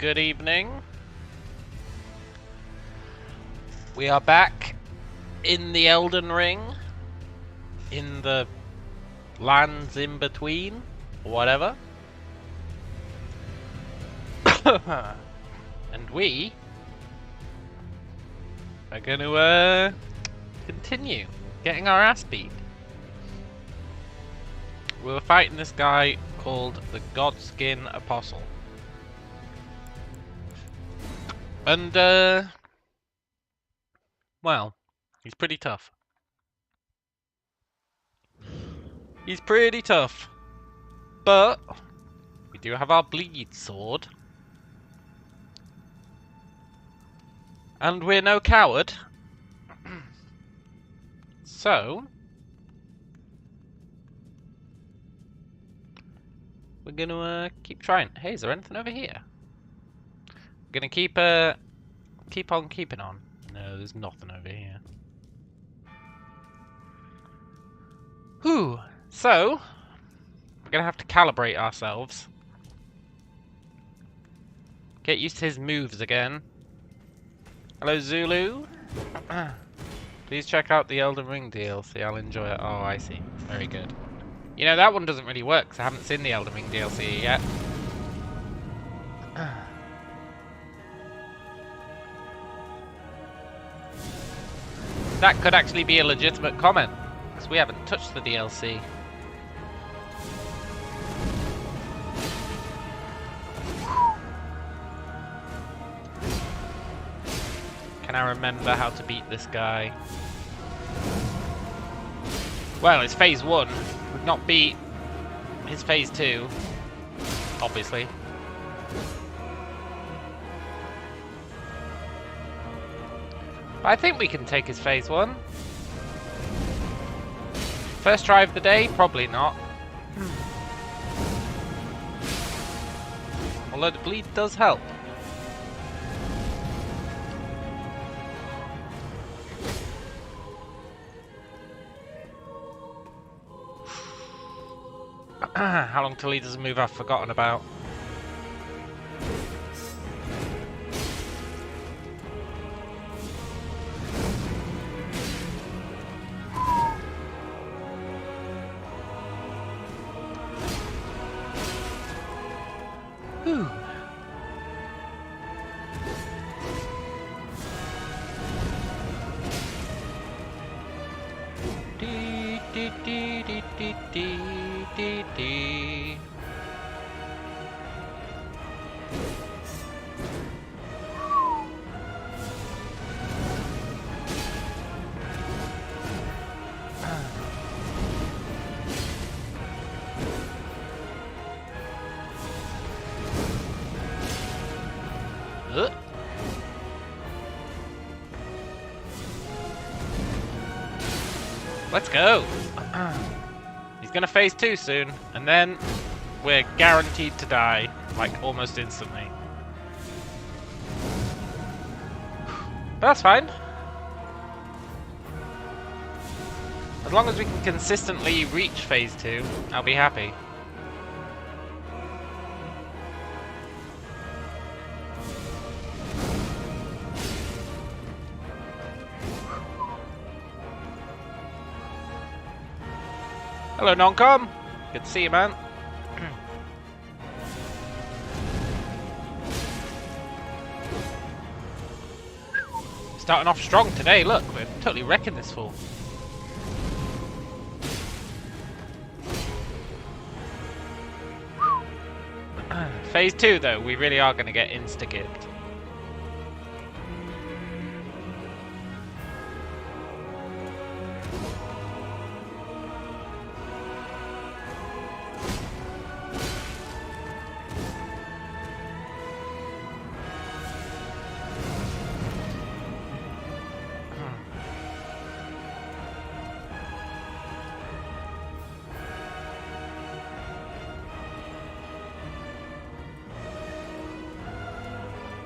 Good evening. We are back in the Elden Ring, in the lands in between, or whatever. And we are going to continue getting our ass beat. We were fighting this guy called the Godskin Apostle. And, well, he's pretty tough. He's pretty tough. But we do have our bleed sword. And we're no coward. So we're gonna keep trying. Hey, is there anything over here? We're gonna keep on keeping on. No, there's nothing over here. Whew. So we're gonna have to calibrate ourselves. Get used to his moves again. Hello, Zulu. Please check out the Elden Ring DLC. I'll enjoy it. Oh, I see. Very good. You know, that one doesn't really work because I haven't seen the Elden Ring DLC yet. That could actually be a legitimate comment because we haven't touched the DLC. Can I remember how to beat this guy? Well, it's phase 1. We've not beat his phase 2, obviously. But I think we can take his phase 1. First try of the day? Probably not. Although the bleed does help. How long till he does a move I've forgotten about? Whew. Dee dee dee dee dee dee dee. Let's go. He's gonna phase 2 soon, and then we're guaranteed to die, like almost instantly. But that's fine. As long as we can consistently reach phase 2, I'll be happy. Hello, non-com. Good to see you, man. Starting off strong today. Look, we're totally wrecking this fool. Phase 2, though, we really are going to get insta-gipped.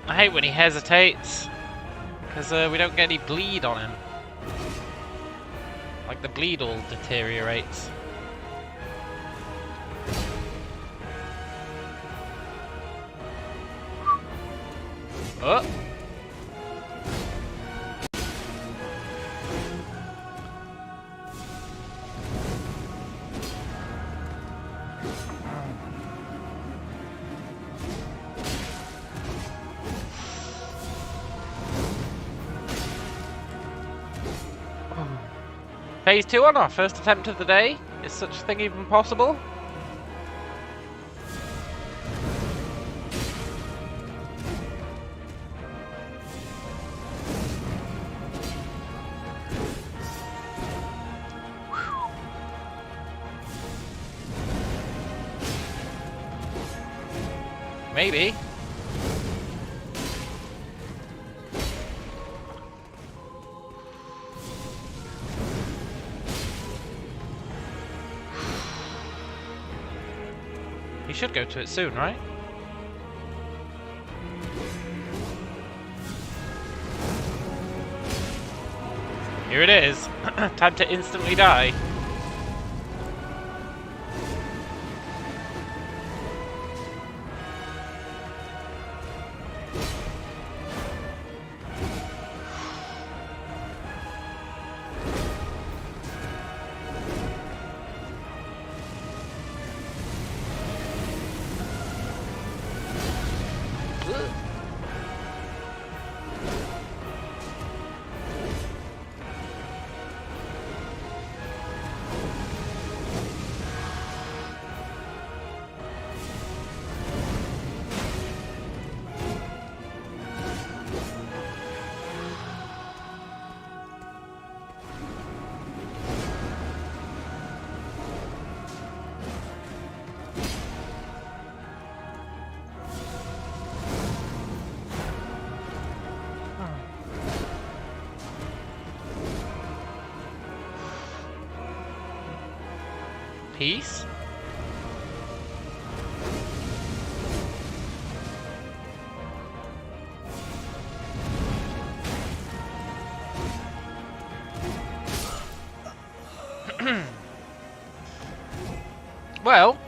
I hate when he hesitates, because we don't get any bleed on him. Like, the bleed all deteriorates. Oh! Phase 2 on our first attempt of the day? Is such a thing even possible? Maybe. You should go to it soon, right? Here it is. Time to instantly die. Peace? Well,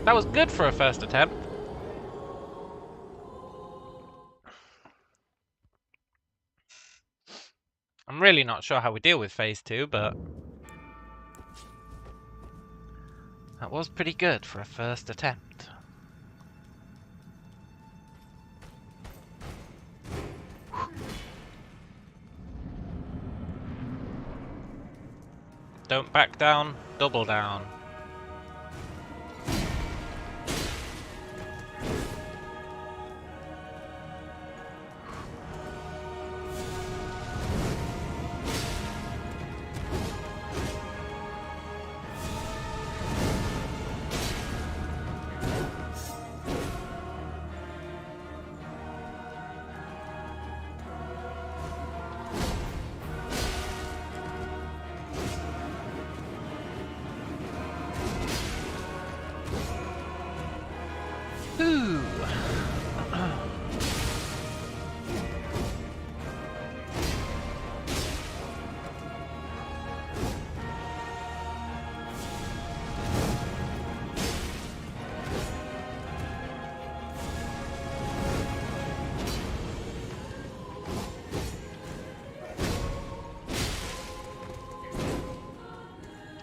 that was good for a first attempt. I'm really not sure how we deal with phase 2, but that was pretty good for a first attempt. Don't back down, double down.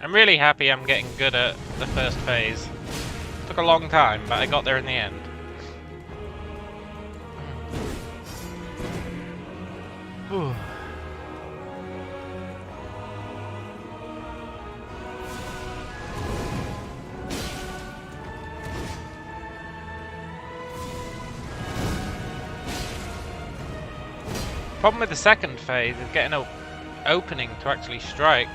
I'm really happy I'm getting good at the first phase. Took a long time, but I got there in the end. Whew. Problem with the second phase is getting an opening to actually strike.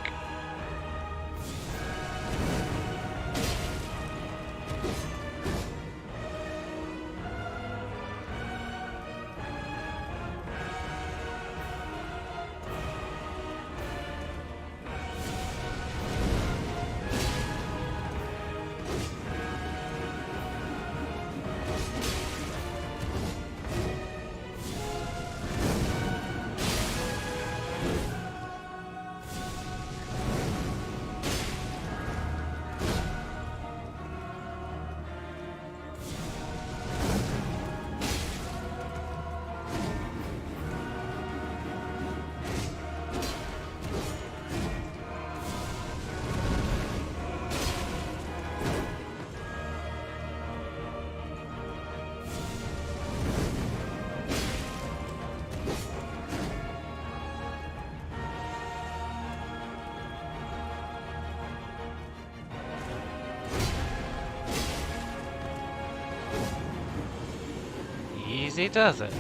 easy, does it?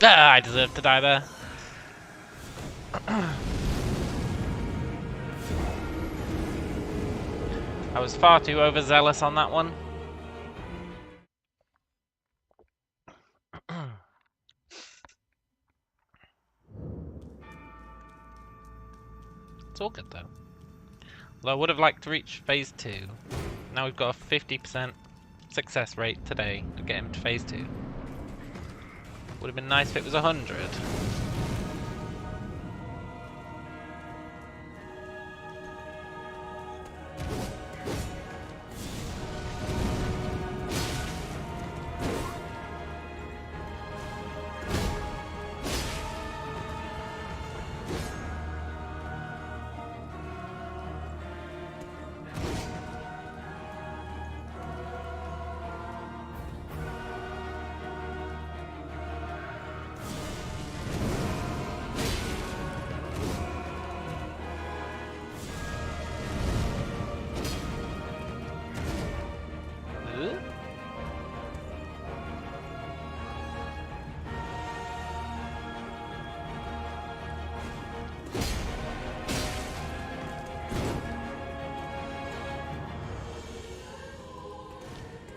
Ah, I deserve to die there. I was far too overzealous on that one. It's all good though. Although I would have liked to reach phase 2. Now we've got a 50% success rate today to get him to phase 2. Would have been nice if it was 100.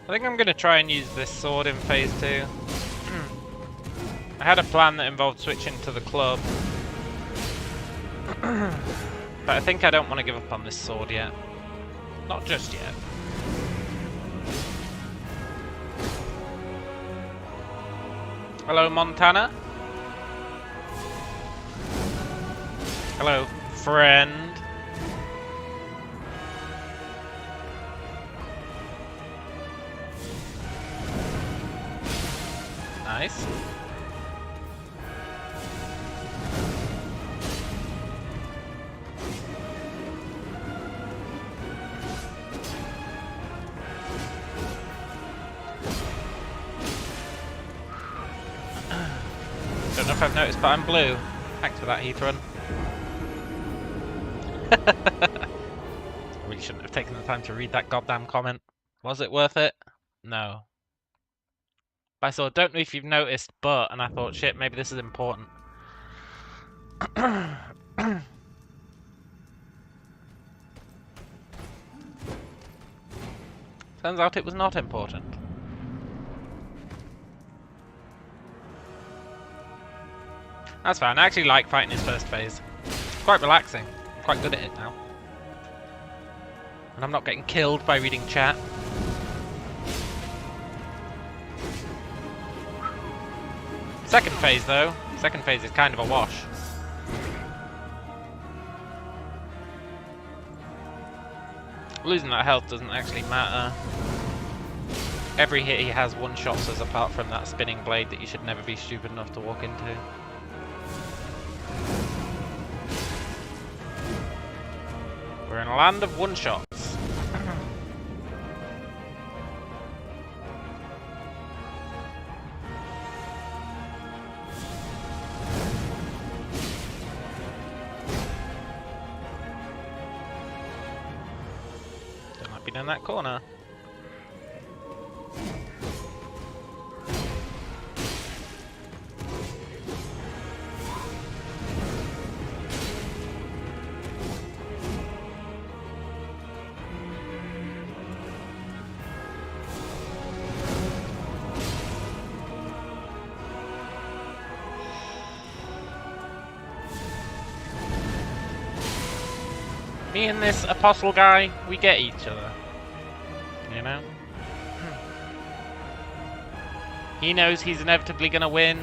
I think I'm going to try and use this sword in phase 2. I had a plan that involved switching to the club. But I think I don't want to give up on this sword yet. Not just yet. Hello, Montana. Hello, friend. Nice. Don't know if I've noticed, but I'm blue. Thanks for that, Heath Run. I really shouldn't have taken the time to read that goddamn comment. Was it worth it? No. I saw, don't know if you've noticed, but, and I thought, shit, maybe this is important. Turns out it was not important. That's fine, I actually like fighting his first phase. It's quite relaxing. I'm quite good at it now. And I'm not getting killed by reading chat. Second phase though, second phase is kind of a wash. Losing that health doesn't actually matter. Every hit he has one-shots us apart from that spinning blade that you should never be stupid enough to walk into. We're in a land of one-shots. In that corner. Me and this Apostle guy, we get each other. You know? He knows he's inevitably gonna win.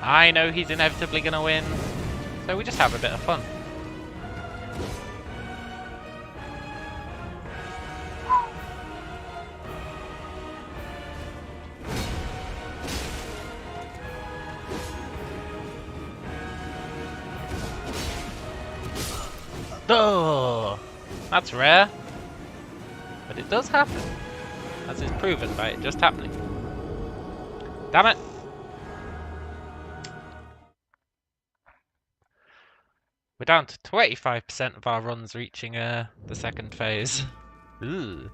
I know he's inevitably gonna win. So we just have a bit of fun. Oh, that's rare. But it does happen, as is proven by it just happening. Damn it! We're down to 25% of our runs reaching the second phase. Ooh.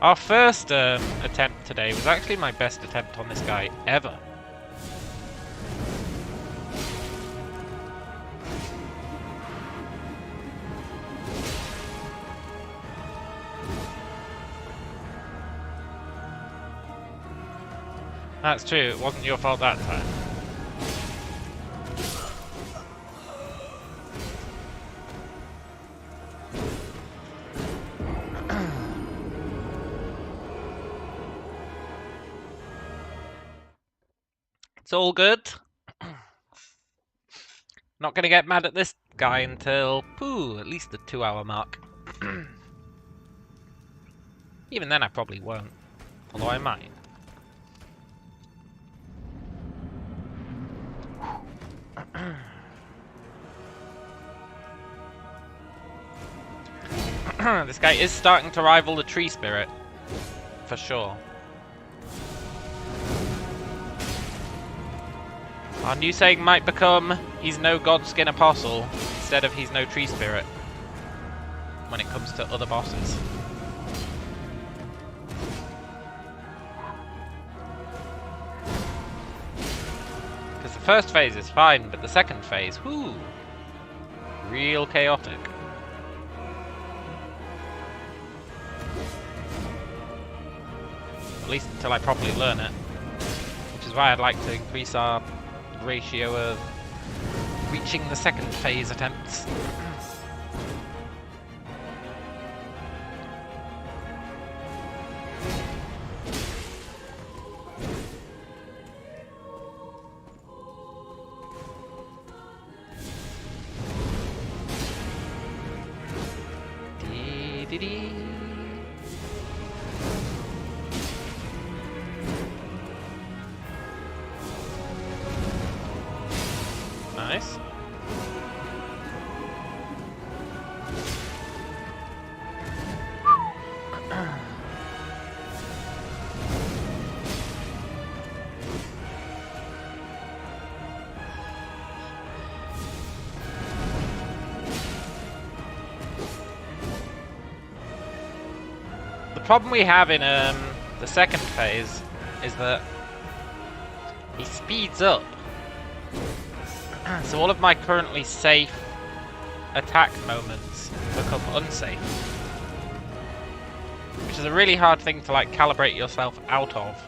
Our first attempt today was actually my best attempt on this guy ever. That's true, it wasn't your fault that time. It's all good. Not gonna get mad at this guy until, at least the 2-hour mark. Even then I probably won't, although I might. This guy is starting to rival the tree spirit, for sure. Our new saying might become, he's no Godskin Apostle, instead of he's no tree spirit, when it comes to other bosses. Because the first phase is fine, but the second phase, whoo, real chaotic. At least until I properly learn it. Which is why I'd like to increase our ratio of reaching the second phase attempts. Nice. The problem we have in the second phase is that he speeds up. So all of my currently safe attack moments become unsafe. Which is a really hard thing to like calibrate yourself out of.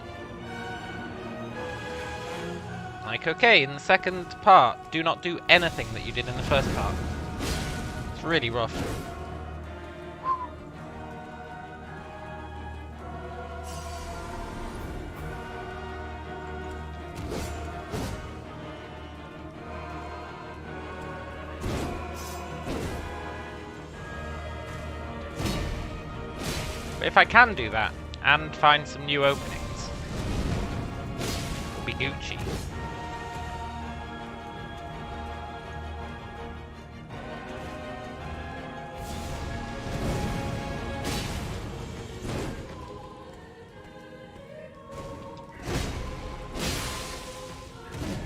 Like, okay, in the second part, do not do anything that you did in the first part. It's really rough. But if I can do that, and find some new openings, it'll be Gucci.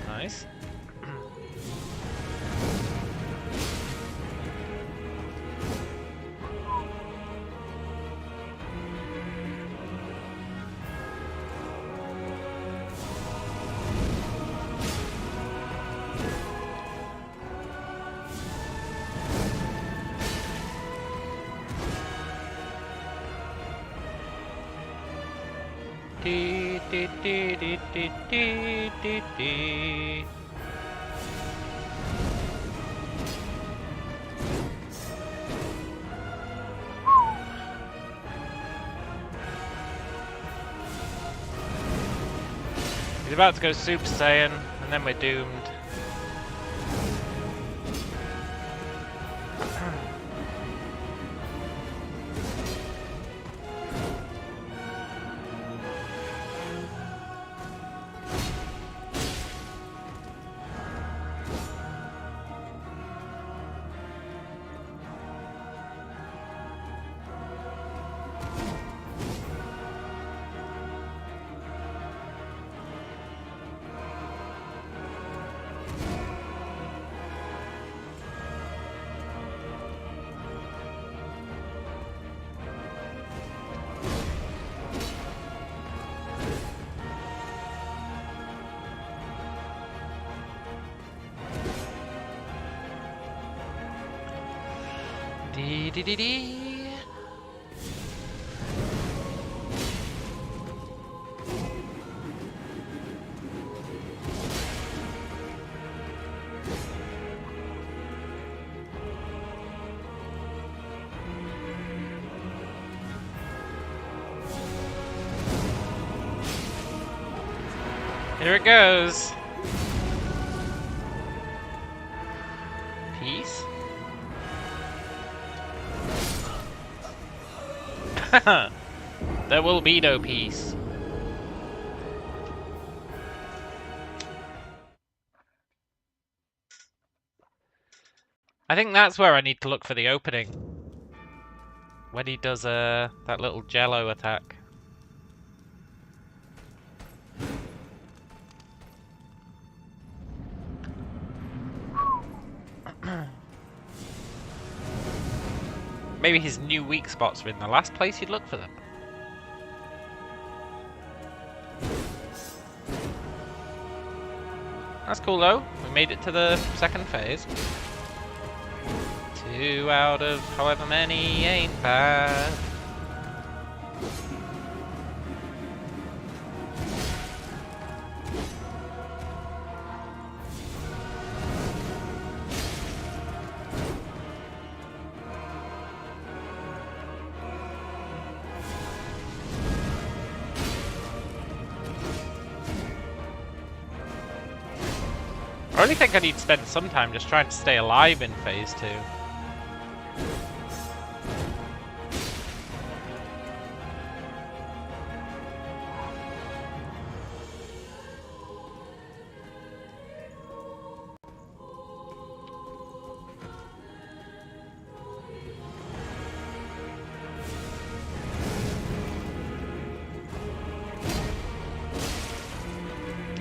Nice. He's about to go Super Saiyan, and then we're doomed. Dee-dee-dee. Here it goes. Peace. There will be no peace. I think that's where I need to look for the opening. When he does that little jello attack. Maybe his new weak spots are in the last place you'd look for them. That's cool though. We made it to the second phase. 2 out of however many ain't bad. I really think I need to spend some time just trying to stay alive in phase 2.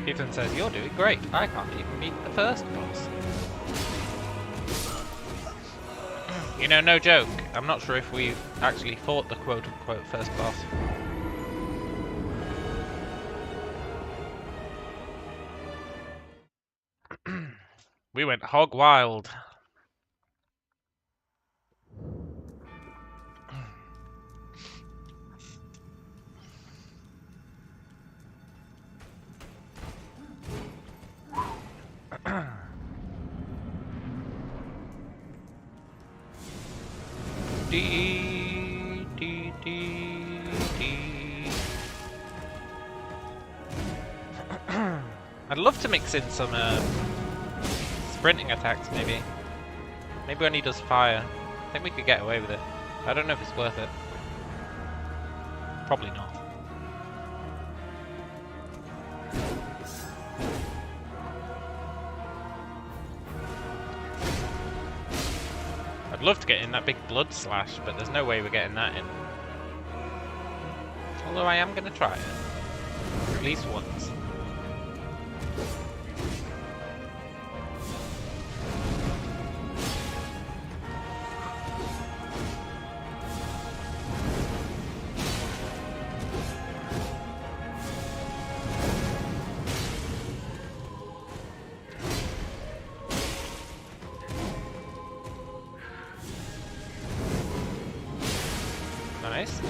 Ethan says, "You're doing great. I can't even beat the first boss." You know, no joke. I'm not sure if we've actually fought the quote-unquote first boss. We went hog wild. Dee, dee, dee, dee. I'd love to mix in some sprinting attacks, maybe. Maybe when he does fire. I think we could get away with it. I don't know if it's worth it. Probably not. I'd love to get in that big blood slash, but there's no way we're getting that in. Although I am going to try it. At least once. Nice.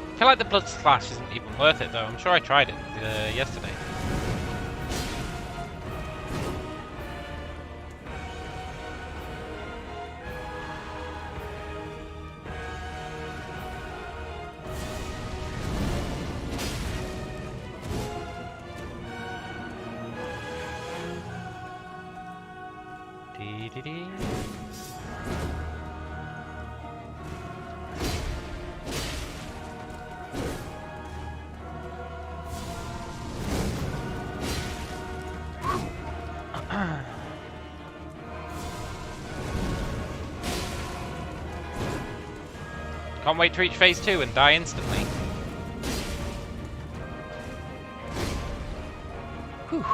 I feel like the blood splash isn't even worth it though. I'm sure I tried it yesterday. Dee dee dee. Can't wait to reach phase 2 and die instantly. Whew.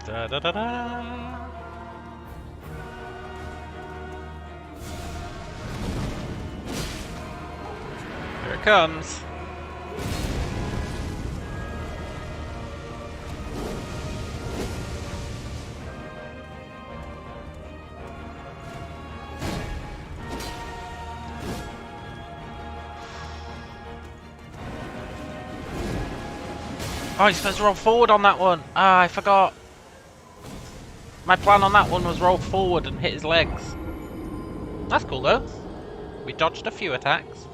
Da da da da. Here it comes. Oh, you're supposed to roll forward on that one. Ah, I forgot. My plan on that one was roll forward and hit his legs. That's cool though. We dodged a few attacks.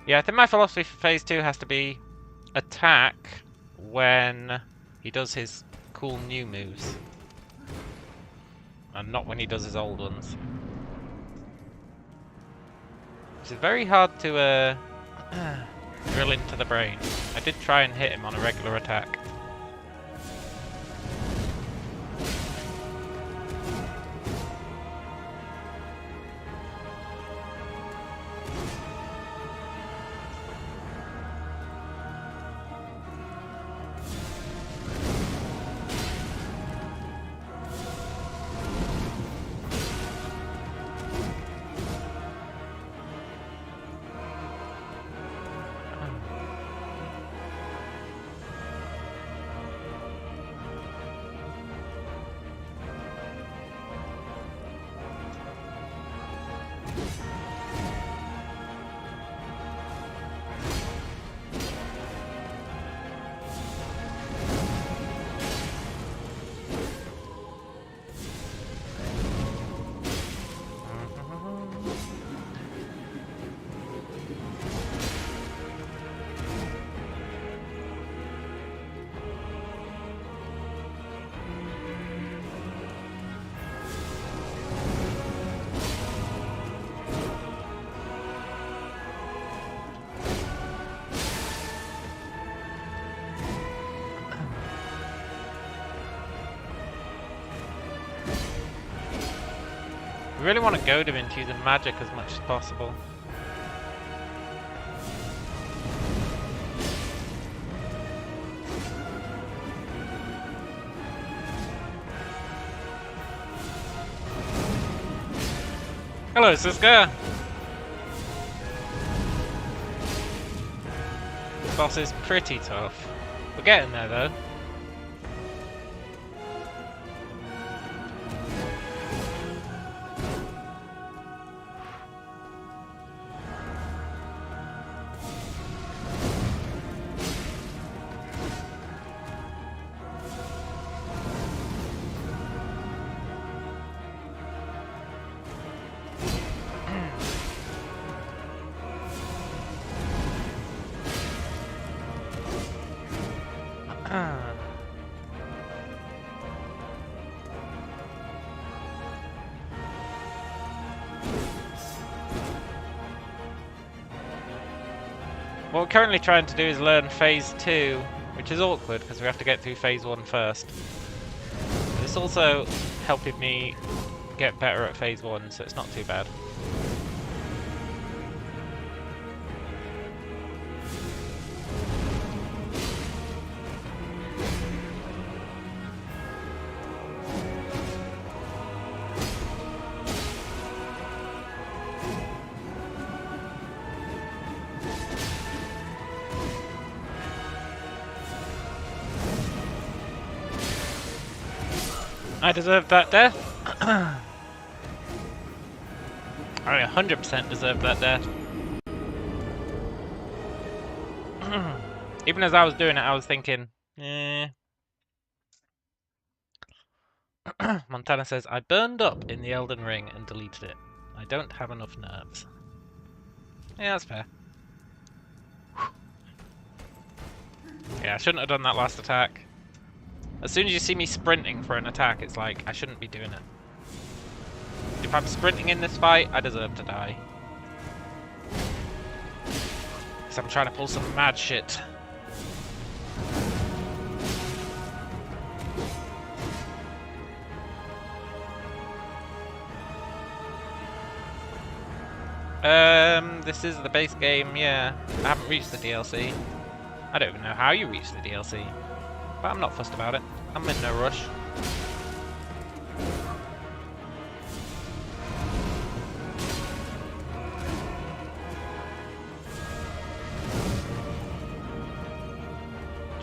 Yeah, I think my philosophy for phase 2 has to be attack when he does his cool new moves. And not when he does his old ones. Which is very hard to drill into the brain. I did try and hit him on a regular attack. We really want to goad him into using magic as much as possible. Hello, Siska! This boss is pretty tough. We're getting there though. What we're currently trying to do is learn phase 2, which is awkward because we have to get through phase 1 first. But it's also helping me get better at phase 1, so it's not too bad. I deserved that death. I 100% deserved that death. Even as I was doing it, I was thinking, eh. Montana says, I burned up in the Elden Ring and deleted it. I don't have enough nerves. Yeah, that's fair. Yeah, I shouldn't have done that last attack. As soon as you see me sprinting for an attack, it's like, I shouldn't be doing it. If I'm sprinting in this fight, I deserve to die. Because I'm trying to pull some mad shit. This is the base game, yeah. I haven't reached the DLC. I don't even know how you reach the DLC. But I'm not fussed about it. I'm in no rush.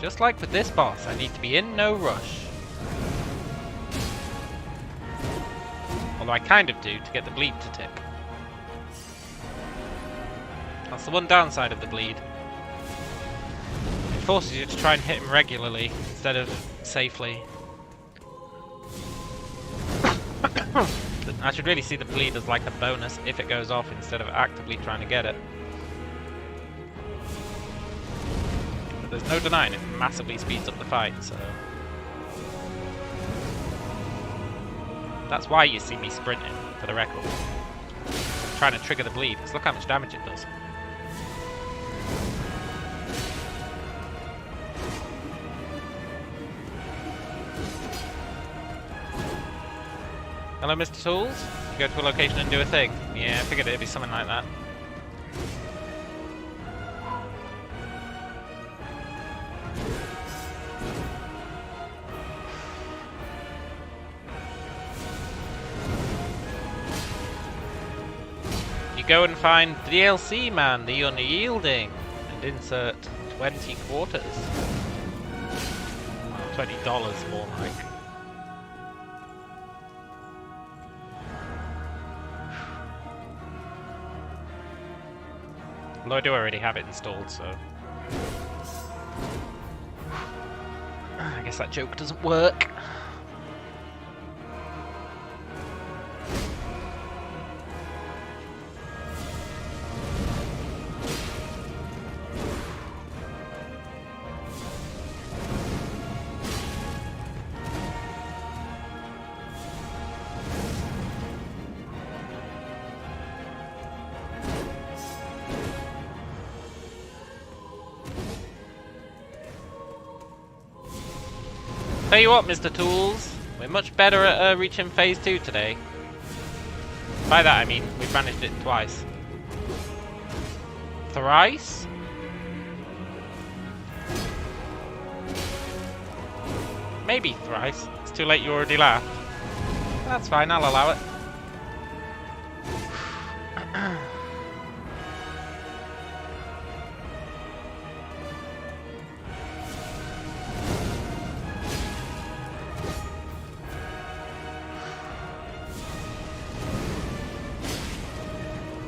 Just like with this boss, I need to be in no rush. Although I kind of do to get the bleed to tick. That's the one downside of the bleed. It forces you to try and hit him regularly instead of safely. I should really see the bleed as like a bonus if it goes off instead of actively trying to get it. But there's no denying it massively speeds up the fight, so... That's why you see me sprinting, for the record. I'm trying to trigger the bleed, because look how much damage it does. Hello, Mr. Tools? You go to a location and do a thing. Yeah, I figured it'd be something like that. You go and find DLC man, the unyielding, and insert 20 quarters. $20 more like. Although I do already have it installed, so... I guess that joke doesn't work. Tell you what, Mr. Tools, we're much better at reaching phase 2 today. By that I mean, we've managed it twice. Thrice? Maybe thrice. It's too late, you already laughed. That's fine, I'll allow it.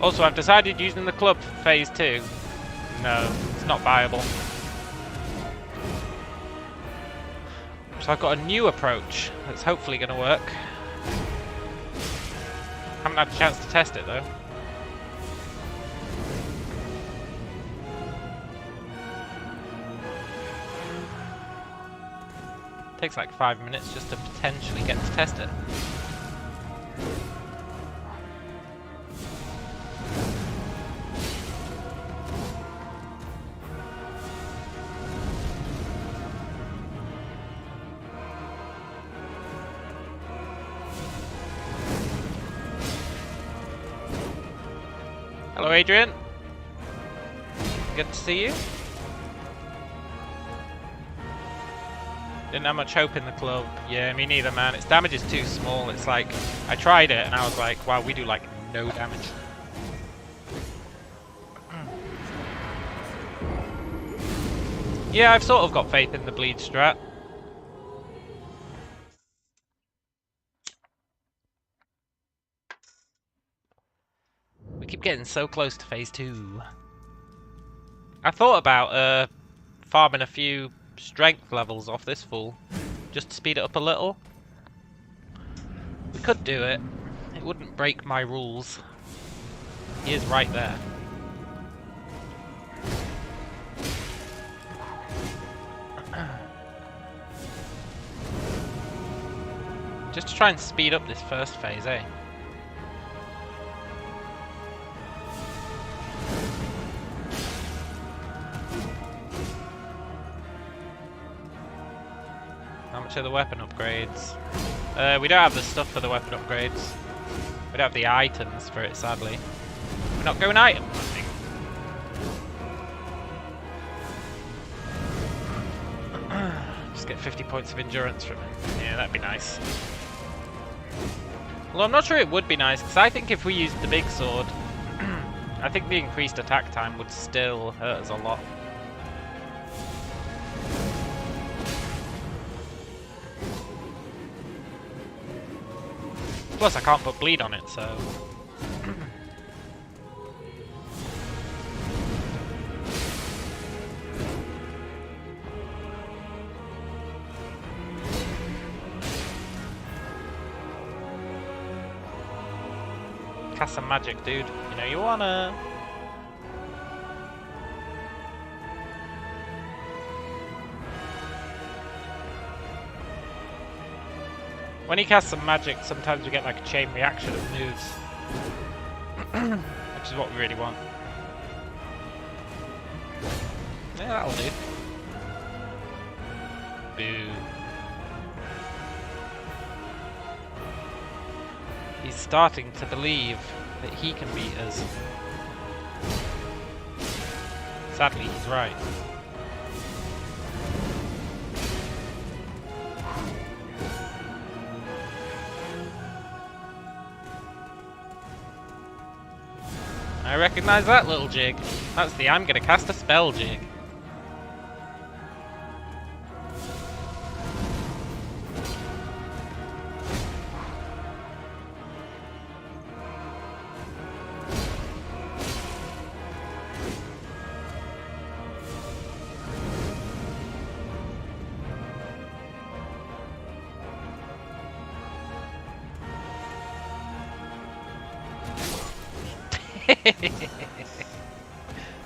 Also, I've decided using the club for phase 2. No, it's not viable. So I've got a new approach that's hopefully going to work. Haven't had a chance to test it though. Takes like 5 minutes just to potentially get to test it. Adrian. Good to see you. Didn't have much hope in the club. Yeah, me neither, man. Its damage is too small. It's like, I tried it and I was like, wow, we do like no damage. Yeah, I've sort of got faith in the bleed strat. We keep getting so close to phase 2. I thought about farming a few strength levels off this fool, just to speed it up a little. We could do it. It wouldn't break my rules. He is right there. Just to try and speed up this first phase, eh? How much are the weapon upgrades? We don't have the stuff for the weapon upgrades. We don't have the items for it, sadly. We're not going item hunting. Just get 50 points of endurance from it. Yeah, that'd be nice. Well, I'm not sure it would be nice, because I think if we used the big sword, I think the increased attack time would still hurt us a lot. Plus, I can't put bleed on it, so... Cast some magic, dude. You know you wanna... When he casts some magic, sometimes we get like a chain reaction of moves. Which is what we really want. Yeah, that'll do. Boo. He's starting to believe that he can beat us. Sadly, he's right. I recognize that little jig. That's the I'm gonna cast a spell jig.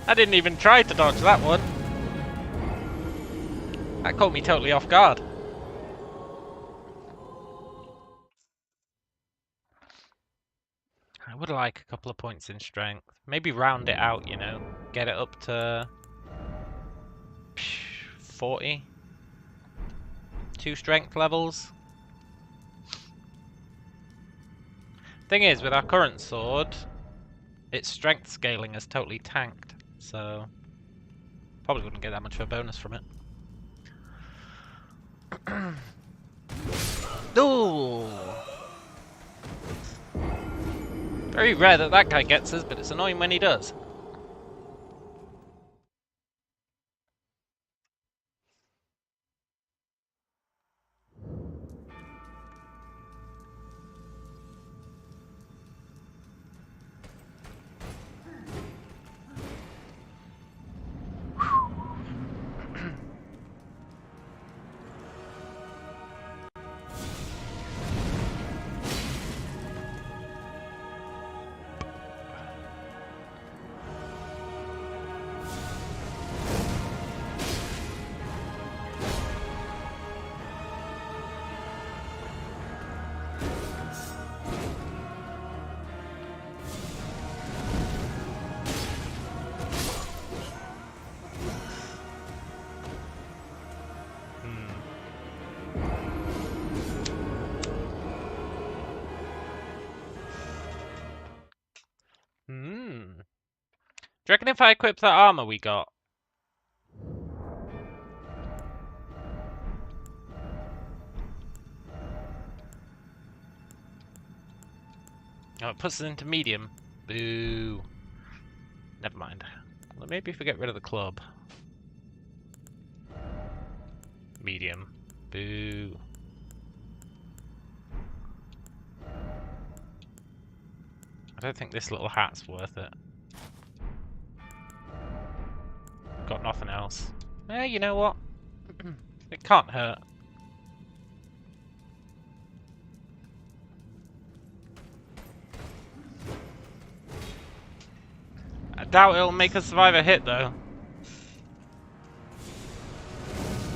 I didn't even try to dodge that one. That caught me totally off guard. I would like a couple of points in strength. Maybe round it out, you know. Get it up to 40. 2 strength levels. Thing is, with our current sword, its strength scaling is totally tanked, so probably wouldn't get that much of a bonus from it. Ooh! Very rare that that guy gets us, but it's annoying when he does. you reckon if I equip that armor we got? Oh, it puts us into medium. Boo. Never mind. Well, maybe if we get rid of the club. Medium. Boo. I don't think this little hat's worth it. Got nothing else. Eh, you know what? It can't hurt. I doubt it'll make us survive a hit, though.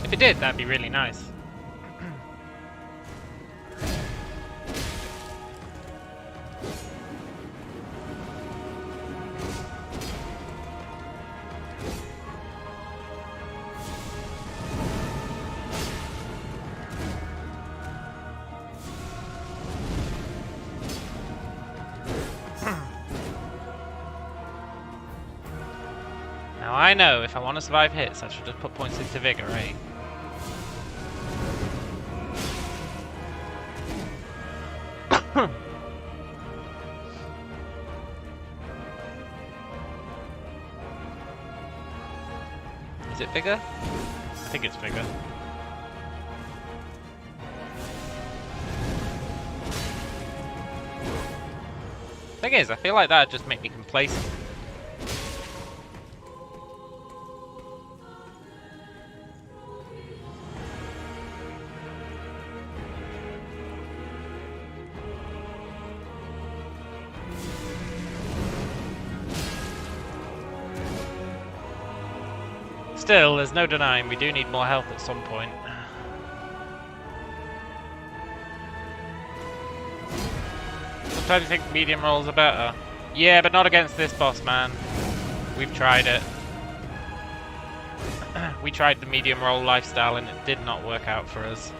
If it did, that'd be really nice. Now I know if I want to survive hits, I should just put points into vigor, right? Is it vigor? I think it's vigor. Thing is, I feel like that'd just make me complacent. Still, there's no denying we do need more health at some point. Sometimes you think medium rolls are better. Yeah, but not against this boss, man. We've tried it. We tried the medium roll lifestyle and it did not work out for us.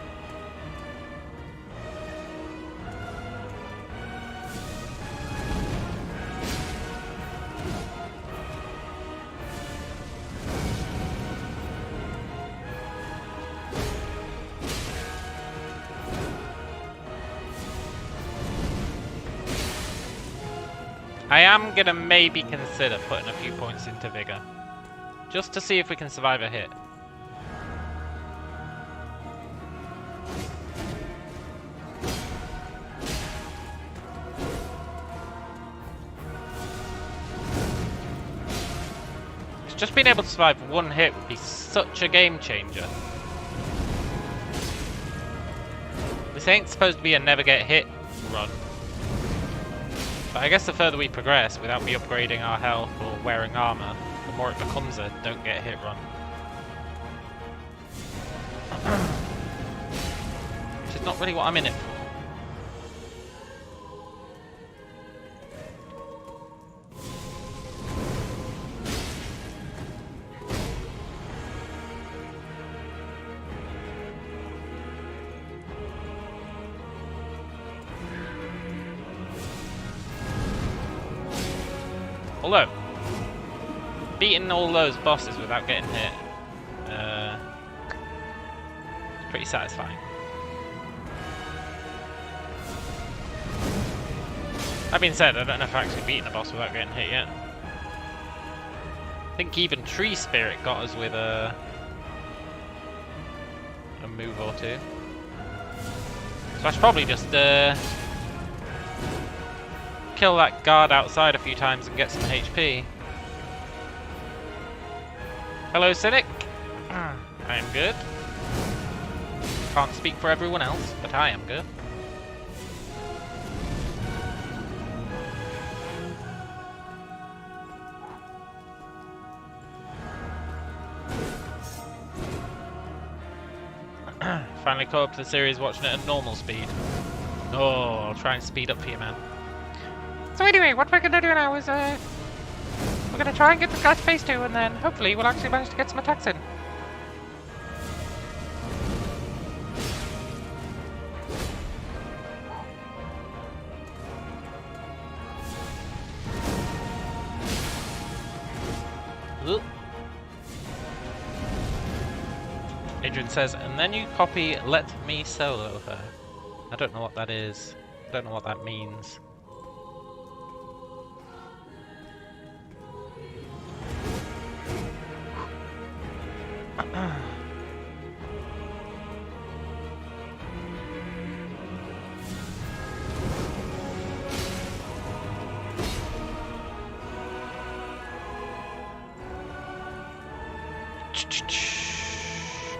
I am gonna maybe consider putting a few points into vigor, just to see if we can survive a hit. Just being able to survive one hit would be such a game changer. This ain't supposed to be a never get hit run. But I guess the further we progress, without me upgrading our health or wearing armor, the more it becomes a don't get hit run. Which is not really what I'm in it for. Although, beating all those bosses without getting hit, is pretty satisfying. That being said, I don't know if I've actually beaten a boss without getting hit yet. I think even Tree Spirit got us with a move or two. So I should probably just kill that guard outside a few times and get some HP. Hello, Cynic. I am good. Can't speak for everyone else, but I am good. Finally caught up to the series watching it at normal speed. Oh, I'll try and speed up for you, man. So anyway, what we're gonna do now is, we're gonna try and get this guy to phase 2, and then hopefully we'll actually manage to get some attacks in. Adrian says, and then you copy "Let me solo her." I don't know what that is. I don't know what that means.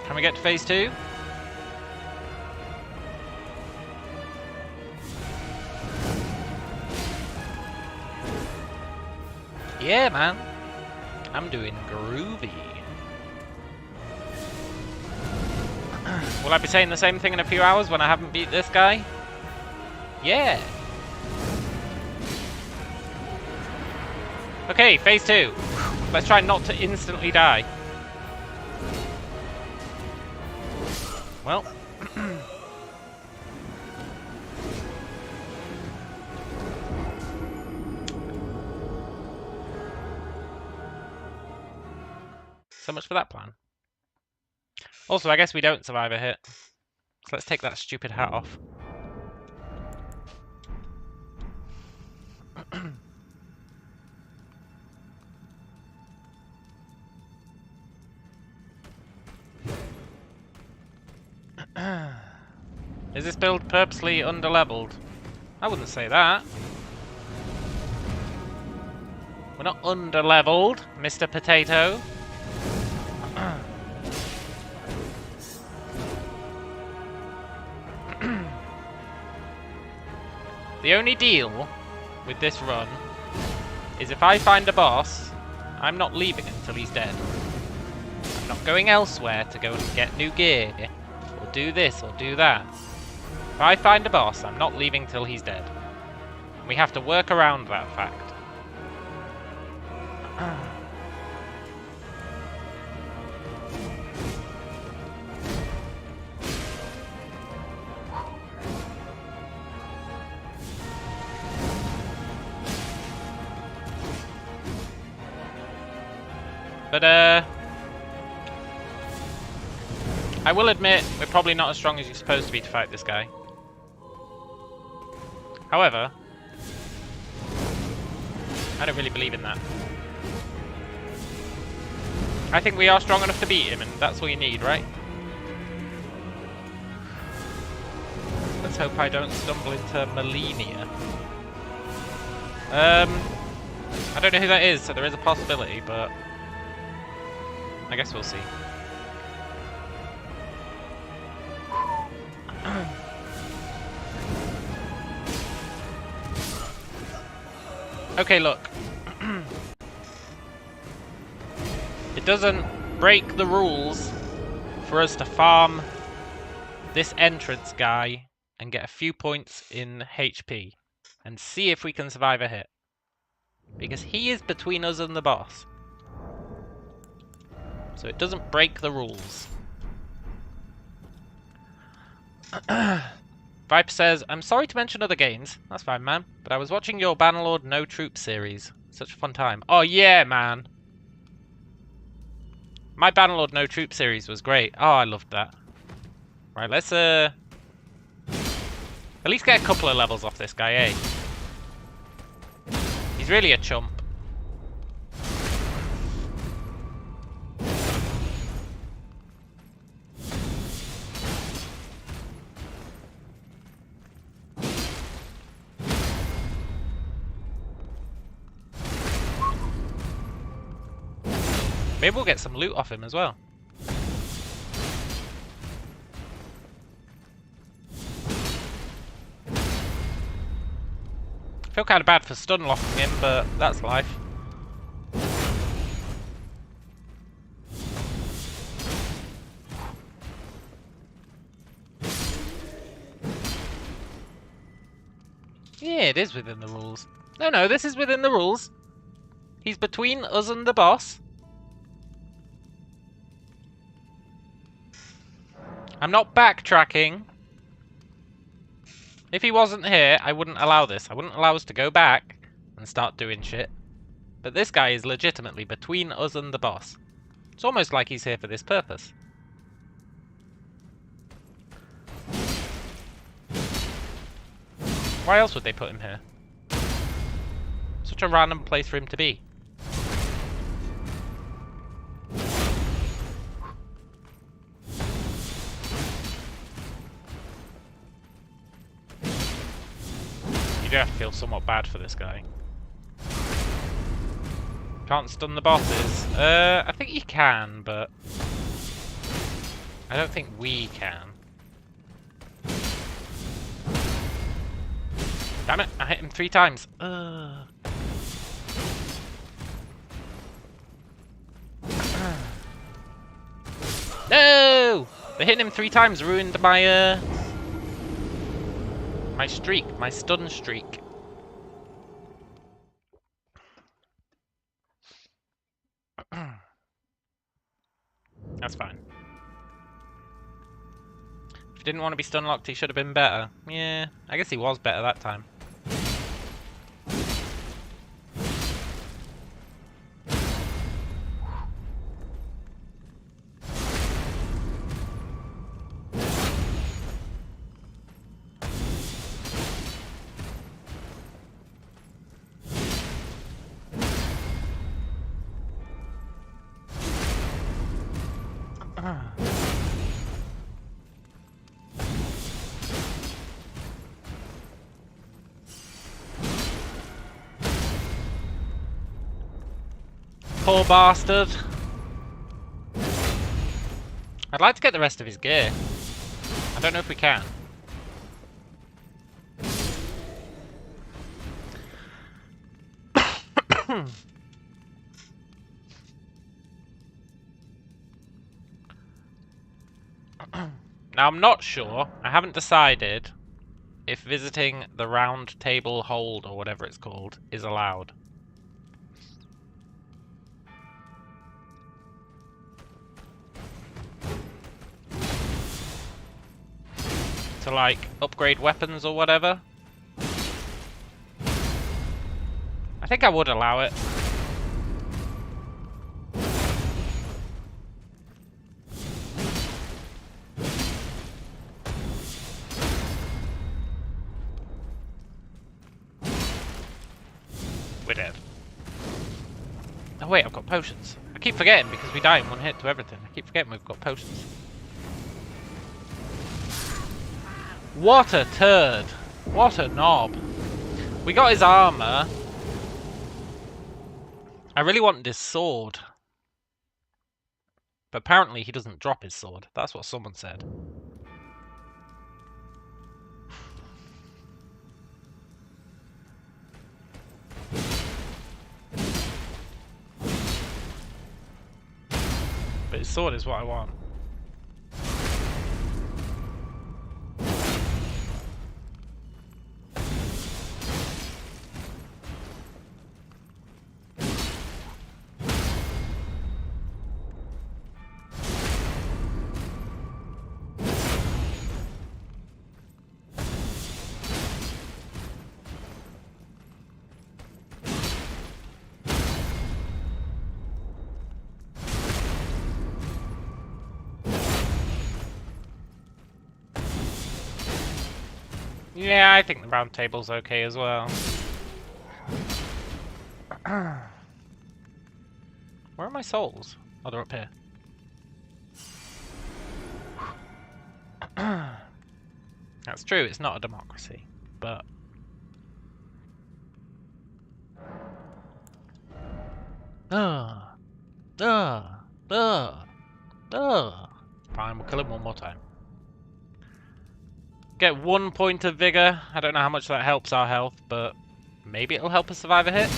Can we get to phase 2? Yeah, man. I'm doing groovy. Will I be saying the same thing in a few hours when I haven't beat this guy? Yeah. Okay, phase 2. Let's try not to instantly die. Well. So much for that plan. Also, I guess we don't survive a hit. So let's take that stupid hat off. Is this build purposely underleveled? I wouldn't say that. We're not underleveled, Mr. Potato. The only deal with this run is if I find a boss, I'm not leaving until he's dead. I'm not going elsewhere to go and get new gear, or do this or do that. If I find a boss, I'm not leaving till he's dead. We have to work around that fact. But, I will admit, we're probably not as strong as you're supposed to be to fight this guy. However, I don't really believe in that. I think we are strong enough to beat him, and that's all you need, right? Let's hope I don't stumble into Melania. I don't know who that is, so there is a possibility, but I guess we'll see. Okay, look. It doesn't break the rules for us to farm this entrance guy and get a few points in HP and see if we can survive a hit. Because he is between us and the boss. So it doesn't break the rules. Viper says, I'm sorry to mention other games. That's fine, man. But I was watching your Bannerlord No Troop series. Such a fun time. Oh, yeah, man. My Bannerlord No Troop series was great. Oh, I loved that. Right, let's, at least get a couple of levels off this guy, eh? He's really a chump. Maybe we'll get some loot off him as well. I feel kind of bad for stun locking him, but that's life. Yeah, it is within the rules. No, this is within the rules. He's between us and the boss. I'm not backtracking. If he wasn't here, I wouldn't allow this. I wouldn't allow us to go back and start doing shit. But this guy is legitimately between us and the boss. It's almost like he's here for this purpose. Why else would they put him here? Such a random place for him to be. You do have to feel somewhat bad for this guy. Can't stun the bosses. I think you can, but I don't think we can. Damn it, I hit him 3 times. No! The hitting him 3 times ruined my my streak, my stun streak. That's fine. If he didn't want to be stun locked, he should have been better. Yeah, I guess he was better that time. Poor bastard. I'd like to get the rest of his gear. I don't know if we can. Now I'm not sure, I haven't decided if visiting the round table hold or whatever it's called is allowed. To like upgrade weapons or whatever. I think I would allow it. We're dead. Oh wait, I've got potions. I keep forgetting because we die in 1 hit to everything. I keep forgetting we've got potions. What a turd. What a knob. We got his armor. I really wanted his sword. But apparently he doesn't drop his sword. That's what someone said. But his sword is what I want. Yeah, I think the round table's okay as well. Where are my souls? Oh, they're up here. That's true, it's not a democracy, but... Fine, we'll kill him one more time. Get 1 point of vigor. I don't know how much that helps our health, but maybe it'll help us survive a hit.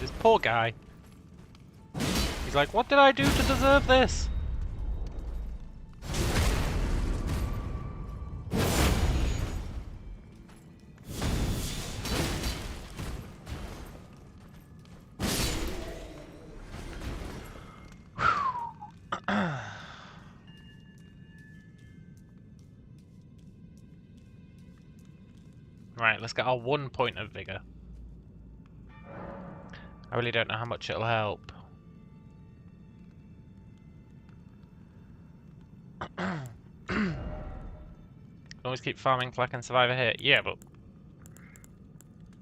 This poor guy. He's like, what did I do to deserve this? Right, let's get our 1 point of vigor. I really don't know how much it'll help. Always keep farming till I can survive a hit. Yeah, but...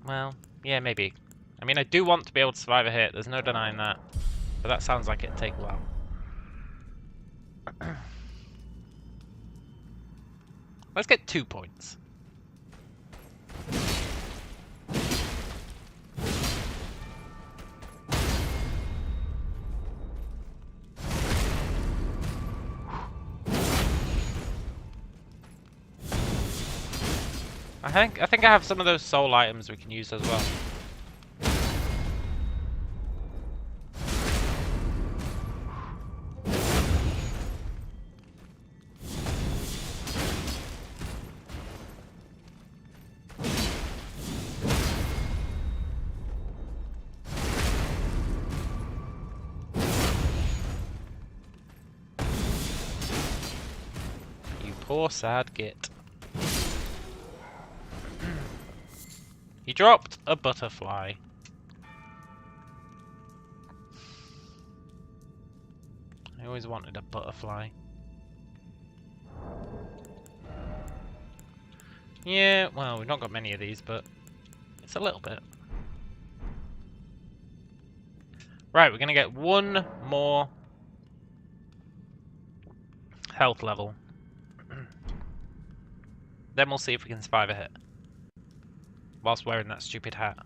Well, yeah, maybe. I mean, I do want to be able to survive a hit. There's no denying that. But that sounds like it'd take a while. Let's get 2 points. I think I have some of those soul items we can use as well. You poor sad git. He dropped a butterfly. I always wanted a butterfly. Yeah, well, we've not got many of these, but it's a little bit. Right, we're gonna get 1 more health level. Then we'll see if we can survive a hit. Whilst wearing that stupid hat.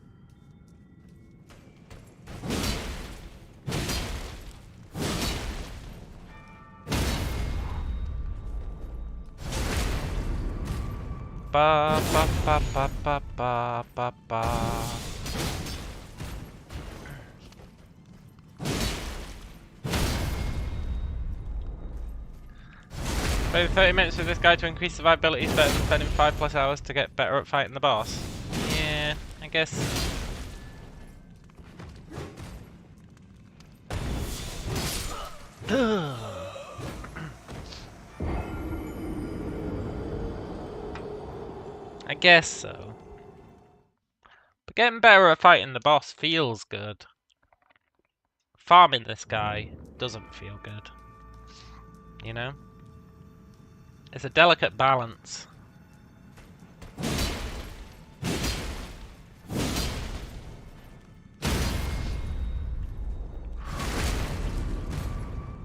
Ba ba ba ba ba ba ba ba. Spending 30 minutes with this guy to increase survivability is better than spending 5+ hours to get better at fighting the boss. Yeah, I guess. I guess so. But getting better at fighting the boss feels good. Farming this guy doesn't feel good. You know? It's a delicate balance.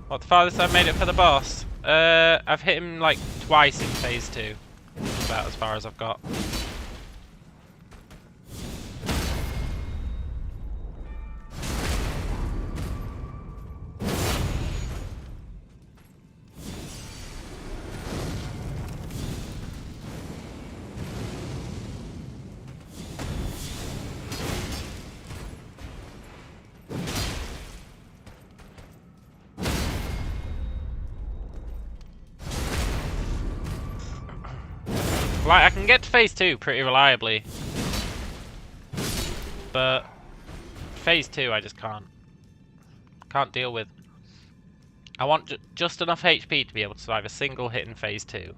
What, the farthest I've made it for the boss? I've hit him like twice in phase 2. That's about as far as I've got. Like, I can get to phase 2 pretty reliably. But phase 2 I just can't deal with. I want just enough HP to be able to survive a single hit in phase 2.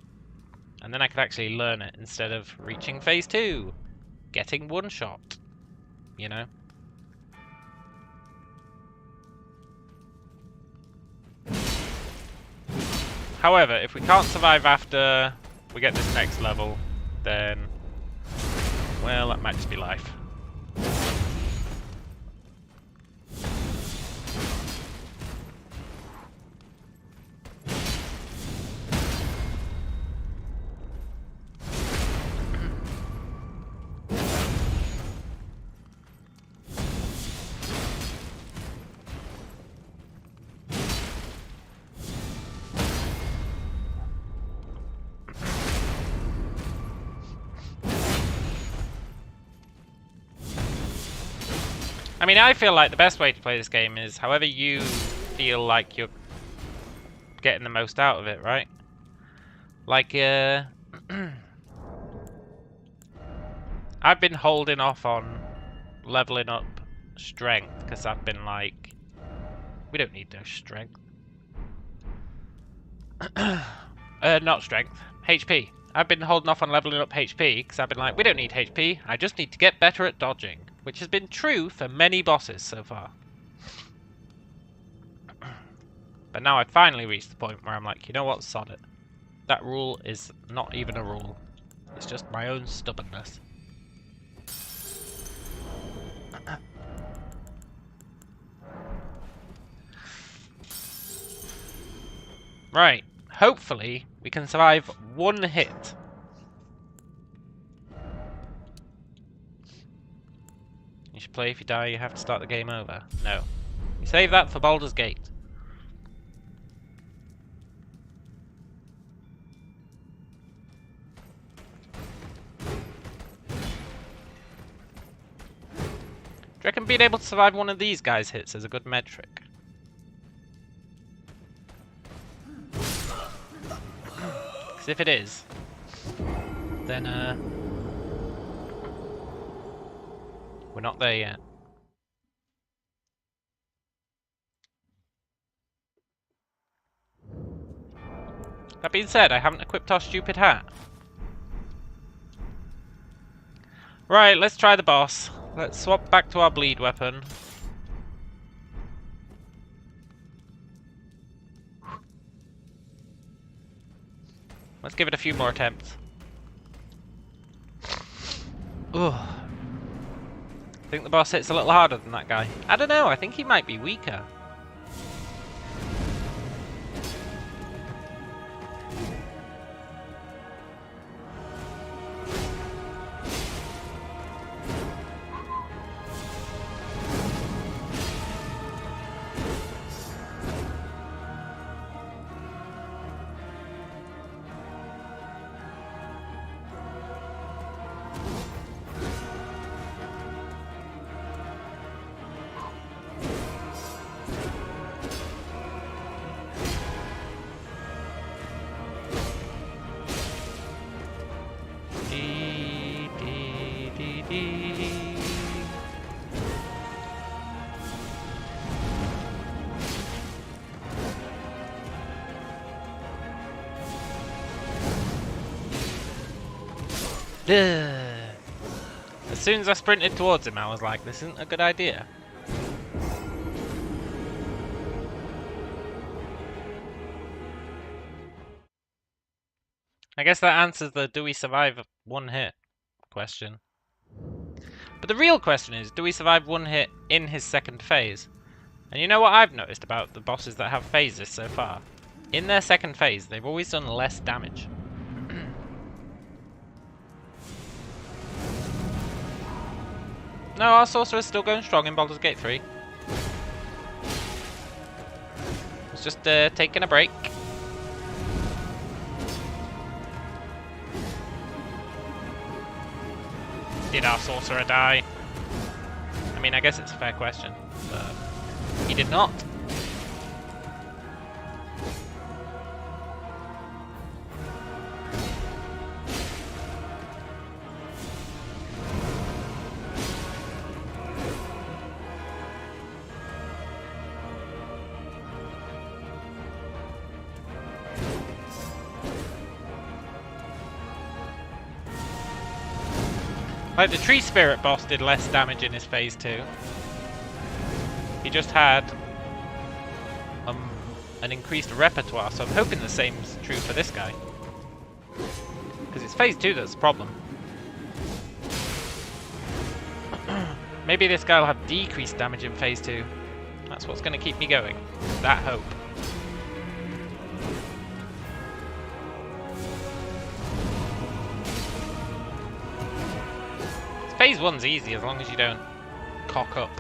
And then I could actually learn it instead of reaching phase 2. Getting one shot. You know? However, if we can't survive after we get this next level, then, well, that might just be life. I mean, I feel like the best way to play this game is however you feel like you're getting the most out of it, right? Like, I've been holding off on leveling up strength because I've been like, we don't need no strength. Not strength, HP. I've been holding off on leveling up HP, because I've been like, we don't need HP, I just need to get better at dodging. Which has been true for many bosses so far. But now I've finally reached the point where I'm like, you know what, sod it. That rule is not even a rule. It's just my own stubbornness. Right, hopefully we can survive one hit. You should play if you die, you have to start the game over. No. You save that for Baldur's Gate. Do you reckon being able to survive one of these guys' hits is a good metric? Because if it is, then we're not there yet. That being said, I haven't equipped our stupid hat. Right, let's try the boss. Let's swap back to our bleed weapon. Let's give it a few more attempts. Ugh. I think the boss hits a little harder than that guy. I don't know, I think he might be weaker. As soon as I sprinted towards him, I was like, this isn't a good idea. I guess that answers the do we survive one hit question. But the real question is, do we survive one hit in his second phase? And you know what I've noticed about the bosses that have phases so far? In their second phase, they've always done less damage. No, our sorcerer's still going strong in Baldur's Gate 3. It's just taking a break. Did our sorcerer die? I mean, I guess it's a fair question, but he did not. Like, the tree spirit boss did less damage in his phase 2. He just had an increased repertoire, so I'm hoping the same's true for this guy. Because it's phase 2 that's the problem. Maybe this guy will have decreased damage in phase 2. That's what's going to keep me going. That hope. Phase 1's easy as long as you don't cock up.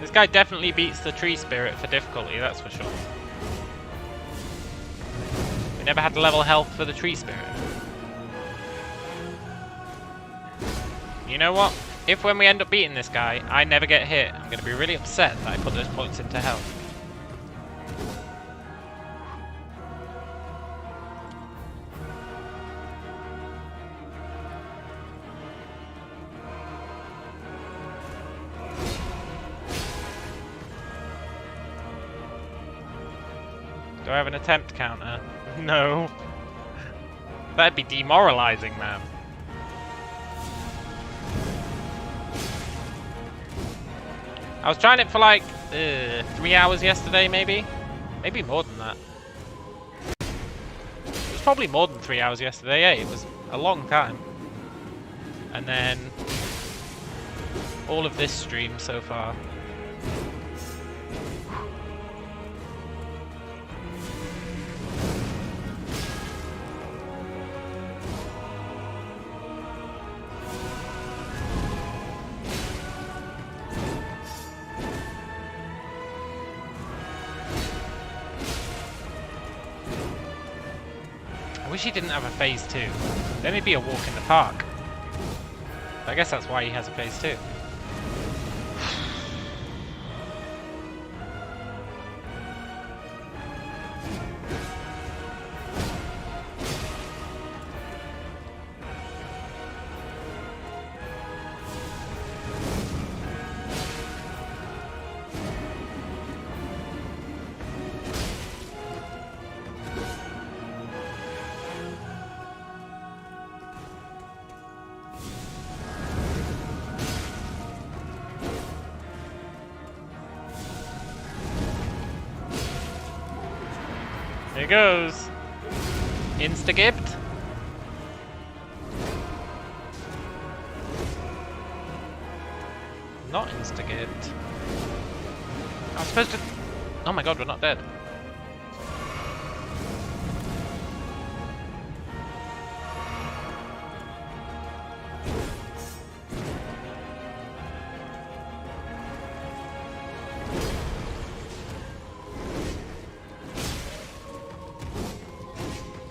This guy definitely beats the tree spirit for difficulty, that's for sure. We never had level health for the tree spirit. You know what? If when we end up beating this guy, I never get hit, I'm going to be really upset that I put those points into health. Do I have an attempt counter? No. That'd be demoralizing, man. I was trying it for like 3 hours yesterday, maybe? Maybe more than that. It was probably more than 3 hours yesterday, eh? It was a long time. And then all of this stream so far. I wish he didn't have a phase 2. Then it'd be a walk in the park. I guess that's why he has a phase 2. Here goes. Insta-gibbed. Not insta-gibbed. I was supposed to... Oh my god, we're not dead.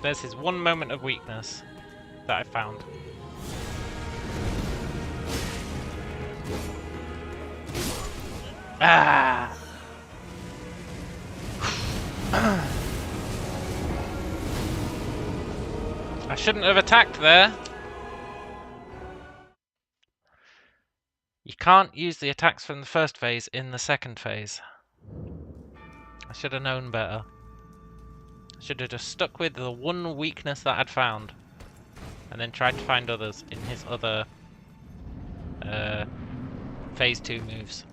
There's his one moment of weakness that I found. Ah! I shouldn't have attacked there. You can't use the attacks from the first phase in the second phase. I should have known better. Should have just stuck with the one weakness that I'd found, and then tried to find others in his other phase 2 moves.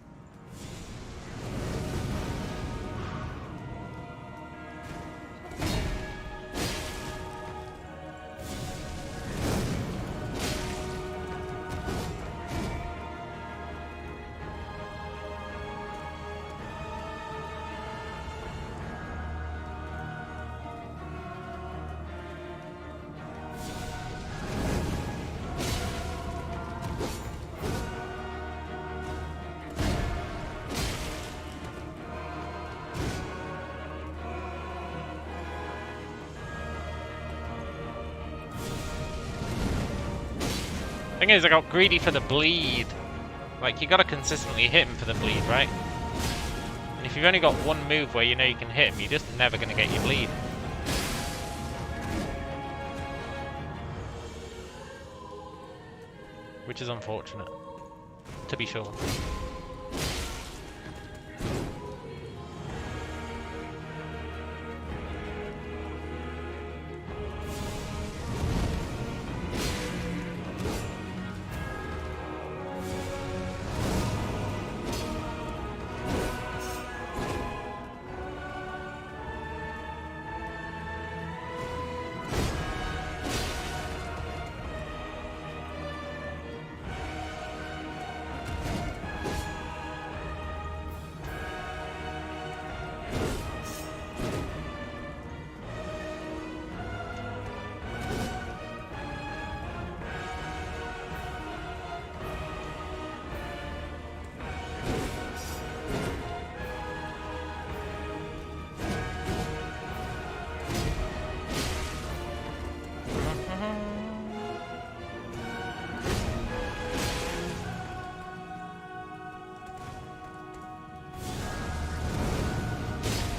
Thing is, I got greedy for the bleed. Like, you gotta consistently hit him for the bleed, right? And if you've only got one move where you know you can hit him, you're just never gonna get your bleed. Which is unfortunate, to be sure.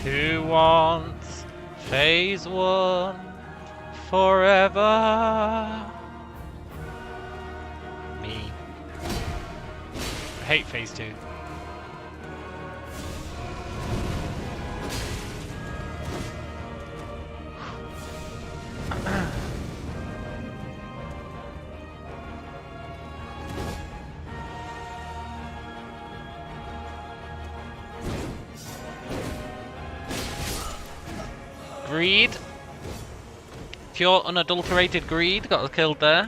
Who wants phase 1 forever? Me. I hate phase 2. Greed. Pure unadulterated greed got us killed there.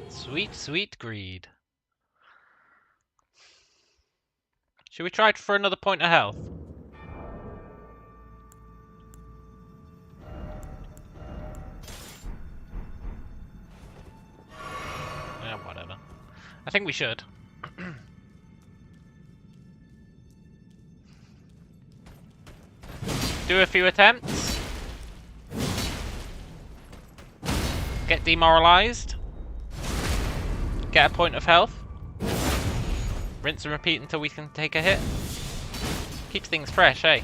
Sweet, sweet greed. Should we try for another point of health? Yeah, whatever. I think we should. Do a few attempts. Get demoralized. Get a point of health. Rinse and repeat until we can take a hit. Keeps things fresh, eh?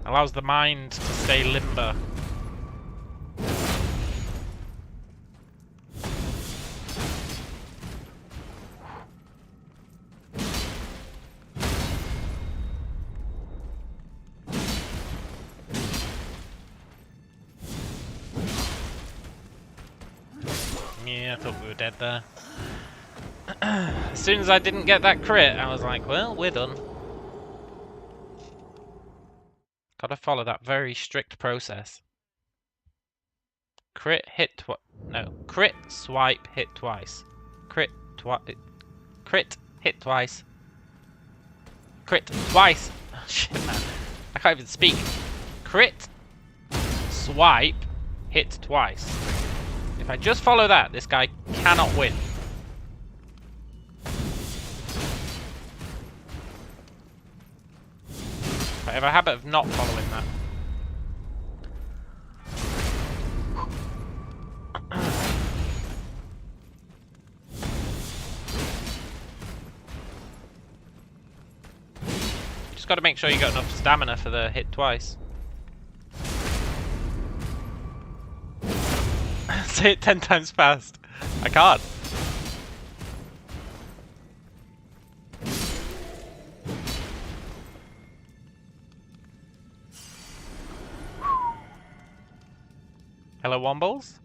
Allows the mind to stay limber. Yeah, I thought we were dead there. As soon as I didn't get that crit, I was like, well, we're done. Gotta follow that very strict process. Crit, hit no. Crit, swipe, hit twice. Crit, crit, hit twice. Crit, twice. Oh, shit, man. I can't even speak. Crit, swipe, hit twice. If I just follow that, this guy cannot win. I have a habit of not following that. Just got to make sure you got enough stamina for the hit twice. Say it 10 times fast. I can't. Hello, Wombles.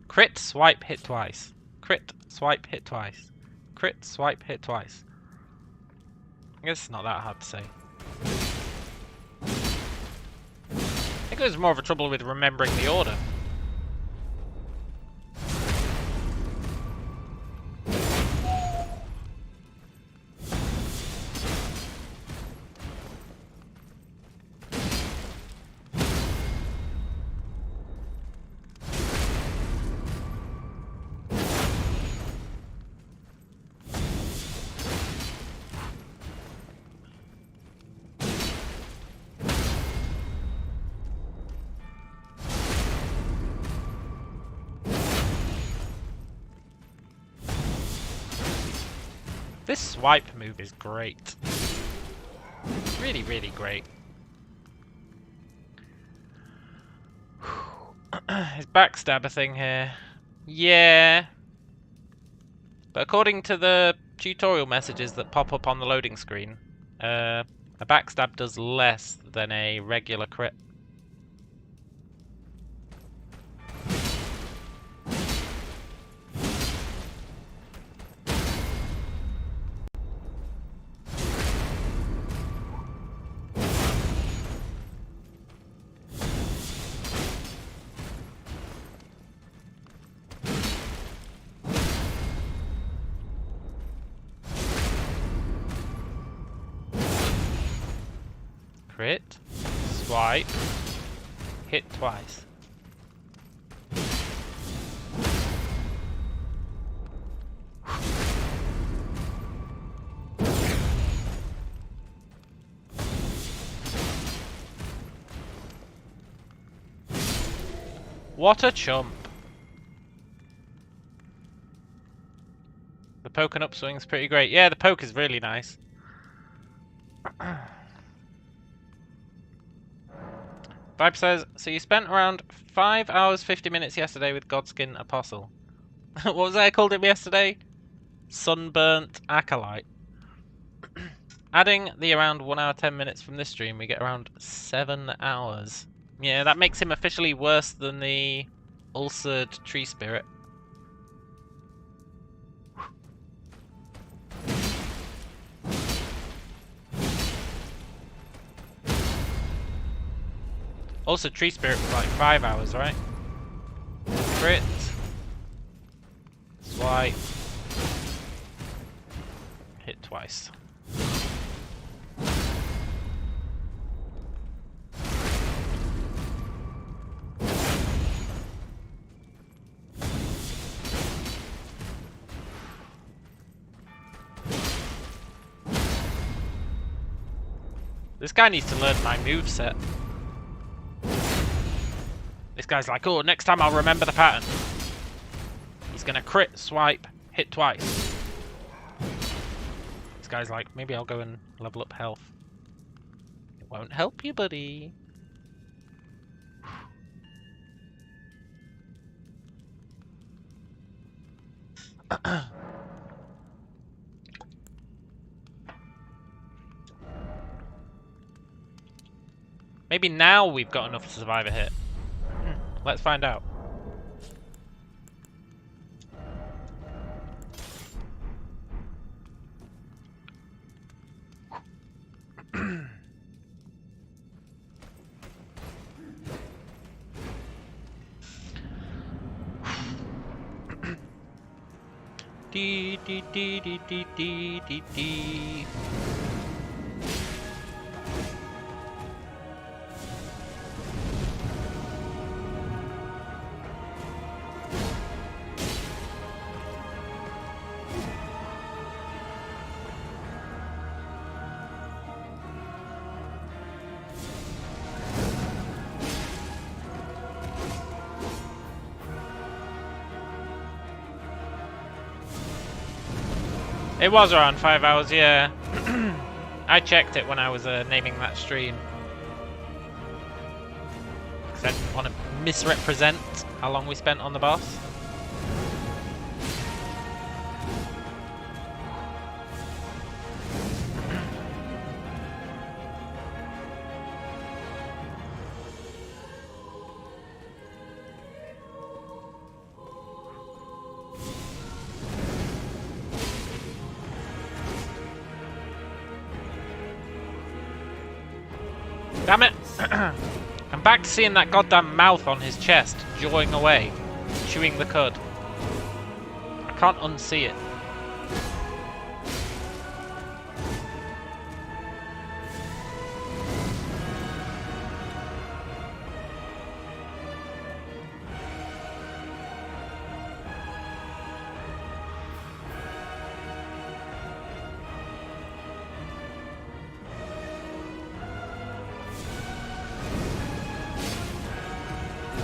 Crit, swipe, hit twice. Crit, swipe, hit twice. Crit, swipe, hit twice. I guess it's not that hard to say. I think there's more of a trouble with remembering the order. This swipe move is great. Really, really great. His backstabber thing here. Yeah. But according to the tutorial messages that pop up on the loading screen, a backstab does less than a regular crit. Crit, swipe, hit twice. What a chump. The poke and upswing's pretty great. Yeah, the poke is really nice. Vibe says, so you spent around 5 hours 50 minutes yesterday with Godskin Apostle. What was that I called him yesterday? Sunburnt Acolyte. Adding the around 1 hour 10 minutes from this stream, we get around 7 hours. Yeah, that makes him officially worse than the ulcered tree spirit. Also, tree spirit was like 5 hours, right? Crit. Swipe. Hit twice. This guy needs to learn my moveset. This guy's like, oh, next time I'll remember the pattern. He's gonna crit, swipe, hit twice. This guy's like, maybe I'll go and level up health. It won't help you, buddy. Maybe now we've got enough to survive a hit. Let's find out. Dee dee dee dee dee dee dee dee. It was around 5 hours, yeah. I checked it when I was naming that stream. Because I didn't want to misrepresent how long we spent on the boss. Damn it! I'm back to seeing that goddamn mouth on his chest, jawing away, chewing the cud. I can't unsee it.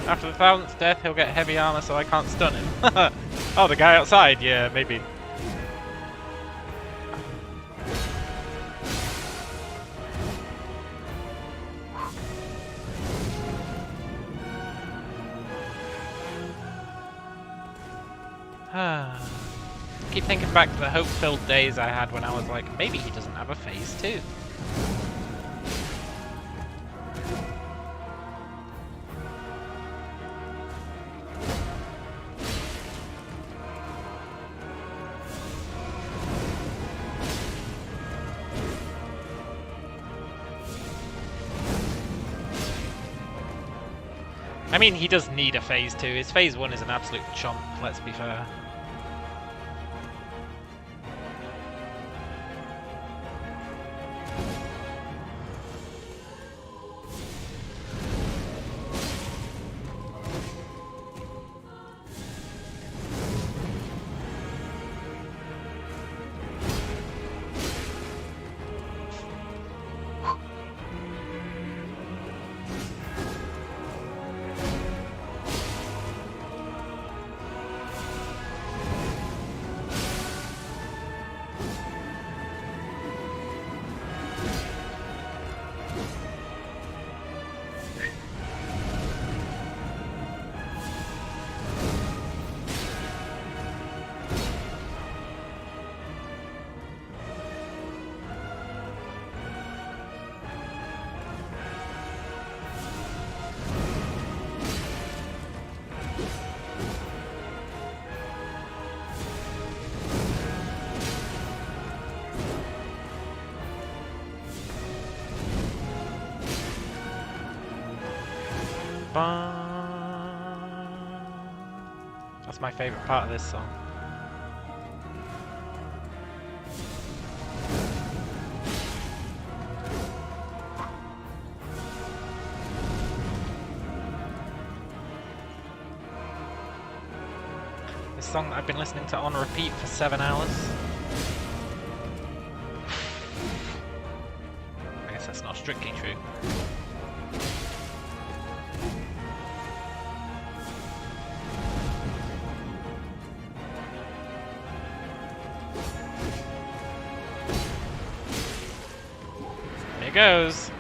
After the 1000th death, he'll get heavy armor so I can't stun him. Oh, the guy outside? Yeah, maybe. Keep thinking back to the hope-filled days I had when I was like, maybe he doesn't have a phase 2. I mean, he does need a phase 2. His phase 1 is an absolute chump, let's be fair. That's my favourite part of this song. This song that I've been listening to on repeat for 7 hours. I guess that's not strictly true. Here goes.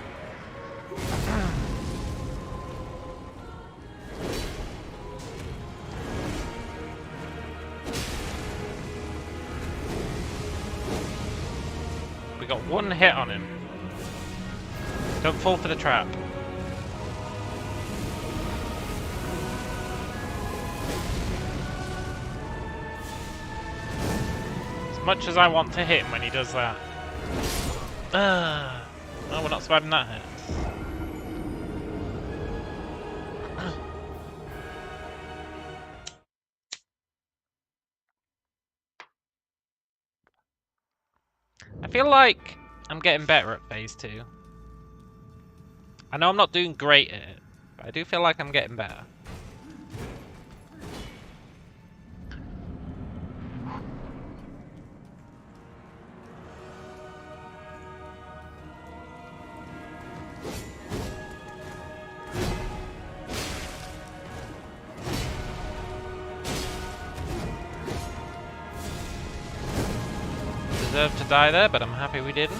We got one hit on him. Don't fall for the trap. As much as I want to hit him when he does that. No, we're not surviving that hit. I feel like I'm getting better at phase 2. I know I'm not doing great at it, but I do feel like I'm getting better. Deserved to die there, but I'm happy we didn't.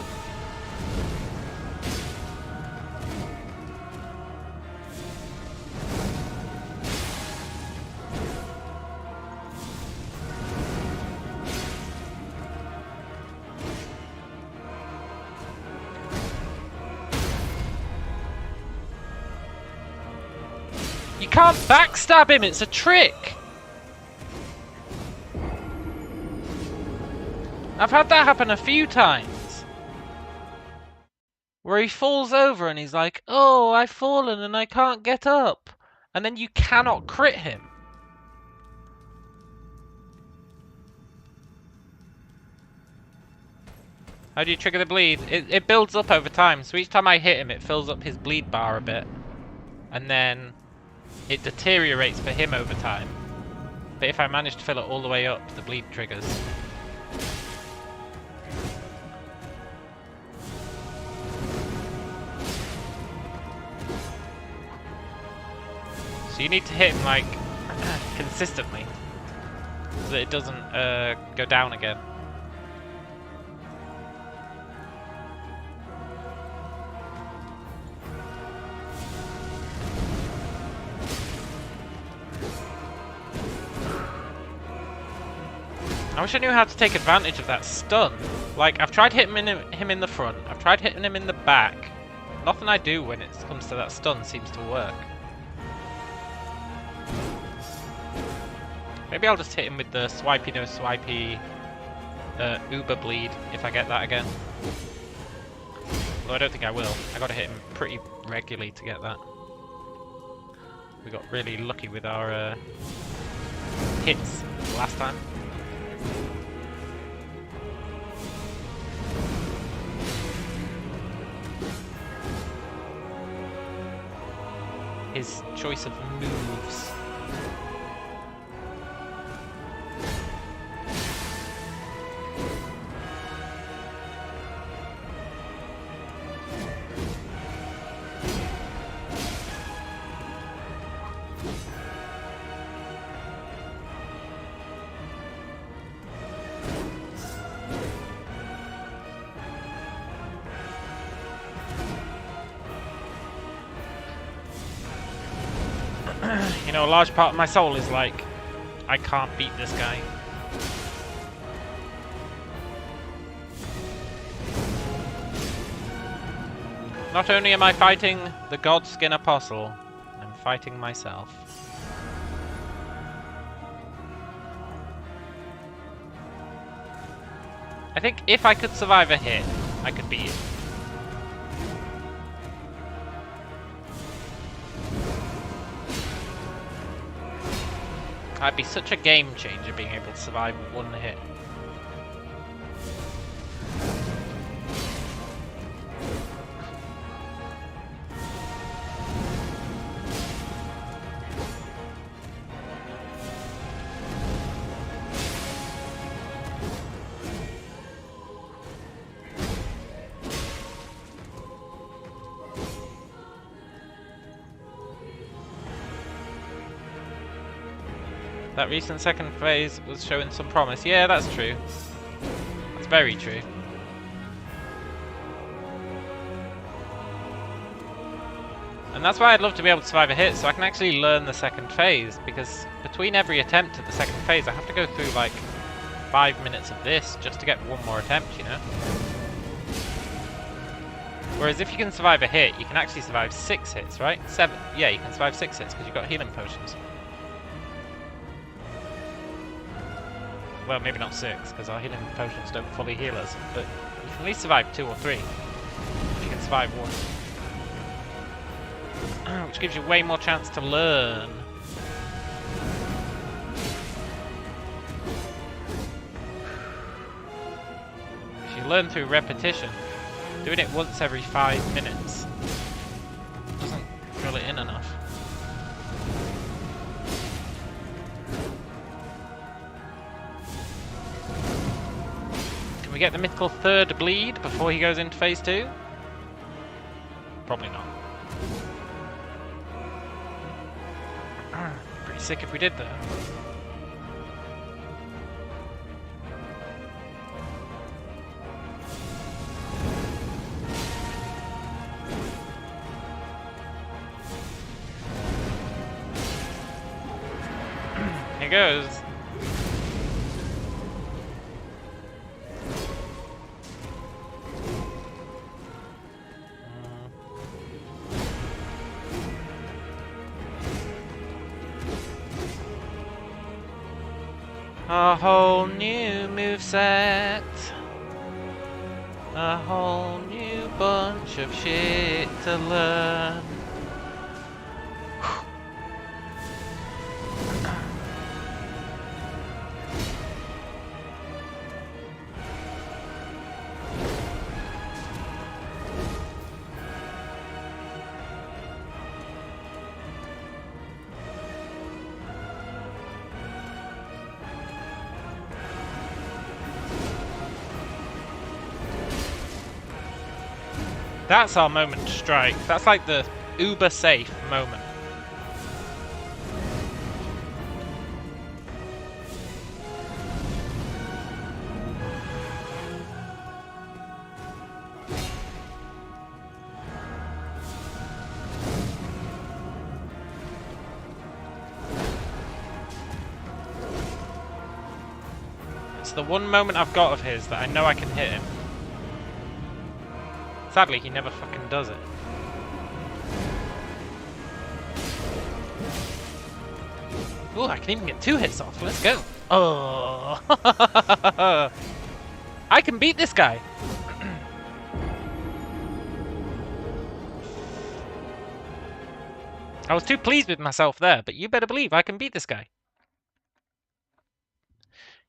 You can't backstab him, it's a trick! I've had that happen a few times. Where he falls over and he's like, oh, I've fallen and I can't get up. And then you cannot crit him. How do you trigger the bleed? It builds up over time, so each time I hit him it fills up his bleed bar a bit. And then it deteriorates for him over time. But if I manage to fill it all the way up, the bleed triggers. So you need to hit him like consistently so that it doesn't go down again. I wish I knew how to take advantage of that stun. Like, I've tried hitting him in the front, I've tried hitting him in the back. Nothing I do when it comes to that stun seems to work. Maybe I'll just hit him with the swipey no swipey Uber bleed if I get that again. Although I don't think I will. I gotta hit him pretty regularly to get that. We got really lucky with our hits last time. His choice of moves. You know, a large part of my soul is like, I can't beat this guy. Not only am I fighting the Godskin Apostle, I'm fighting myself. I think if I could survive a hit, I could beat it. That'd be such a game changer being able to survive one hit. That recent second phase was showing some promise. Yeah, that's true. That's very true. And that's why I'd love to be able to survive a hit, so I can actually learn the second phase, because between every attempt at the second phase, I have to go through like 5 minutes of this just to get one more attempt, you know? Whereas if you can survive a hit, you can actually survive 6 hits, right? 7. Yeah, you can survive 6 hits because you've got healing potions. Well, maybe not 6, because our healing potions don't fully heal us, but you can at least survive 2 or 3. If you can survive 1. Which gives you way more chance to learn. If you learn through repetition, doing it once every 5 minutes doesn't drill it in enough. Can we get the mythical third bleed before he goes into phase 2? Probably not. Pretty sick if we did that. Here goes. A whole new moveset. A whole new bunch of shit to learn. That's our moment to strike. That's like the uber safe moment. It's the one moment I've got of his that I know I can hit him. Sadly, he never fucking does it. Ooh, I can even get 2 hits off. Let's go. Oh. I can beat this guy. I was too pleased with myself there, but you better believe I can beat this guy.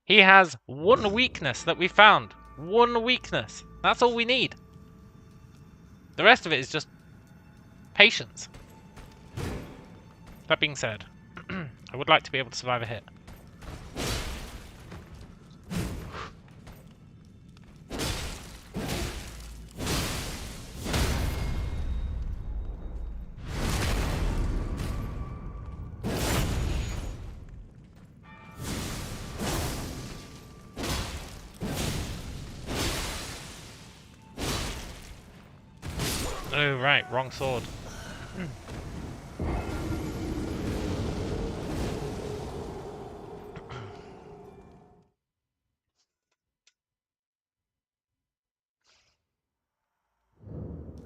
He has one weakness that we found. One weakness. That's all we need. The rest of it is just patience. That being said, I would like to be able to survive a hit. Oh, right, wrong sword.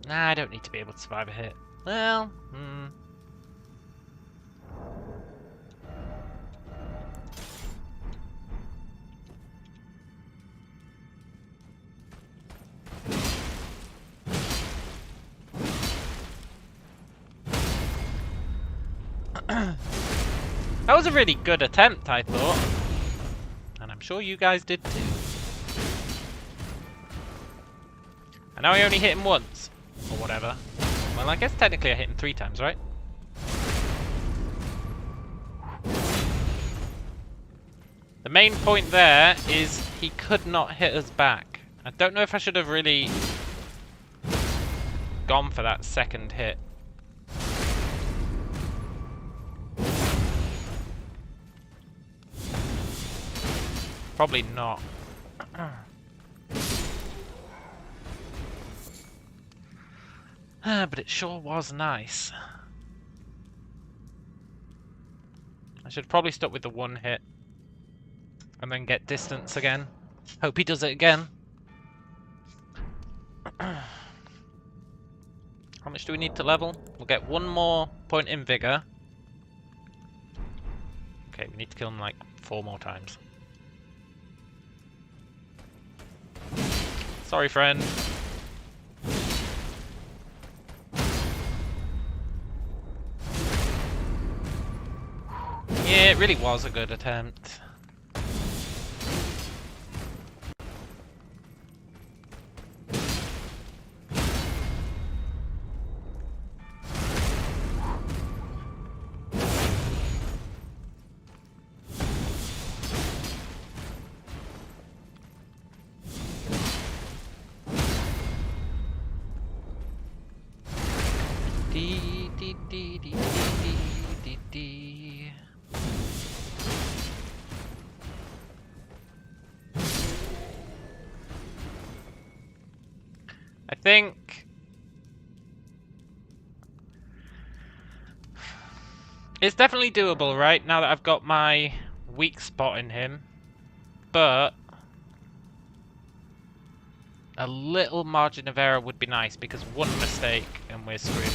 Nah, I don't need to be able to survive a hit. Well, That was a really good attempt, I thought. And I'm sure you guys did too. And now I only hit him once. Or whatever. Well, I guess technically I hit him 3 times, right? The main point there is he could not hit us back. I don't know if I should have really gone for that second hit. Probably not. But it sure was nice. I should probably stop with the 1 hit. And then get distance again. Hope he does it again. How much do we need to level? We'll get 1 more point in vigor. Okay, we need to kill him like 4 more times. Sorry, friend. Yeah, it really was a good attempt. I think it's definitely doable, right? Now that I've got my weak spot in him, but a little margin of error would be nice, because 1 mistake and we're screwed.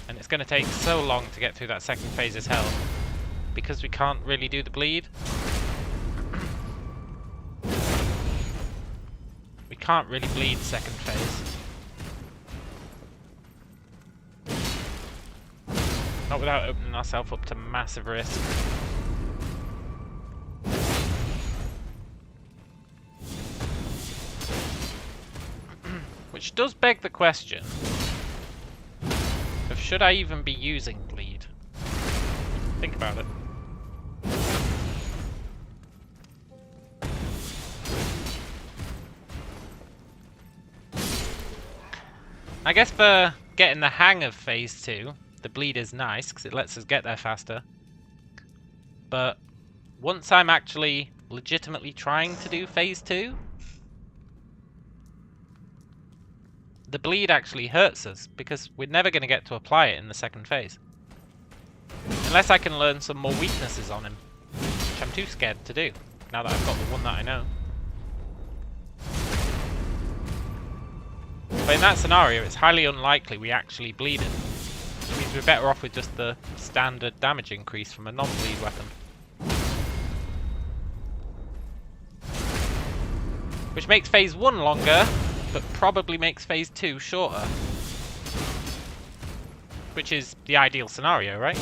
And it's going to take so long to get through that second phase's health, because we can't really do the bleed. We can't really bleed second phase. Not without opening ourselves up to massive risk. Which does beg the question of, should I even be using bleed? Think about it. I guess for getting the hang of phase 2, the bleed is nice because it lets us get there faster. But once I'm actually legitimately trying to do phase 2, the bleed actually hurts us because we're never going to get to apply it in the second phase. Unless I can learn some more weaknesses on him, which I'm too scared to do, now that I've got the one that I know. But in that scenario, it's highly unlikely we actually bleed it. Which means we're better off with just the standard damage increase from a non-bleed weapon. Which makes phase 1 longer, but probably makes phase 2 shorter. Which is the ideal scenario, right?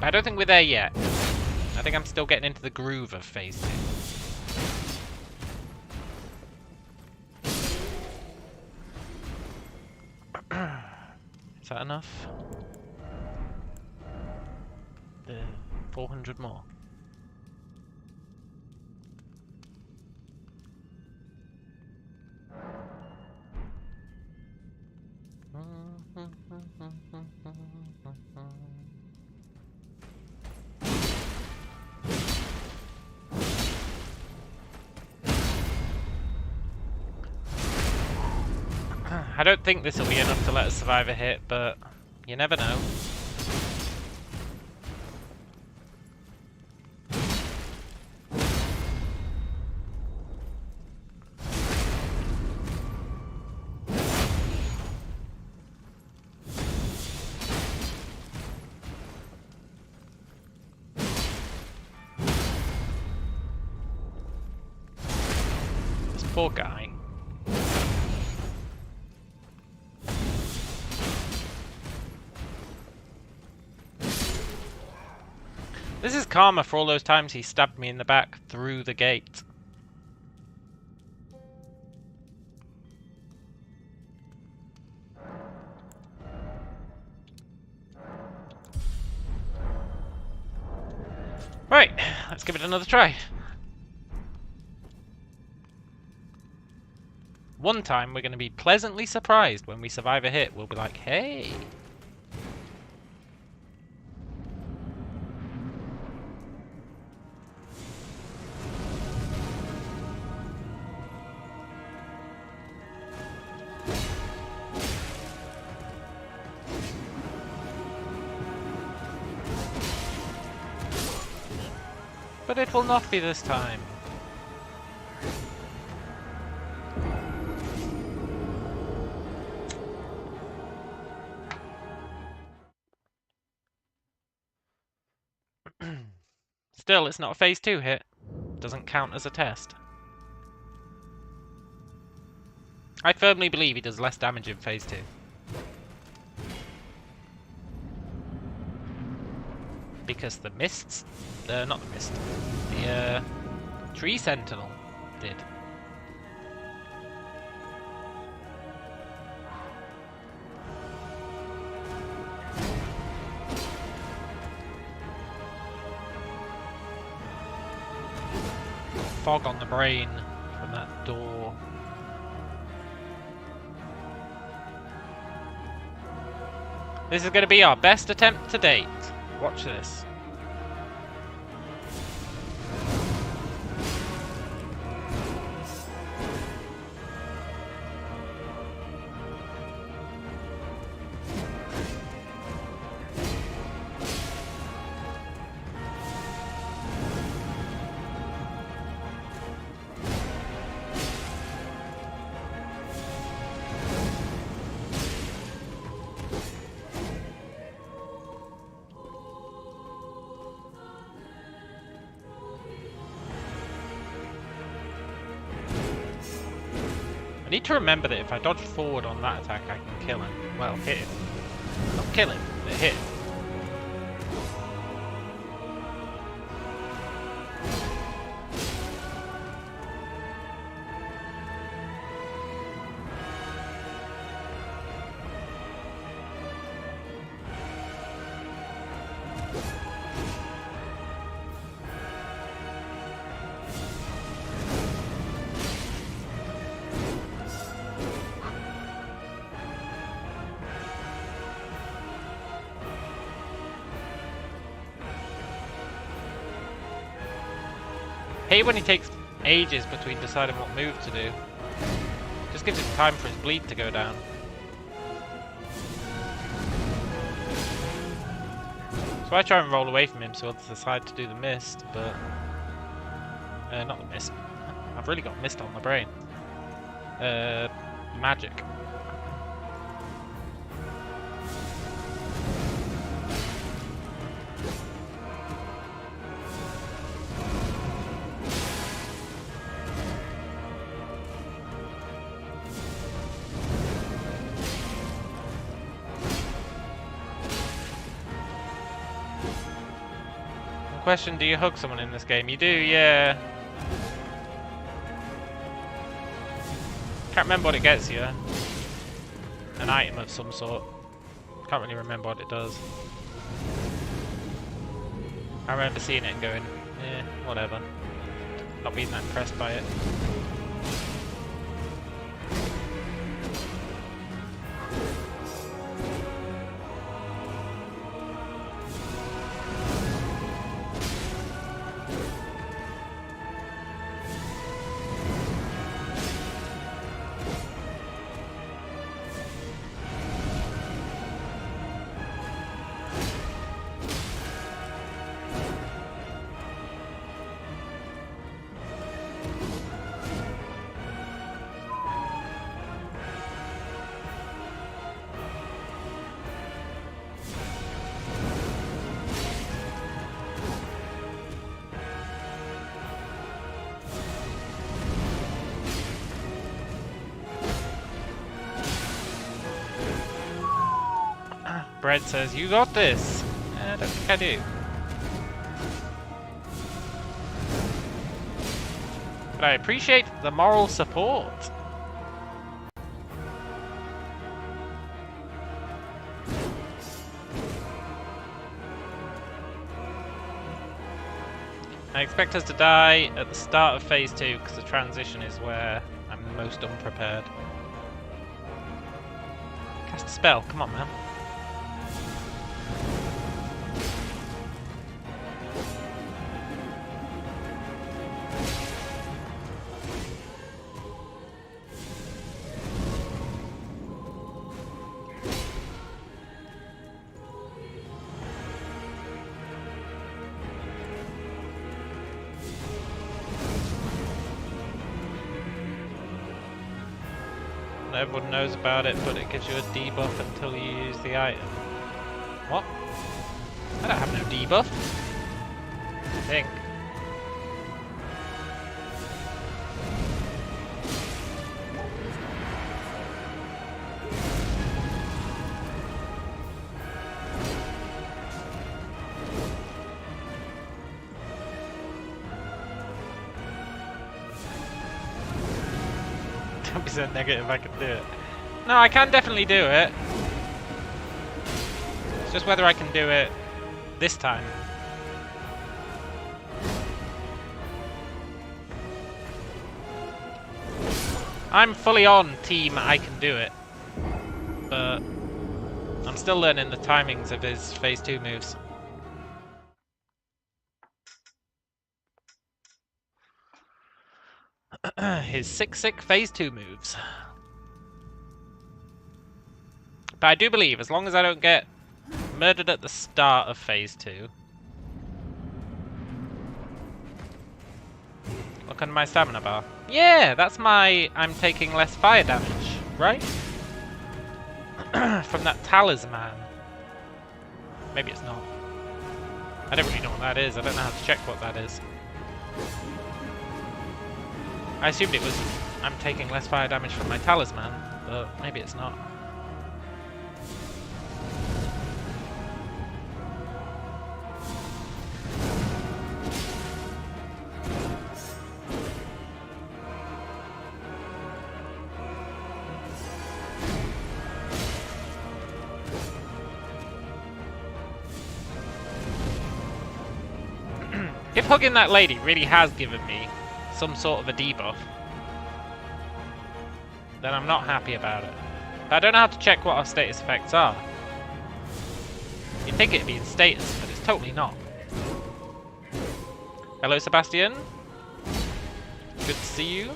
But I don't think we're there yet. I think I'm still getting into the groove of phase 2. Is that enough? 400 more. I don't think this will be enough to let us survive a hit, but you never know. This poor guy. karma for all those times he stabbed me in the back through the gate. Right, let's give it another try. One time we're going to be pleasantly surprised when we survive a hit. We'll be like, hey. But it will not be this time. Still, it's not a phase 2 hit. Doesn't count as a test. I firmly believe he does less damage in phase 2. Because the mists... not the mist. The tree sentinel did. Fog on the brain from that door. This is going to be our best attempt to date. Watch this. I need to remember that if I dodge forward on that attack, I can kill him. Well, hit him. Not kill him, but hit him. Hate when he takes ages between deciding what move to do. Just gives him time for his bleed to go down. So I try and roll away from him so others decide to do the mist, but... not the mist. I've really got mist on my brain. Magic. Question, do you hug someone in this game? You do, yeah. Can't remember what it gets you. An item of some sort. Can't really remember what it does. I remember seeing it and going, eh, whatever. Not being that impressed by it. Bread says, you got this! I don't think I do. But I appreciate the moral support. I expect us to die at the start of phase 2 because the transition is where I'm most unprepared. Cast a spell, come on man. Everyone knows about it, but it gives you a debuff until you use the item. What? I don't have no debuff. I think. Don't be so negative, I can do it. No, I can definitely do it. It's just whether I can do it this time. I'm fully on team I can do it. But I'm still learning the timings of his phase 2 moves. His sick phase 2 moves. But I do believe, as long as I don't get murdered at the start of phase 2. Look on my stamina bar. Yeah, that's my I'm taking less fire damage, right? From that talisman. Maybe it's not. I don't really know what that is. I don't know how to check what that is. I assumed it was I'm taking less fire damage from my talisman, but maybe it's not. If hugging that lady really has given me some sort of a debuff, then I'm not happy about it. But I don't know how to check what our status effects are. You'd think it'd be in status, but it's totally not. Hello, Sebastian. Good to see you.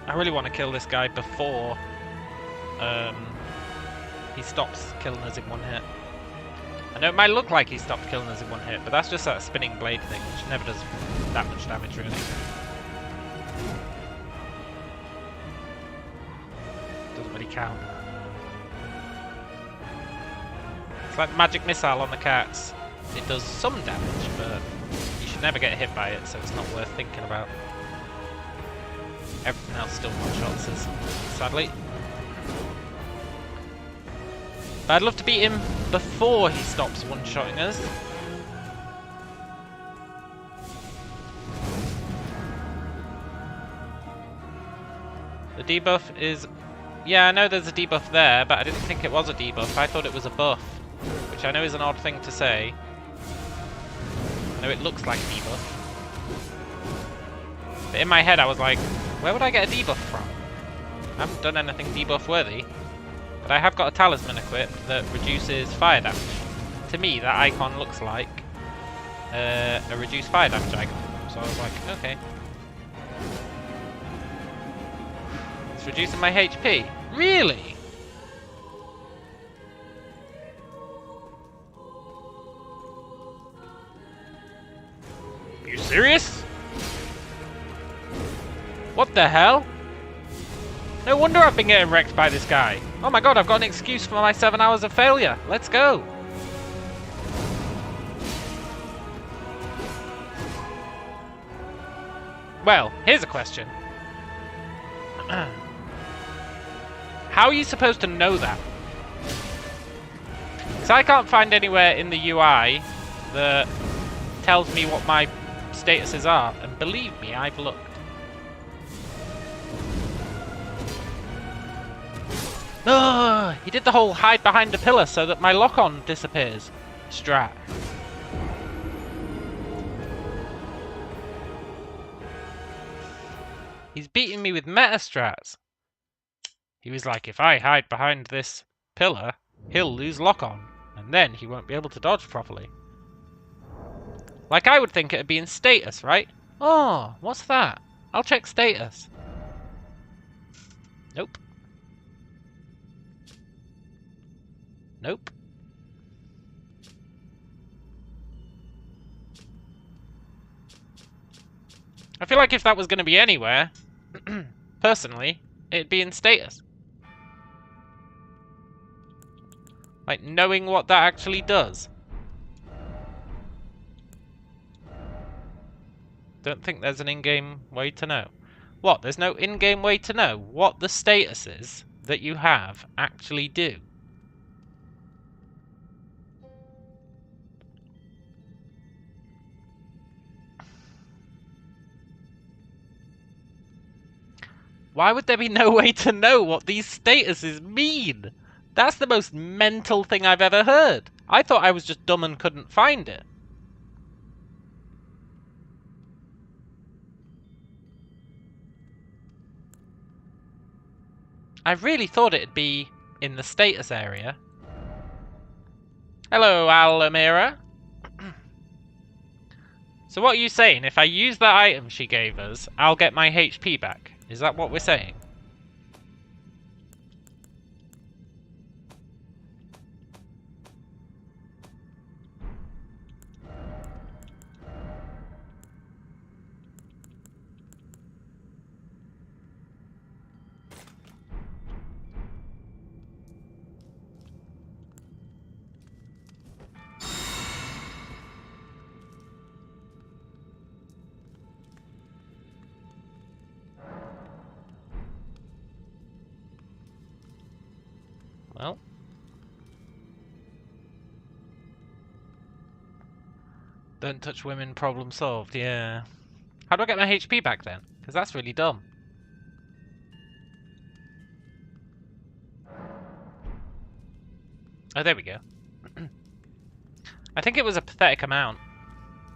I really want to kill this guy before he stops killing us in one hit. I know it might look like he stopped killing us in one hit, but that's just that spinning blade thing, which never does that much damage, really. Doesn't really count. It's like the magic missile on the cats. It does some damage, but you should never get hit by it, so it's not worth thinking about. Everything else still one-shots us, sadly. But I'd love to beat him before he stops one-shotting us. The debuff is... Yeah, I know there's a debuff there, but I didn't think it was a debuff. I thought it was a buff, which I know is an odd thing to say. I know it looks like a debuff. But in my head I was like, where would I get a debuff from? I haven't done anything debuff worthy. But I have got a talisman equipped that reduces fire damage. To me, that icon looks like a reduced fire damage icon. So I was like, okay. It's reducing my HP. Really? Are you serious? What the hell? No wonder I've been getting wrecked by this guy. Oh my god, I've got an excuse for my 7 hours of failure. Let's go. Well, here's a question. How are you supposed to know that? Because I can't find anywhere in the UI that tells me what my statuses are. And believe me, I've looked. Oh, he did the whole hide behind a pillar so that my lock-on disappears. Strat. He's beating me with meta strats. He was like, if I hide behind this pillar, he'll lose lock-on, and then he won't be able to dodge properly. Like I would think it'd be in status, right? Oh, what's that? I'll check status. Nope. Nope. I feel like if that was going to be anywhere, personally, it'd be in status. Like, knowing what that actually does. Don't think there's an in-game way to know. What? There's no in-game way to know what the statuses that you have actually do? Why would there be no way to know what these statuses mean? That's the most mental thing I've ever heard. I thought I was just dumb and couldn't find it. I really thought it'd be in the status area. Hello, Alamira. So what are you saying? If I use that item she gave us, I'll get my HP back. Is that what we're saying? Well. Don't touch women, problem solved, yeah. How do I get my HP back then? Because that's really dumb. Oh, there we go. I think it was a pathetic amount.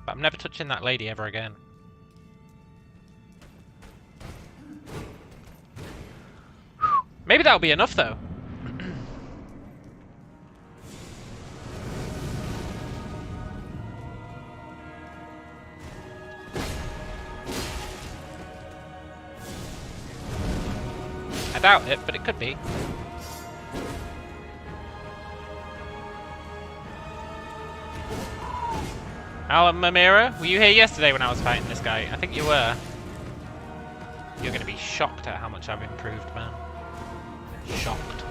But I'm never touching that lady ever again. Maybe that'll be enough, though. I doubt it, but it could be. Alan Mamira, were you here yesterday when I was fighting this guy? I think you were. You're going to be shocked at how much I've improved, man. Shocked.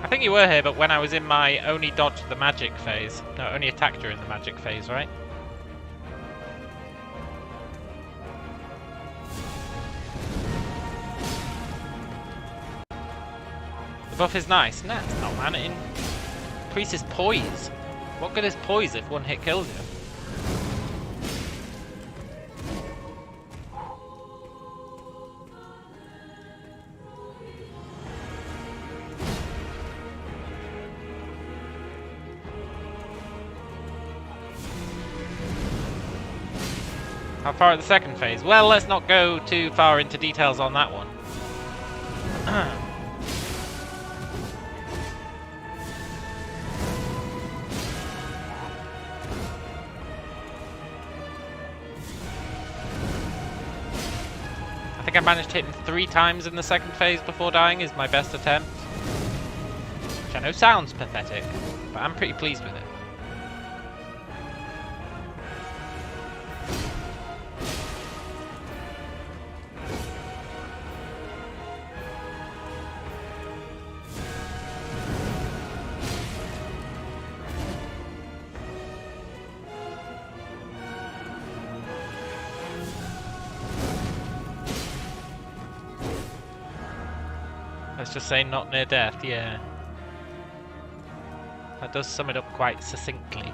I think you were here, but when I was in my only dodge the magic phase. No, only attack during the magic phase, right? The buff is nice. Nah, it's not, man. It increases poise. What good is poise if one hit kills you? How far at the second phase? Well, let's not go too far into details on that one. I think I managed to hit him 3 times in the second phase before dying is my best attempt. Which I know sounds pathetic, but I'm pretty pleased with it. Let's just say not near death, yeah. That does sum it up quite succinctly.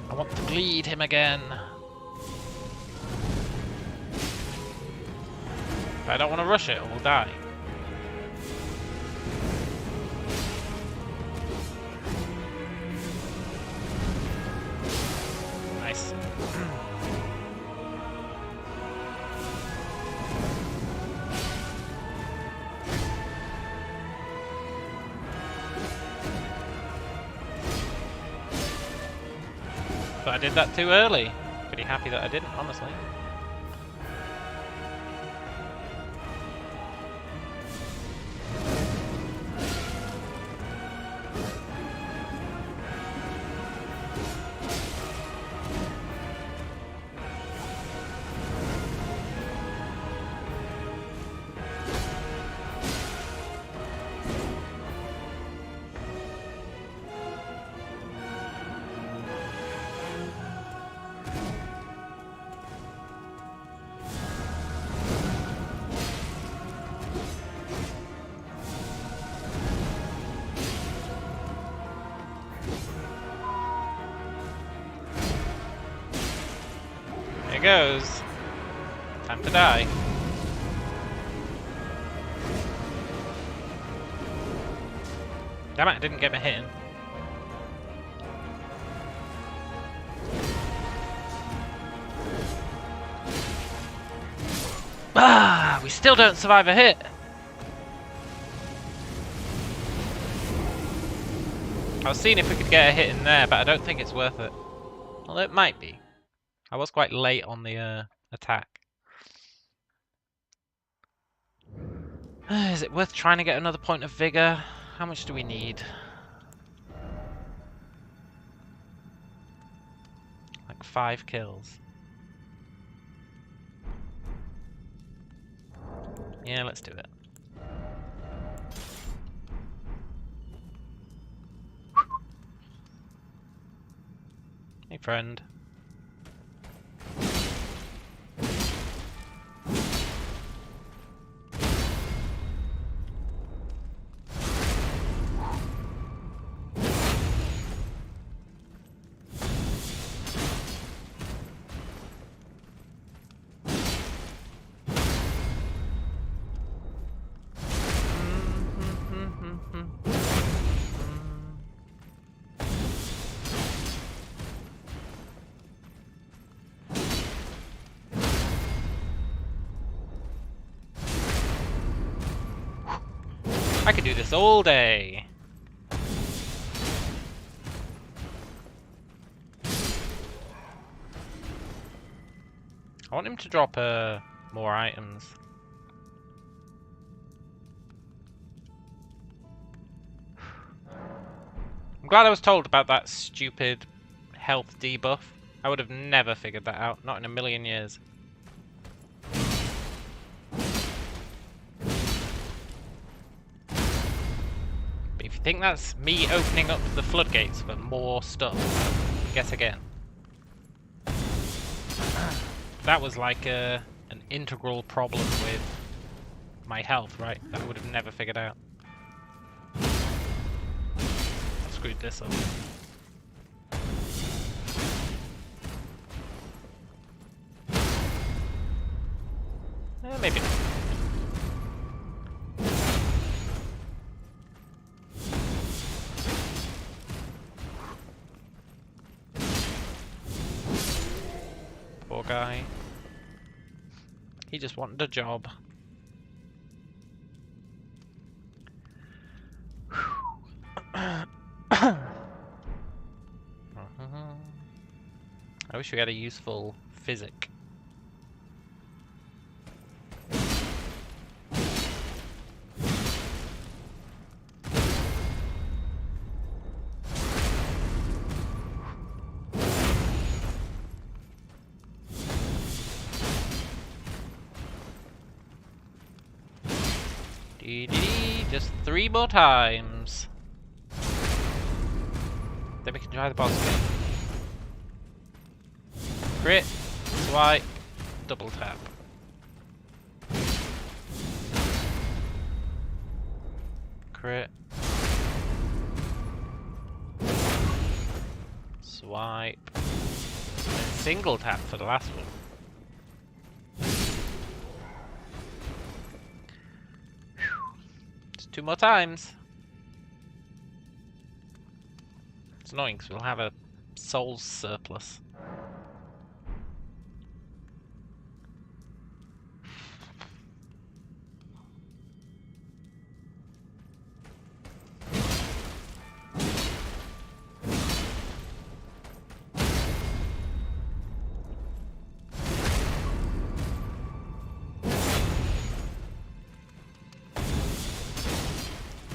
I want to bleed him again. But I don't want to rush it or we'll die. Nice. But I did that too early. Pretty happy that I didn't, honestly. There goes. Time to die. Damn it, I didn't get my hit in. Ah, we still don't survive a hit. I was seeing if we could get a hit in there, but I don't think it's worth it. Although it might be. I was quite late on the attack. Is it worth trying to get another point of vigor? How much do we need? Like 5 kills. Yeah, let's do it. Hey, friend. I could do this all day. I want him to drop more items. I'm glad I was told about that stupid health debuff. I would have never figured that out, not in a million years. But if you think that's me opening up the floodgates for more stuff, guess again. That was like an integral problem with my health, right? That I would have never figured out. I screwed this up. Maybe not. Poor guy. He just wanted a job. I wish we had a useful physic. Just 3 more times. Then we can try the boss again. Crit, swipe, double tap. Crit. Swipe. And single tap for the last one. Just 2 more times. It's annoying because we'll have a soul surplus.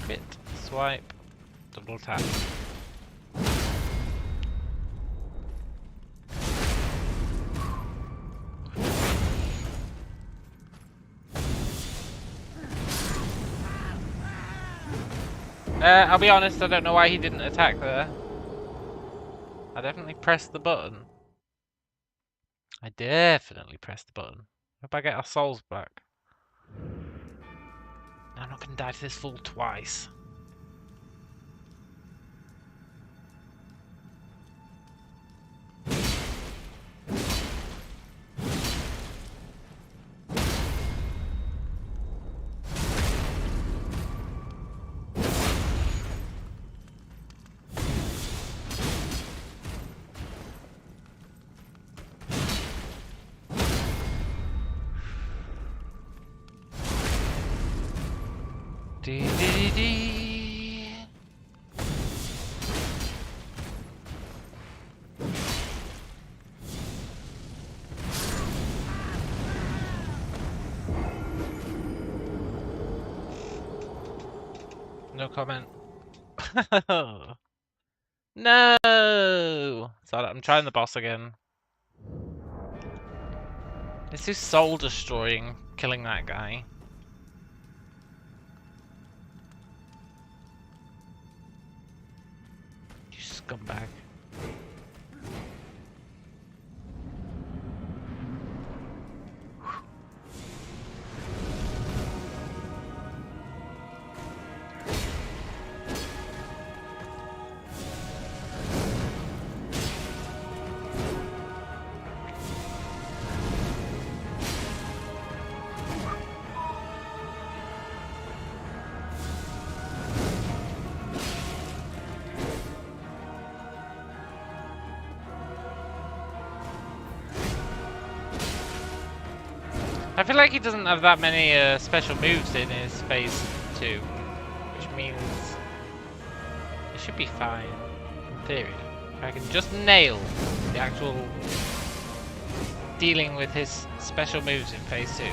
Crit, swipe, double tap. I'll be honest, I don't know why he didn't attack there. I definitely pressed the button. I definitely pressed the button. Hope I get our souls back. I'm not gonna die to this fool twice. Dee dee dee. No comment. No! So I'm trying the boss again. It's too soul destroying killing that guy. You scumbag. I feel like he doesn't have that many special moves in his phase 2, which means it should be fine, in theory. If I can just nail the actual dealing with his special moves in phase 2,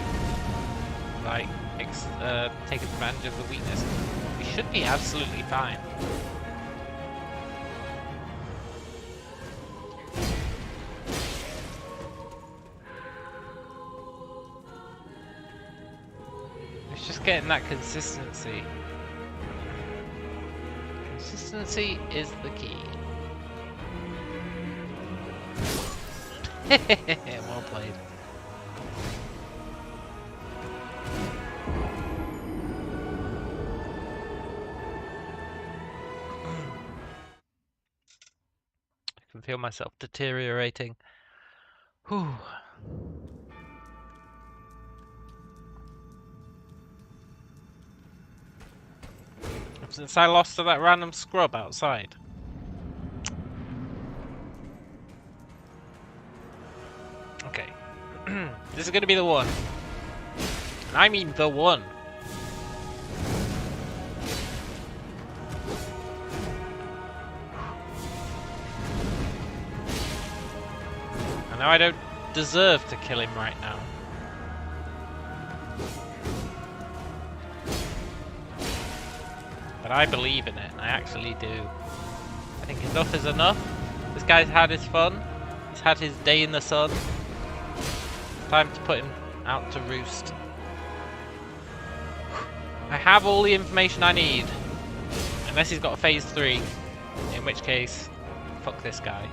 like take advantage of the weakness, we should be absolutely fine. Just getting that consistency. Consistency is the key. Well played. I can feel myself deteriorating. Whew. Since I lost to that random scrub outside. Okay. This is gonna be the one. And I mean the one. I know I don't deserve to kill him right now. But I believe in it, I actually do. I think enough is enough. This guy's had his fun. He's had his day in the sun. Time to put him out to roost. I have all the information I need. Unless he's got a phase 3. In which case, fuck this guy.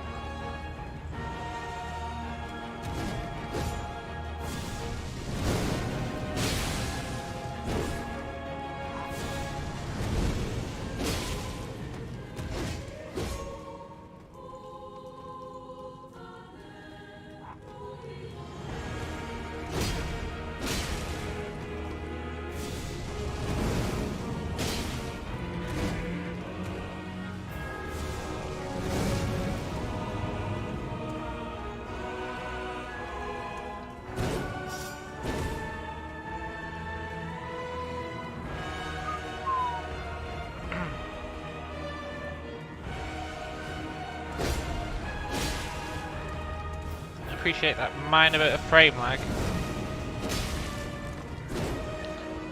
Appreciate that minor bit of frame lag.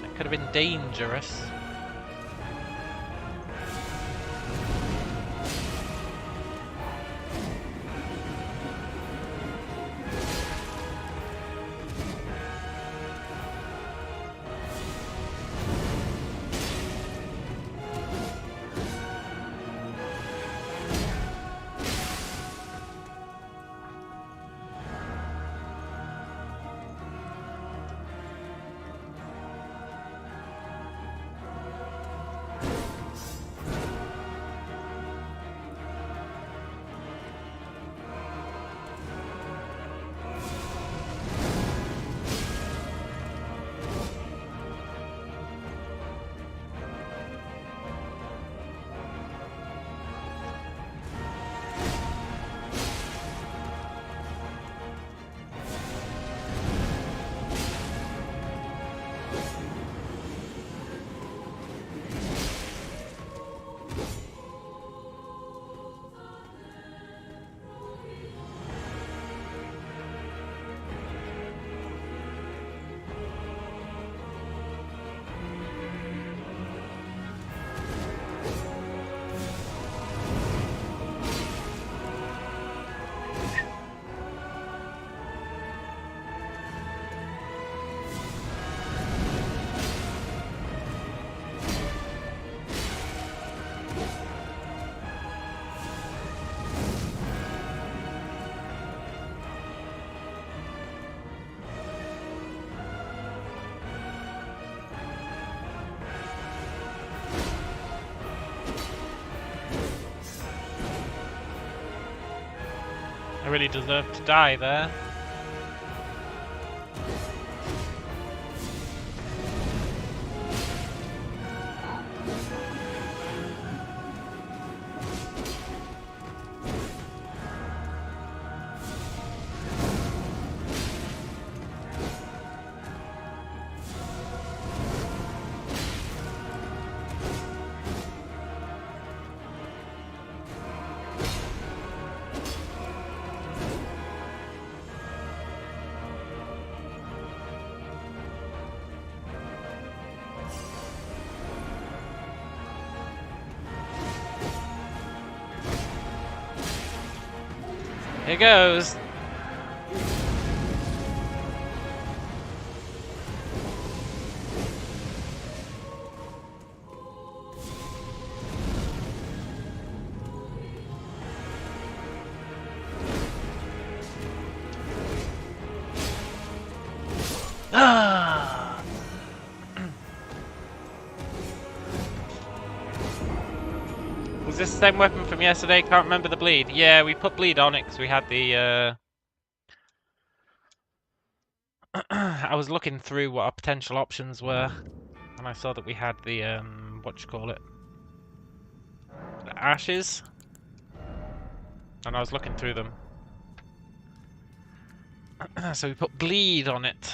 That could have been dangerous. I really deserve to die there. Here goes. Ah. Was this the same weapon from yesterday? Can't remember the bleed. Yeah, we put bleed on it because we had the I was looking through what our potential options were, and I saw that we had the what do you call it? The ashes, and I was looking through them. So we put bleed on it.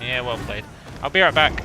Yeah, well played. I'll be right back.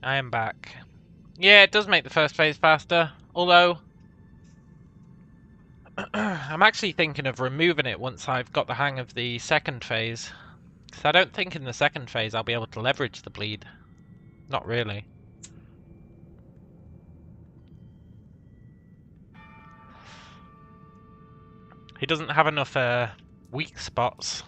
I am back. Yeah, it does make the first phase faster, although I'm actually thinking of removing it once I've got the hang of the second phase. Because I don't think in the second phase I'll be able to leverage the bleed. Not really. He doesn't have enough weak spots.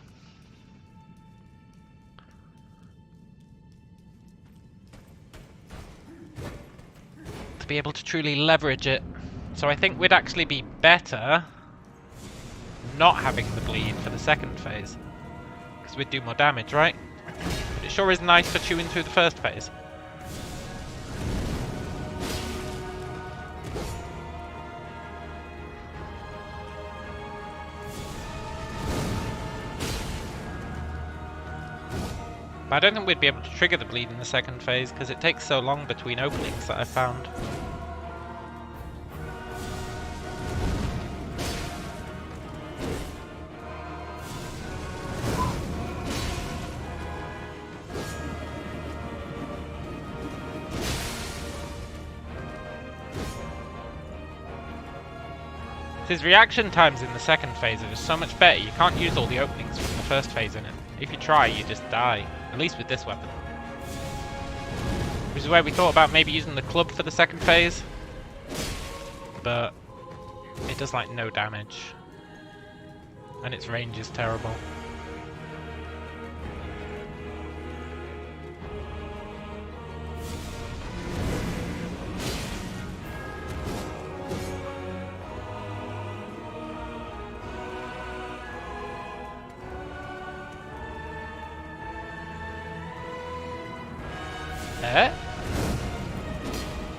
To be able to truly leverage it. So I think we'd actually be better not having the bleed for the second phase. Because we'd do more damage, right? But it sure is nice for chewing through the first phase. But I don't think we'd be able to trigger the bleed in the second phase because it takes so long between openings that I've found. His reaction times in the second phase are just so much better. You can't use all the openings from the first phase in it. If you try, you just die. At least with this weapon. Which is where we thought about maybe using the club for the second phase. But it does like no damage. And its range is terrible.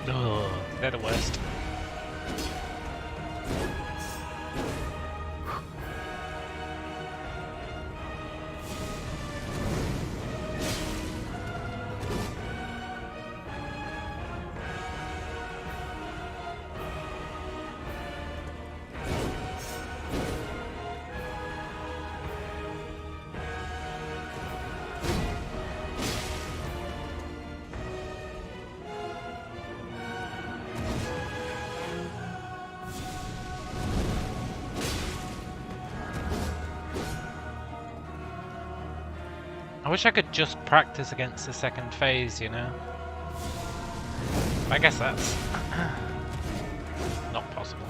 Ugh, they're the worst. I wish I could just practice against the second phase, you know? I guess that's not possible.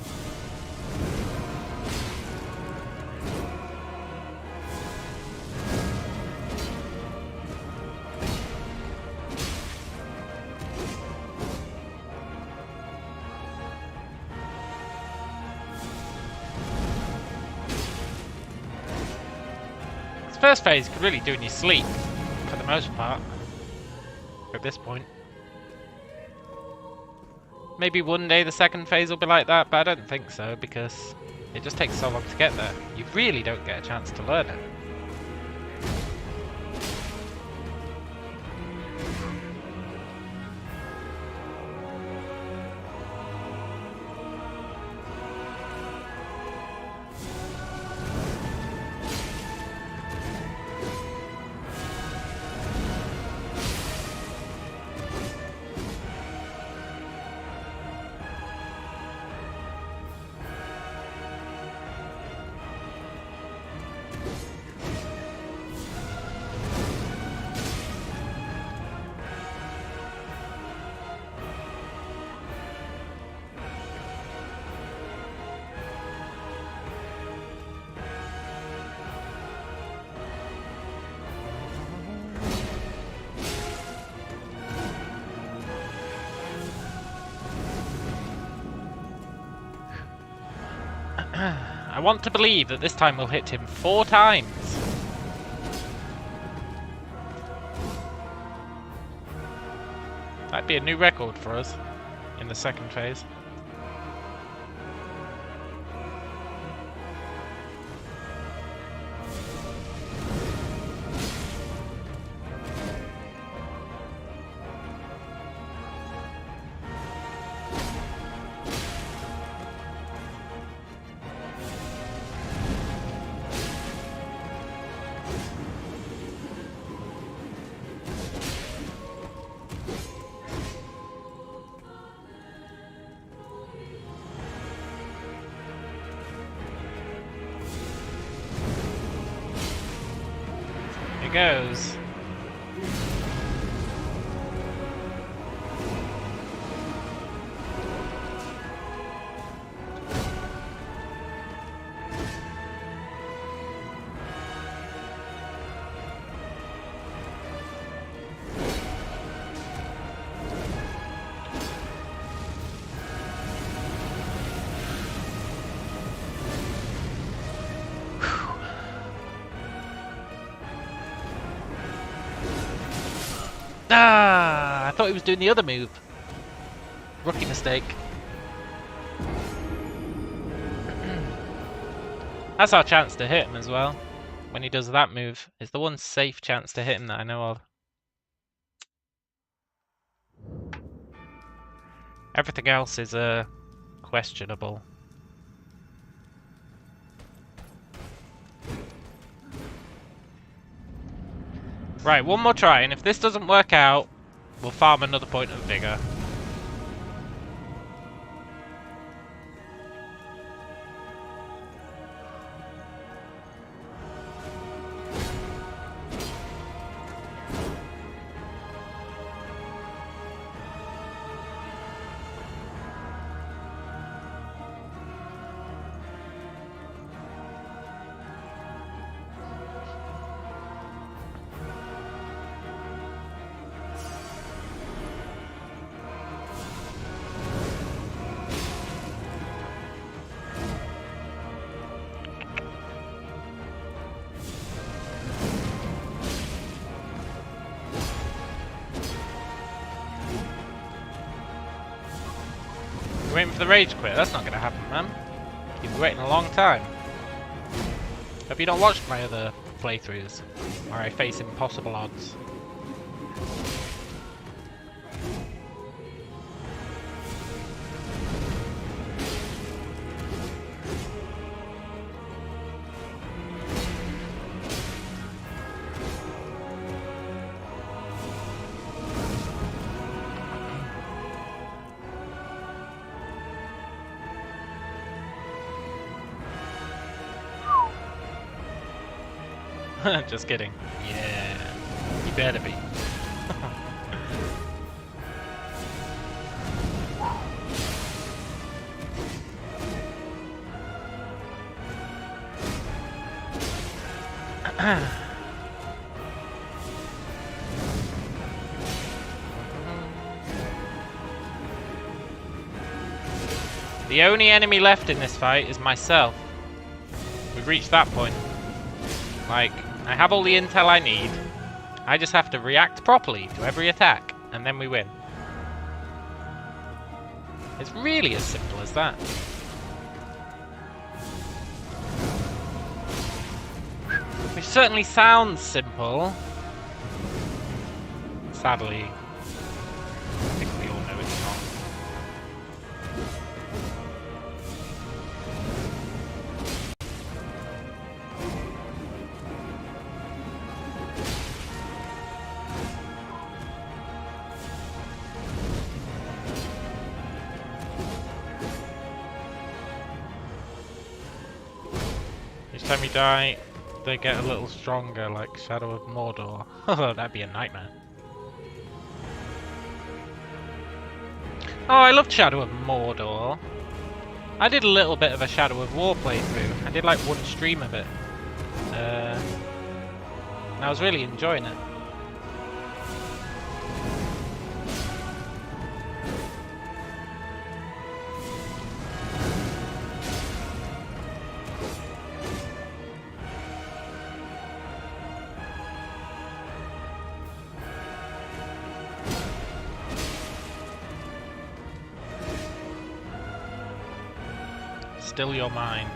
First phase could really do in your sleep, for the most part, at this point. Maybe one day the second phase will be like that, but I don't think so, because it just takes so long to get there. You really don't get a chance to learn it. I want to believe that this time we'll hit him 4 times. That'd be a new record for us in the second phase. goes. Ah! I thought he was doing the other move. Rookie mistake. That's our chance to hit him as well. When he does that move, it's the one safe chance to hit him that I know of. Everything else is questionable. Right, one more try, and if this doesn't work out, we'll farm another point of vigor. Waiting for the rage quit. That's not going to happen, man. You've been waiting a long time. Have you not watched my other playthroughs, where I face impossible odds? Just kidding. Yeah, you better be. The only enemy left in this fight is myself. We've reached that point. Like, I have all the intel I need. I just have to react properly to every attack, and then we win. It's really as simple as that. Which certainly sounds simple. Sadly, I think we all know it's not. Each time you die, they get a little stronger, like Shadow of Mordor. Oh, that'd be a nightmare. Oh, I loved Shadow of Mordor. I did a little bit of a Shadow of War playthrough. I did like one stream of it. And I was really enjoying it. Still your mind.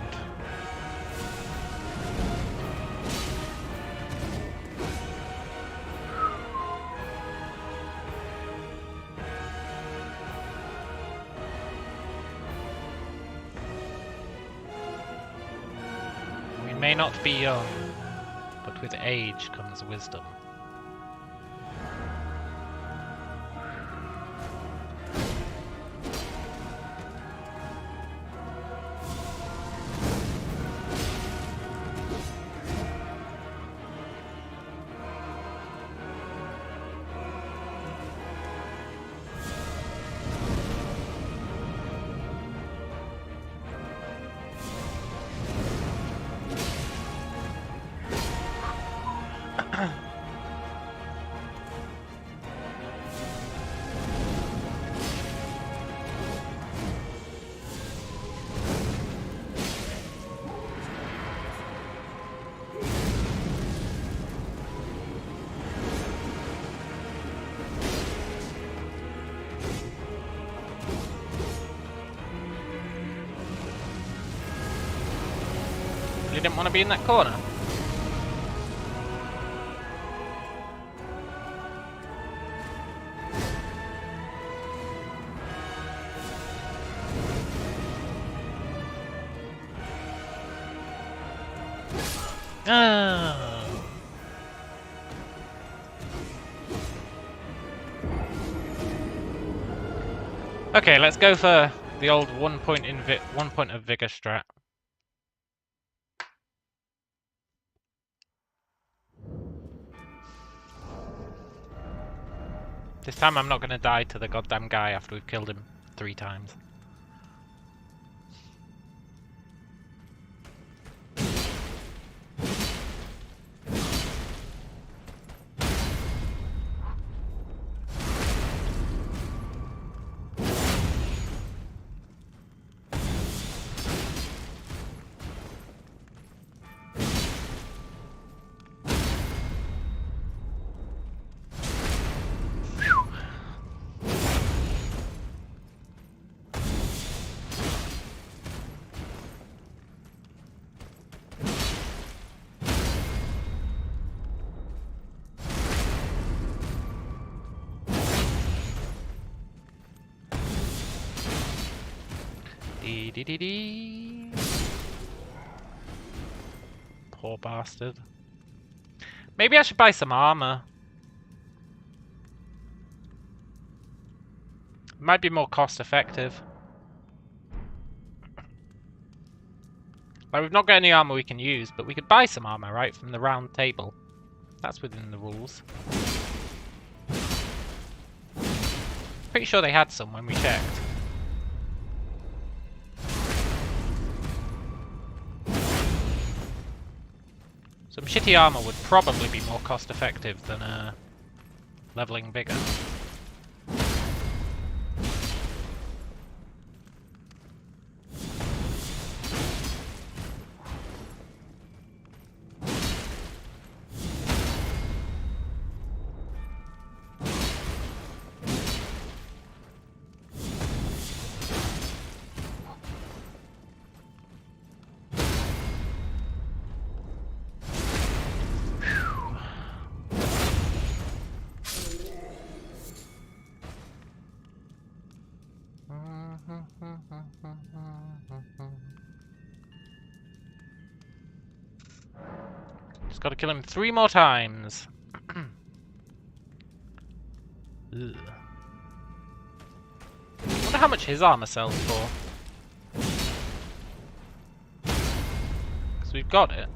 We may not be young, but with age comes wisdom. You didn't want to be in that corner? Oh. Okay, let's go for the old 1 point of vigor strat. This time I'm not going to die to the goddamn guy after we've killed him 3 times. Dee. Poor bastard. Maybe I should buy some armor. Might be more cost effective. Like, we've not got any armor we can use, but we could buy some armor, right, from the round table. That's within the rules. Pretty sure they had some when we checked. Some shitty armor would probably be more cost effective than leveling vigor. Just gotta kill him 3 more times. Ugh. I wonder how much his armor sells for. Because we've got it.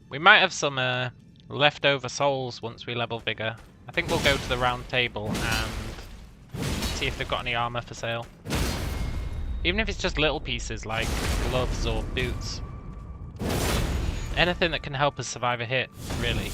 We might have some leftover souls once we level vigor. I think we'll go to the round table and see if they've got any armor for sale. Even if it's just little pieces like gloves or boots. Anything that can help us survive a hit, really.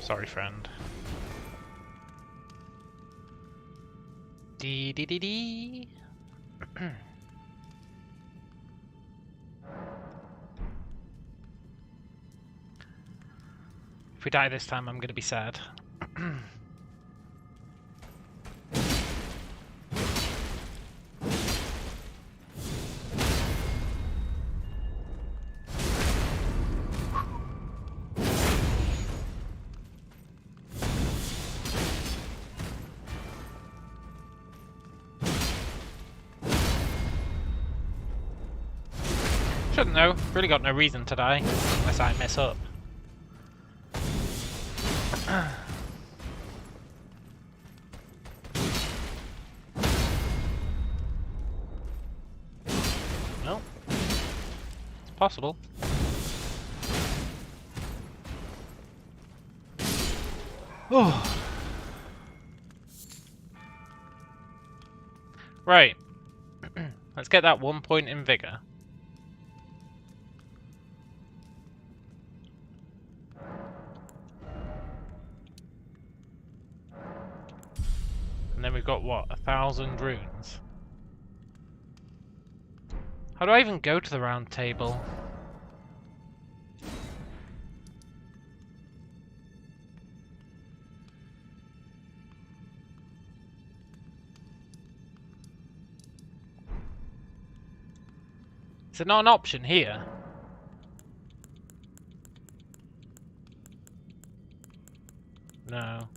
Sorry, friend. Dee. If we die this time, I'm gonna be sad. shouldn't though. Really got no reason to die, unless I mess up. No. It's possible. Oh. Right. Let's get that 1 point in vigor. And then we've got what? 1,000 runes. How do I even go to the round table? Is it not an option here? No.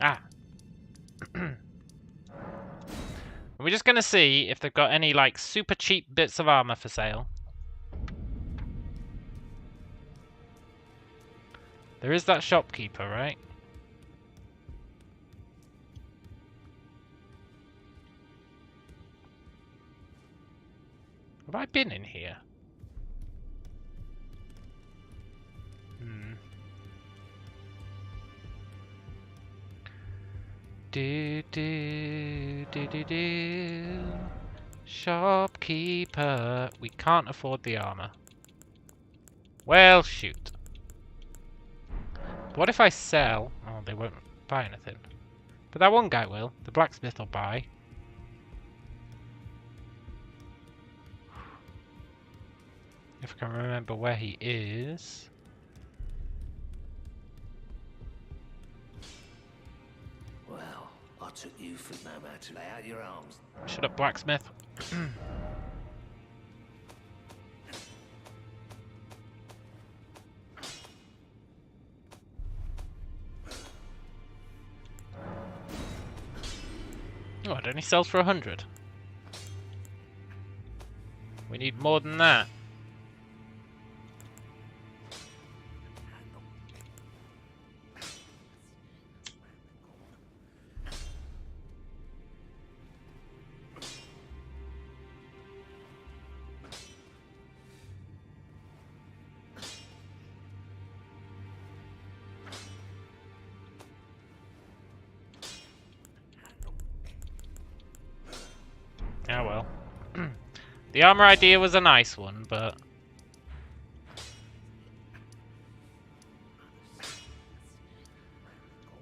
Ah. We're just gonna see if they've got any like super cheap bits of armor for sale. There is that shopkeeper, right? Have I been in here? Do do do do do. Shopkeeper. We can't afford the armor. Well, shoot. What if I sell? Oh, they won't buy anything. But that one guy will. The blacksmith will buy. If I can remember where he is. Well, I took you for no man to lay out your arms. Shut up, blacksmith. Oh, it only sells for 100. We need more than that. Ah well. The armor idea was a nice one, but...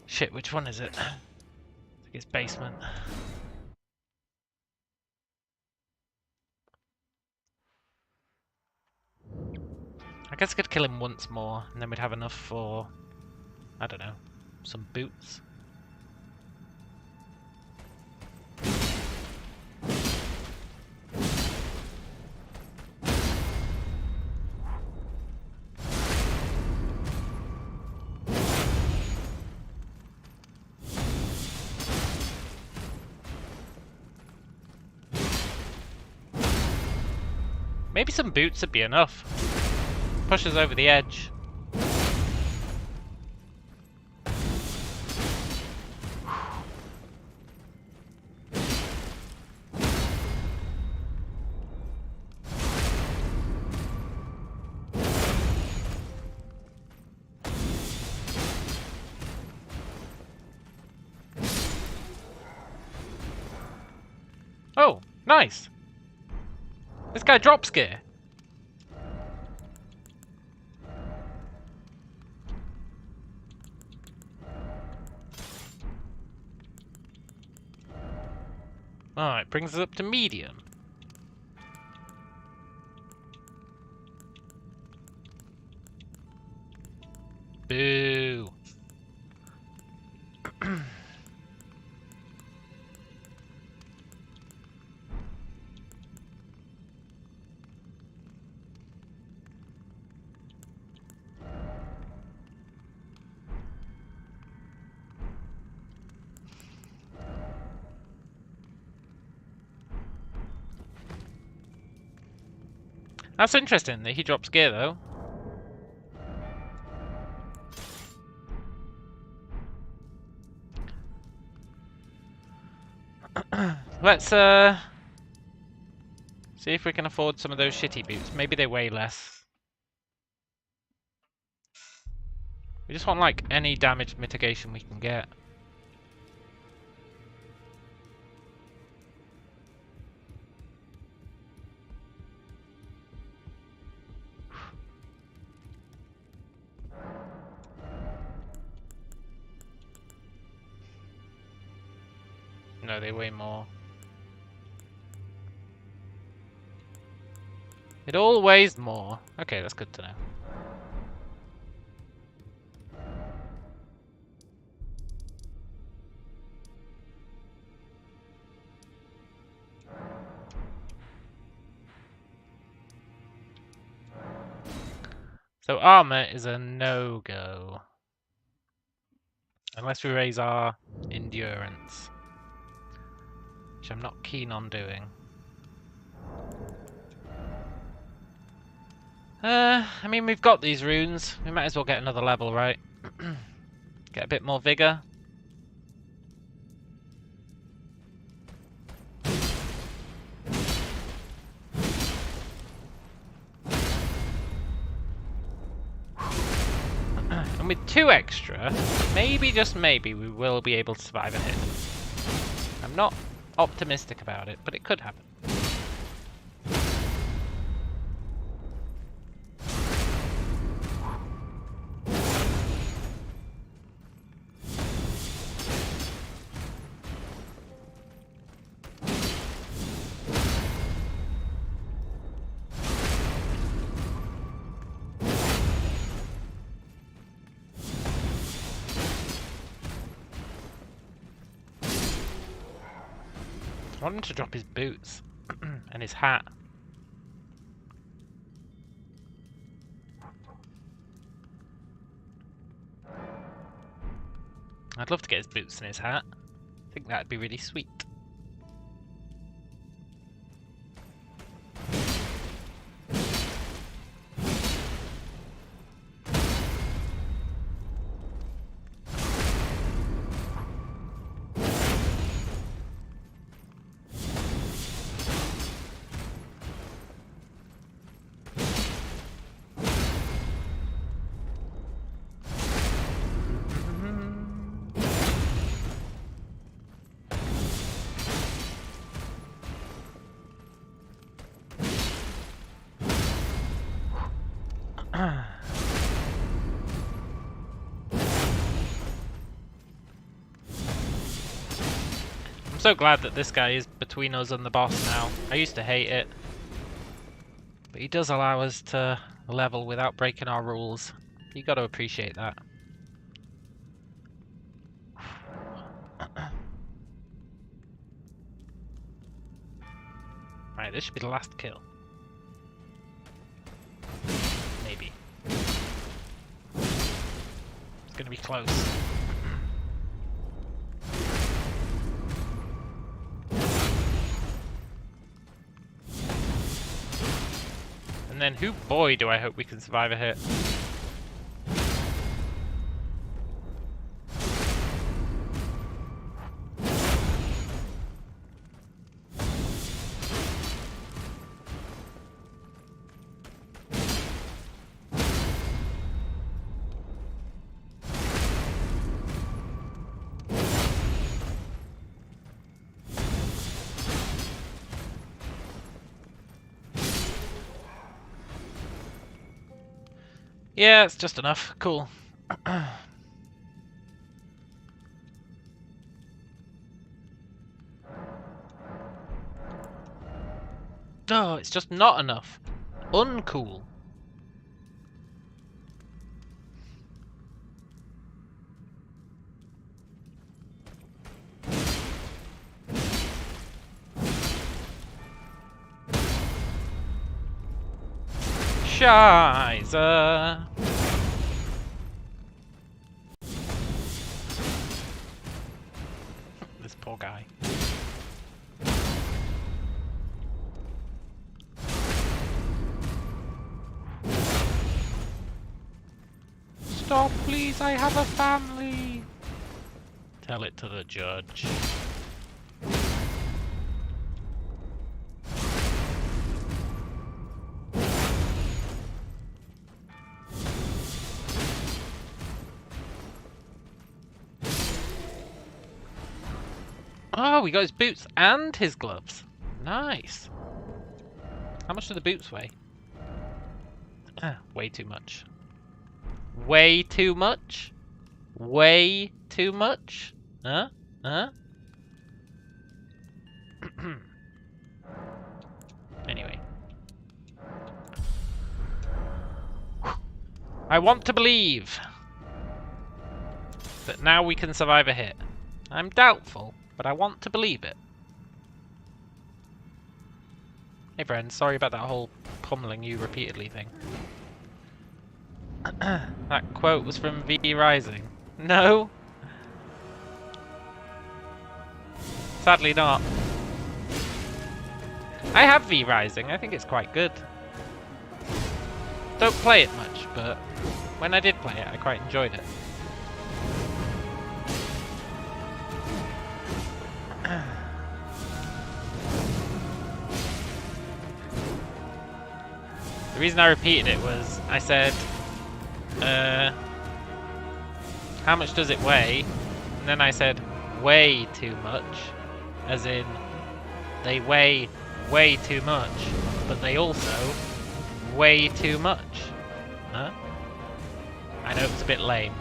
Shit, which one is it? I think it's basement. I guess I could kill him once more, and then we'd have enough for... I don't know, some boots. Maybe some boots would be enough. Push us over the edge. Oh, nice! This guy drops gear. Alright, brings us up to medium. Boo. That's interesting that he drops gear though. Let's see if we can afford some of those shitty boots. Maybe they weigh less. We just want like any damage mitigation we can get. No, they weigh more. It all weighs more. Okay, that's good to know. So armor is a no-go. Unless we raise our endurance. Which I'm not keen on doing. I mean, we've got these runes. We might as well get another level, right? Get a bit more vigor. And with 2 extra, maybe, just maybe, we will be able to survive a hit. I'm not optimistic about it, but it could happen. I want him to drop his boots and his hat. I'd love to get his boots and his hat. I think that'd be really sweet. I'm so glad that this guy is between us and the boss now. I used to hate it. But he does allow us to level without breaking our rules. You got to appreciate that. Right, this should be the last kill. Maybe. It's gonna be close. And then, boy, do I hope we can survive a hit. Yeah, it's just enough. Cool. No, it's just not enough. Uncool. Scheiße. This poor guy. Stop, please, I have a family. Tell it to the judge. Oh, we got his boots and his gloves. Nice. How much do the boots weigh? Way too much. Way too much? Way too much? Huh? Huh? Anyway. I want to believe that now we can survive a hit. I'm doubtful, but I want to believe it. Hey friends, sorry about that whole pummeling you repeatedly thing. That quote was from V Rising. No? Sadly not. I have V Rising, I think it's quite good. Don't play it much, but when I did play it, I quite enjoyed it. The reason I repeated it was, I said, how much does it weigh? And then I said, way too much. As in, they weigh way too much, but they also way too much. Huh? I know it's a bit lame.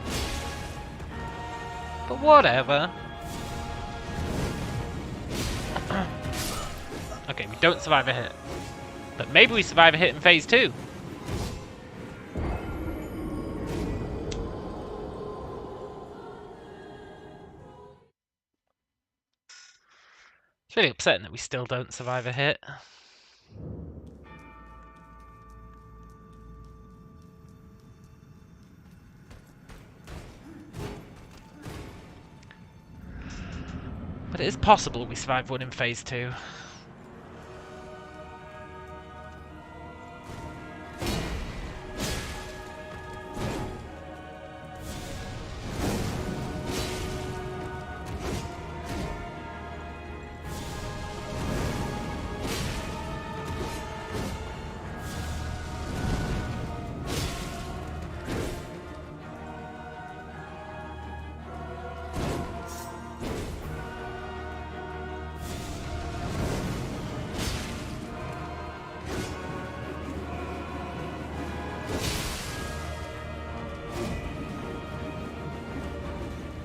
But whatever. Okay, we don't survive a hit. But maybe we survive a hit in phase 2. It's really upsetting that we still don't survive a hit. But it is possible we survive one in phase 2.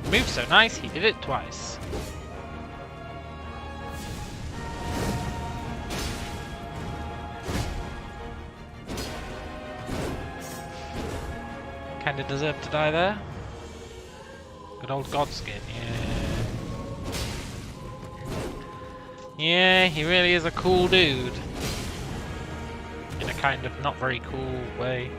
Move's so nice, he did it twice. Kinda deserved to die there. Good old Godskin, yeah. Yeah, he really is a cool dude. In a kind of not very cool way.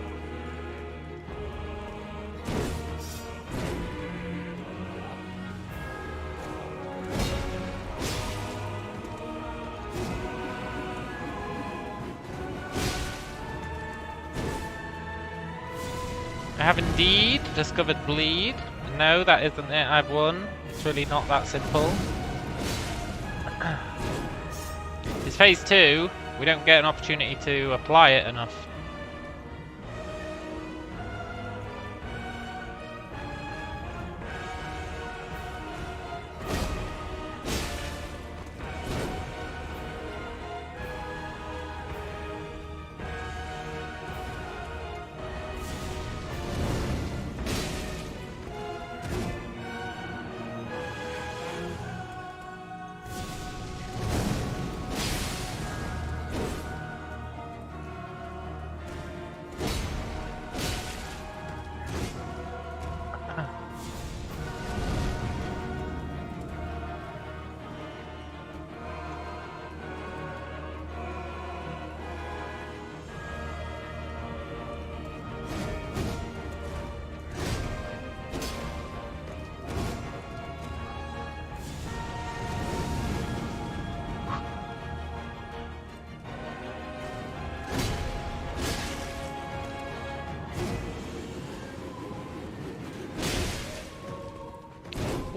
I have indeed discovered bleed. No, that isn't it. I've won. It's really not that simple. It's phase 2. We don't get an opportunity to apply it enough.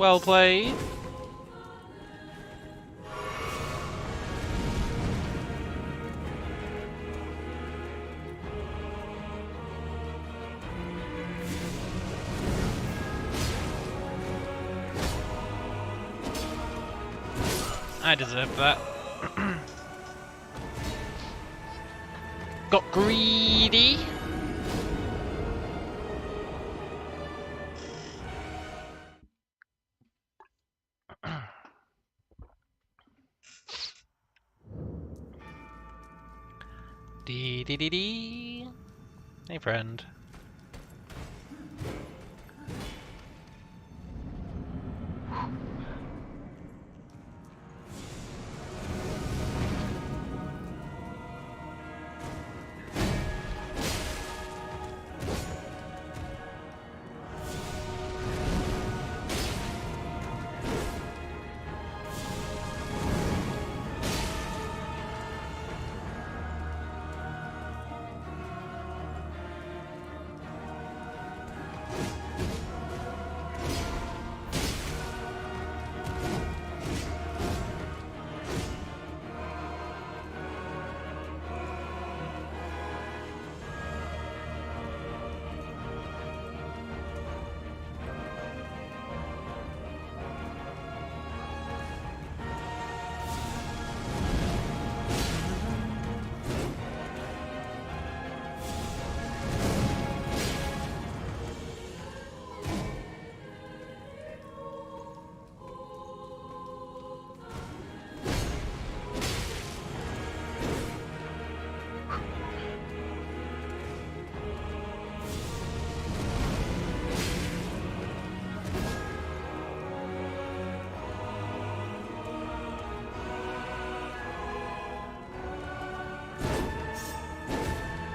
Well played. I deserve that. Got greedy. Dee dee dee dee. Hey, friend.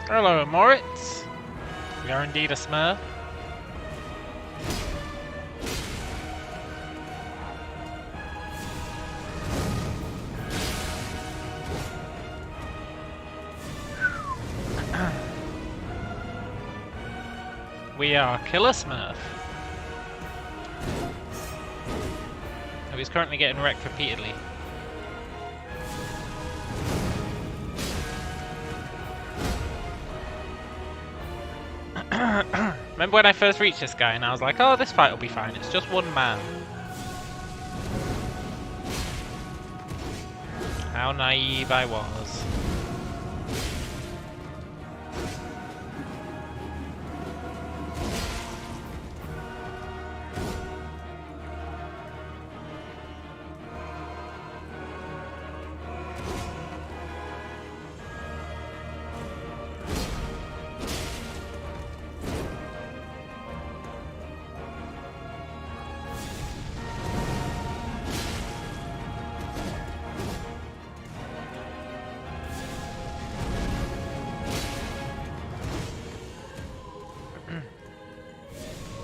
Hello, Moritz. We are indeed a Smurf. We are Killer Smurf. Oh, he's currently getting wrecked repeatedly. Remember when I first reached this guy and I was like, oh, this fight will be fine, it's just one man. How naive I was.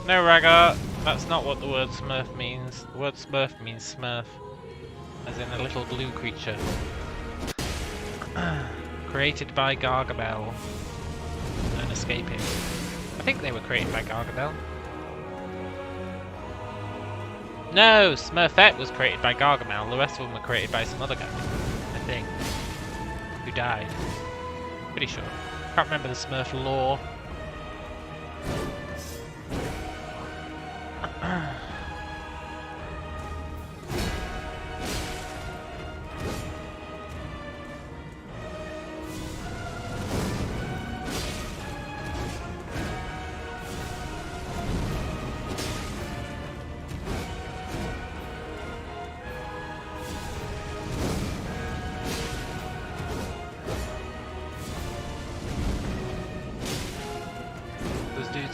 No, Raggar, that's not what the word Smurf means. The word Smurf means Smurf, as in a little blue creature. Created by Gargamel and escaping. I think they were created by Gargamel. No, Smurfette was created by Gargamel, the rest of them were created by some other guy, I think, who died. Pretty sure. Can't remember the Smurf lore.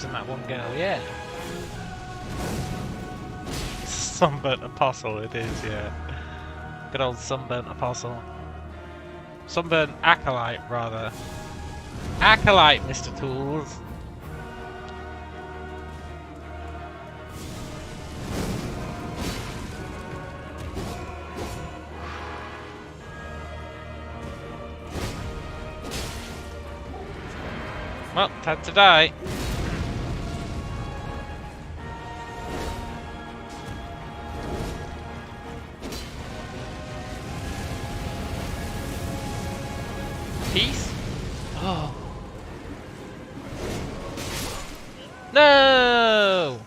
And that one girl, yeah. Sunburnt Apostle, it is, yeah. Good old Sunburnt Apostle. Sunburnt Acolyte, rather. Acolyte, Mr. Tools. Well, time to die. Peace? Oh. No!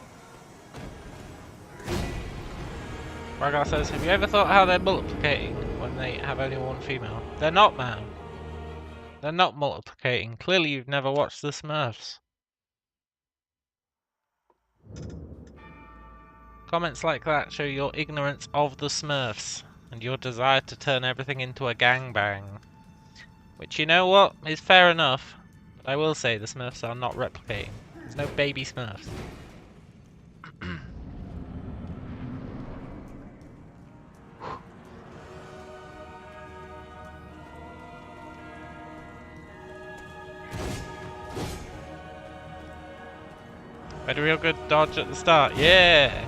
Ragar says, have you ever thought how they're multiplicating when they have only one female? They're not, man. They're not multiplicating. Clearly you've never watched the Smurfs. Comments like that show your ignorance of the Smurfs and your desire to turn everything into a gangbang. Which, you know what, is fair enough. But I will say the Smurfs are not replicating. There's no baby Smurfs. Had a real good dodge at the start, yeah!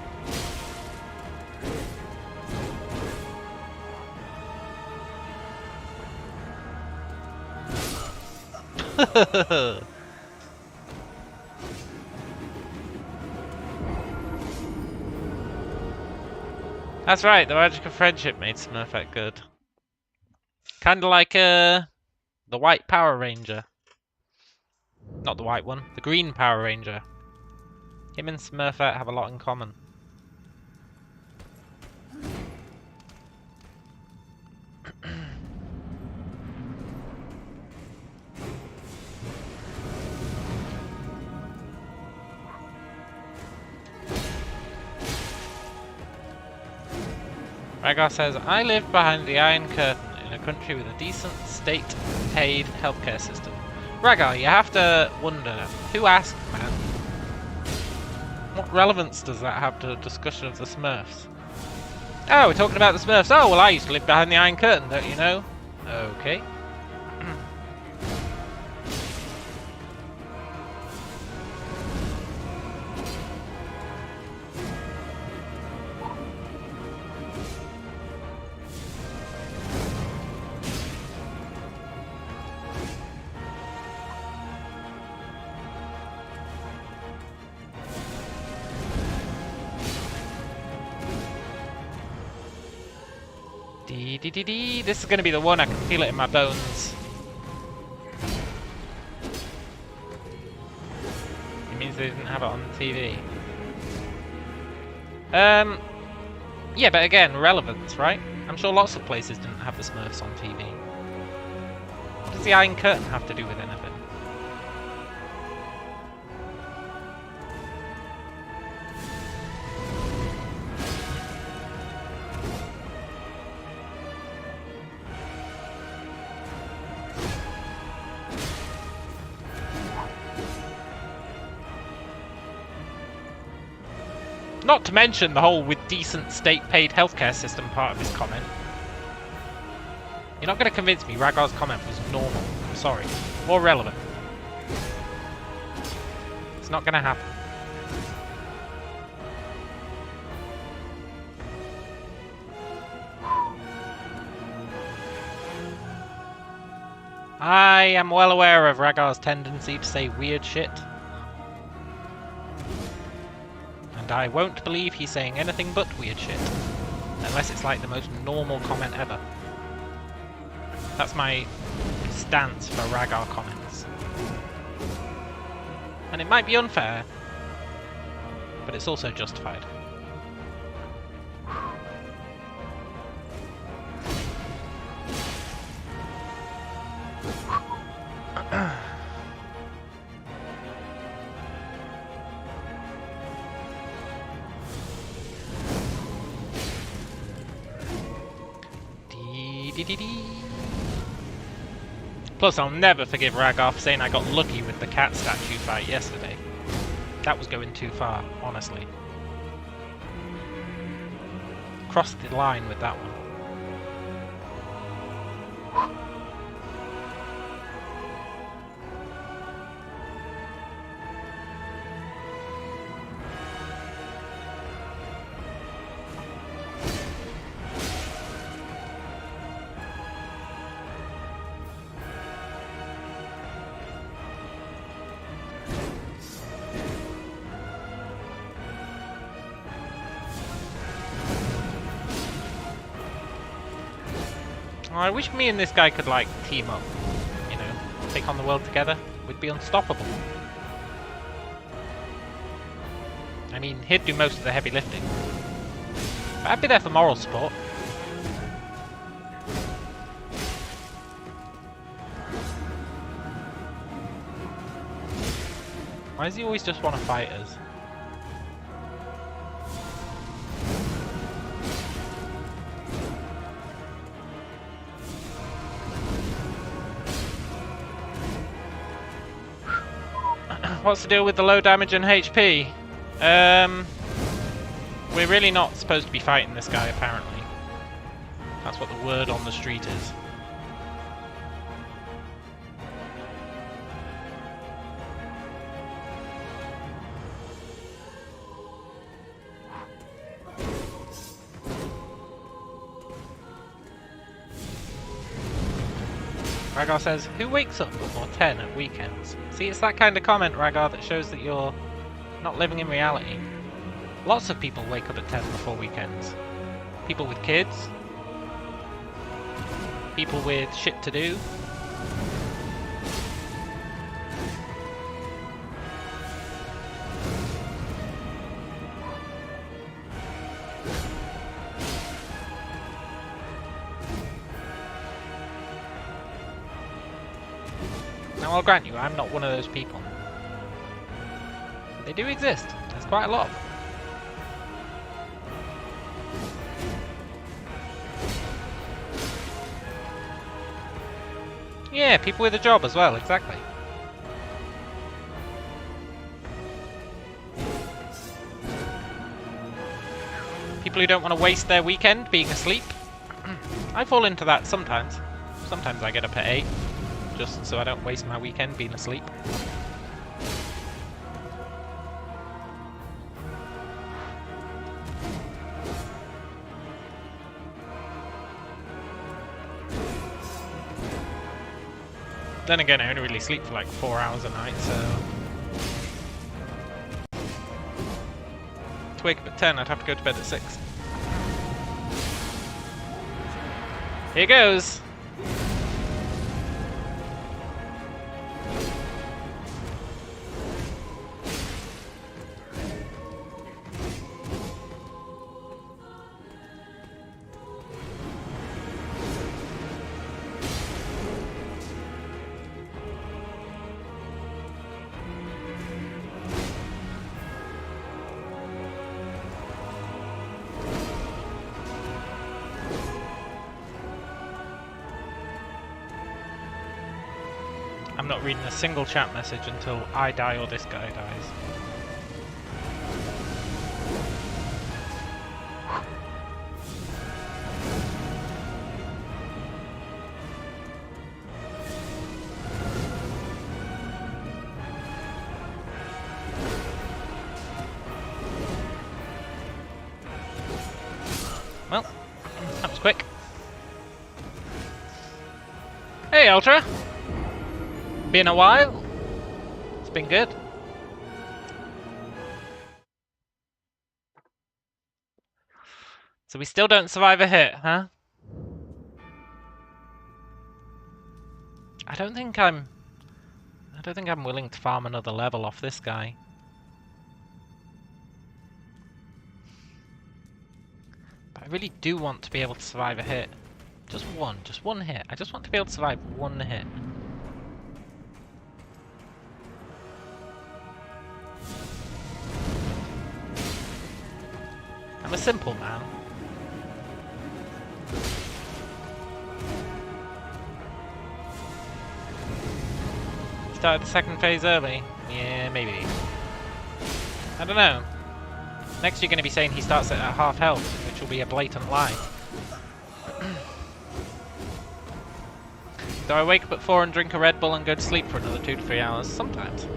That's right, the magic of friendship made Smurfette good. Kinda like the white Power Ranger. Not the white one, the green Power Ranger. Him and Smurfette have a lot in common. Ragar says, I live behind the Iron Curtain in a country with a decent state-paid healthcare system. Ragar, you have to wonder, who asked, man? What relevance does that have to a discussion of the Smurfs? Oh, we're talking about the Smurfs. Oh, well, I used to live behind the Iron Curtain, don't you know? Okay. This is going to be the one. I can feel it in my bones. It means they didn't have it on TV. Yeah, but again, relevance, right? I'm sure lots of places didn't have the Smurfs on TV. What does the Iron Curtain have to do with anything? Not to mention the whole with decent state-paid healthcare system part of his comment. You're not going to convince me Ragar's comment was normal. I'm sorry. Or relevant. It's not going to happen. I am well aware of Ragar's tendency to say weird shit. And I won't believe he's saying anything but weird shit. Unless it's like the most normal comment ever. That's my stance for Ragar comments. And it might be unfair, but it's also justified. Plus, I'll never forgive Ragar for saying I got lucky with the cat statue fight yesterday. That was going too far, honestly. Crossed the line with that one. I wish me and this guy could, like, team up take on the world together, we'd be unstoppable. I mean, he'd do most of the heavy lifting. But I'd be there for moral support. Why does he always just want to fight us? What's the deal with the low damage and HP? We're really not supposed to be fighting this guy, apparently. That's what the word on the street is. Rhagar says, who wakes up before 10 at weekends? See, it's that kind of comment, Rhagar, that shows that you're not living in reality. Lots of people wake up at 10 before weekends. People with kids. People with shit to do. Now I'll grant you, I'm not one of those people. But they do exist. There's quite a lot of them. Yeah, people with a job as well, exactly. People who don't want to waste their weekend being asleep. I fall into that sometimes. Sometimes I get up at 8, just so I don't waste my weekend being asleep. Then again, I only really sleep for like 4 hours a night, so... To wake up at 10, I'd have to go to bed at 6. Here goes! I'm not reading a single chat message until I die or this guy dies. Well, that was quick. Hey, Ultra! Been a while. It's been good. So we still don't survive a hit, huh? I don't think I'm willing to farm another level off this guy. But I really do want to be able to survive a hit. Just one hit. I just want to be able to survive one hit. I'm a simple man. Started the second phase early? Yeah, maybe. I don't know. Next you're going to be saying he starts it at half health, which will be a blatant lie. Do I wake up at 4 and drink a Red Bull and go to sleep for another 2 to 3 hours? Sometimes.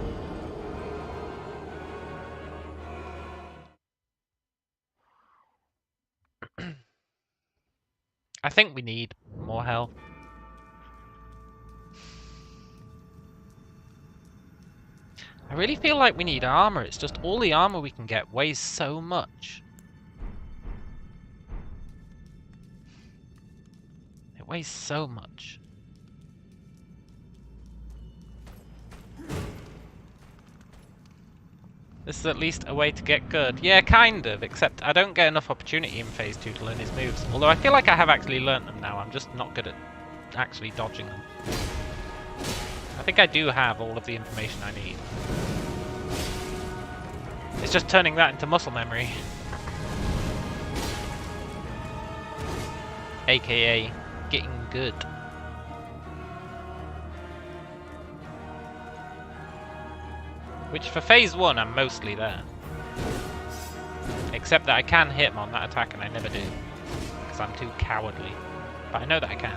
I think we need more health. I really feel like we need armor. It's just all the armor we can get weighs so much. It weighs so much. This is at least a way to get good. Yeah, kind of, except I don't get enough opportunity in Phase 2 to learn his moves. Although I feel like I have actually learnt them now, I'm just not good at actually dodging them. I think I do have all of the information I need. It's just turning that into muscle memory. AKA, getting good. Which for Phase 1 I'm mostly there. Except that I can hit him on that attack and I never do. Because I'm too cowardly. But I know that I can.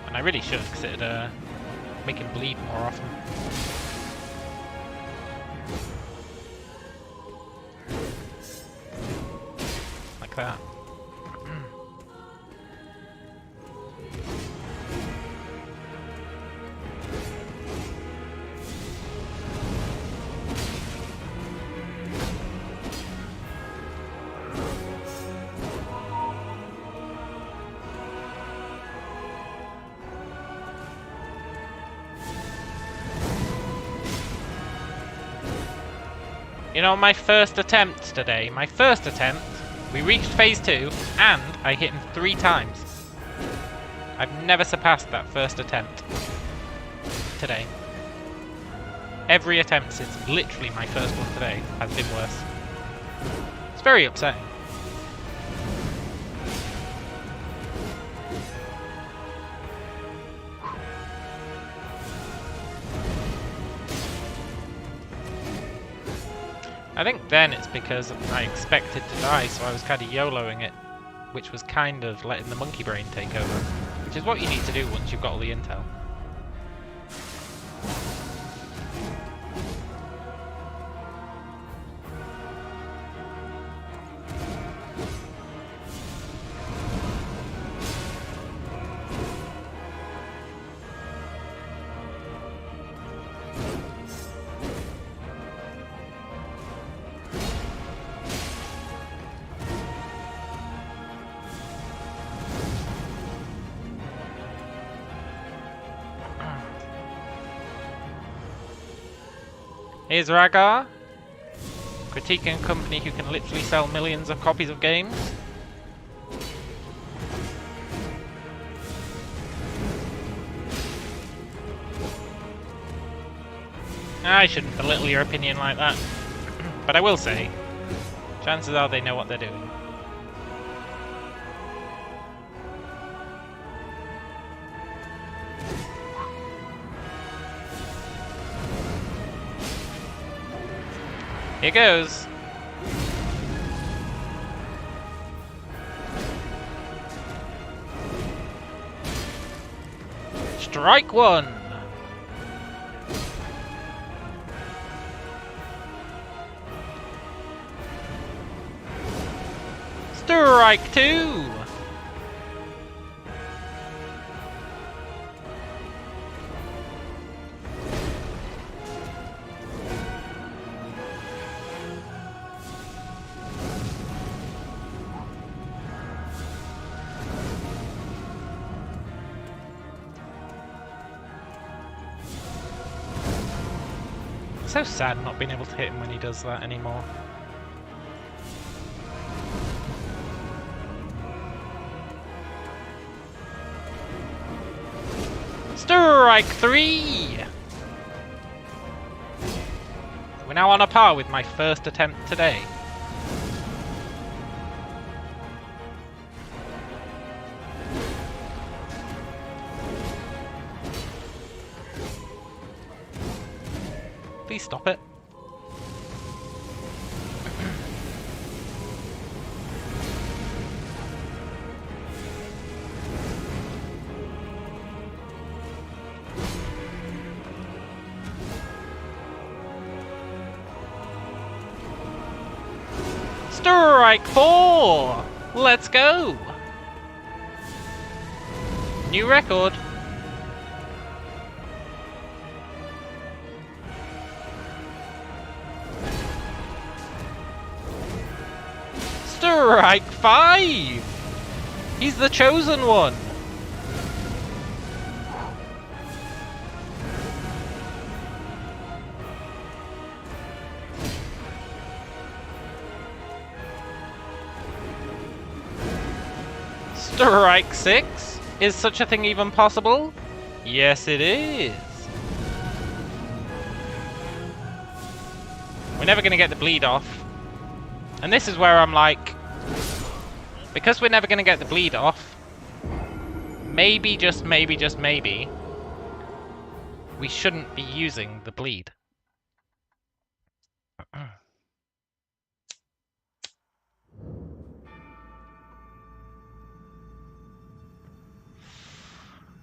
And I really should, because it'd make him bleed more often. Like that. You know, my first attempt today, we reached Phase 2, and I hit him 3 times. I've never surpassed that first attempt today. Every attempt since literally my first one today has been worse. It's very upsetting. I think then it's because I expected to die, so I was kind of YOLOing it, which was kind of letting the monkey brain take over, which is what you need to do once you've got all the intel. Here's Ragar, critiquing a company who can literally sell millions of copies of games. I shouldn't belittle your opinion like that, but I will say, chances are they know what they're doing. Here goes. Strike 1. Strike 2. So sad not being able to hit him when he does that anymore. Strike 3! We're now on a par with my first attempt today. Please stop it. Strike 4! Let's go! New record. Strike 5! He's the chosen one! Strike 6? Is such a thing even possible? Yes, it is. We're never going to get the bleed off. And this is where I'm like, because we're never going to get the bleed off, maybe, just maybe, we shouldn't be using the bleed.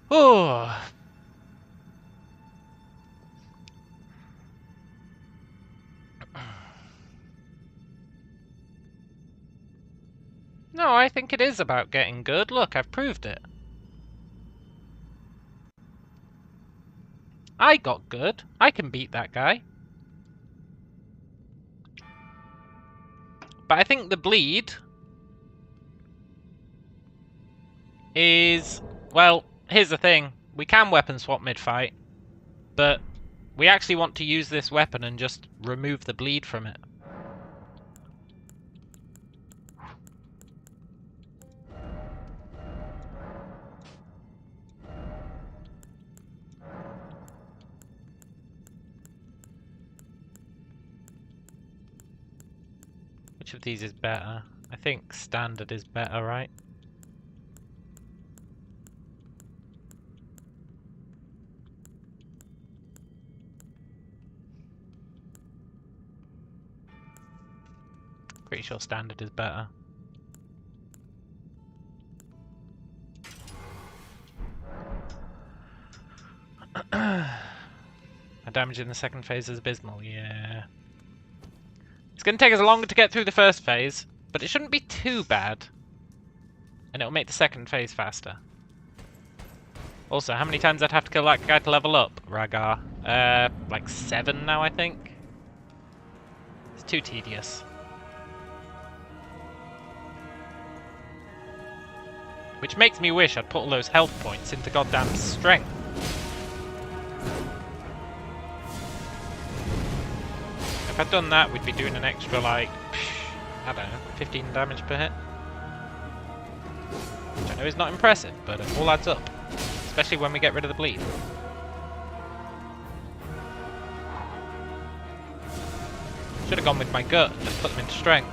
Oh. No, I think it is about getting good. Look, I've proved it. I got good. I can beat that guy. But I think the bleed is... Well, here's the thing. We can weapon swap mid-fight, but we actually want to use this weapon and just remove the bleed from it. Which of these is better? I think standard is better, right? Pretty sure standard is better. My damage in the second phase is abysmal, yeah. It's going to take us longer to get through the first phase, but it shouldn't be too bad. And it'll make the second phase faster. Also, how many times I'd have to kill that guy to level up, Ragar? Like 7 now, I think. It's too tedious. Which makes me wish I'd put all those health points into goddamn strength. If I'd done that, we'd be doing an extra, like, I don't know, 15 damage per hit. Which I know is not impressive, but it all adds up. Especially when we get rid of the bleed. Should have gone with my gut and just put them into strength.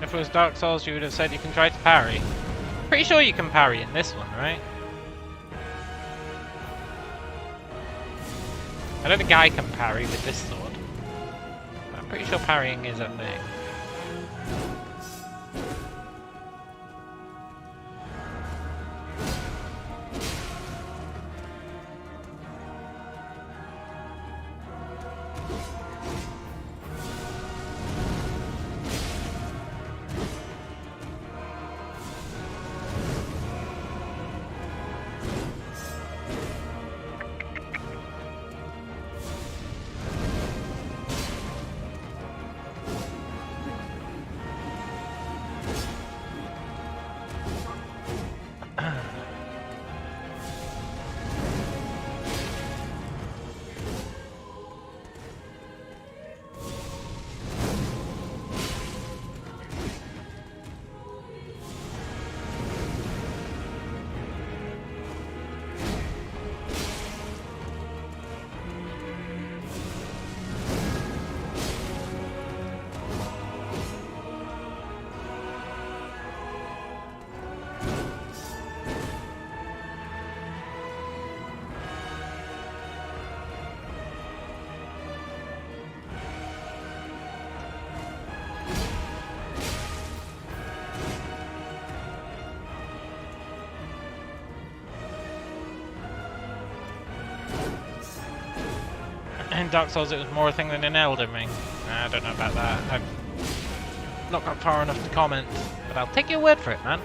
If it was Dark Souls, you would have said you can try to parry. Pretty sure you can parry in this one, right? I don't think I can parry with this sword. But I'm pretty sure parrying is a thing. Dark Souls it was more a thing than in Elden Ring. I don't know about that. I've not got far enough to comment, but I'll take your word for it, man.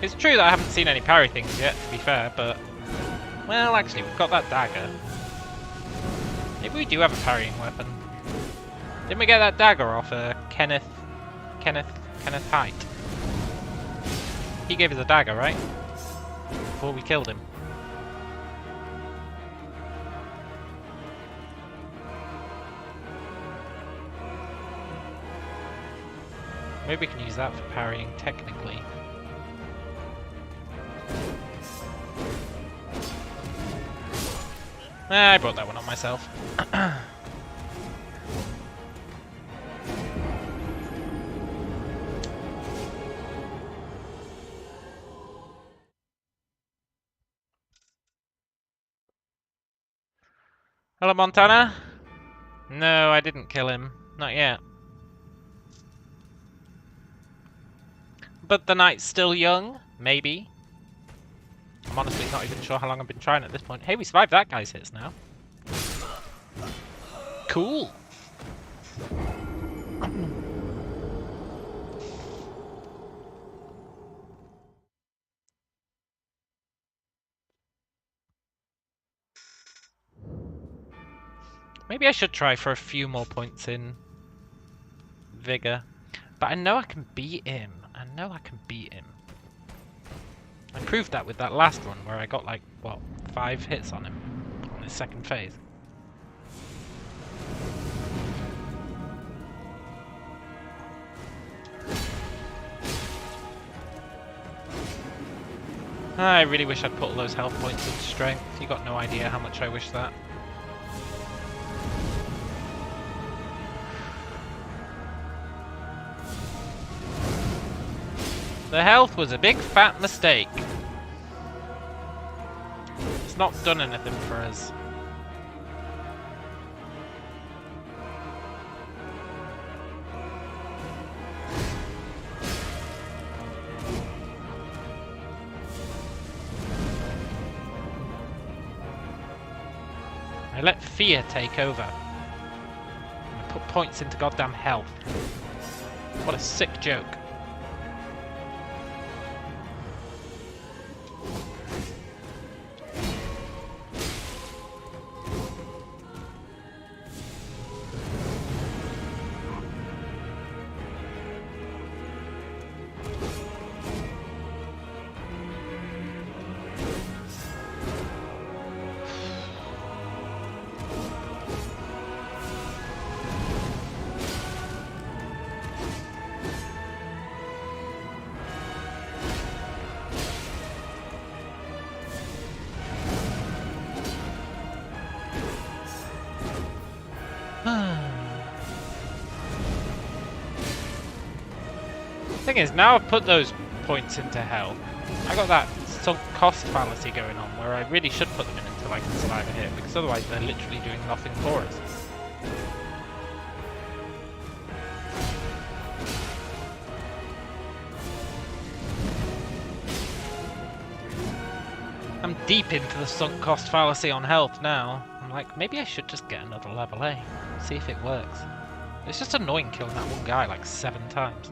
It's true that I haven't seen any parry things yet, to be fair, but... Well, actually, we've got that dagger. Maybe we do have a parrying weapon. Didn't we get that dagger off Kenneth Height? He gave us a dagger, right? Before we killed him. Maybe we can use that for parrying, technically. I brought that one on myself. Hello, Montana? No, I didn't kill him. Not yet. But the night's still young? Maybe. I'm honestly not even sure how long I've been trying at this point. Hey, we survived that guy's hits now. Cool. Maybe I should try for a few more points in Vigor. But I know I can beat him. I know I can beat him. I proved that with that last one where I got like, what, 5 hits on him on his second phase. I really wish I'd put all those health points into strength. You got no idea how much I wish that. The health was a big fat mistake. It's not done anything for us. I let fear take over. I put points into goddamn health. What a sick joke. Thing is, now I've put those points into health, I got that sunk cost fallacy going on where I really should put them in until I can survive a hit, because otherwise they're literally doing nothing for us. I'm deep into the sunk cost fallacy on health now. I'm like, maybe I should just get another level A, see if it works. It's just annoying killing that one guy like 7 times.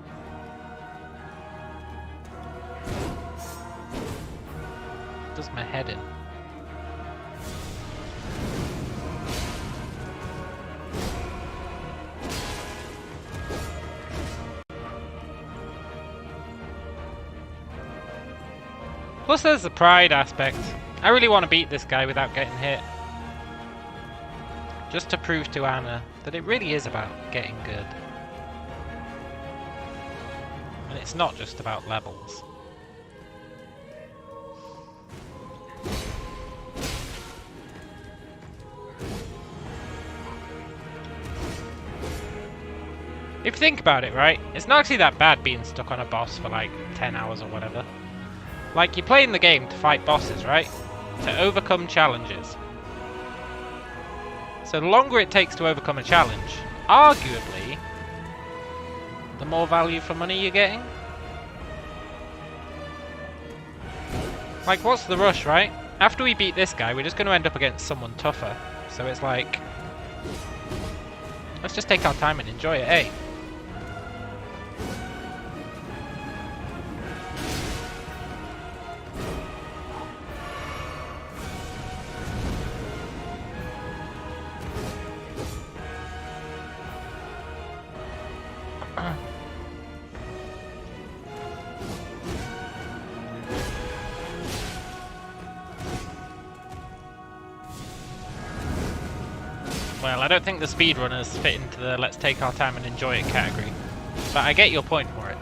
Does my head in. Plus there's the pride aspect. I really want to beat this guy without getting hit. Just to prove to Anna that it really is about getting good. And it's not just about levels. If you think about it, right, it's not actually that bad being stuck on a boss for like 10 hours or whatever. Like, you're playing the game to fight bosses, right? To overcome challenges. So the longer it takes to overcome a challenge, arguably, the more value for money you're getting. Like, what's the rush, right? after we beat this guy, we're just going to end up against someone tougher. So it's like, let's just take our time and enjoy it, eh? Well, I don't think the speedrunners fit into the let's take our time and enjoy it category. But I get your point for it.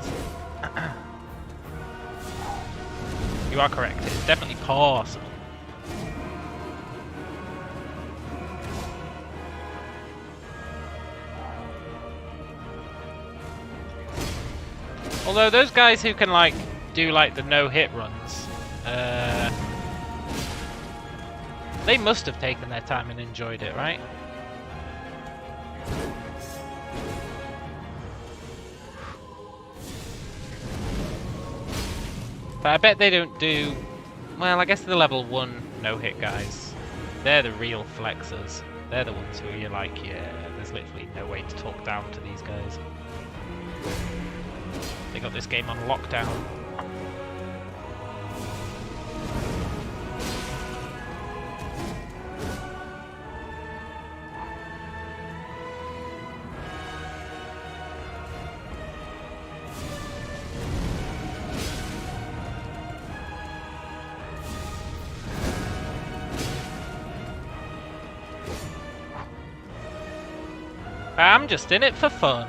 You are correct, it's definitely possible. Although those guys who can like do like the no-hit runs, they must have taken their time and enjoyed it, right? But I bet they don't do... Well, I guess the level 1 no-hit guys, they're the real flexers. They're the ones who you're like, yeah, there's literally no way to talk down to these guys. They got this game on lockdown. I'm just in it for fun.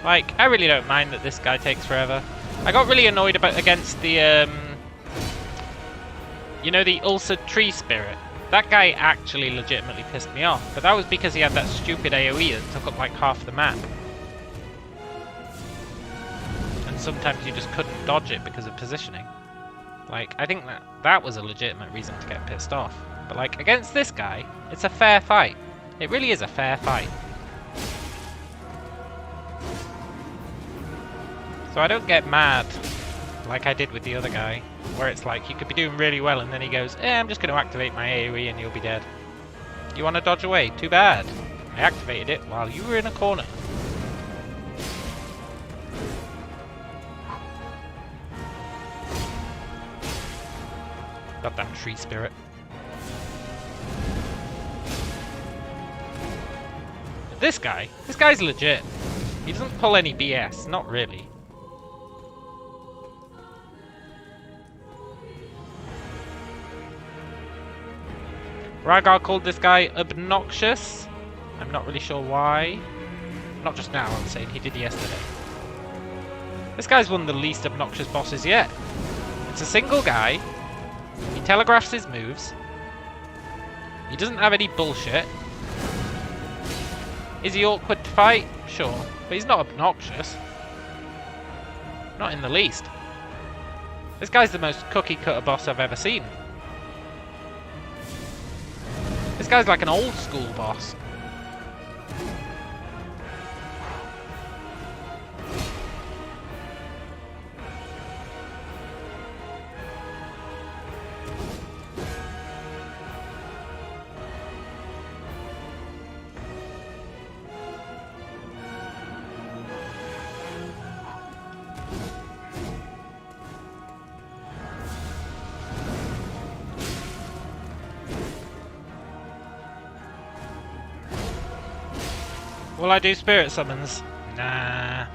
Like, I really don't mind that this guy takes forever. I got really annoyed against the, you know, the Ulcer Tree Spirit. That guy actually legitimately pissed me off, but that was because he had that stupid AoE that took up like half the map. And sometimes you just couldn't dodge it because of positioning. Like, I think that was a legitimate reason to get pissed off. But like, against this guy, it's a fair fight. It really is a fair fight. So I don't get mad like I did with the other guy, where it's like you could be doing really well and then he goes, I'm just going to activate my AoE and you'll be dead. You want to dodge away? Too bad. I activated it while you were in a corner. Goddamn tree spirit. But this guy's legit. He doesn't pull any BS, not really. Rygar called this guy obnoxious. I'm not really sure why. Not just now, I'm saying he did yesterday. This guy's one of the least obnoxious bosses yet. It's a single guy. He telegraphs his moves. He doesn't have any bullshit. Is he awkward to fight? Sure. But he's not obnoxious. Not in the least. This guy's the most cookie-cutter boss I've ever seen. This guy's like an old school boss. Will I do spirit summons? Nah.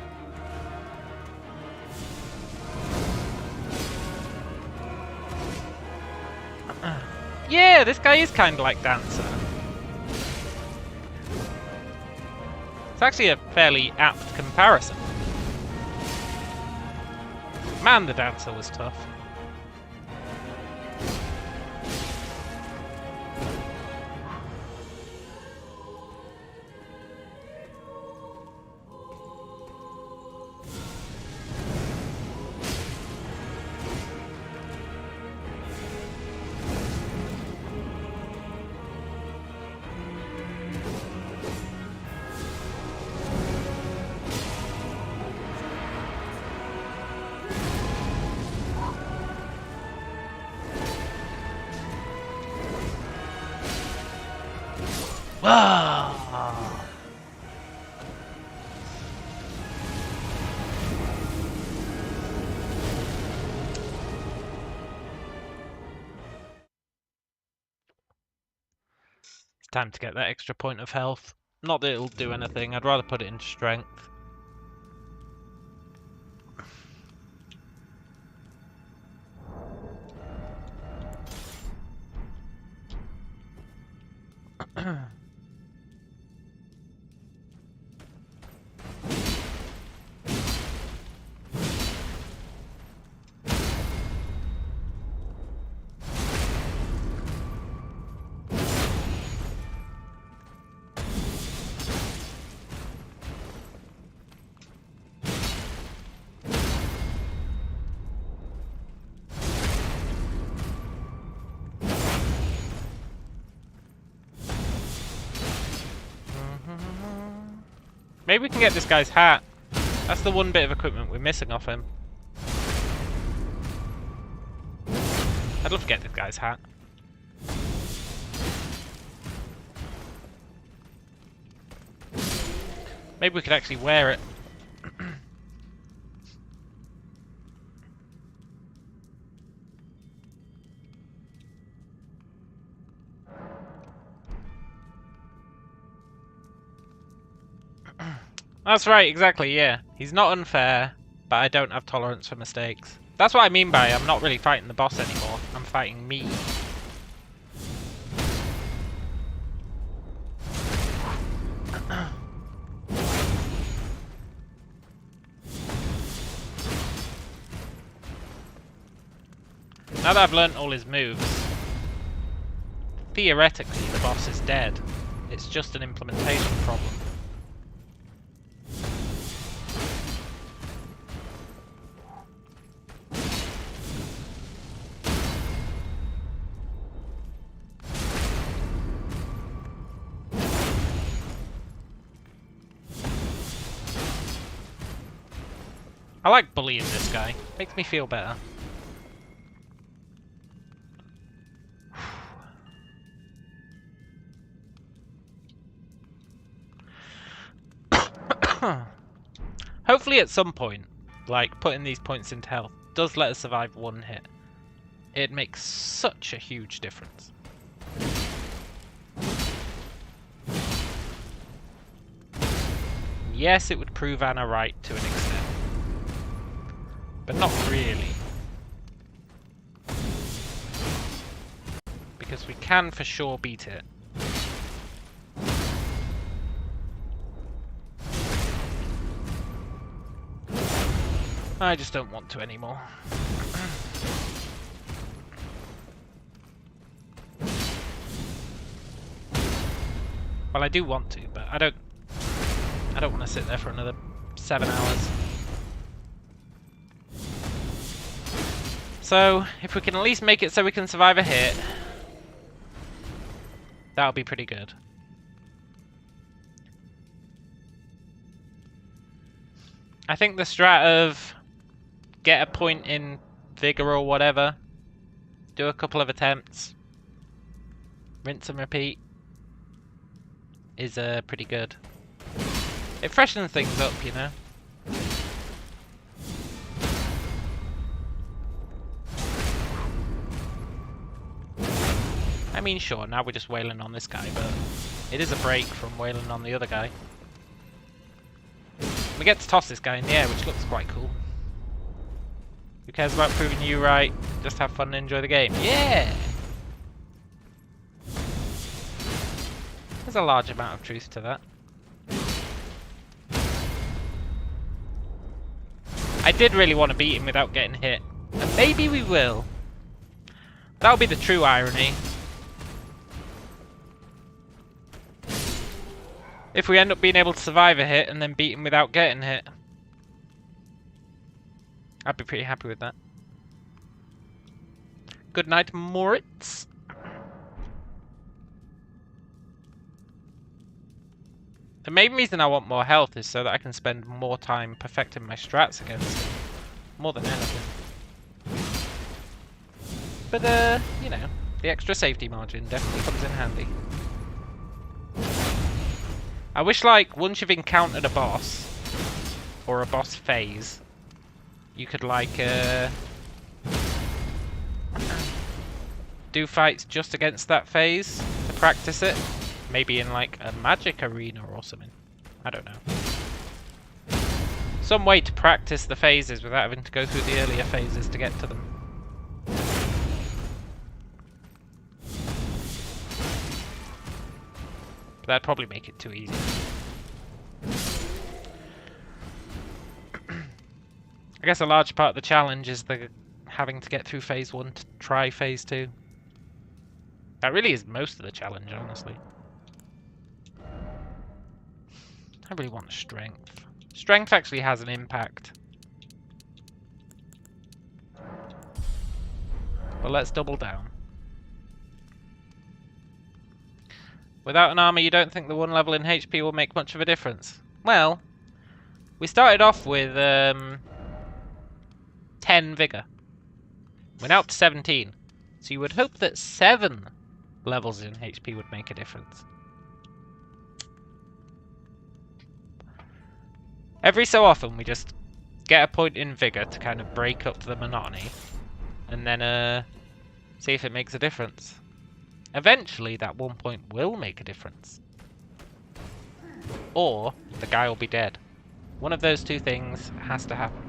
Yeah, this guy is kind of like Dancer. It's actually a fairly apt comparison. Man, the Dancer was tough. Ah! It's time to get that extra point of health. Not that it'll do anything, I'd rather put it into strength. Maybe we can get this guy's hat. That's the one bit of equipment we're missing off him. I'd love to get this guy's hat. Maybe we could actually wear it. That's right, exactly, yeah. He's not unfair, but I don't have tolerance for mistakes. That's what I mean by I'm not really fighting the boss anymore. I'm fighting me. Now that I've learnt all his moves, theoretically the boss is dead. It's just an implementation problem. I like bullying this guy. Makes me feel better. Hopefully at some point, like putting these points into health does let us survive one hit. It makes such a huge difference. Yes, it would prove Anna right to an extent. But not really. Because we can for sure beat it. I just don't want to anymore. Well, I do want to, but I don't want to sit there for another 7 hours. So, if we can at least make it so we can survive a hit, that'll be pretty good. I think the strat of get a point in vigor or whatever, do a couple of attempts, rinse and repeat, is pretty good. It freshens things up, you know. I mean, sure, now we're just wailing on this guy, but it is a break from wailing on the other guy. We get to toss this guy in the air, which looks quite cool. Who cares about proving you right? Just have fun and enjoy the game. Yeah! There's a large amount of truth to that. I did really want to beat him without getting hit. And maybe we will. That'll be the true irony. If we end up being able to survive a hit and then beat him without getting hit. I'd be pretty happy with that. Good night, Moritz. The main reason I want more health is so that I can spend more time perfecting my strats against him. More than anything. But, you know, the extra safety margin definitely comes in handy. I wish, like, once you've encountered a boss, or a boss phase, you could, like, do fights just against that phase to practice it. Maybe in, like, a magic arena or something. I don't know. Some way to practice the phases without having to go through the earlier phases to get to them. But that'd probably make it too easy. I guess a large part of the challenge is the having to get through phase 1 to try phase 2. That really is most of the challenge, honestly. I really want strength. Strength actually has an impact. But let's double down. Without an armor, you don't think the 1 level in HP will make much of a difference? Well, we started off with 10 vigor. We're now up to 17. So you would hope that 7 levels in HP would make a difference. Every so often we just get a point in vigor to kind of break up the monotony. And then see if it makes a difference. Eventually that 1 point will make a difference. Or the guy will be dead. One of those two things has to happen.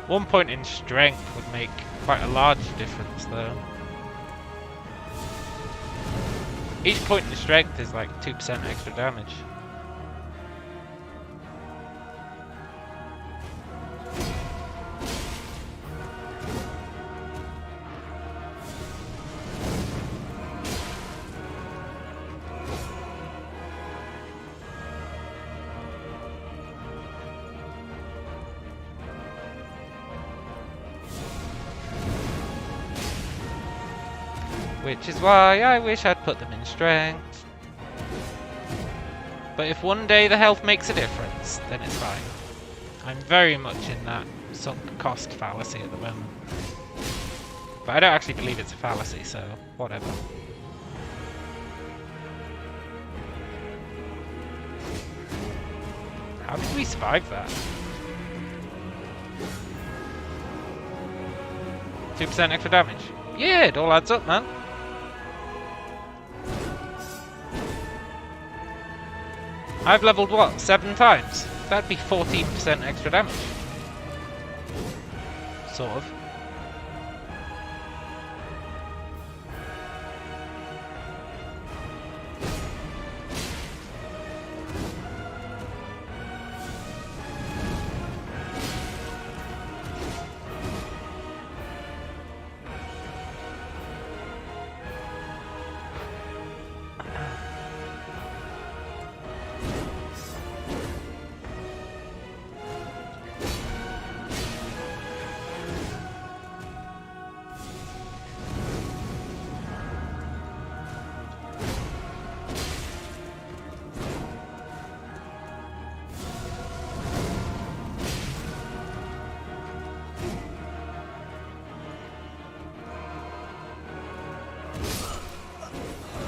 One point in strength would make quite a large difference though. Each point in strength is like 2% extra damage. Which is why I wish I'd put them in strength. But if one day the health makes a difference, then it's fine. I'm very much in that sunk cost fallacy at the moment. But I don't actually believe it's a fallacy, so whatever. How did we survive that? 2% extra damage. Yeah, it all adds up, man. I've leveled what? 7 times? That'd be 14% extra damage. Sort of.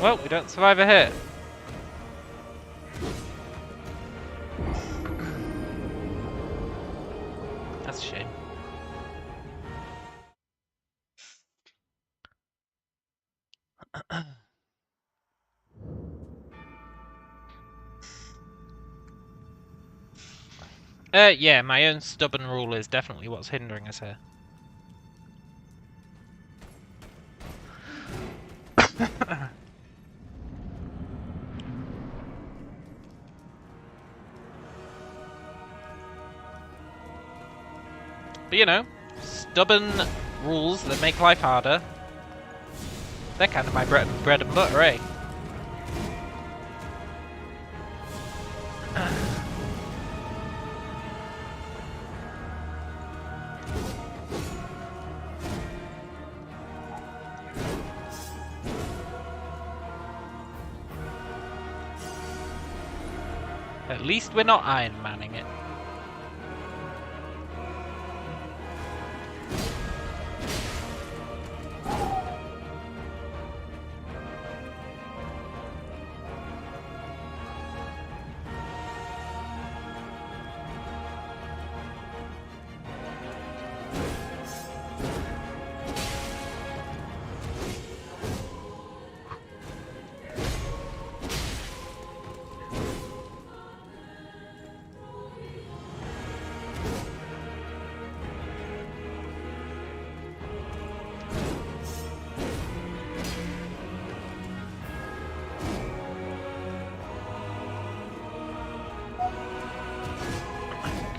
Well, we don't survive a hit. That's a shame. Yeah, my own stubborn rule is definitely what's hindering us here. But you know, stubborn rules that make life harder, they're kind of my bread and butter, eh? At least we're not Iron Manning it.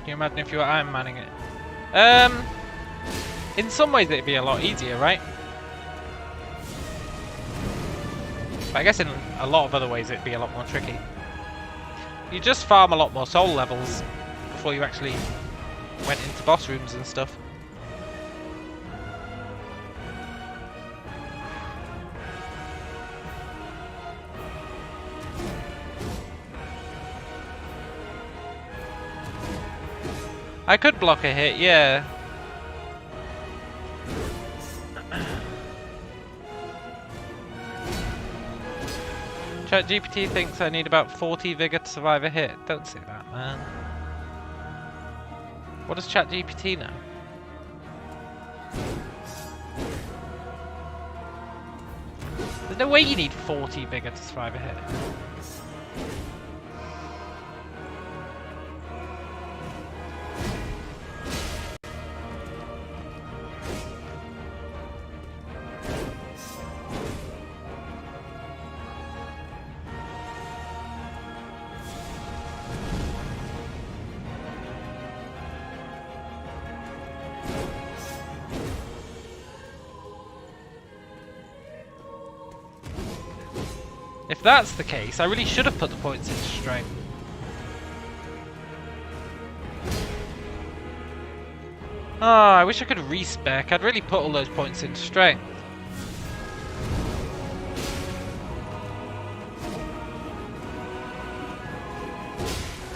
Can you imagine if you were Iron Manning it? In some ways it'd be a lot easier, right? But I guess in a lot of other ways it'd be a lot more tricky. You just farm a lot more soul levels before you actually went into boss rooms and stuff. I could block a hit, yeah. ChatGPT thinks I need about 40 vigor to survive a hit. Don't say that, man. What does ChatGPT know? There's no way you need 40 vigor to survive a hit. If that's the case, I really should have put the points into strength. Oh, I wish I could respec. I'd really put all those points into strength.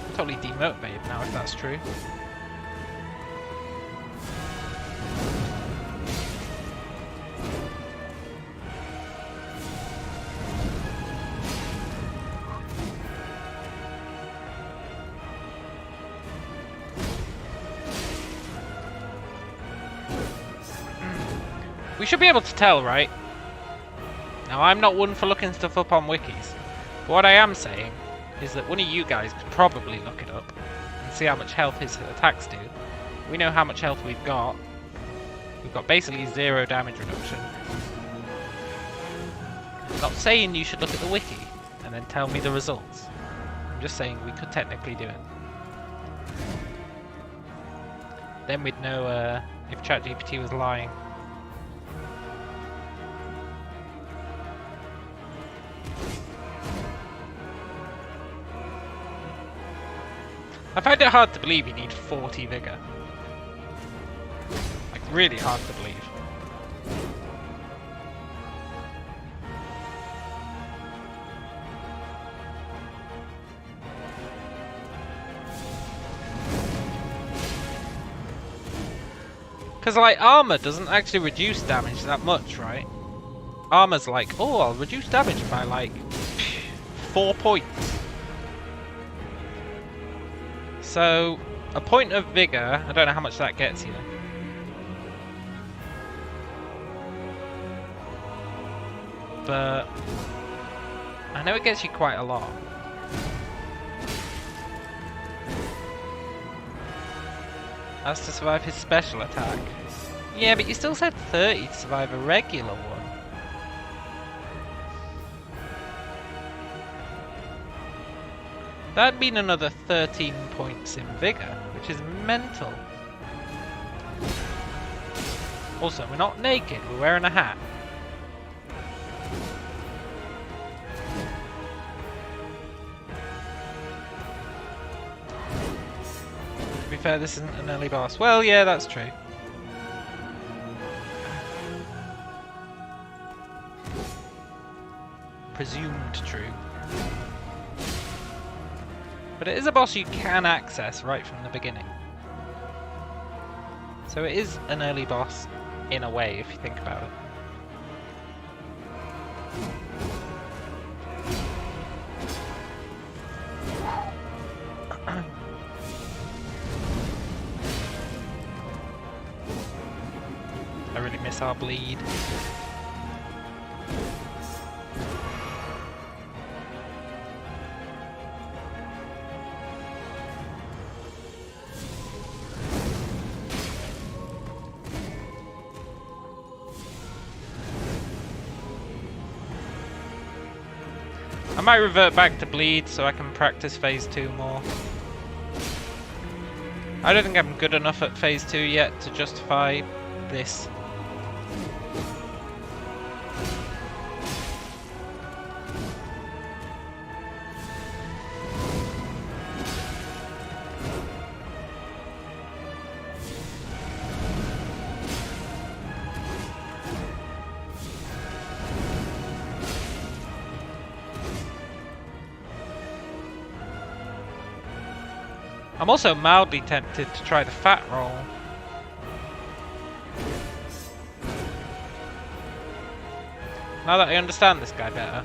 I'm totally demotivated now if that's true. We should be able to tell, right? Now, I'm not one for looking stuff up on wikis. But what I am saying is that one of you guys could probably look it up and see how much health his attacks do. We know how much health we've got. We've got basically 0 damage reduction. I'm not saying you should look at the wiki and then tell me the results. I'm just saying we could technically do it. Then we'd know if ChatGPT was lying. I find it hard to believe you need 40 vigor. Like, really hard to believe. Because, like, armor doesn't actually reduce damage that much, right? Armor's like, oh, I'll reduce damage by, like, 4 points. So, a point of vigor, I don't know how much that gets you. But I know it gets you quite a lot. That's to survive his special attack. Yeah, but you still said 30 to survive a regular one. That'd mean another 13 points in vigor, which is mental. Also, we're not naked, we're wearing a hat. To be fair, this isn't an early boss. Well, yeah, that's true. Presumed true. But it is a boss you can access right from the beginning. So it is an early boss, in a way, if you think about it. I really miss our bleed. I might revert back to bleed so I can practice phase 2 more. I don't think I'm good enough at phase 2 yet to justify this. I'm also mildly tempted to try the fat roll. Now that I understand this guy better.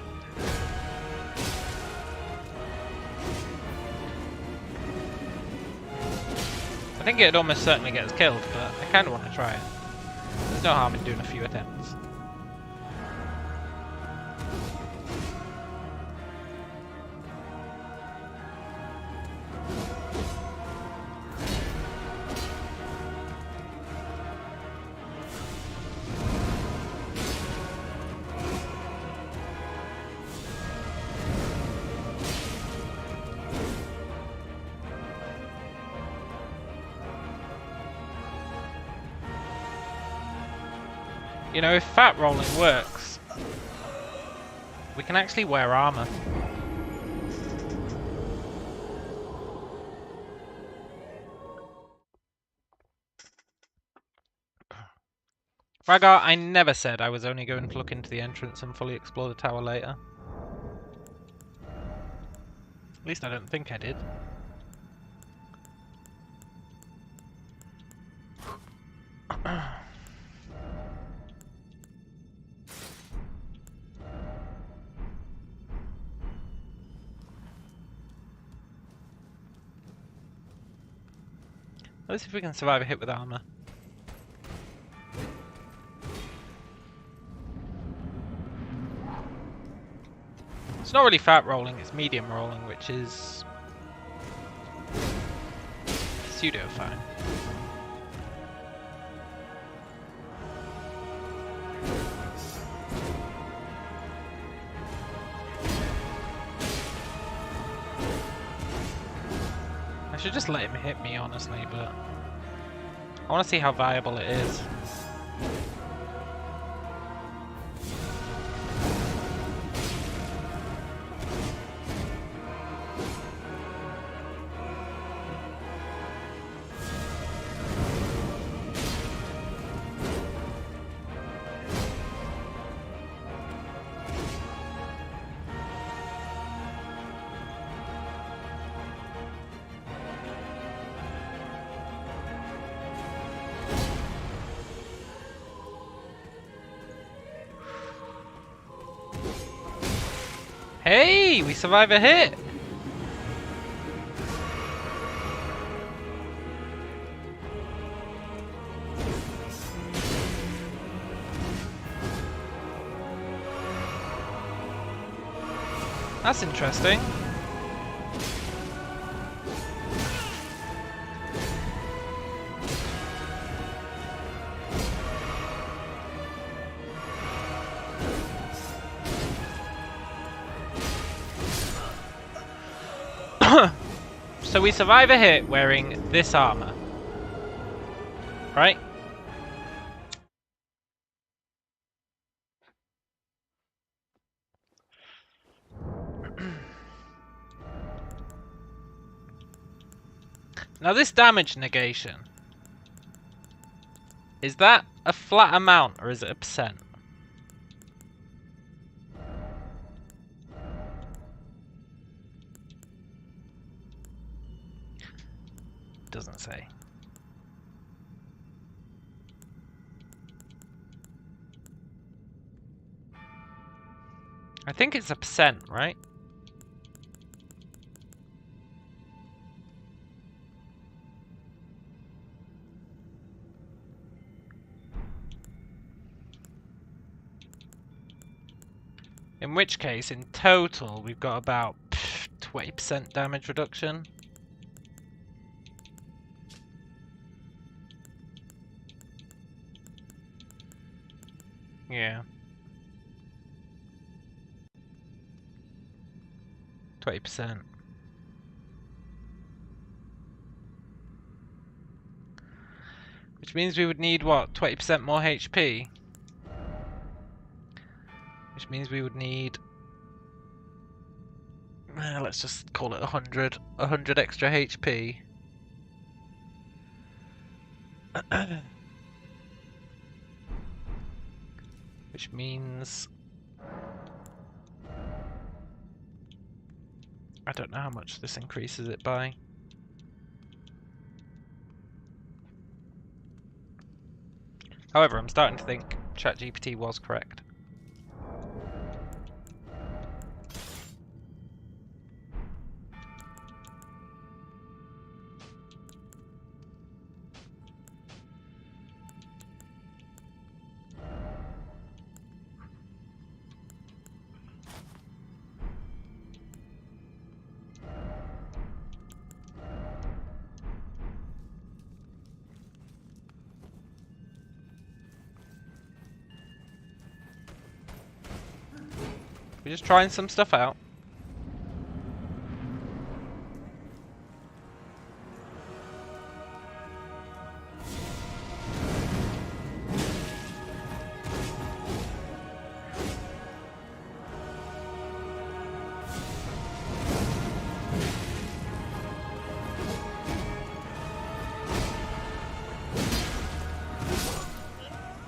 I think it'd almost certainly get us killed, but I kind of want to try it. There's no harm in doing a few attempts. You know, if fat rolling works, we can actually wear armor. Ragar, I never said I was only going to look into the entrance and fully explore the tower later. At least I don't think I did. Let's see if we can survive a hit with armor. It's not really fat rolling, it's medium rolling, which is pseudo fine. I should just let him hit me, honestly, but I want to see how viable it is. Hey, we survive a hit! That's interesting. So we survive a hit wearing this armor, right? Now this damage negation, is that a flat amount or is it a percent? Doesn't say. I think it's a percent, right? In which case, in total, we've got about 20% damage reduction. Yeah. 20%. Which means we would need, what, 20% more HP? Which means we would need... let's just call it 100. 100 extra HP. Which means... I don't know how much this increases it by. However, I'm starting to think ChatGPT was correct. We're just trying some stuff out.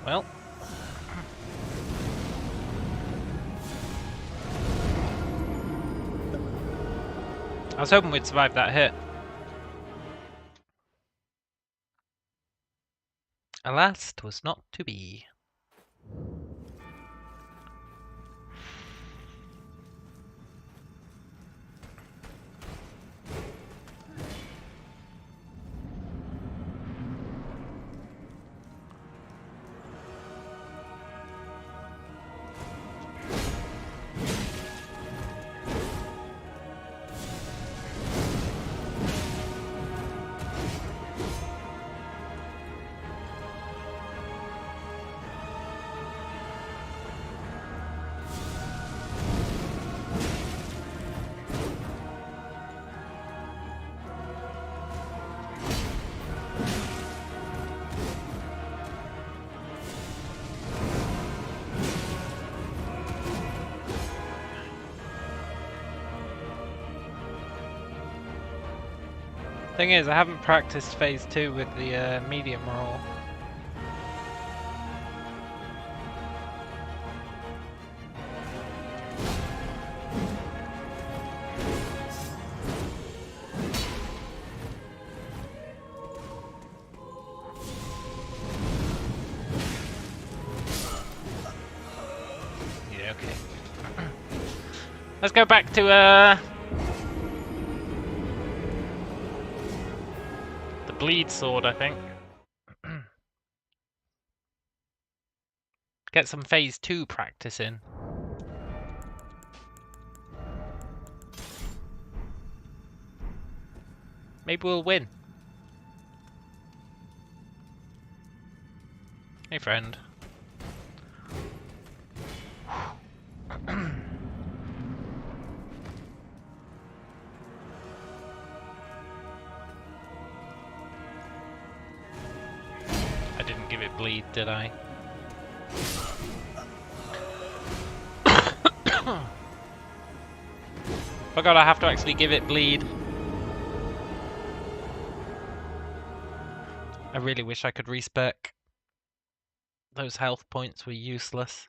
Well. I was hoping we'd survive that hit. Alas, 'twas not to be. Thing is, I haven't practiced phase 2 with the medium roll. Yeah, okay. Let's go back to bleed sword, I think. Get some phase 2 practice in. Maybe we'll win. Hey, friend. I didn't give it bleed, did I? Forgot I have to actually give it bleed. I really wish I could respec. Those health points were useless.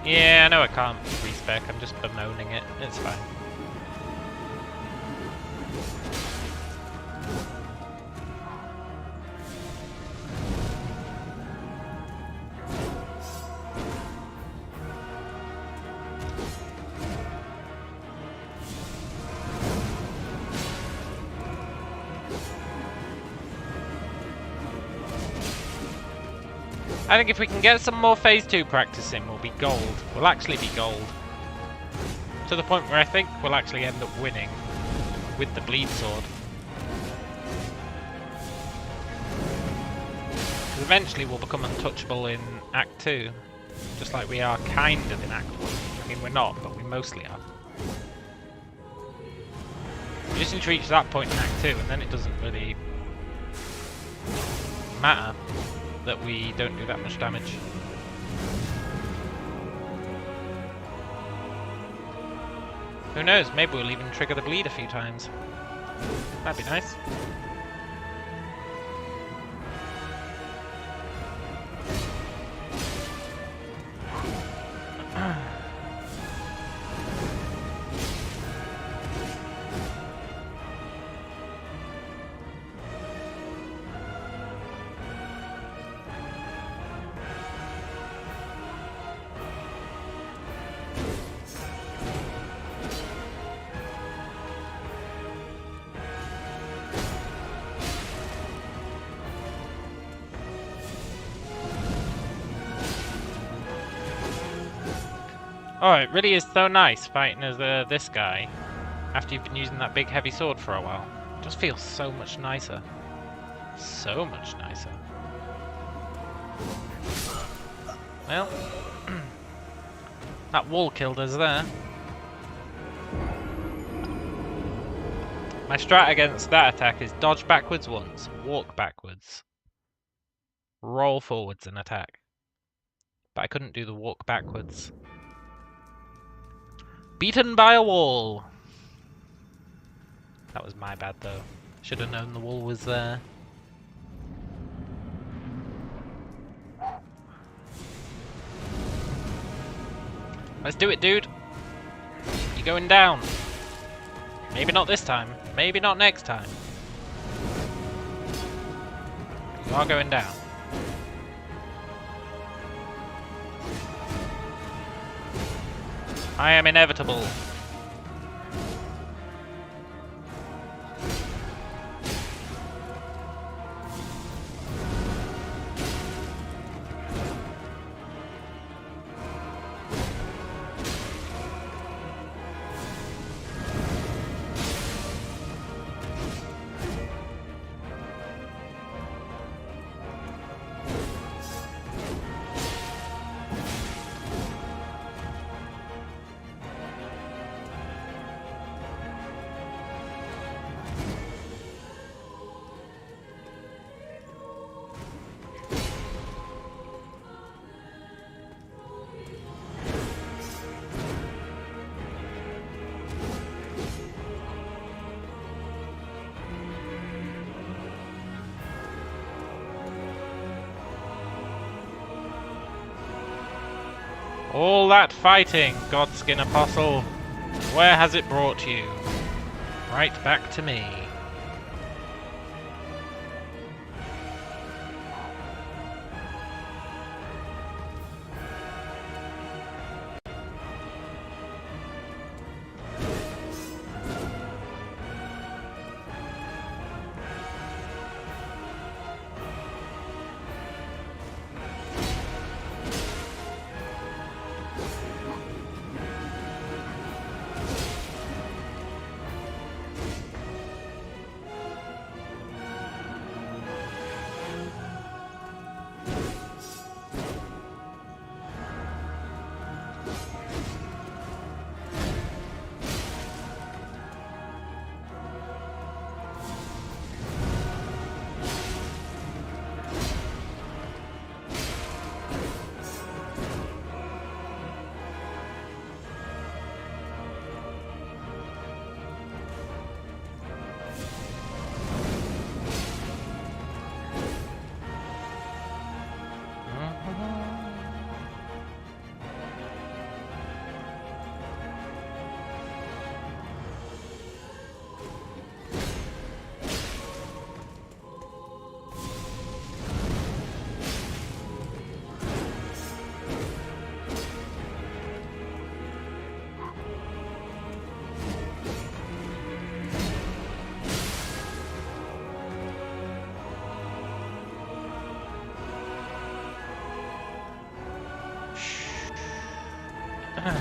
Yeah, I know I can't respec, I'm just bemoaning it. It's fine. I think if we can get some more phase 2 practicing, we'll be gold. We'll actually be gold. To the point where I think we'll actually end up winning with the bleed sword. Eventually we'll become untouchable in Act 2. Just like we are kind of in Act 1. I mean, we're not, but we mostly are. We just need to reach that point in Act 2, and then it doesn't really matter that we don't do that much damage. Who knows, maybe we'll even trigger the bleed a few times. That'd be nice. Oh, it really is so nice fighting as this guy after you've been using that big heavy sword for a while. It just feels so much nicer. So much nicer. Well, that wall killed us there. My strat against that attack is dodge backwards once, walk backwards, roll forwards and attack. But I couldn't do the walk backwards. Beaten by a wall. That was my bad though. Should have known the wall was there. Let's do it, dude. You're going down. Maybe not this time. Maybe not next time. You are going down. I am inevitable. All that fighting, Godskin Apostle, where has it brought you? Right back to me.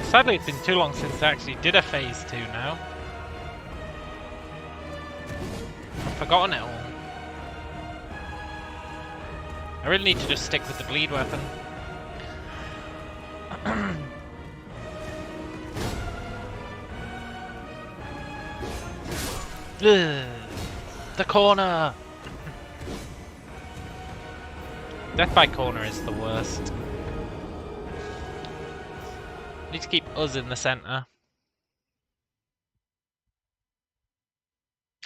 Sadly, it's been too long since I actually did a phase 2 now. I've forgotten it all. I really need to just stick with the bleed weapon. Ugh, the corner! Death by corner is the worst. Need to keep us in the center.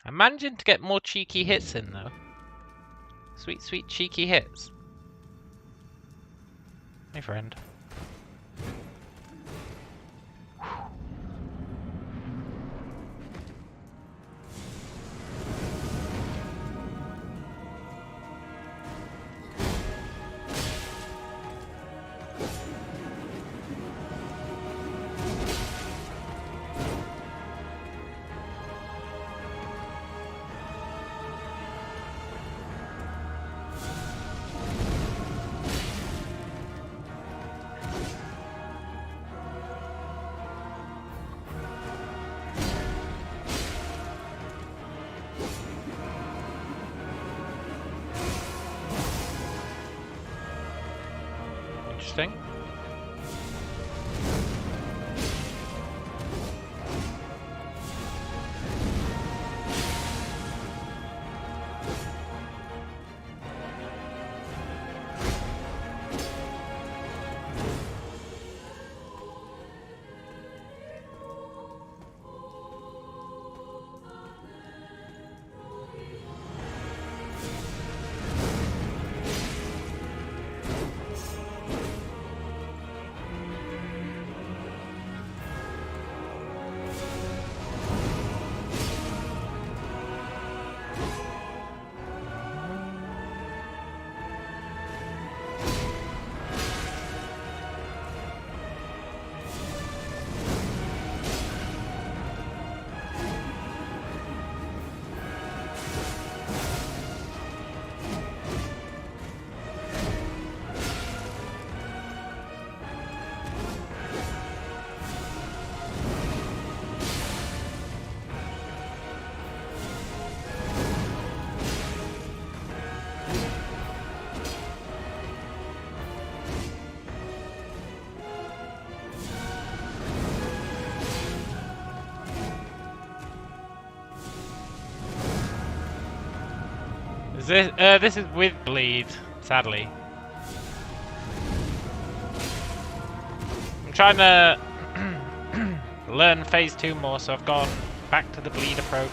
I'm managing to get more cheeky hits in though. Sweet, sweet cheeky hits. Hey friend. Interesting. This is with bleed, sadly. I'm trying to learn phase 2 more, so I've gone back to the bleed approach.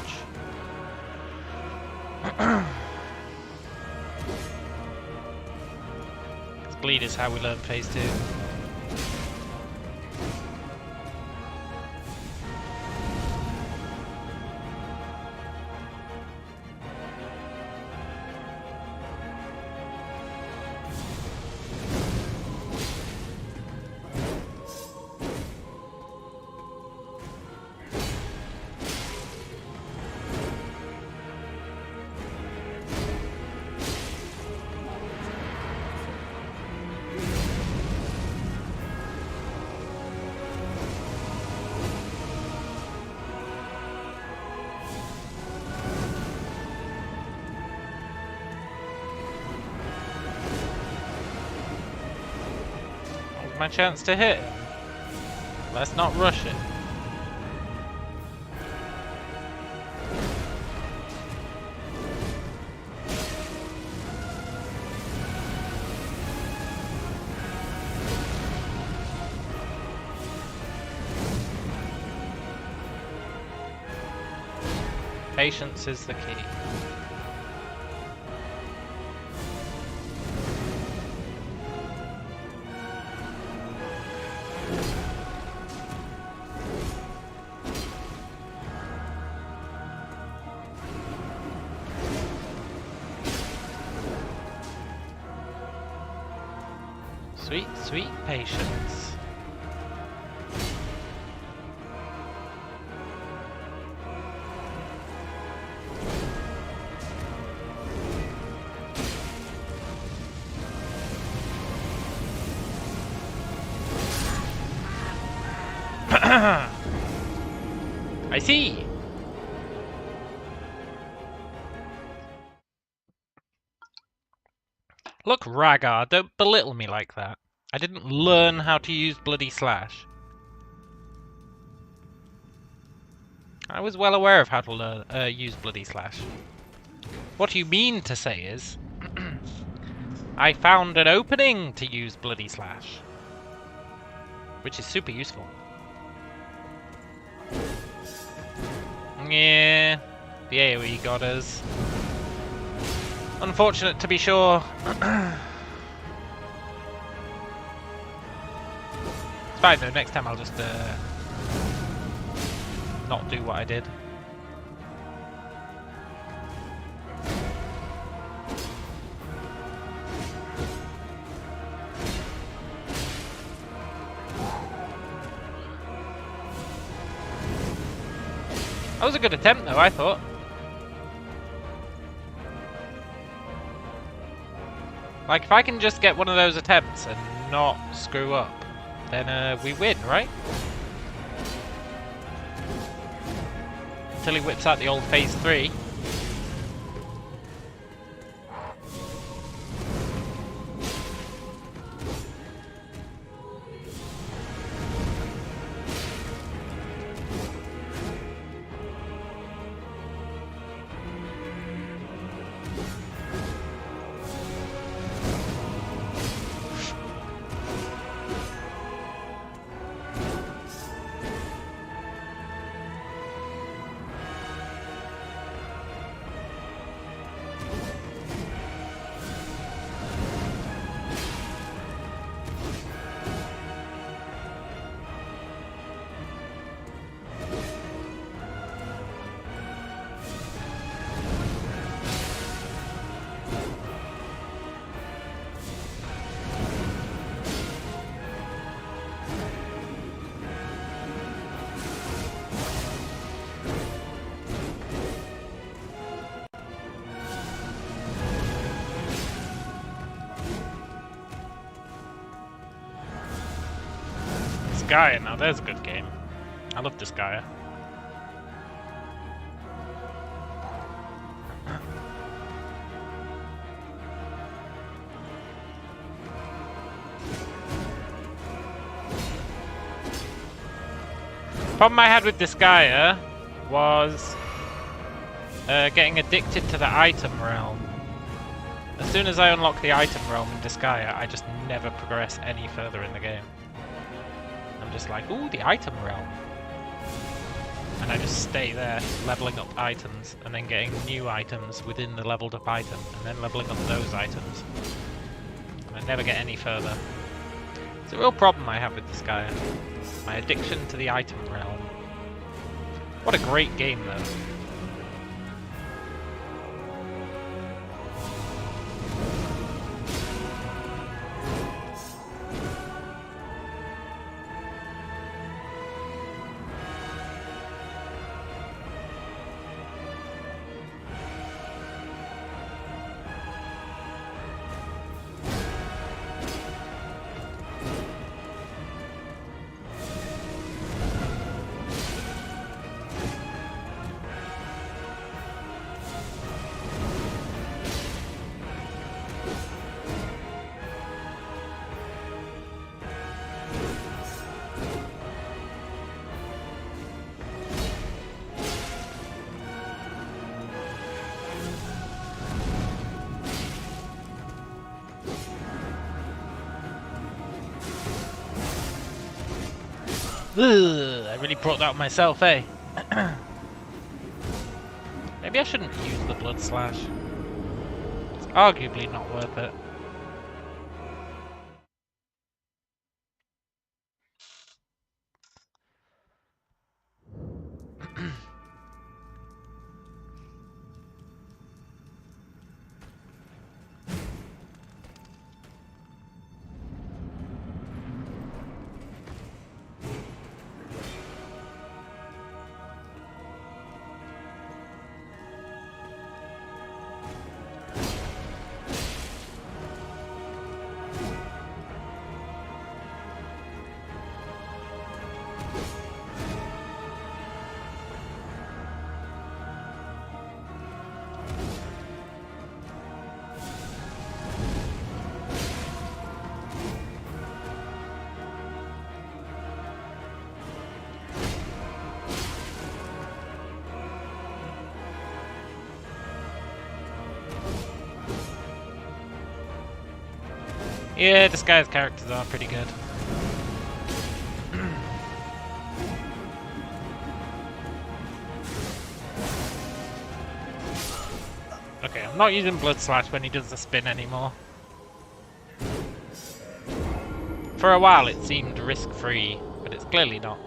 Bleed is how we learn phase 2. My chance to hit. Let's not rush it. Patience is the key. Sweet, sweet patience. I see. Look, Rhagar, don't belittle me like that. I didn't learn how to use Bloody Slash. I was well aware of how to learn use Bloody Slash. What you mean to say is, I found an opening to use Bloody Slash, which is super useful. Yeah, the AoE got us. Unfortunate to be sure. It's fine though, next time I'll just not do what I did. That was a good attempt though, I thought. Like, if I can just get one of those attempts and not screw up, then we win, right? Until he whips out the old phase 3. Disgaea, now there's a good game. I love Disgaea. Problem I had with Disgaea was getting addicted to the item realm. As soon as I unlock the item realm in Disgaea, I just never progress any further in the game. I'm just like, ooh, the item realm. And I just stay there, leveling up items, and then getting new items within the leveled up item, and then leveling up those items. And I never get any further. It's a real problem I have with Disgaea. My addiction to the item realm. What a great game though. Ugh, I really brought that on myself, eh? Maybe I shouldn't use the Blood Slash. It's arguably not worth it. Yeah, disguised characters are pretty good. Okay, I'm not using Blood Slash when he does the spin anymore. For a while it seemed risk-free, but it's clearly not.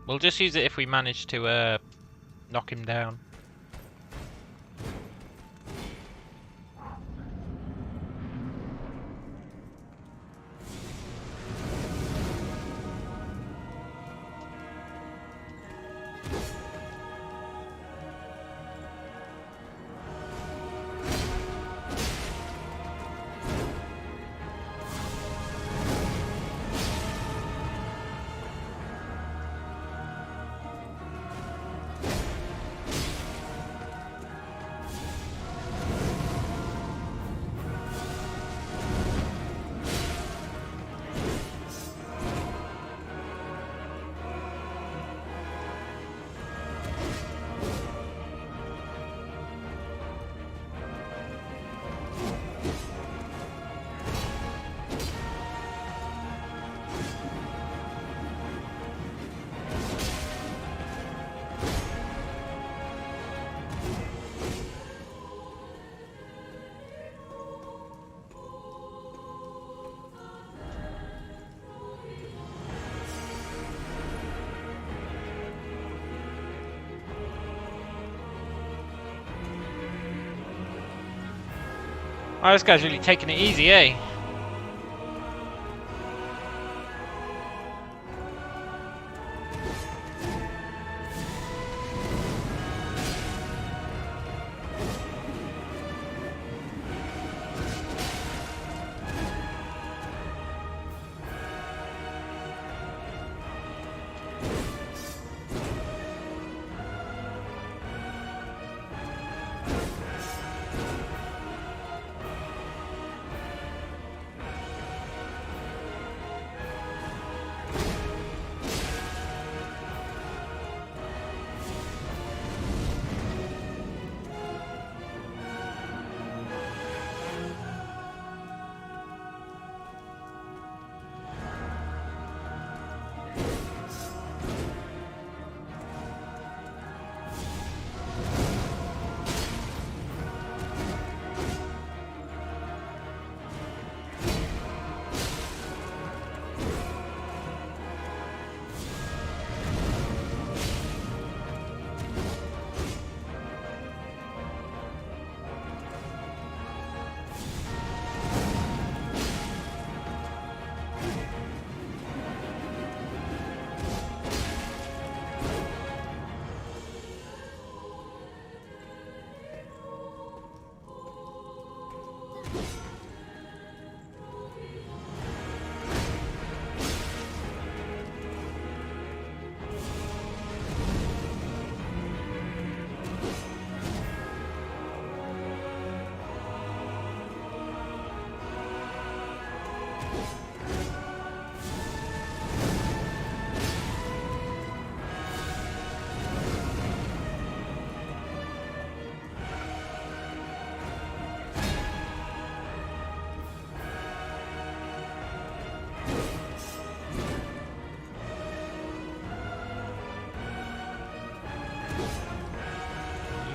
We'll just use it if we manage to knock him down. Oh, this guy's really taking it easy, eh?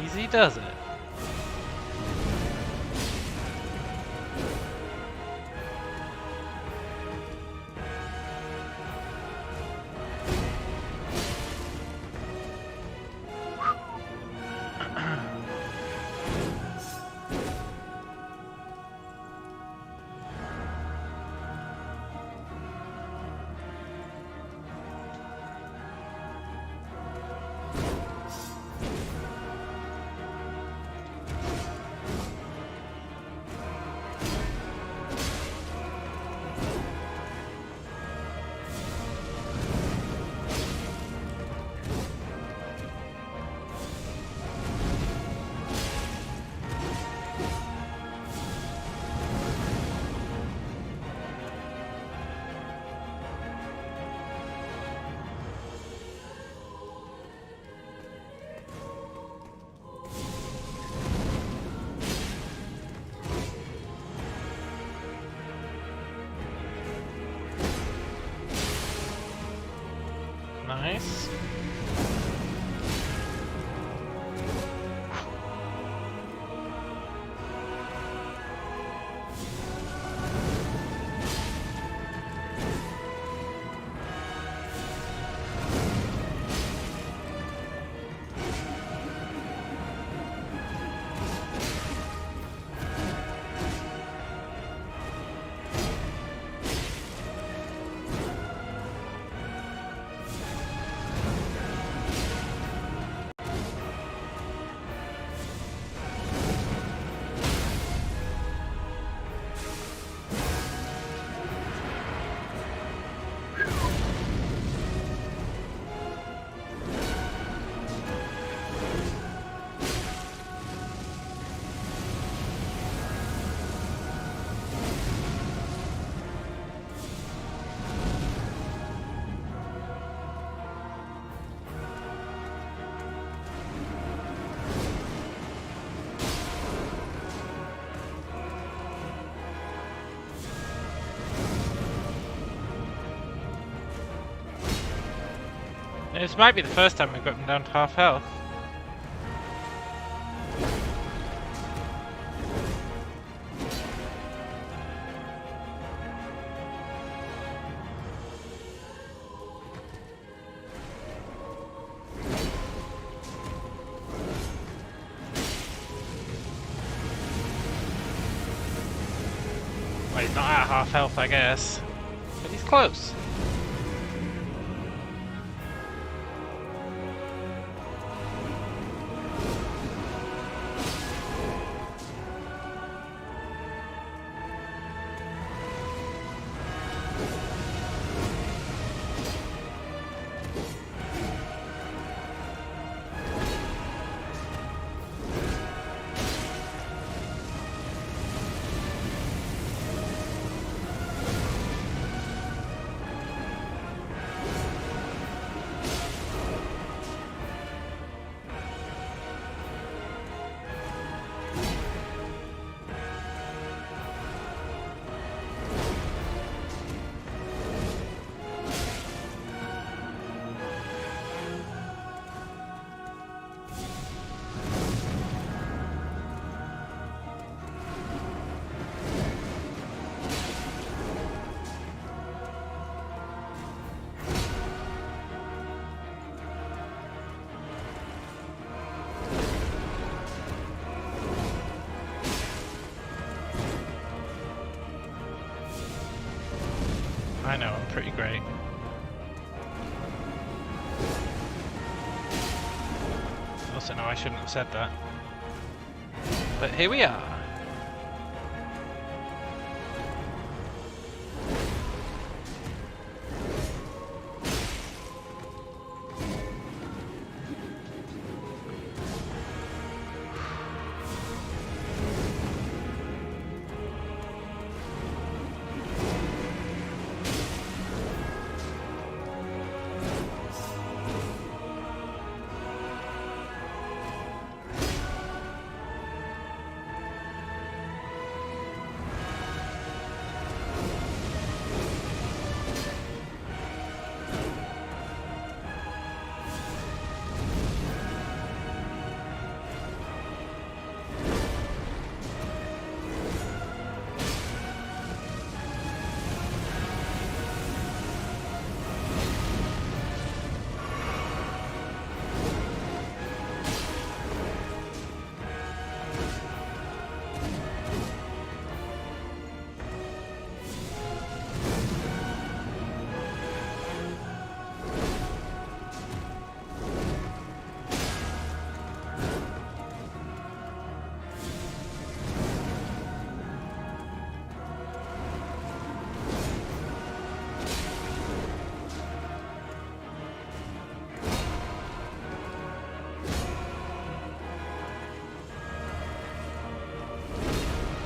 Easy does it. This might be the first time we've got him down to half health. Well, he's not at half health, I guess. But he's close. I know, I'm pretty great. Also, no, I shouldn't have said that. But here we are.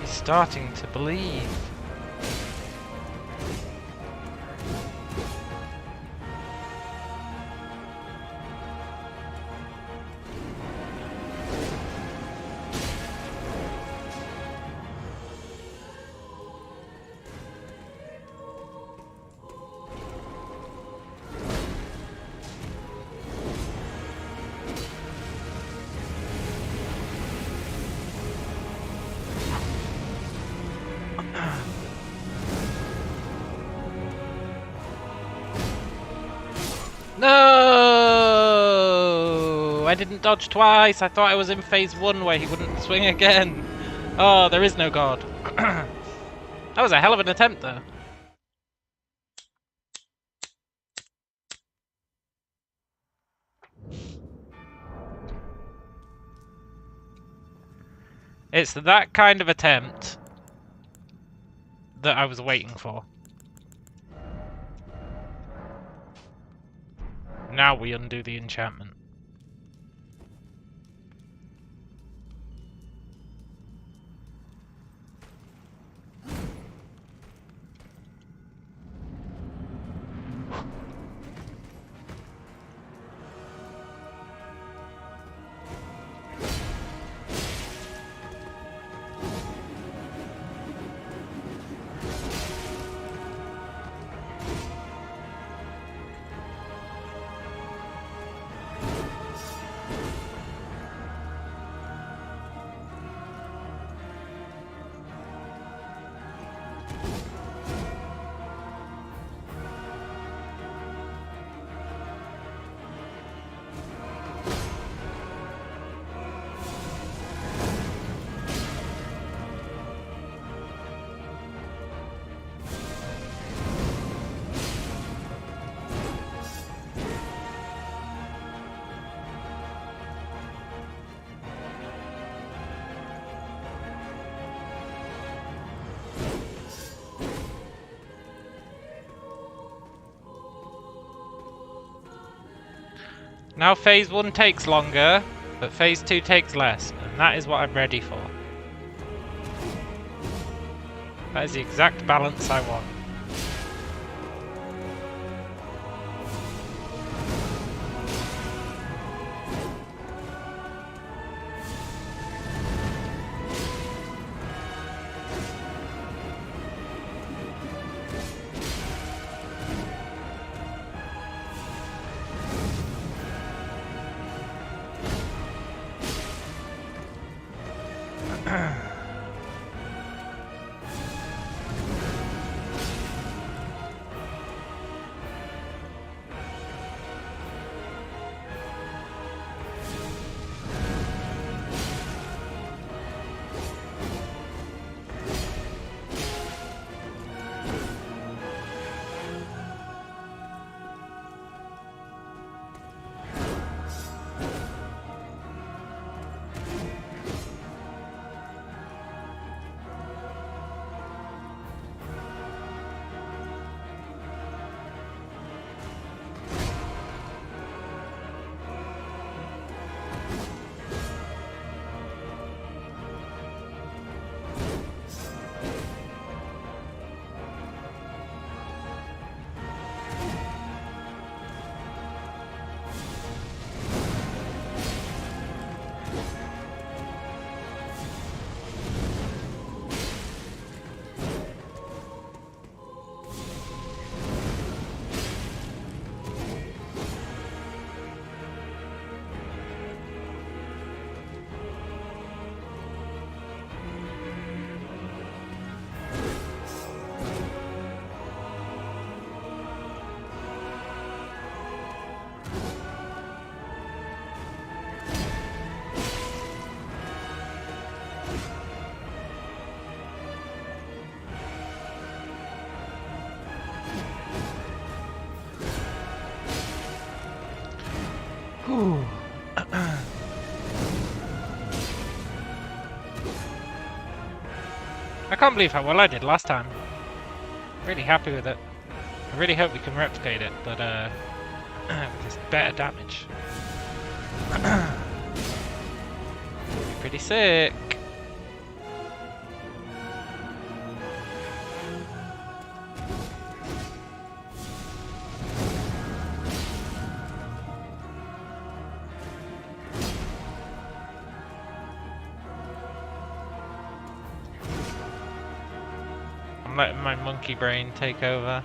Starting to believe. No! I didn't dodge twice. I thought I was in phase 1 where he wouldn't swing again. Oh, there is no god. That was a hell of an attempt, though. It's that kind of attempt that I was waiting for. Now we undo the enchantment. Now phase 1 takes longer, but phase 2 takes less, and that is what I'm ready for. That is the exact balance I want. Whew. I can't believe how well I did last time. Really happy with it. I really hope we can replicate it, but with this better damage. Pretty sick. I'm letting my monkey brain take over.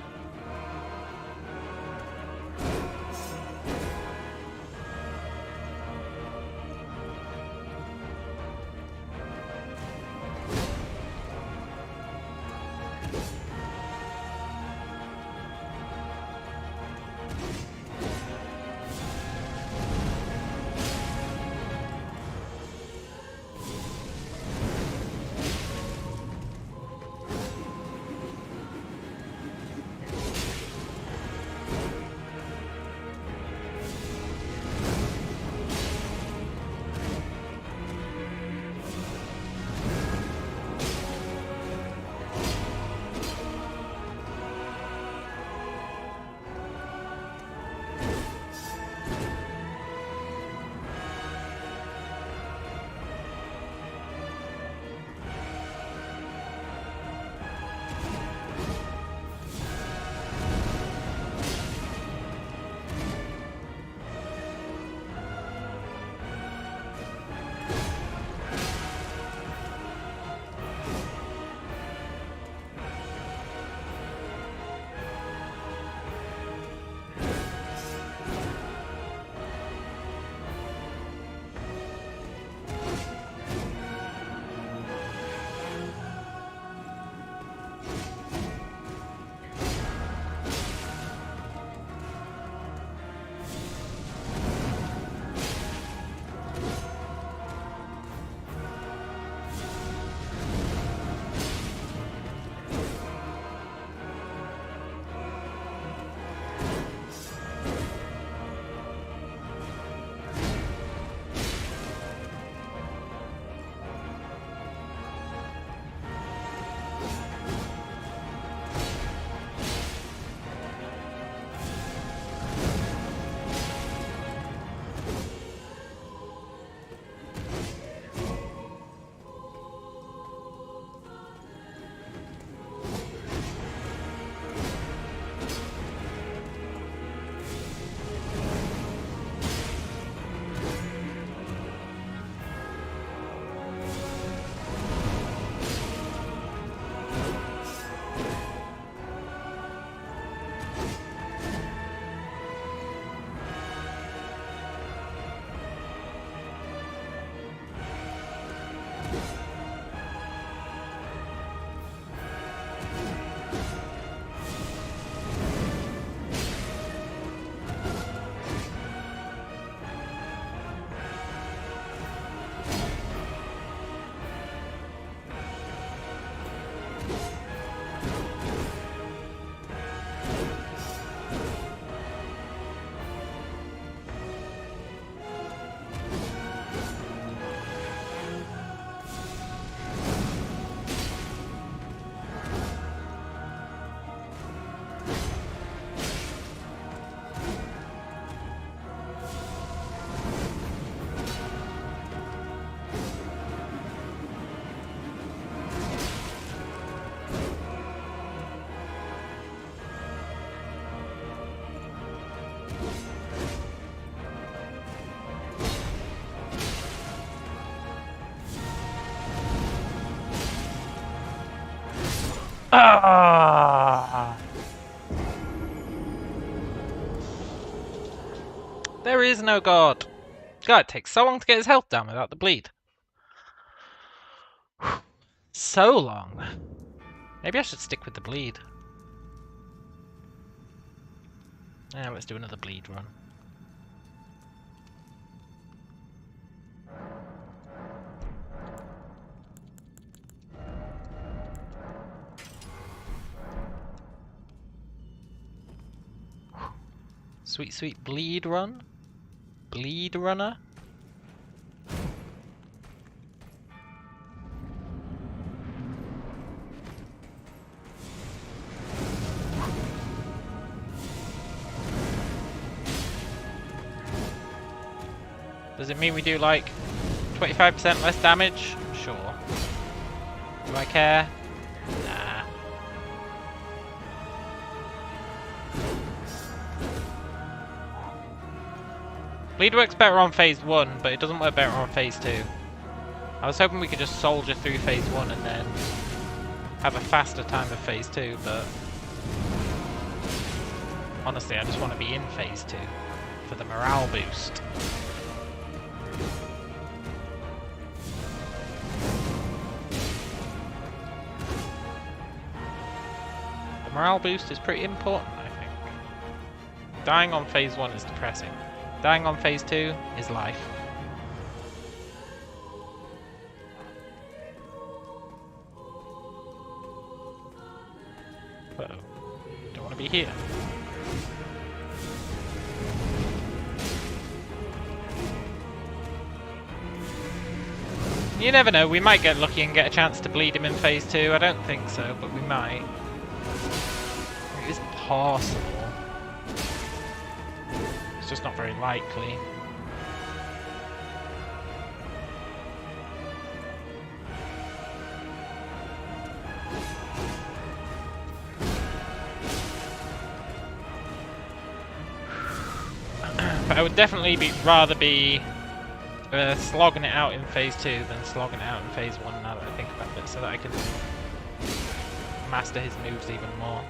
Ah! There is no god. God, it takes so long to get his health down without the bleed. So long. Maybe I should stick with the bleed. Yeah, let's do another bleed run. Sweet, sweet bleed run? Bleed runner? Does it mean we do like 25% less damage? Sure. Do I care? Nah. Bleed works better on phase 1, but it doesn't work better on phase 2. I was hoping we could just soldier through phase 1 and then have a faster time of phase 2, but honestly I just want to be in phase 2 for the morale boost. The morale boost is pretty important, I think. Dying on phase 1 is depressing. Dying on phase 2 is life. Uh-oh. Don't want to be here. You never know, we might get lucky and get a chance to bleed him in phase 2. I don't think so, but we might. It is possible. It's just not very likely. But I would definitely rather be slogging it out in phase 2 than slogging it out in phase 1 now that I think about it, so that I can master his moves even more.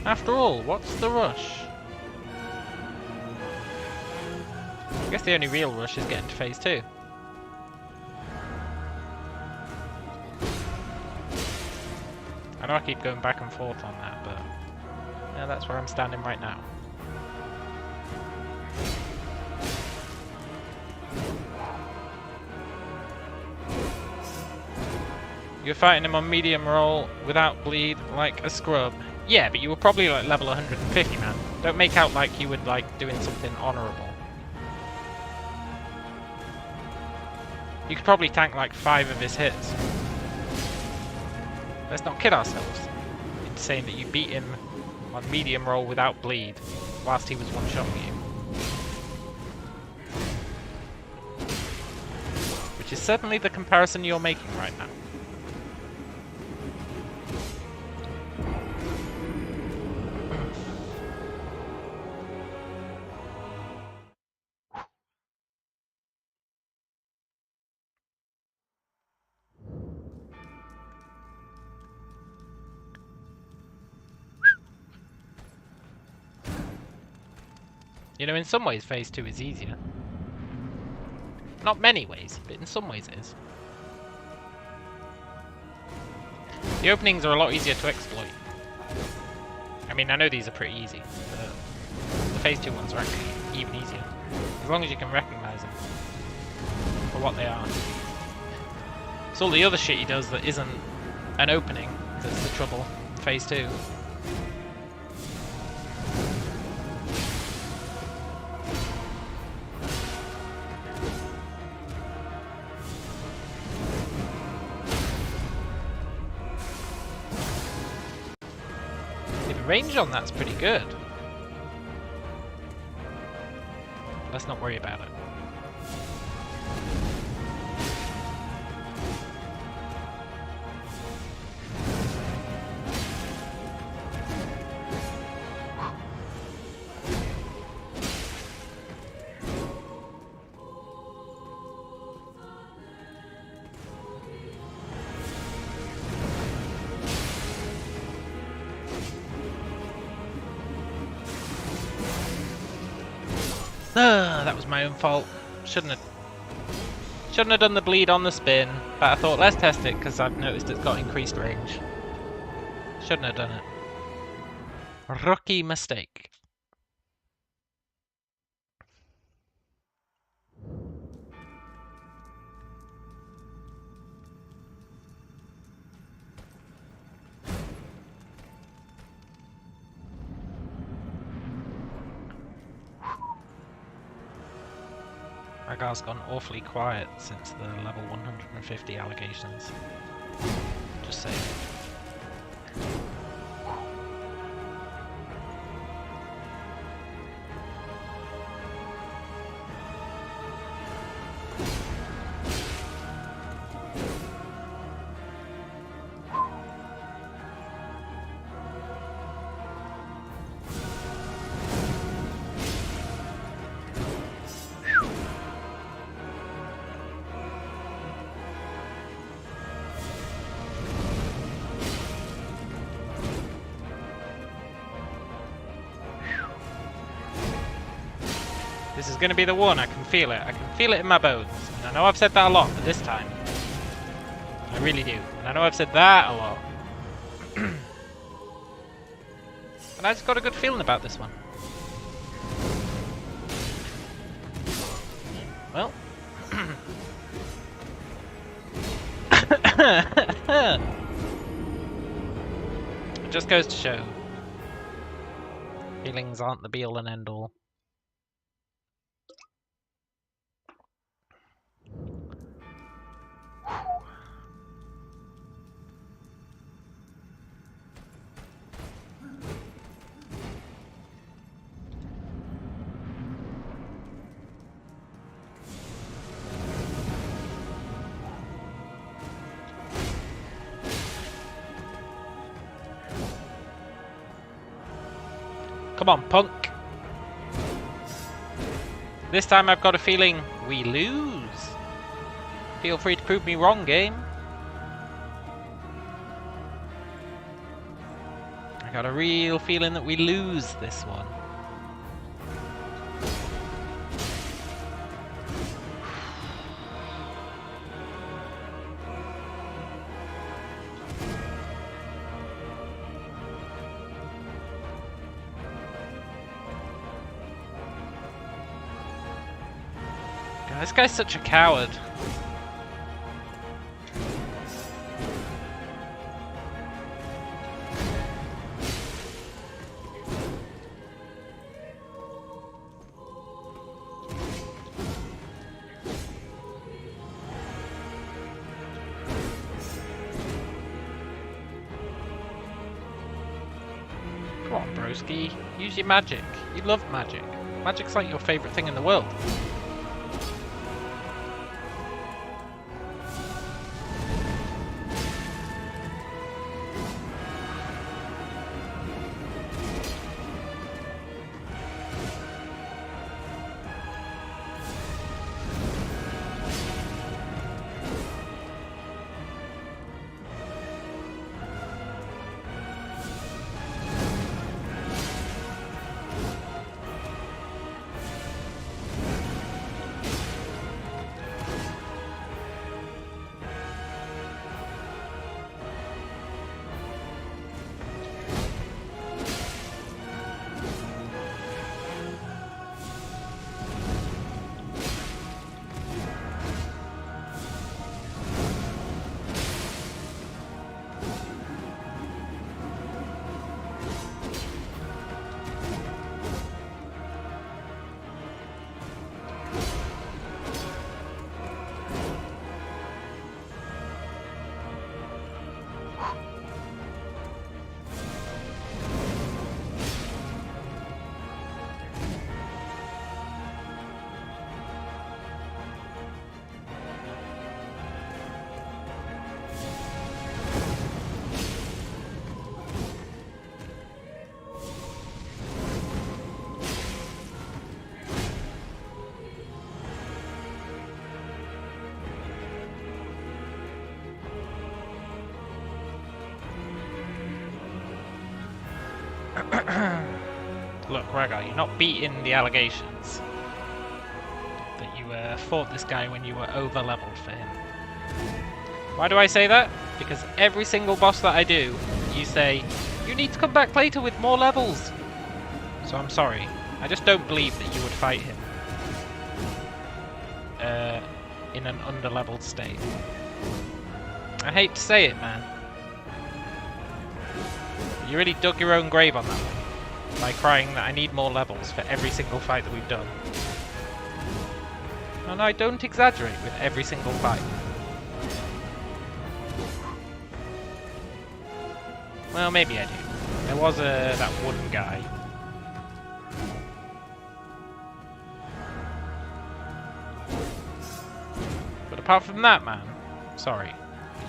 After all, what's the rush? I guess the only real rush is getting to phase 2. I know I keep going back and forth on that, but yeah, that's where I'm standing right now. You're fighting him on medium roll without bleed like a scrub. Yeah, but you were probably like level 150, man. Don't make out like you were like doing something honourable. You could probably tank like 5 of his hits. Let's not kid ourselves into saying that you beat him on medium roll without bleed whilst he was one-shotting you. Which is certainly the comparison you're making right now. You know, in some ways phase 2 is easier. Not many ways, but in some ways it is. The openings are a lot easier to exploit. I mean, I know these are pretty easy, but the phase 2 ones are actually even easier. As long as you can recognize them for what they are. It's all the other shit he does that isn't an opening that's the trouble in phase 2. Range on that's pretty good. Let's not worry about it. That was my own fault. Shouldn't have done the bleed on the spin, but I thought let's test it because I've noticed it's got increased range. Shouldn't have done it. Rookie mistake. Ragar's gone awfully quiet since the level 150 allegations. Just saying. This is going to be the one. I can feel it. I can feel it in my bones. And I know I've said that a lot, but this time, I really do. And I know I've said that a lot. But I just got a good feeling about this one. Well. It just goes to show. Feelings aren't the be-all and end-all. Come on, punk. This time I've got a feeling we lose. Feel free to prove me wrong, game. I got a real feeling that we lose this one. This guy's such a coward. Come on, broski. Use your magic. You love magic. Magic's like your favorite thing in the world. Look, Ragar, you're not beating the allegations. that you fought this guy when you were over-leveled for him. Why do I say that? Because every single boss that I do, you say, you need to come back later with more levels. So I'm sorry. I just don't believe that you would fight him in an under-leveled state. I hate to say it, man. You really dug your own grave on that one by crying that I need more levels for every single fight that we've done. And I don't exaggerate with every single fight. Well, maybe I do. There was that one guy. But apart from that, man, sorry.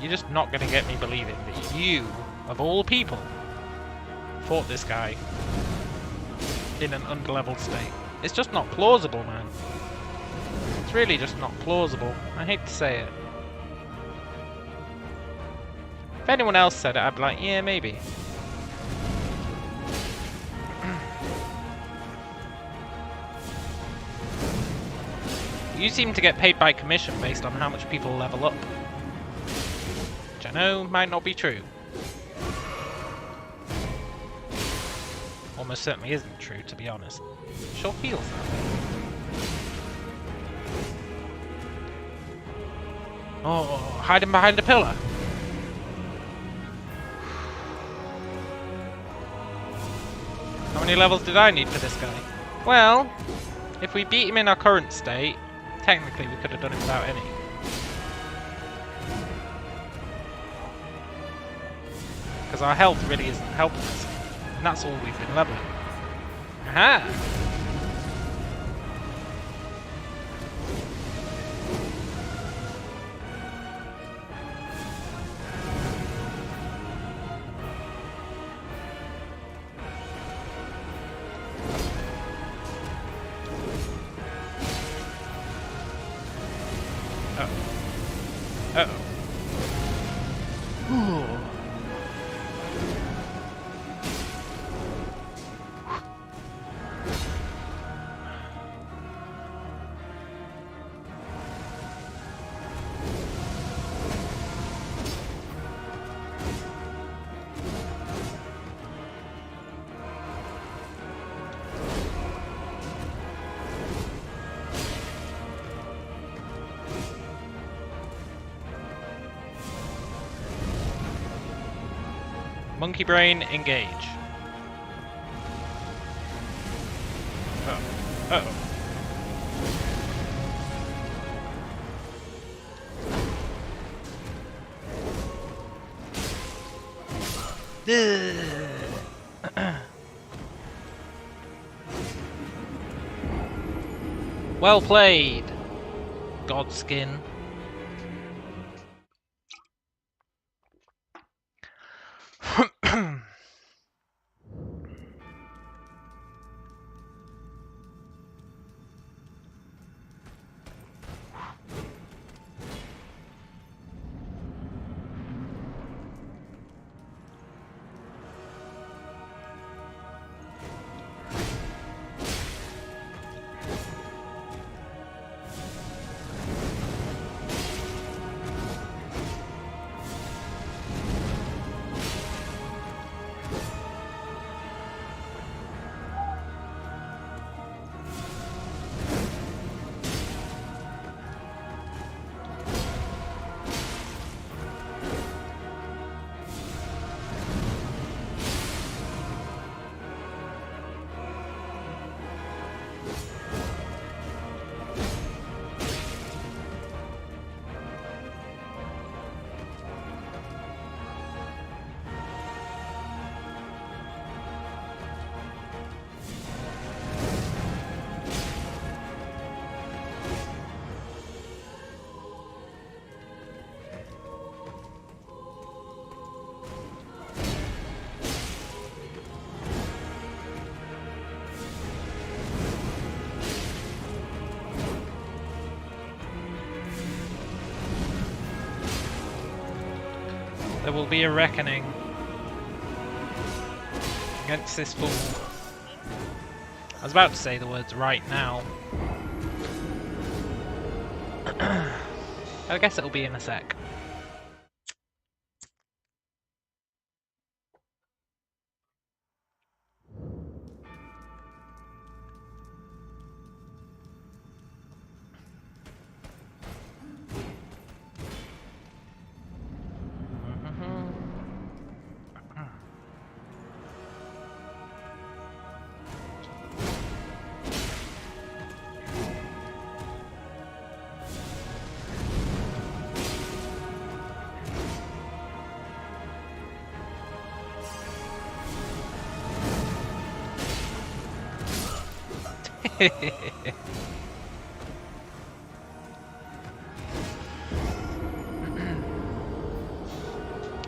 You're just not going to get me believing that you, of all people, fought this guy in an underleveled state. It's just not plausible, man. It's really just not plausible. I hate to say it. If anyone else said it, I'd be like, yeah, maybe. You seem to get paid by commission based on how much people level up. Which I know might not be true. Almost certainly isn't true, to be honest. It sure feels that way. Oh, hiding behind a pillar. How many levels did I need for this guy? Well, if we beat him in our current state, technically we could have done it without any. Because our health really isn't helping us. And that's all we've been leveling. Aha! Uh-oh. Ooh. Monkey brain, engage. Uh-oh. Uh-oh. Well played, Godskin. There will be a reckoning against this fool. I was about to say the words right now. I guess it'll be in a sec.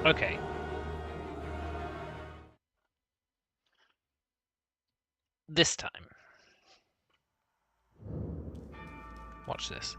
Okay. This time. Watch this.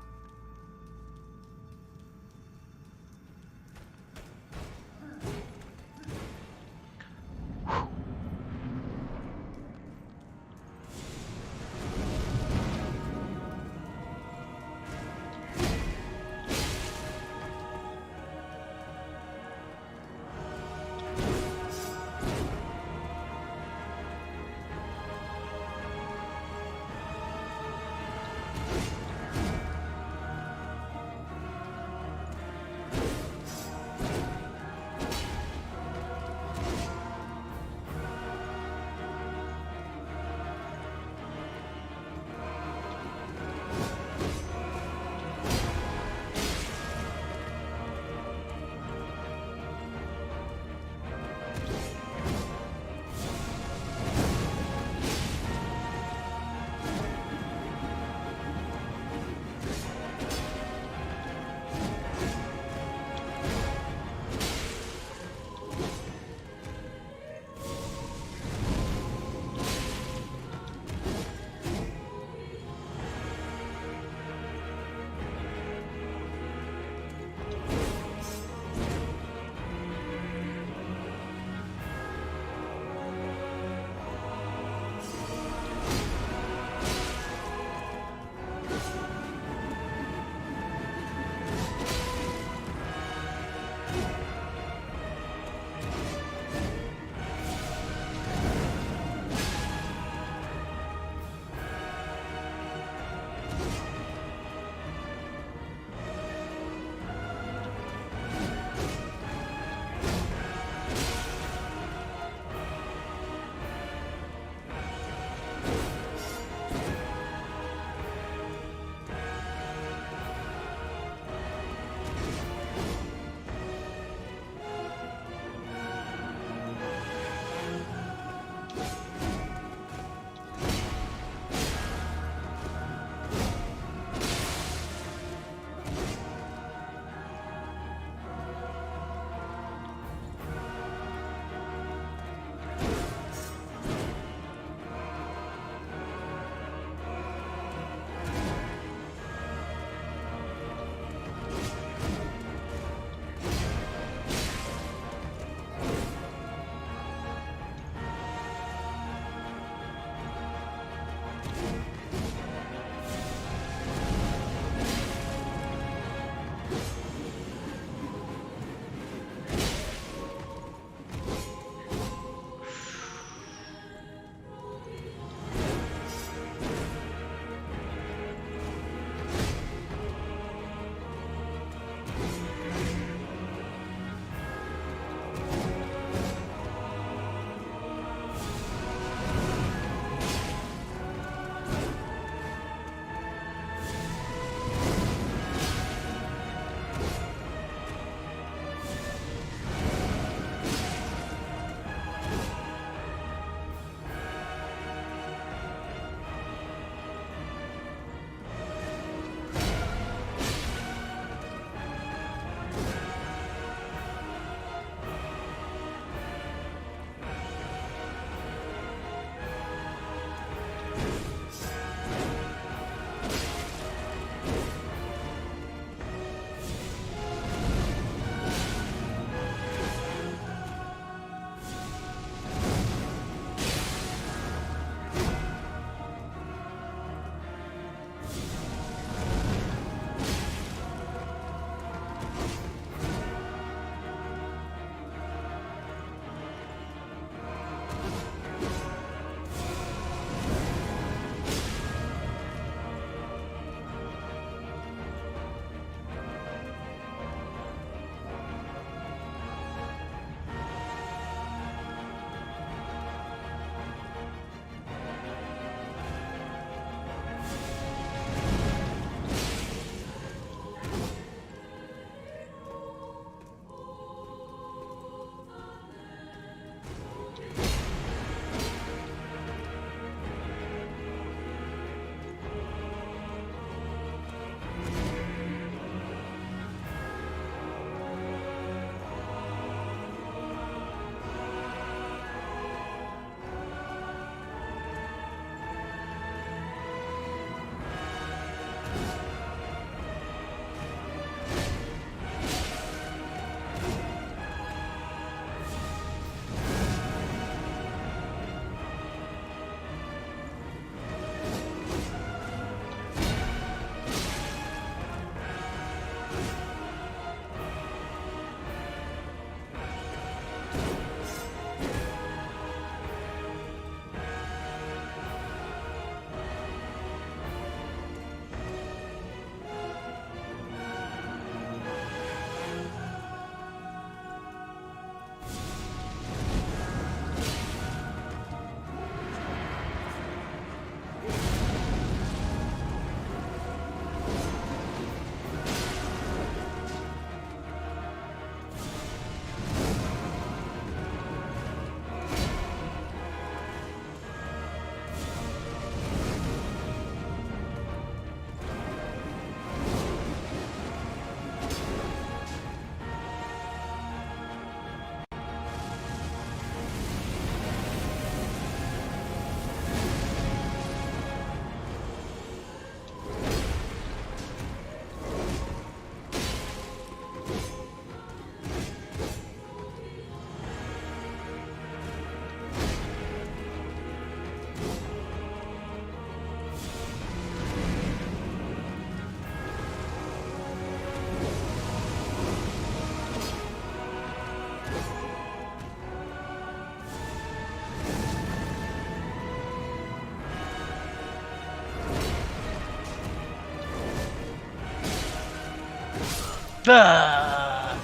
I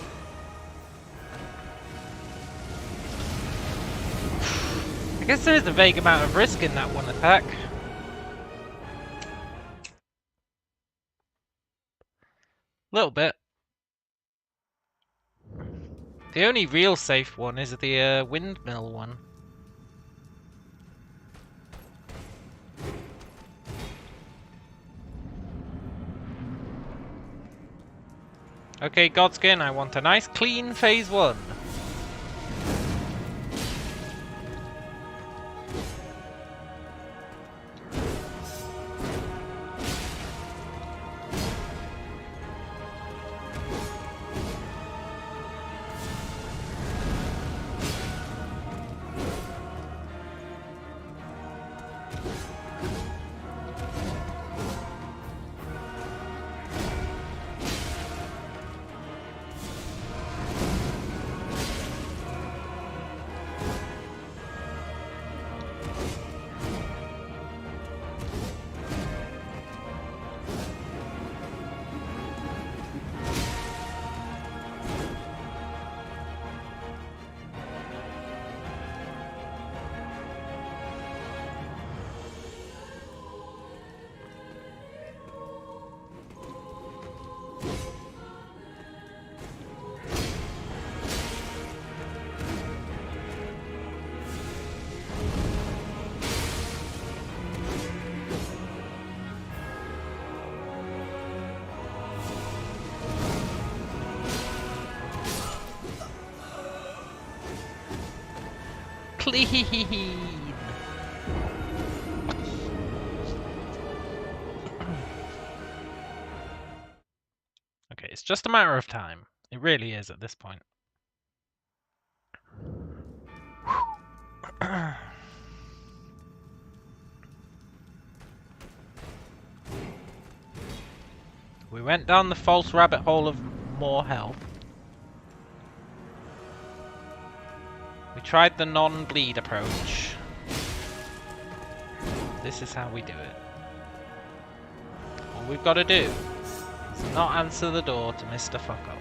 guess there is a vague amount of risk in that one attack. Little bit. The only real safe one is the windmill one. Okay, Godskin, I want a nice clean phase 1. Clean. Okay, it's just a matter of time. It really is at this point. We went down the false rabbit hole of more health. We tried the non-bleed approach. This is how we do it. All we've got to do is not answer the door to Mr. Fuck Up.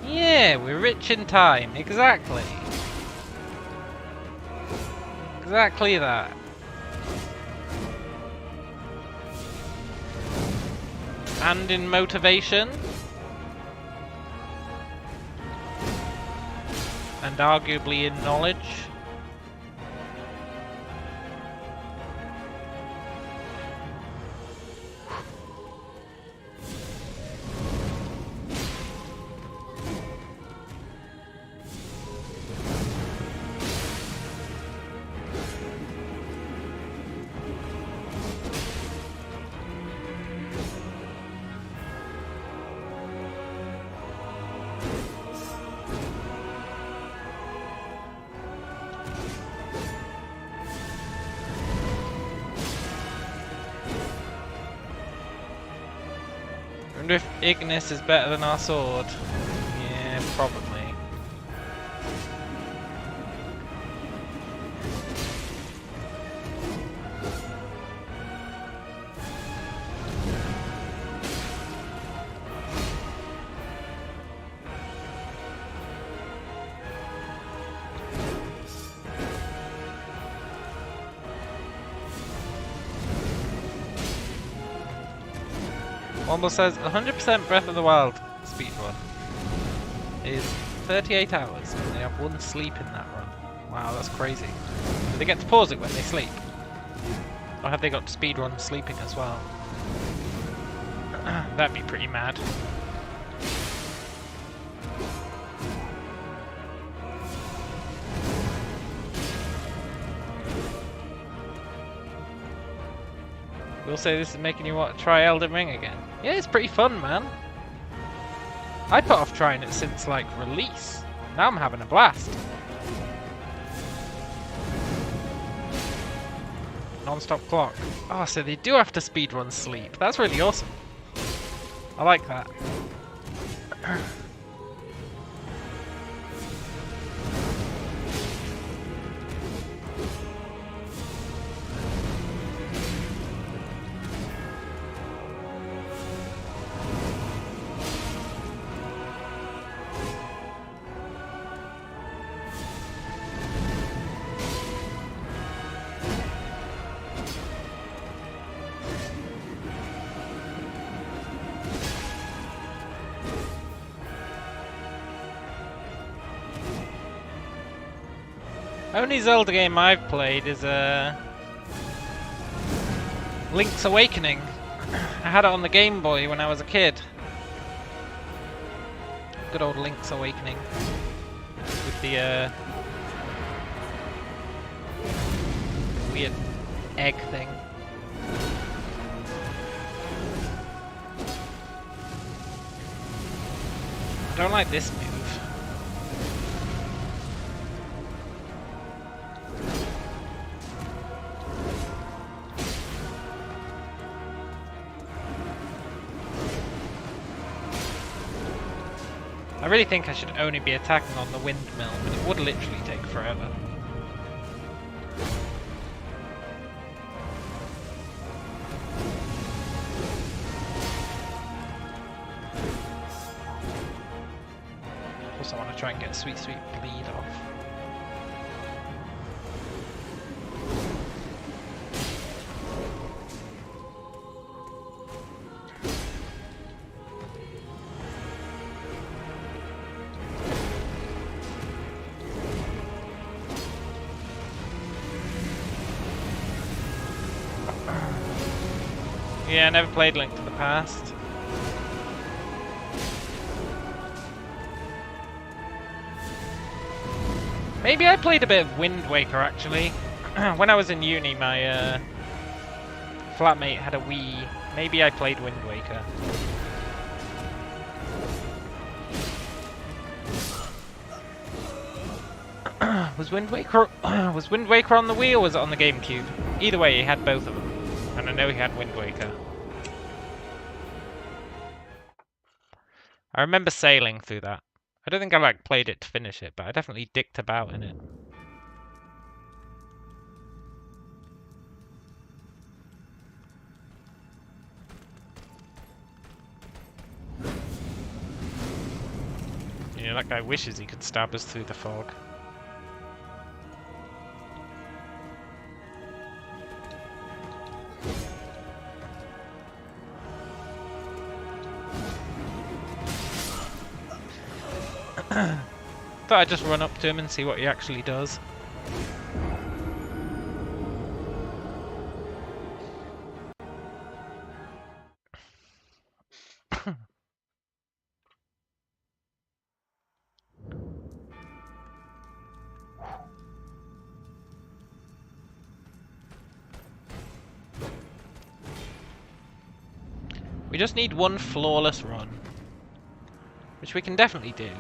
Yeah, we're rich in time. Exactly. Exactly that. And in motivation. And arguably in knowledge. I wonder if Ignis is better than our sword. Yeah, probably. Womble says 100% Breath of the Wild speedrun is 38 hours and they have one sleep in that run. Wow, that's crazy. Do they get to pause it when they sleep? Or have they got to speedrun sleeping as well? That'd be pretty mad. We'll say this is making you want to try Elden Ring again. Yeah, it's pretty fun, man. I put off trying it since, like, release. Now I'm having a blast. Non-stop clock. Oh, so they do have to speedrun sleep. That's really awesome. I like that. Only Zelda game I've played is Link's Awakening. I had it on the Game Boy when I was a kid. Good old Link's Awakening. With the weird egg thing. I don't like this move. I really think I should only be attacking on the windmill, but it would literally take forever. Also want to try and get Sweet Sweet Bleed off. Yeah, I never played Link to the Past. Maybe I played a bit of Wind Waker actually. When I was in uni, my flatmate had a Wii. Maybe I played Wind Waker. Was Wind Waker on the Wii or was it on the GameCube? Either way, he had both of them. And I know he had Wind Waker. I remember sailing through that. I don't think I played it to finish it, but I definitely dicked about in it. You know, that guy wishes he could stab us through the fog. Thought I'd just run up to him and see what he actually does. We just need one flawless run, which we can definitely do.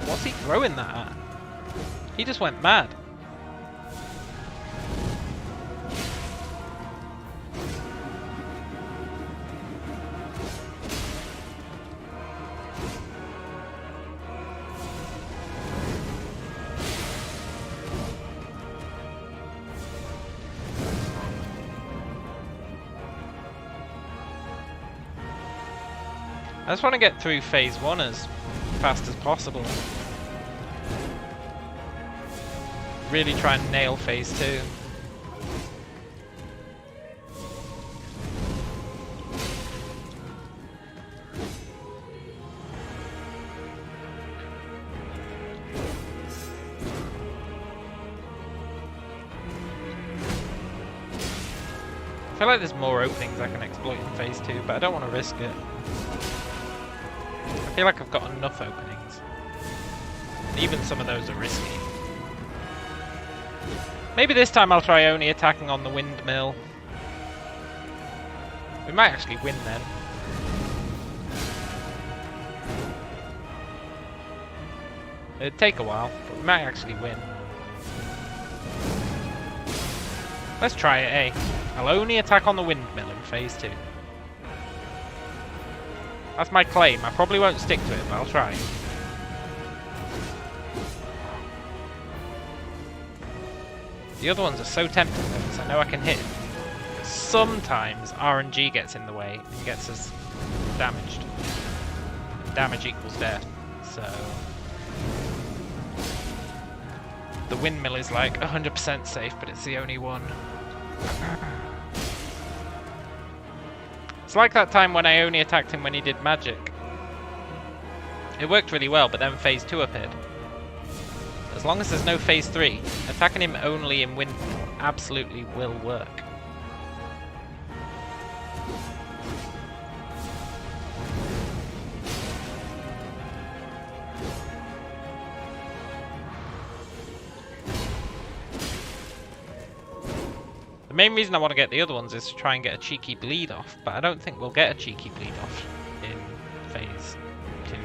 What's he throwing that at? He just went mad. I just want to get through phase 1 as fast as possible. Really try and nail phase 2. I feel like there's more openings I can exploit in phase 2, but I don't want to risk it. I feel like I've got enough openings. Even some of those are risky. Maybe this time I'll try only attacking on the windmill. We might actually win then. It'd take a while, but we might actually win. Let's try it, eh? I'll only attack on the windmill in phase 2. That's my claim. I probably won't stick to it, but I'll try. The other ones are so tempting though, because I know I can hit. But sometimes RNG gets in the way and gets us damaged. Damage equals death, so... The windmill is like 100% safe, but it's the only one. It's like that time when I only attacked him when he did magic. It worked really well, but then phase 2 appeared. As long as there's no phase 3, attacking him only in windmill absolutely will work. The main reason I want to get the other ones is to try and get a cheeky bleed off, but I don't think we'll get a cheeky bleed off in phase 2.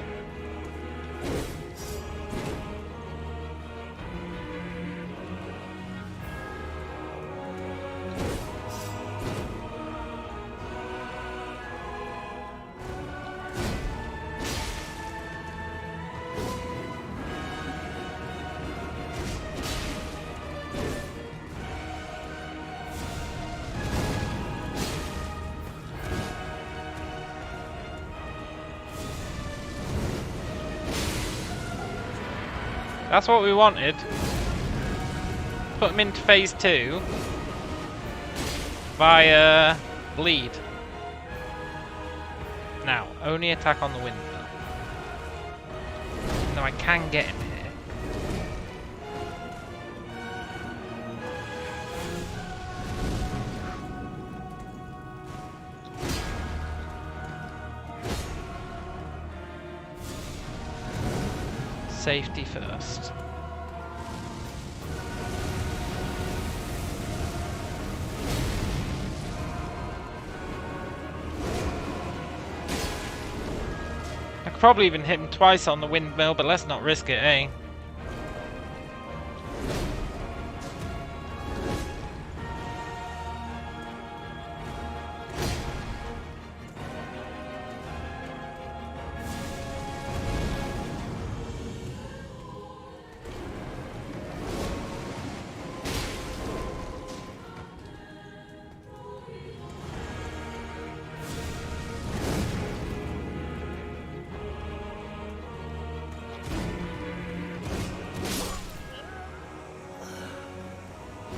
That's what we wanted. Put him into phase 2 via bleed. Now, only attack on the windmill. No, I can get him here. Safety first. I could probably even hit him twice on the windmill, but let's not risk it, eh?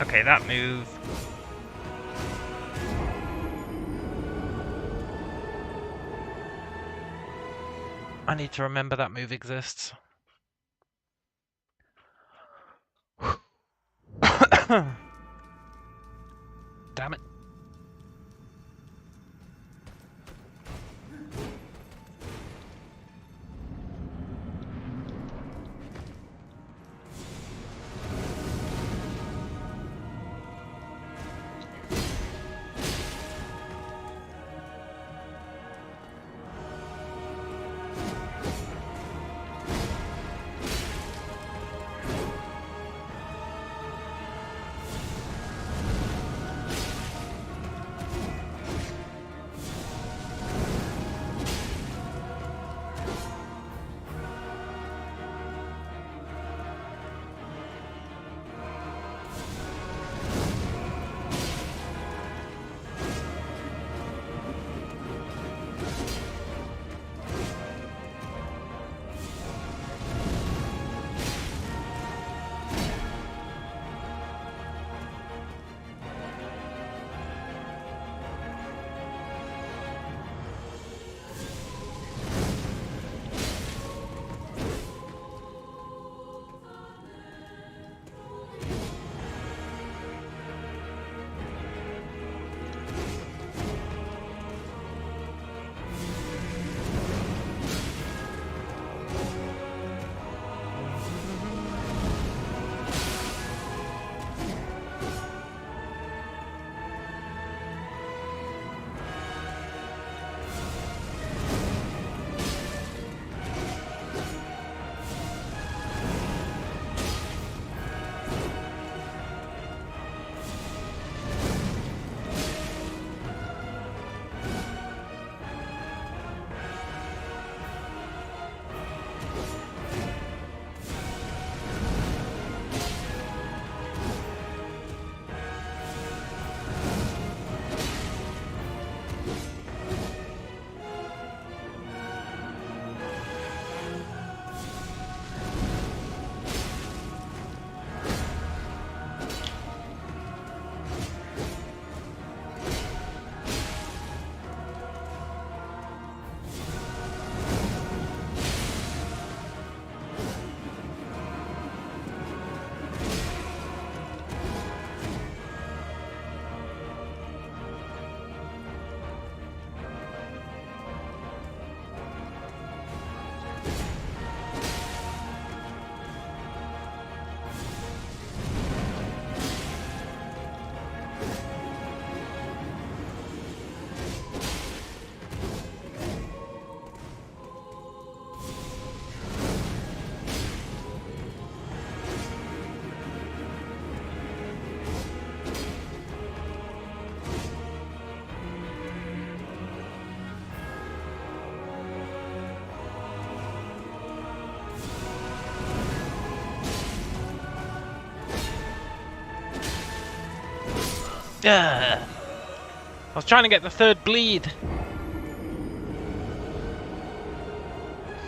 Okay, that move. I need to remember that move exists. Damn it. Ugh. I was trying to get the third bleed.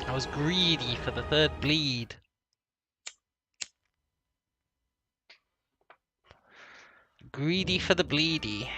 I was greedy for the third bleed. Greedy for the bleedy.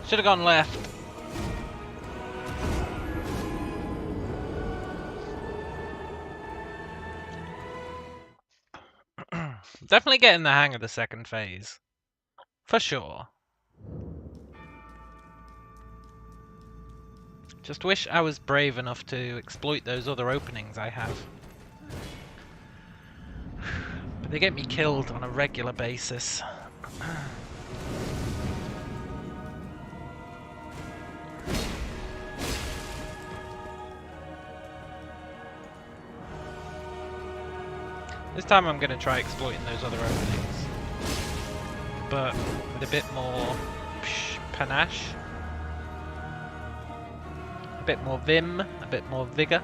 Should have gone left. Definitely getting the hang of the second phase. For sure. Just wish I was brave enough to exploit those other openings I have. But they get me killed on a regular basis. This time I'm going to try exploiting those other openings. But with a bit more panache. A bit more vim, a bit more vigor.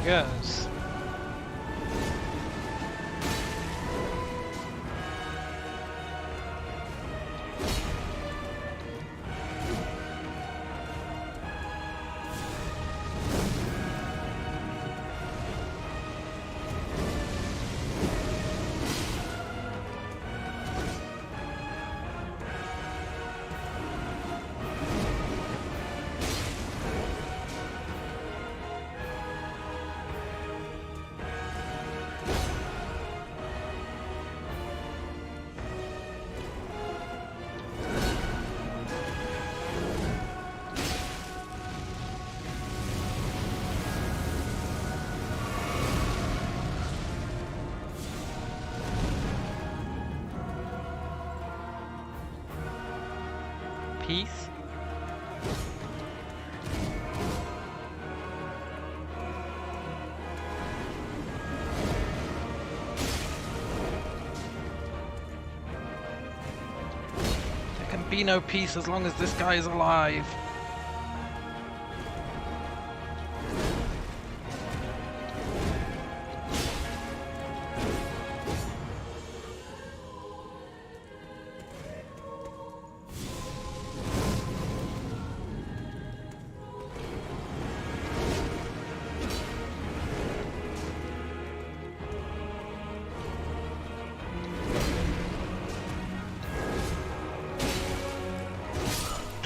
Goes. Peace. There can be no peace as long as this guy is alive.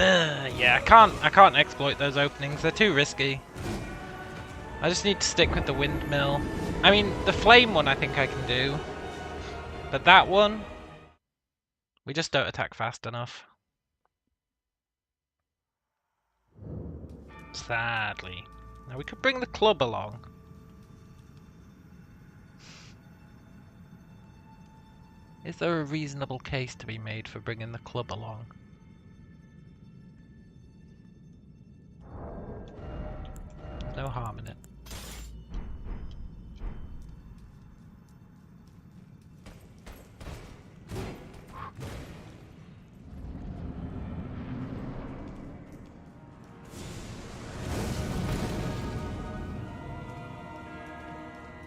Yeah, I can't exploit those openings. They're too risky. I just need to stick with the windmill. I mean, the flame one I think I can do. But that one, we just don't attack fast enough. Sadly. Now we could bring the club along. Is there a reasonable case to be made for bringing the club along? There's no harm in it.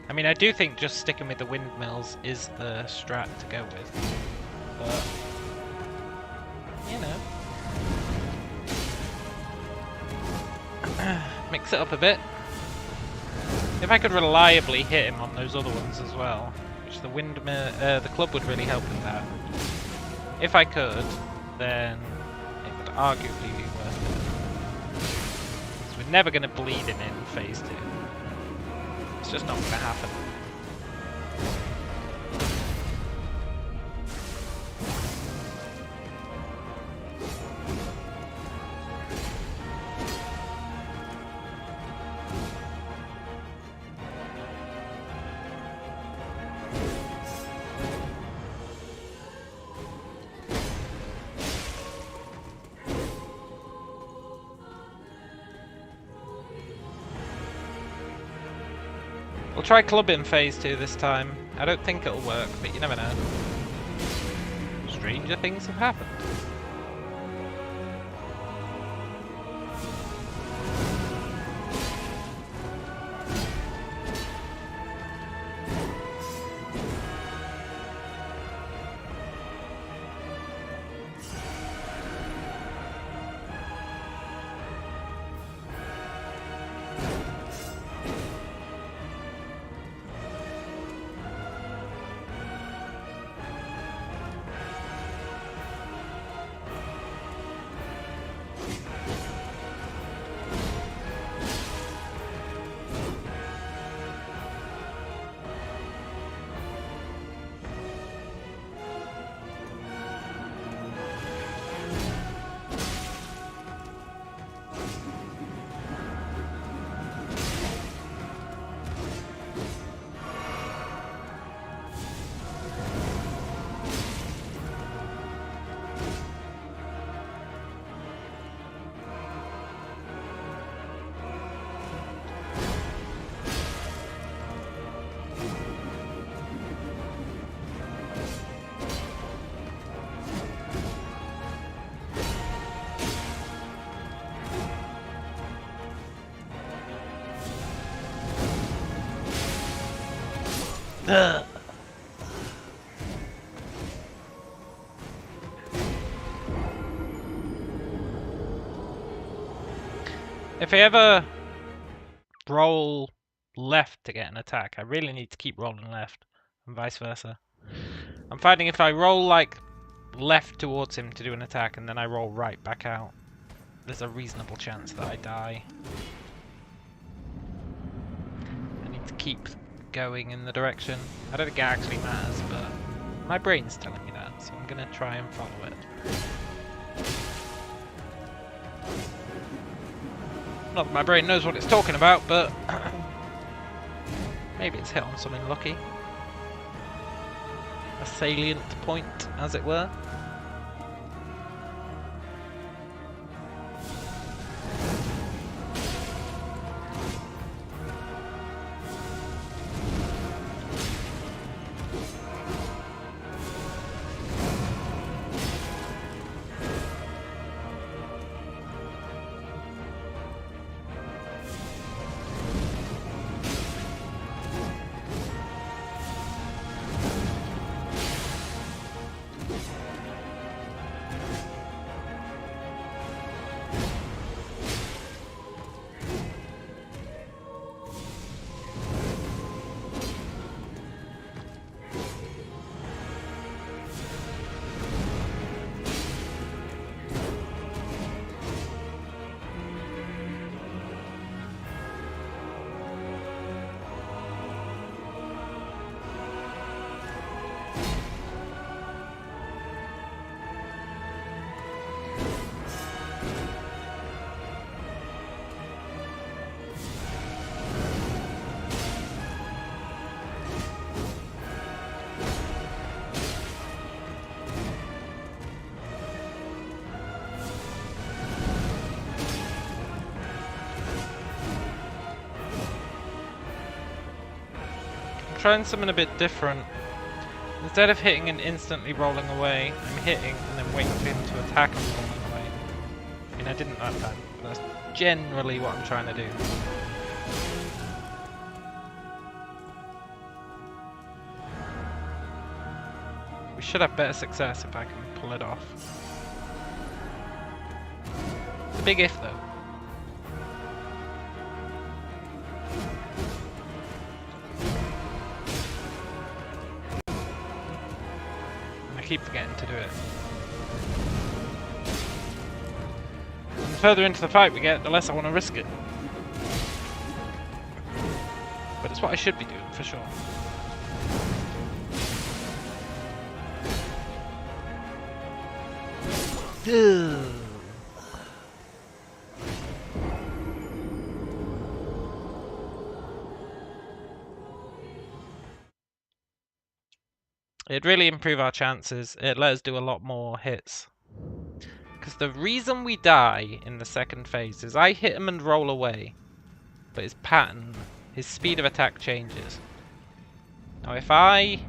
I mean, I do think just sticking with the windmills is the strat to go with. But, you know. Mix it up a bit. If I could reliably hit him on those other ones as well, which the the club would really help with that. If I could, then it would arguably be worth it. Because we're never going to bleed him in phase 2. It's just not going to happen. We'll try club in phase 2 this time. I don't think it'll work, but you never know. Stranger things have happened. Ugh. If I ever roll left to get an attack, I really need to keep rolling left, and vice versa. I'm finding if I roll like left towards him to do an attack and then I roll right back out, there's a reasonable chance that I die. I need to keep going in the direction. I don't think it actually matters, but my brain's telling me that, so I'm gonna try and follow it. Not that my brain knows what it's talking about, but maybe it's hit on something lucky. A salient point, as it were. I'm trying something a bit different. Instead of hitting and instantly rolling away, I'm hitting and then waiting for him to attack and rolling away. I mean, I didn't that time, but that's generally what I'm trying to do. We should have better success if I can pull it off. It's a big if though. I keep forgetting to do it. And the further into the fight we get, the less I want to risk it. But it's what I should be doing for sure. It'd really improve our chances. It'd let us do a lot more hits. Because the reason we die in the second phase is I hit him and roll away, but his pattern, his speed of attack changes. Now if I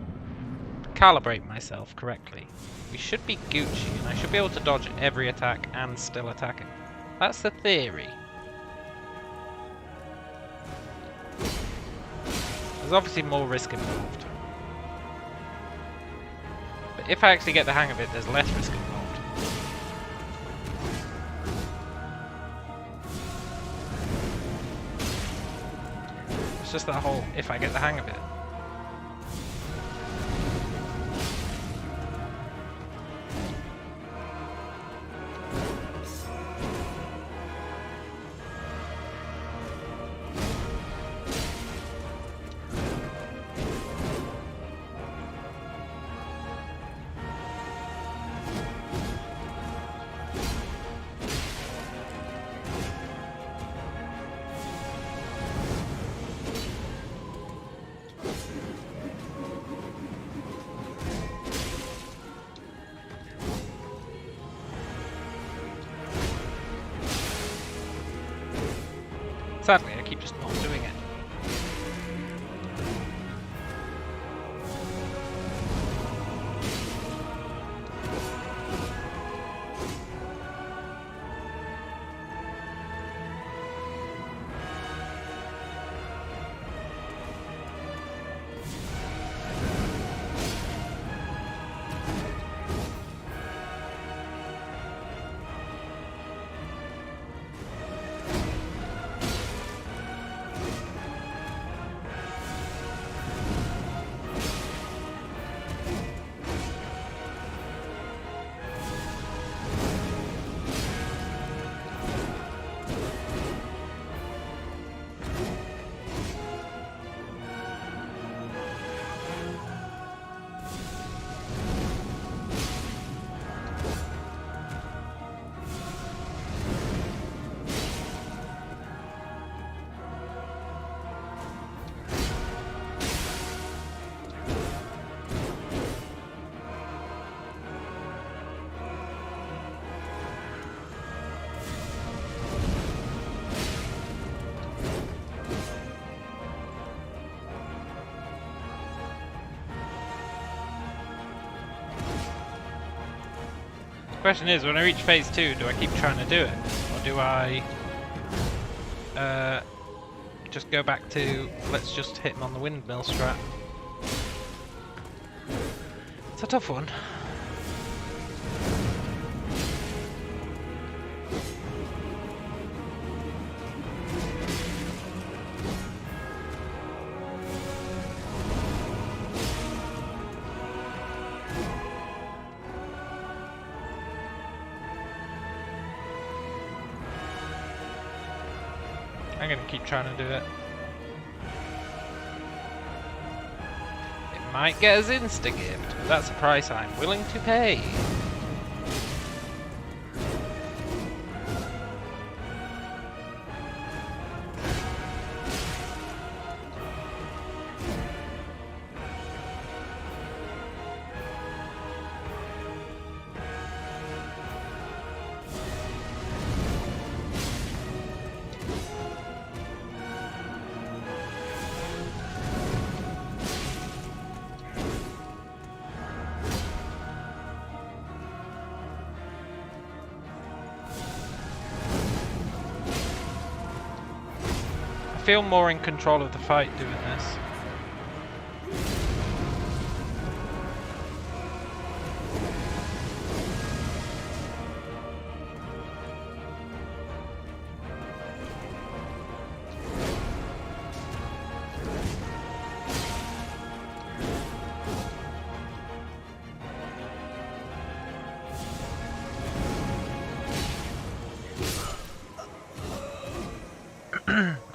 calibrate myself correctly, we should be Gucci and I should be able to dodge every attack and still attack him. That's the theory. There's obviously more risk involved. But if I actually get the hang of it, there's less risk involved. It's just that whole, if I get the hang of it. Sadly, I keep just not doing it. The question is, when I reach phase 2, do I keep trying to do it? Or do I just go back to, let's just hit him on the windmill strat? It's a tough one. I'm gonna keep trying to do it. It might get us insta-gift, but that's a price I'm willing to pay. feel more in control of the fight doing this.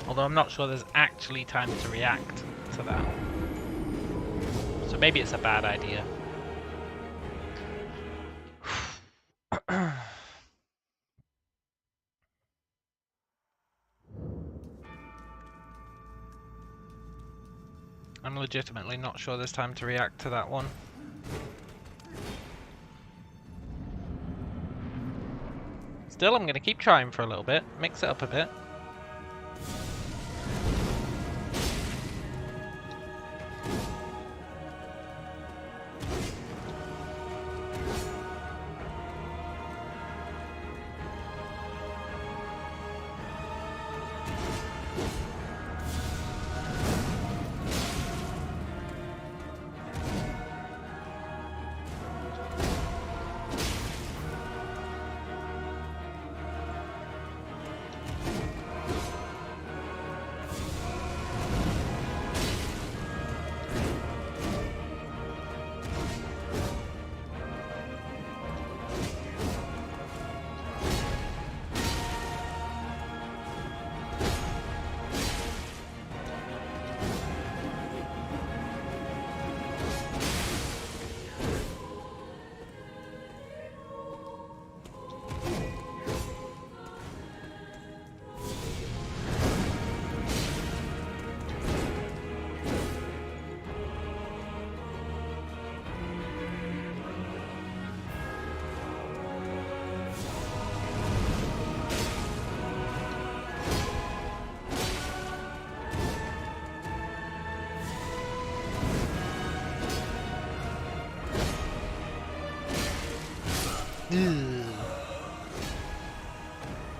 Although I'm not sure there's actually time to react to that. So maybe it's a bad idea. I'm legitimately not sure there's time to react to that one. Still, I'm going to keep trying for a little bit, mix it up a bit.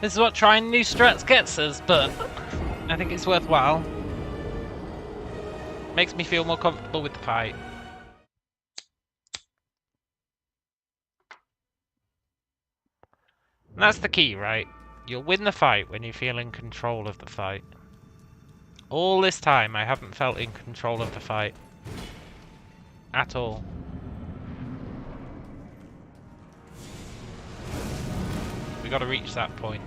This is what trying new strats gets us, but I think it's worthwhile. Makes me feel more comfortable with the fight. And that's the key, right? You'll win the fight when you feel in control of the fight. All this time, I haven't felt in control of the fight. At all. We gotta reach that point.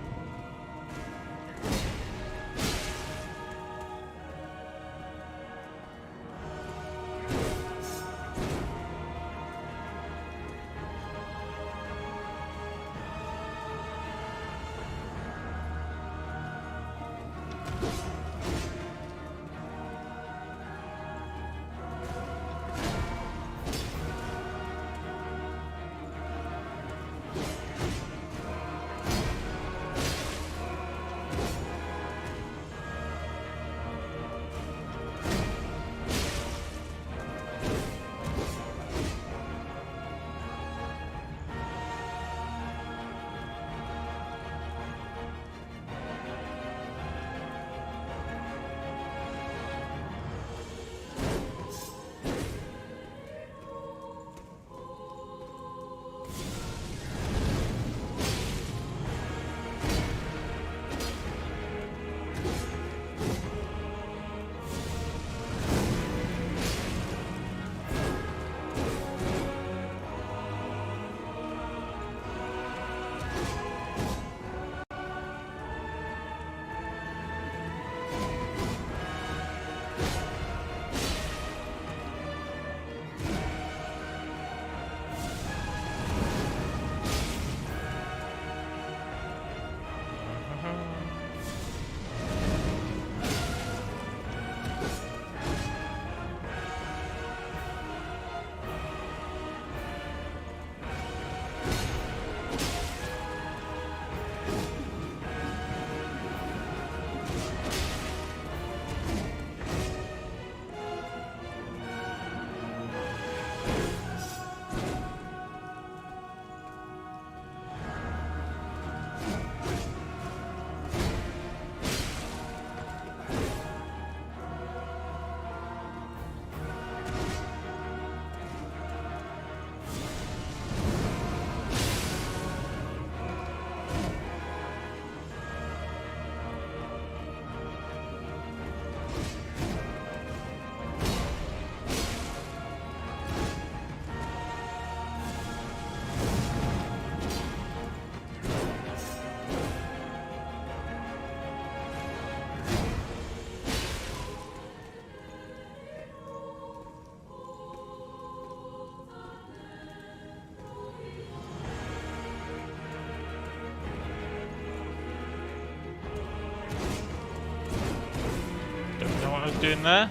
doing there?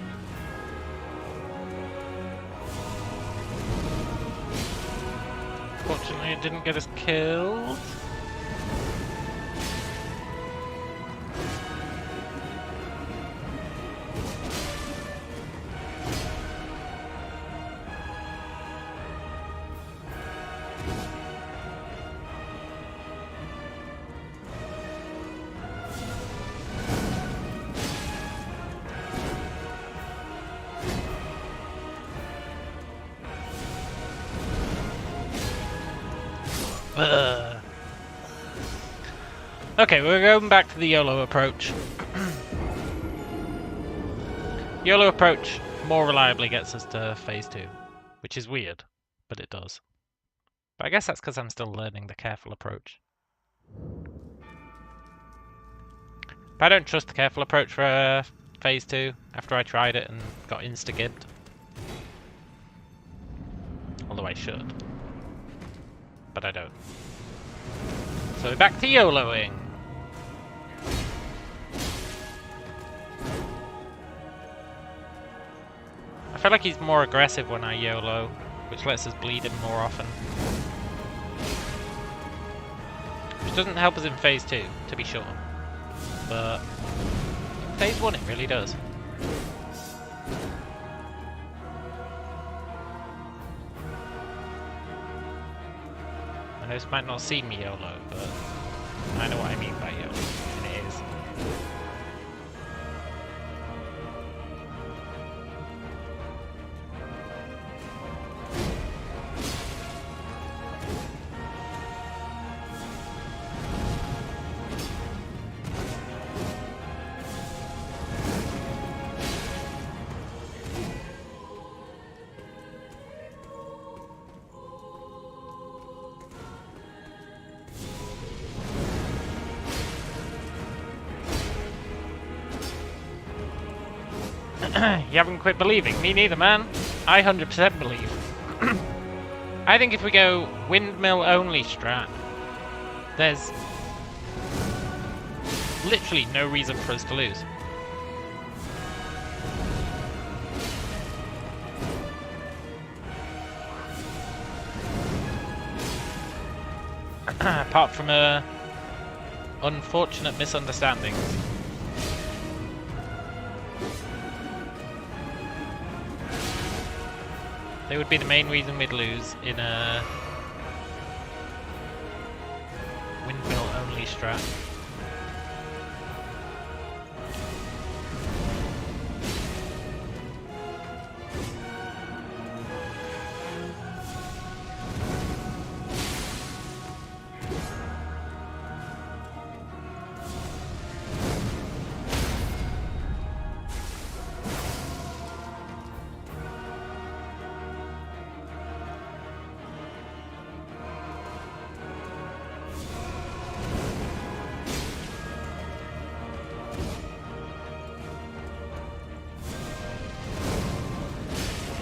Fortunately, it didn't get us killed. Okay, we're going back to the YOLO approach. YOLO approach more reliably gets us to phase 2, which is weird, but it does. But I guess that's because I'm still learning the careful approach. But I don't trust the careful approach for phase 2 after I tried it and got insta-gibbed. Although I should. But I don't. So we're back to YOLOing. I feel like he's more aggressive when I YOLO, which lets us bleed him more often. Which doesn't help us in phase 2, to be sure. But in phase 1 it really does. I know this might not seem YOLO, but I know what I mean by YOLO, and it is. You haven't quit believing? Me neither, man. I 100% believe. I think if we go windmill only strat, there's literally no reason for us to lose. Apart from unfortunate misunderstandings. They would be the main reason we'd lose in a windmill only strat.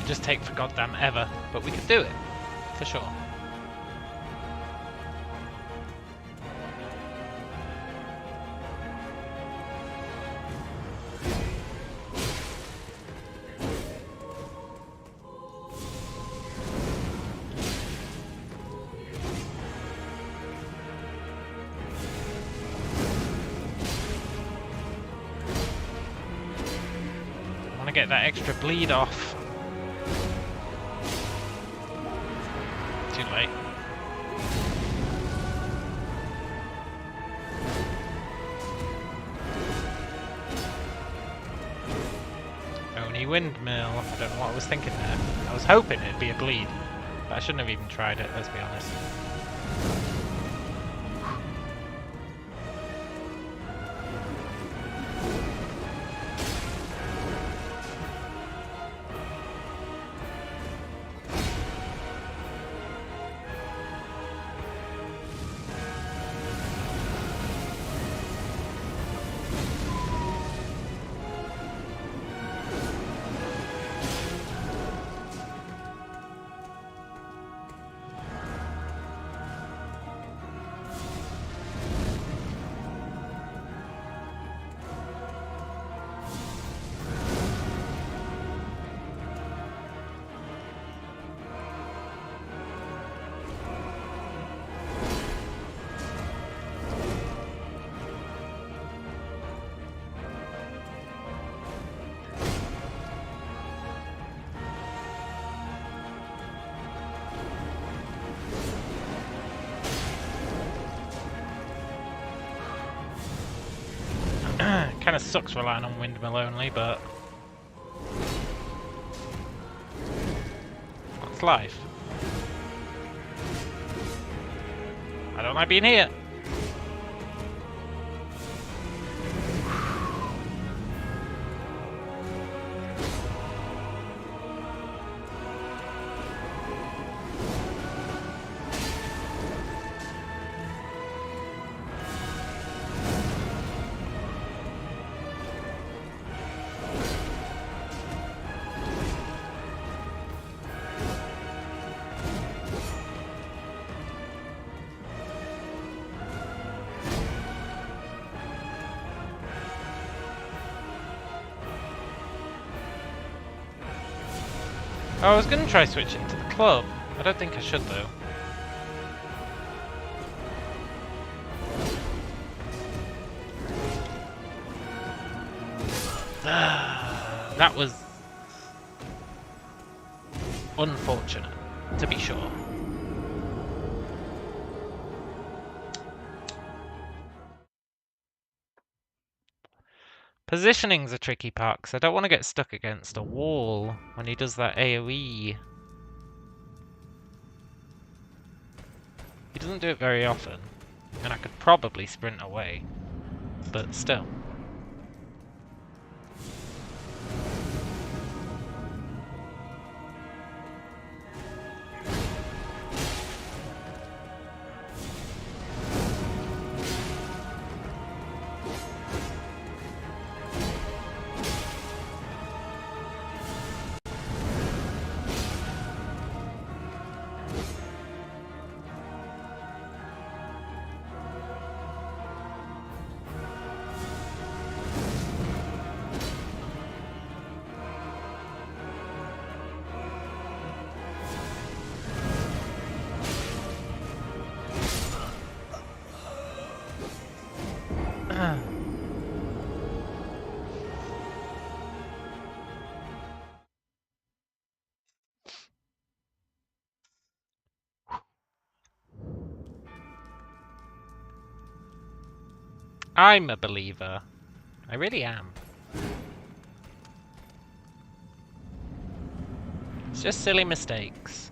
Just take for goddamn ever, but we could do it, for sure. I want to get that extra bleed off. Too late. Only windmill. I don't know what I was thinking there. I was hoping it'd be a bleed, but I shouldn't have even tried it, let's be honest. Kind of sucks relying on windmill only, but that's life. I don't like being here. Oh, I was going to try switching to the club. I don't think I should, though. That was unfortunate, to be sure. Positioning's a tricky part, because I don't want to get stuck against a wall when he does that AoE. He doesn't do it very often, and I could probably sprint away, but still. I'm a believer. I really am. It's just silly mistakes.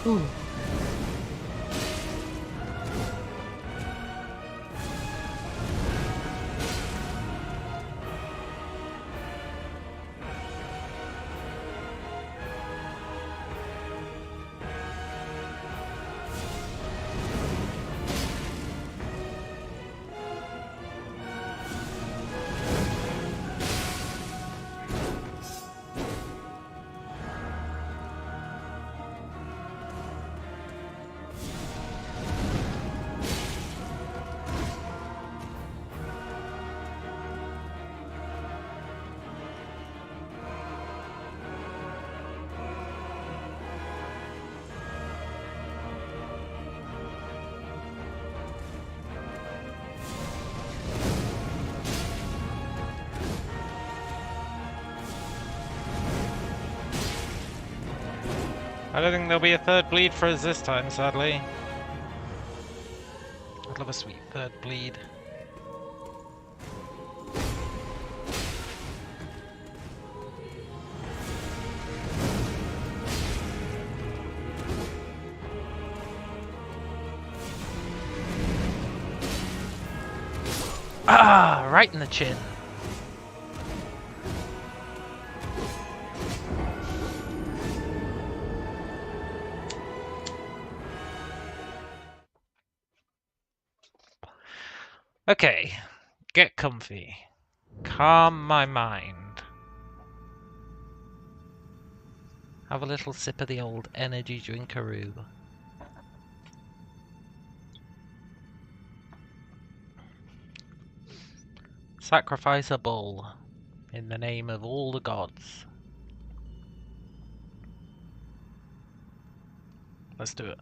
Ooh. I don't think there'll be a third bleed for us this time, sadly. I'd love a sweet third bleed. Ah, right in the chin. Okay, get comfy. Calm my mind. Have a little sip of the old energy drinkaroo. Sacrifice a bull in the name of all the gods. Let's do it.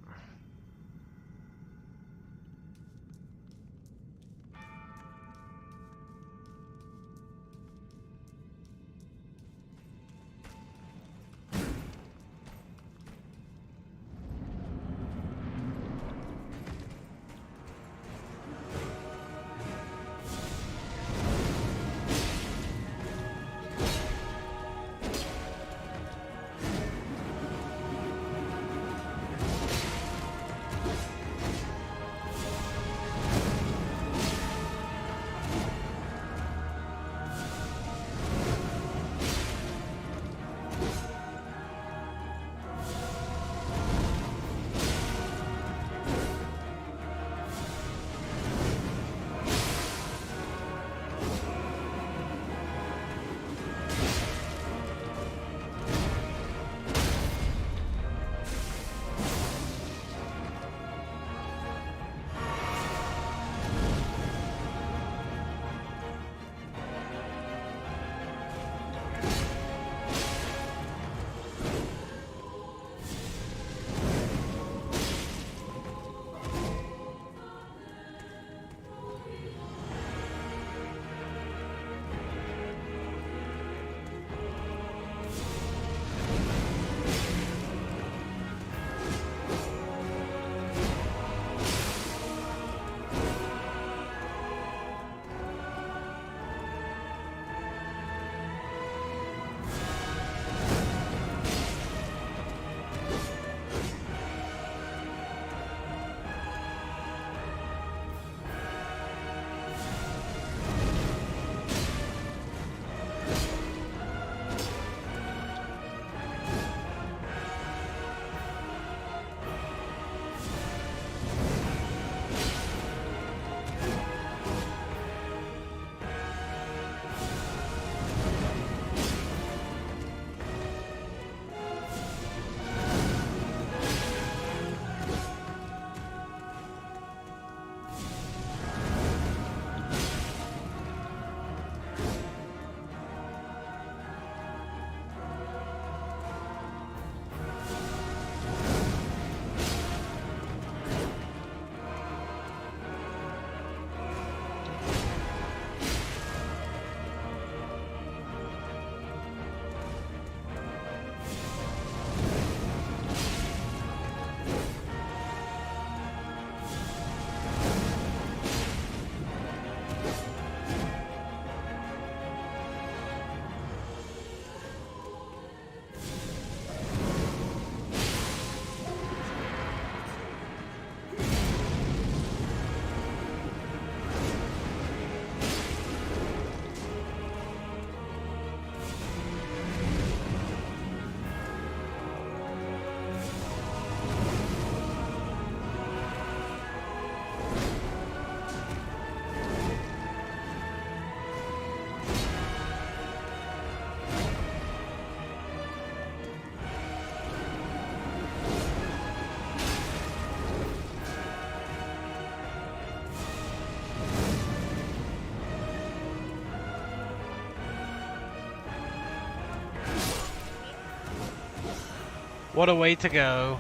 What a way to go.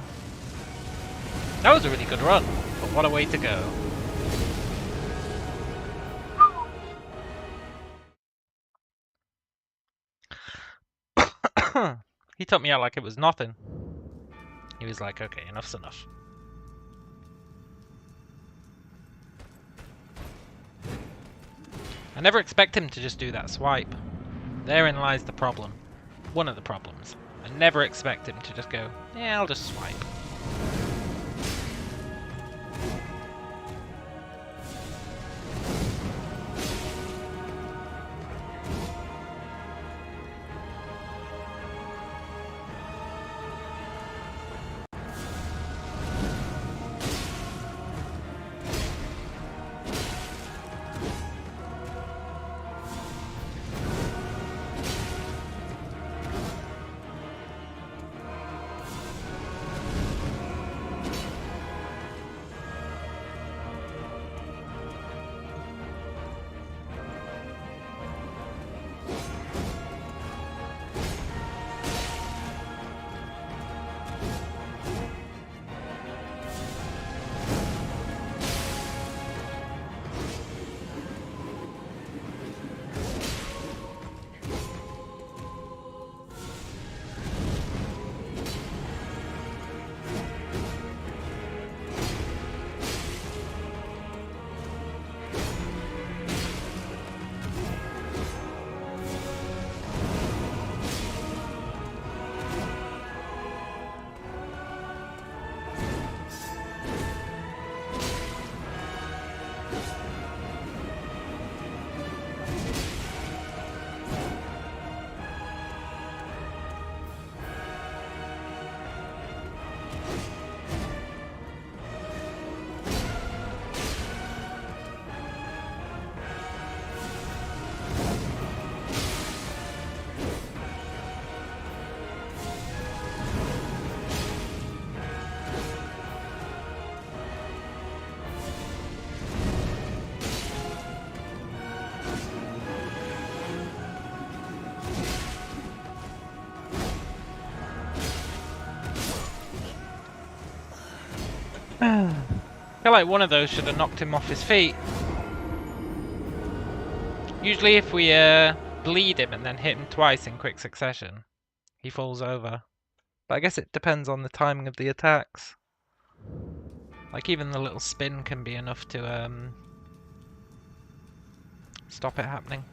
That was a really good run, but what a way to go. He took me out like it was nothing. He was like, okay, enough's enough. I never expect him to just do that swipe. Therein lies the problem. One of the problems. I never expect him to just go, yeah, I'll just swipe. I feel like one of those should have knocked him off his feet. Usually if we bleed him and then hit him twice in quick succession, he falls over. But I guess it depends on the timing of the attacks. Like even the little spin can be enough to stop it happening.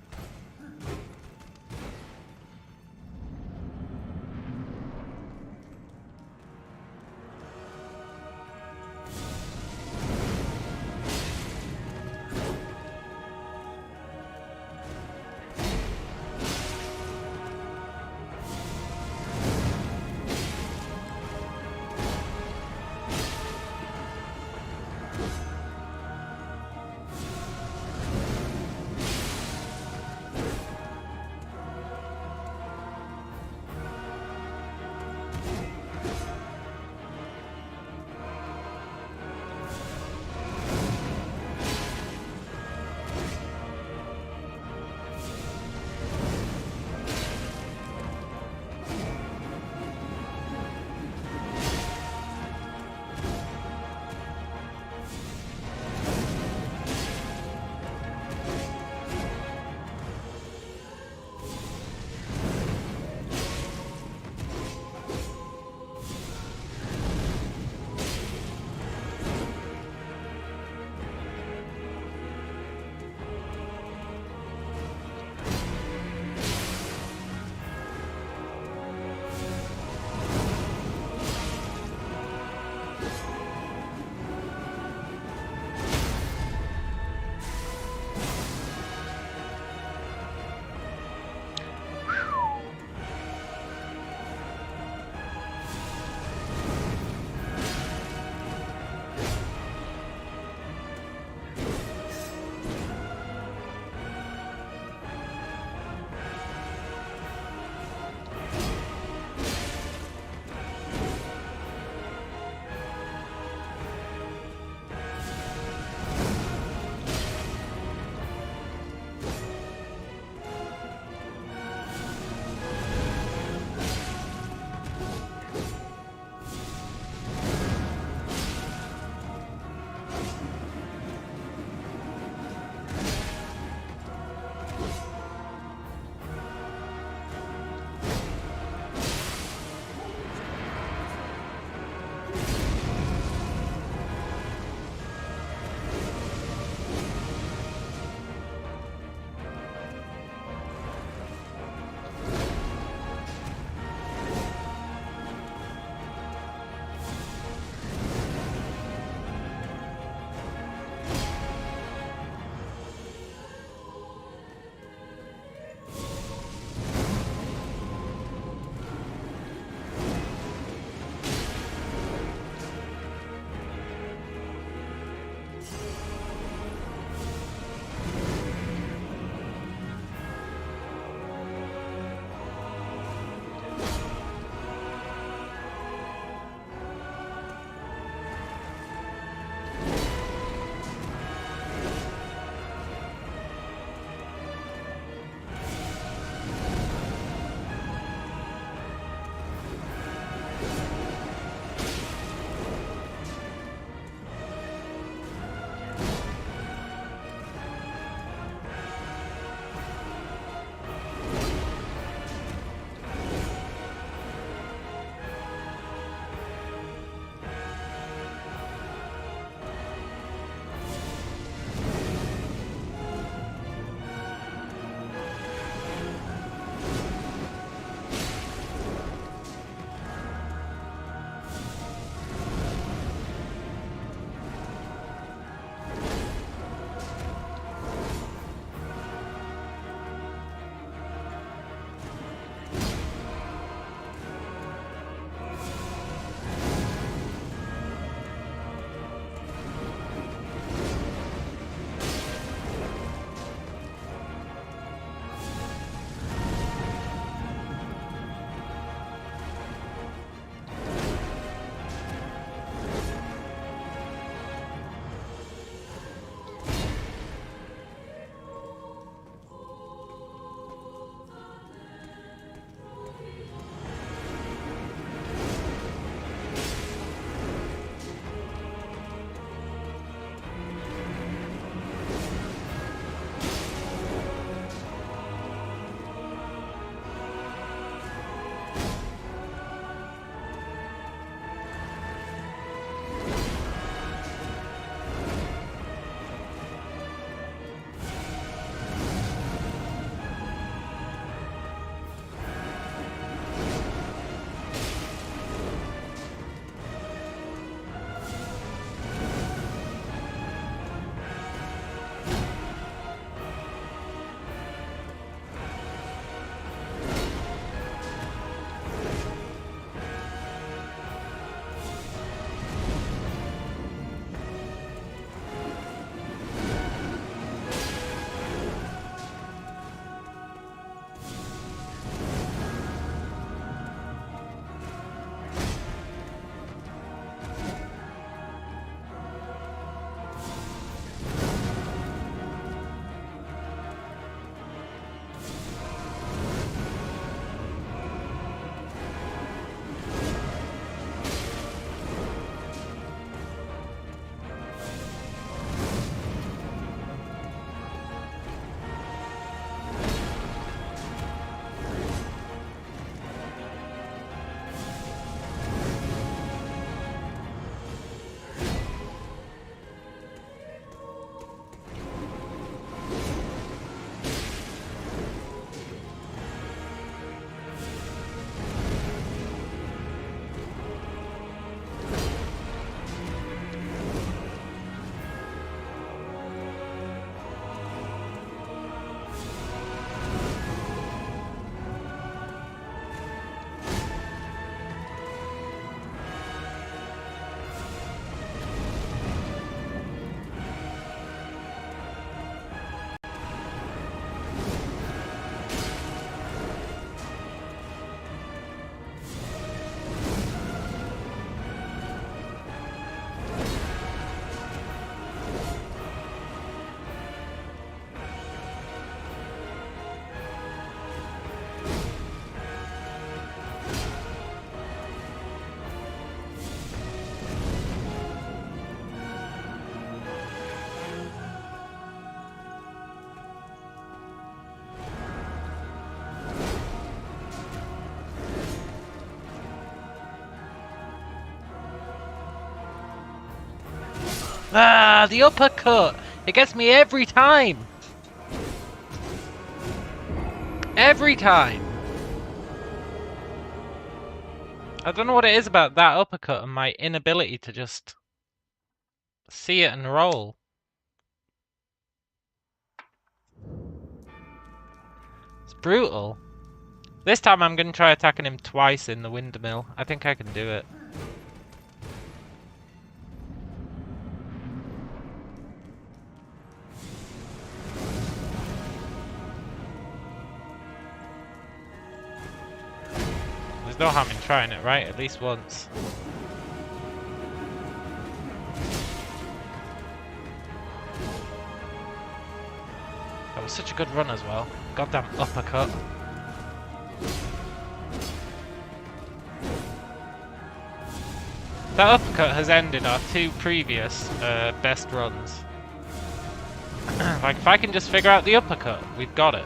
Ah, the uppercut! It gets me every time! Every time! I don't know what it is about that uppercut and my inability to just see it and roll. It's brutal. This time I'm going to try attacking him twice in the windmill. I think I can do it. There's no harm in trying it, right? At least once. That was such a good run as well. Goddamn uppercut. That uppercut has ended our 2 previous best runs. Like, if I can just figure out the uppercut, we've got it.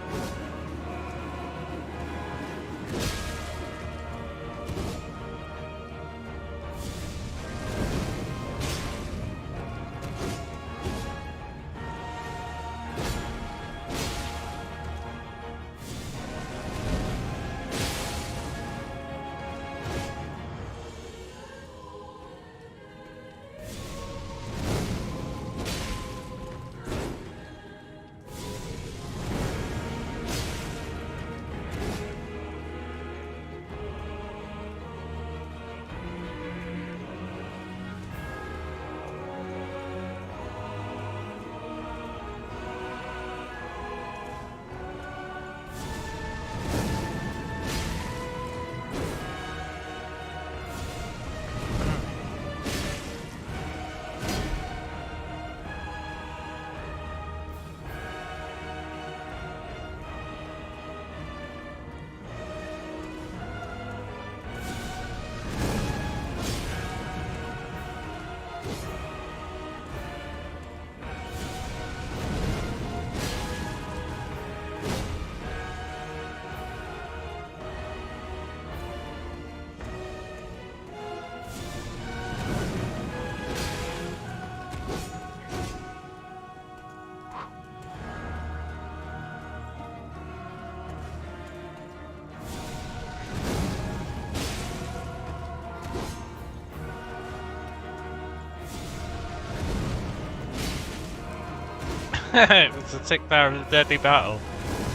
It was a 6 hour deadly battle.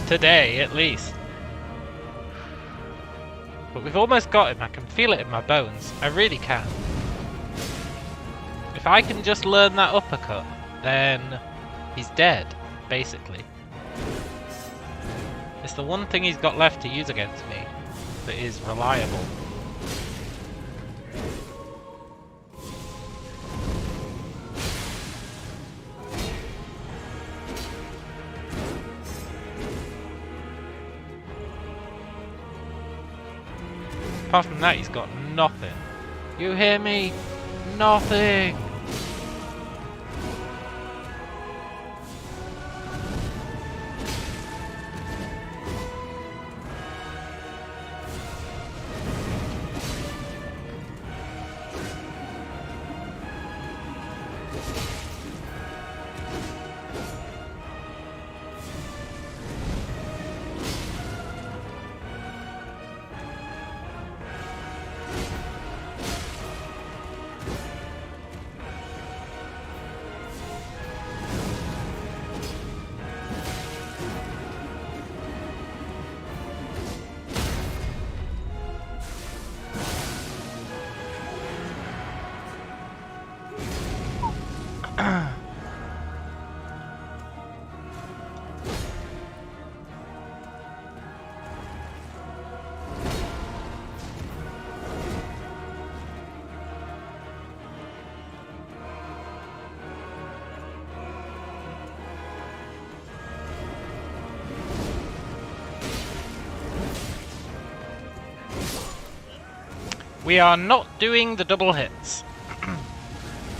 Today, at least. But we've almost got him. I can feel it in my bones. I really can. If I can just learn that uppercut, then he's dead, basically. It's the one thing he's got left to use against me that is reliable. Apart from that, he's got nothing. You hear me? Nothing! We are not doing the double hits.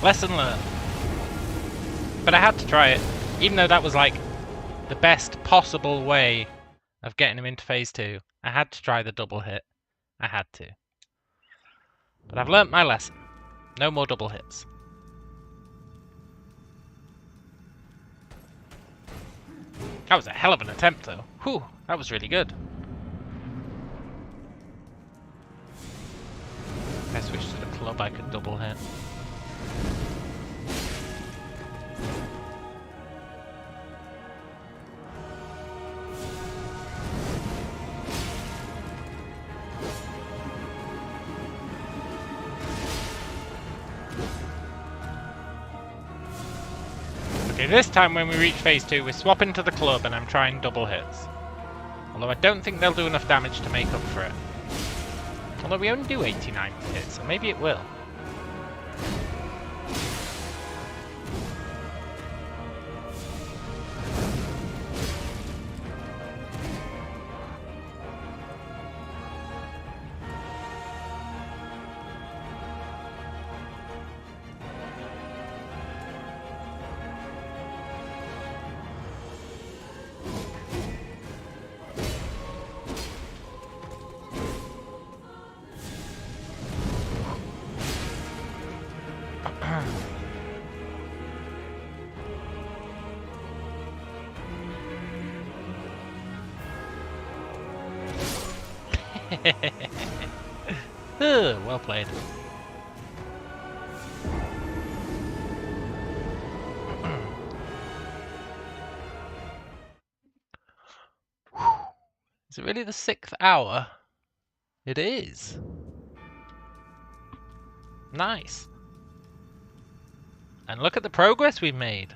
Lesson learned. But I had to try it, even though that was like the best possible way of getting him into phase 2. I had to try the double hit. I had to. But I've learnt my lesson. No more double hits. That was a hell of an attempt, though. Whew, that was really good. If I switched to the club, I could double hit. Okay, this time when we reach phase 2, we're swapping to the club and I'm trying double hits. Although I don't think they'll do enough damage to make up for it. Although we only do 89 hits, so maybe it will. Well played. Is it really the 6th hour? It is. Nice. And look at the progress we've made.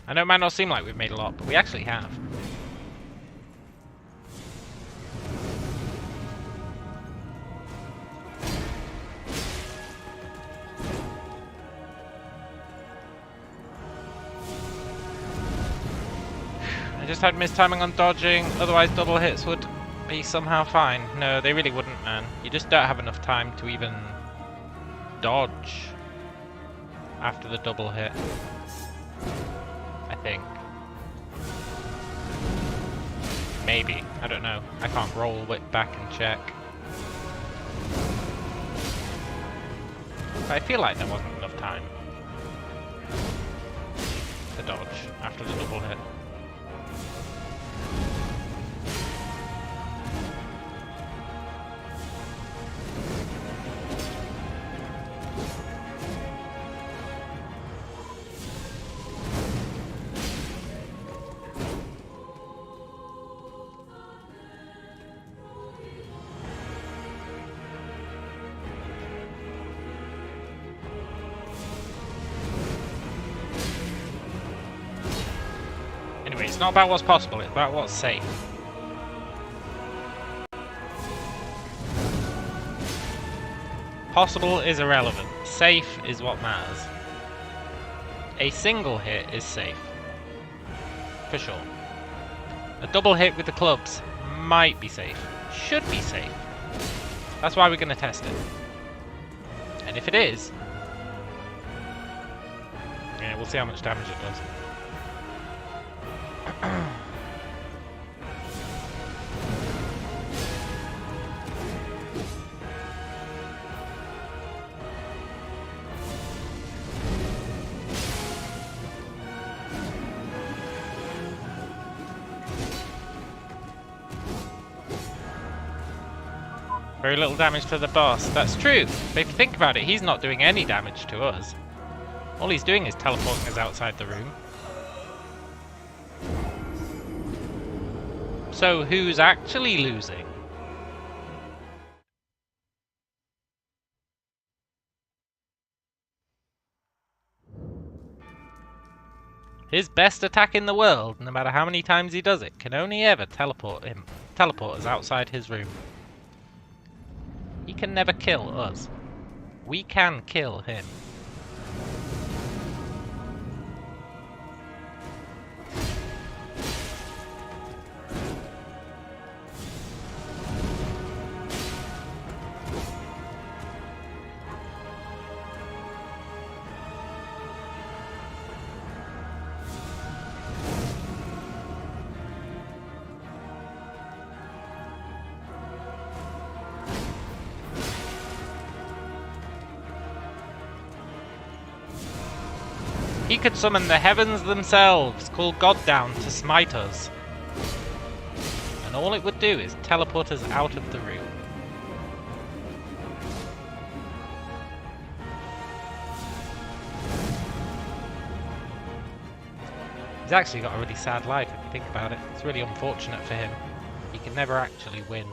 I know it might not seem like we've made a lot, but we actually have. I just had mistiming on dodging, otherwise double hits would be somehow fine. No, they really wouldn't, man. You just don't have enough time to even dodge after the double hit, I think. Maybe, I don't know. I can't roll it back and check. But I feel like there wasn't enough time to dodge after the double hit. Anyway, it's not about what's possible, it's about what's safe. Possible is irrelevant. Safe is what matters. A single hit is safe. For sure. A double hit with the clubs might be safe. Should be safe. That's why we're going to test it. And if it is, yeah, we'll see how much damage it does. Very little damage to the boss. That's true. But if you think about it, he's not doing any damage to us. All he's doing is teleporting us outside the room. So who's actually losing? His best attack in the world, no matter how many times he does it, can only ever teleport us outside his room. He can never kill us. We can kill him. He could summon the heavens themselves, call God down to smite us. And all it would do is teleport us out of the room. He's actually got a really sad life if you think about it. It's really unfortunate for him. He can never actually win.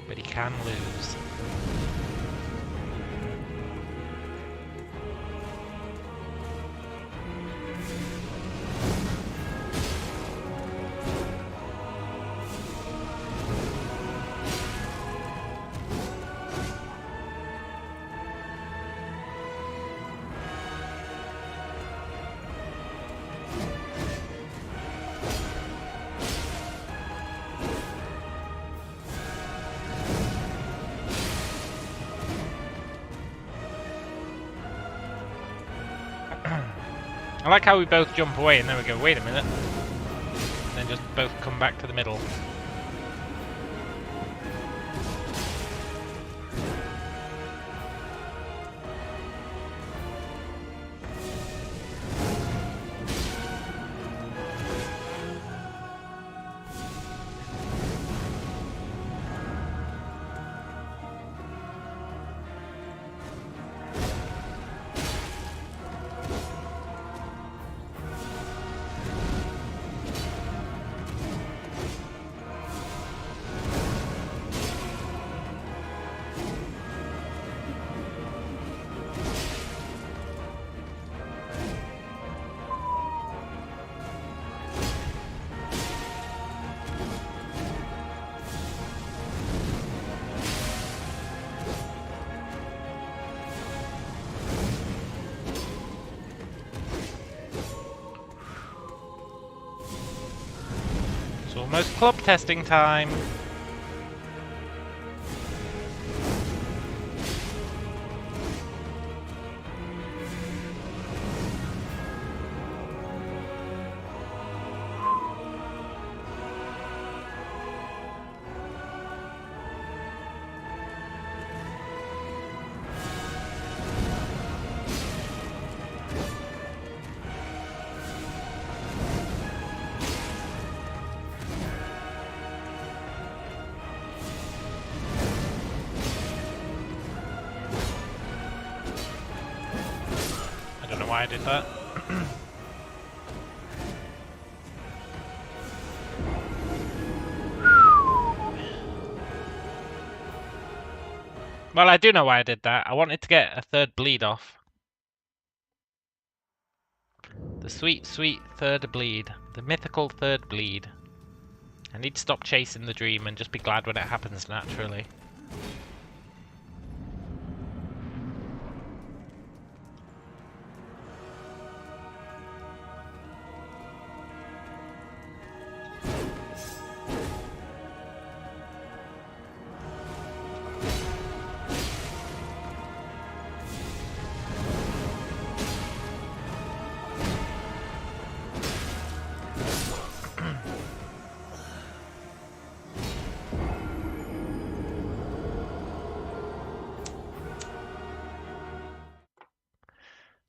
But he can lose. I like how we both jump away and then we go, wait a minute. And then just both come back to the middle. It's almost club testing time. I don't know why I did that. Well, I do know why I did that. I wanted to get a third bleed off. The sweet, sweet third bleed. The mythical third bleed. I need to stop chasing the dream and just be glad when it happens naturally.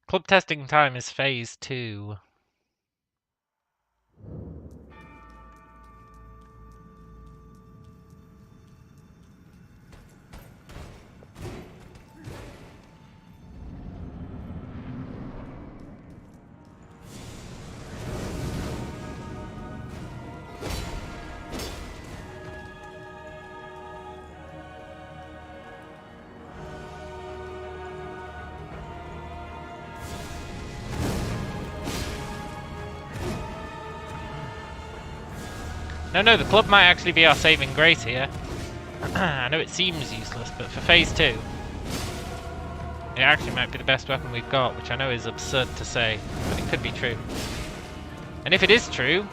Club testing time is phase 2. No, the club might actually be our saving grace here. I know it seems useless, but for phase 2, it actually might be the best weapon we've got, which I know is absurd to say, but it could be true. And if it is true,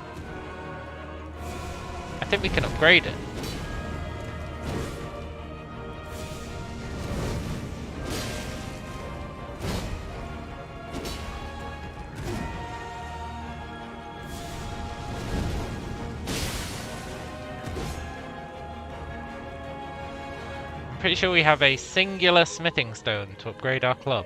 I think we can upgrade it. pretty sure we have a singular smithing stone to upgrade our club.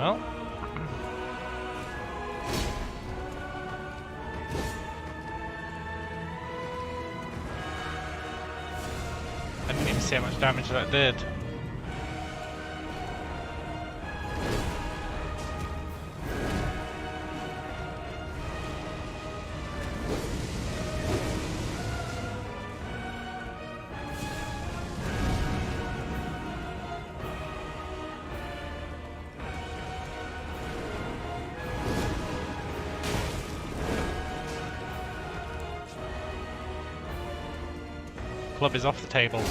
Well. I didn't even see how much damage that did. Club is off the table.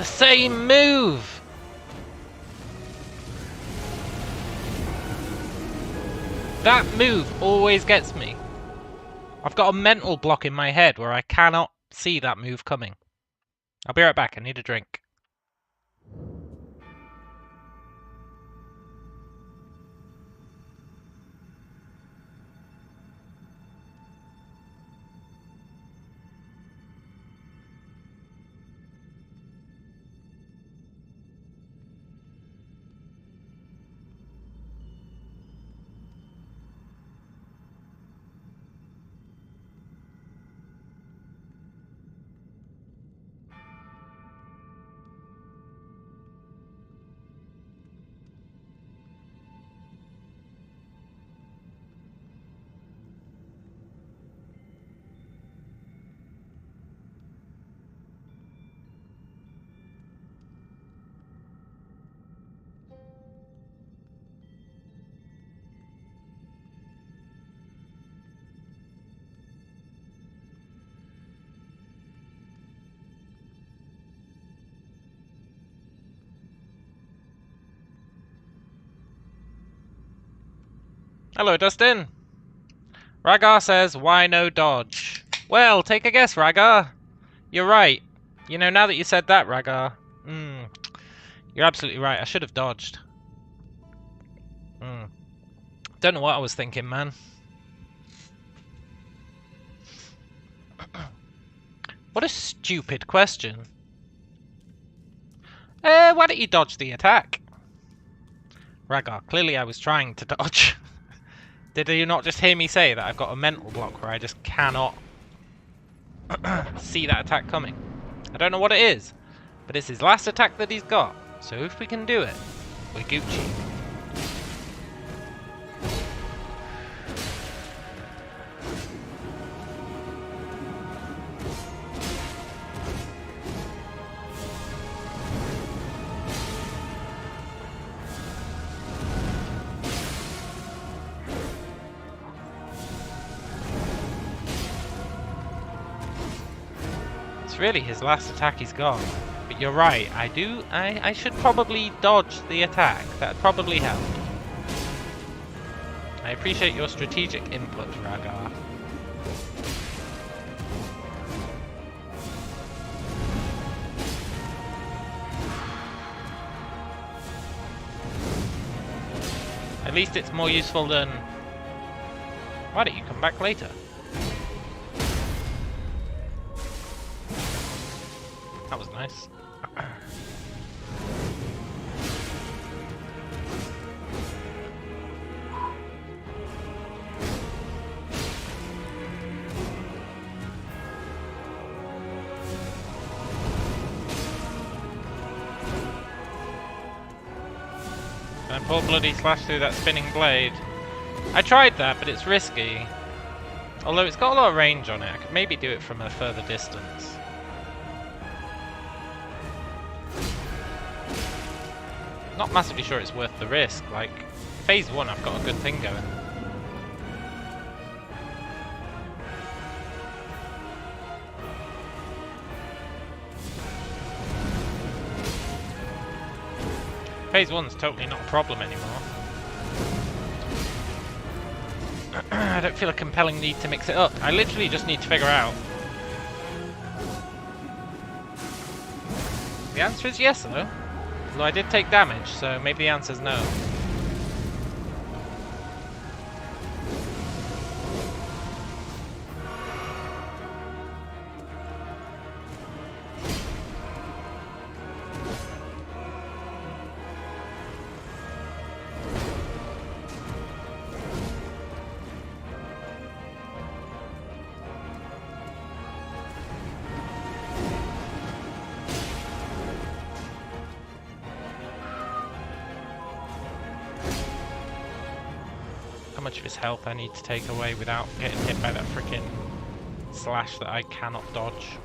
The same move! That move always gets me. I've got a mental block in my head where I cannot see that move coming. I'll be right back, I need a drink. Hello, Dustin. Ragar says, why no dodge? Well, take a guess, Ragar. You're right. You know, now that you said that, Ragar, you're absolutely right. I should have dodged. Don't know what I was thinking, man. What a stupid question. Why don't you dodge the attack? Ragar, clearly I was trying to dodge. Did you not just hear me say that I've got a mental block where I just cannot see that attack coming? I don't know what it is, but it's his last attack that he's got. So if we can do it, we're Gucci. It's really his last attack he's got. But you're right, I should probably dodge the attack. That'd probably help. I appreciate your strategic input, Ragar. At least it's more useful than... Why don't you come back later? That was nice. And poor bloody slash through that spinning blade. I tried that, but it's risky. Although it's got a lot of range on it, I could maybe do it from a further distance. Not massively sure it's worth the risk. Like, phase 1 I've got a good thing going. Phase 1's totally not a problem anymore. I don't feel a compelling need to mix it up. I literally just need to figure out. The answer is yes though. Although I did take damage, so maybe the answer's no. How much of his health I need to take away without getting hit by that freaking slash that I cannot dodge.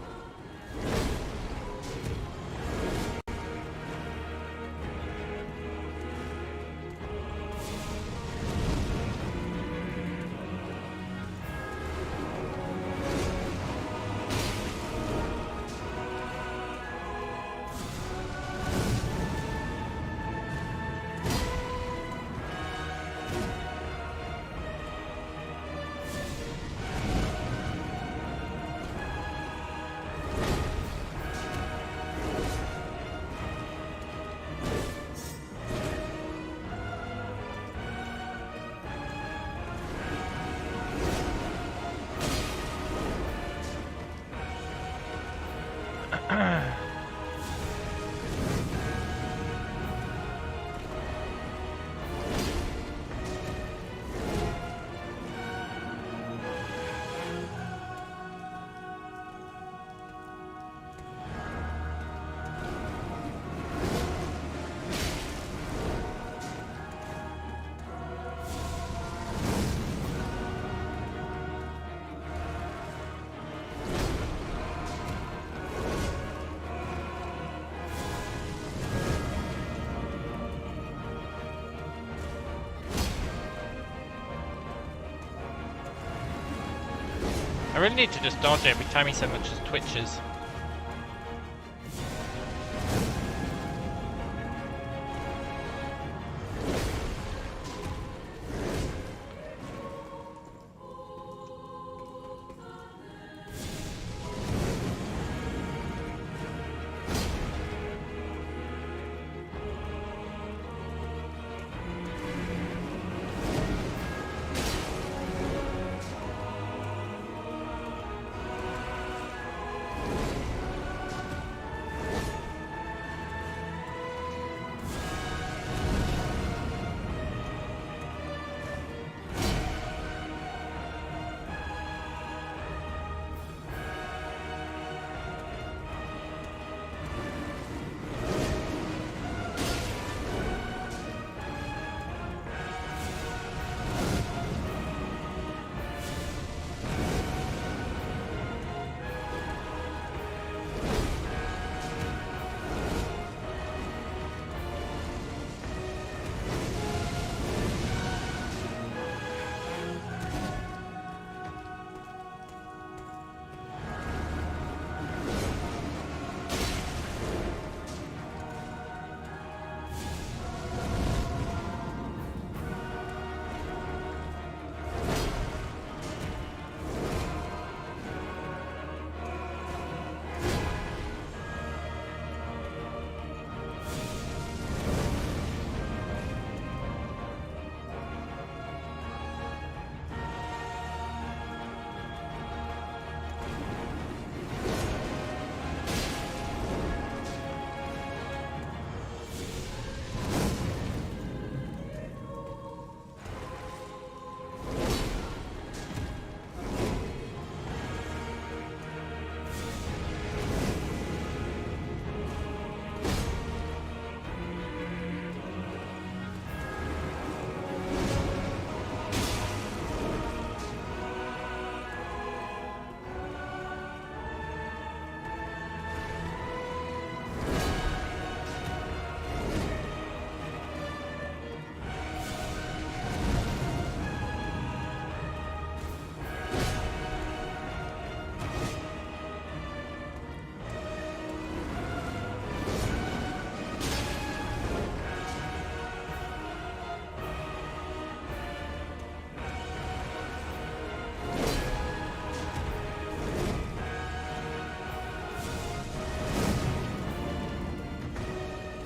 I really need to just dodge every time he so much as twitches.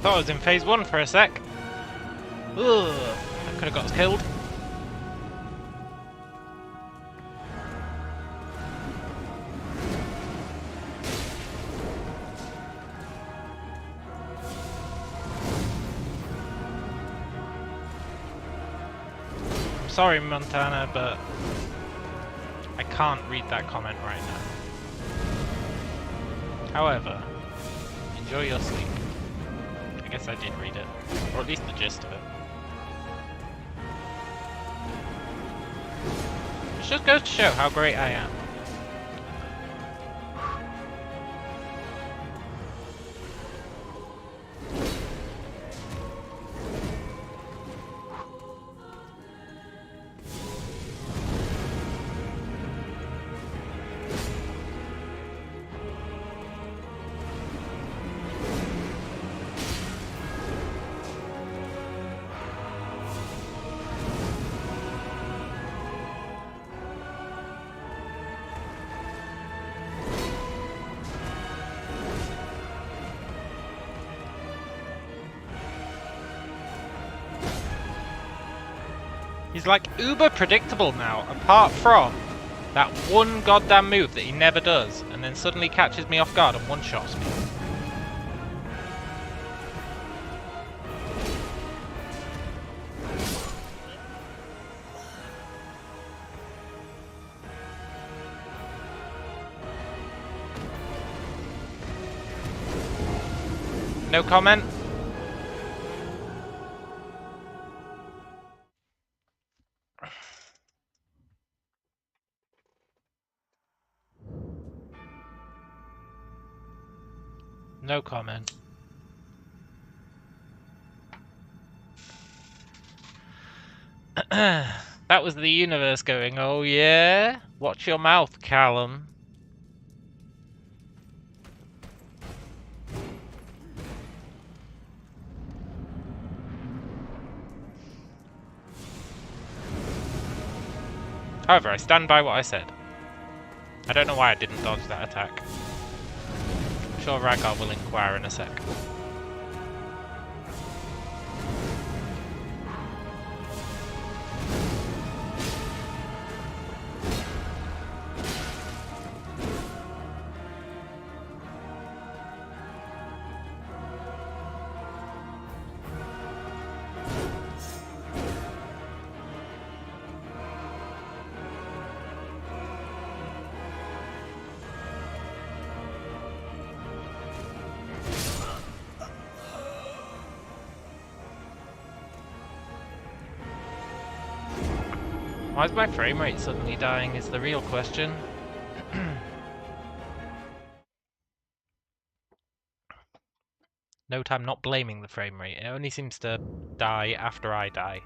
Thought I was in phase 1 for a sec. Ugh, that could have got us killed. I'm sorry, Montana, but I can't read that comment right now. However, enjoy your sleep. I guess I did read it, or at least the gist of it. It just goes to show how great I am. He's like uber predictable now, apart from that one goddamn move that he never does, and then suddenly catches me off guard and one-shots me. No comment? No comment. That was the universe going, oh yeah? Watch your mouth, Callum. However, I stand by what I said. I don't know why I didn't dodge that attack. I'm sure Rhaegar will inquire in a sec. Why is my frame rate suddenly dying is the real question. Note I'm not blaming the frame rate, it only seems to die after I die.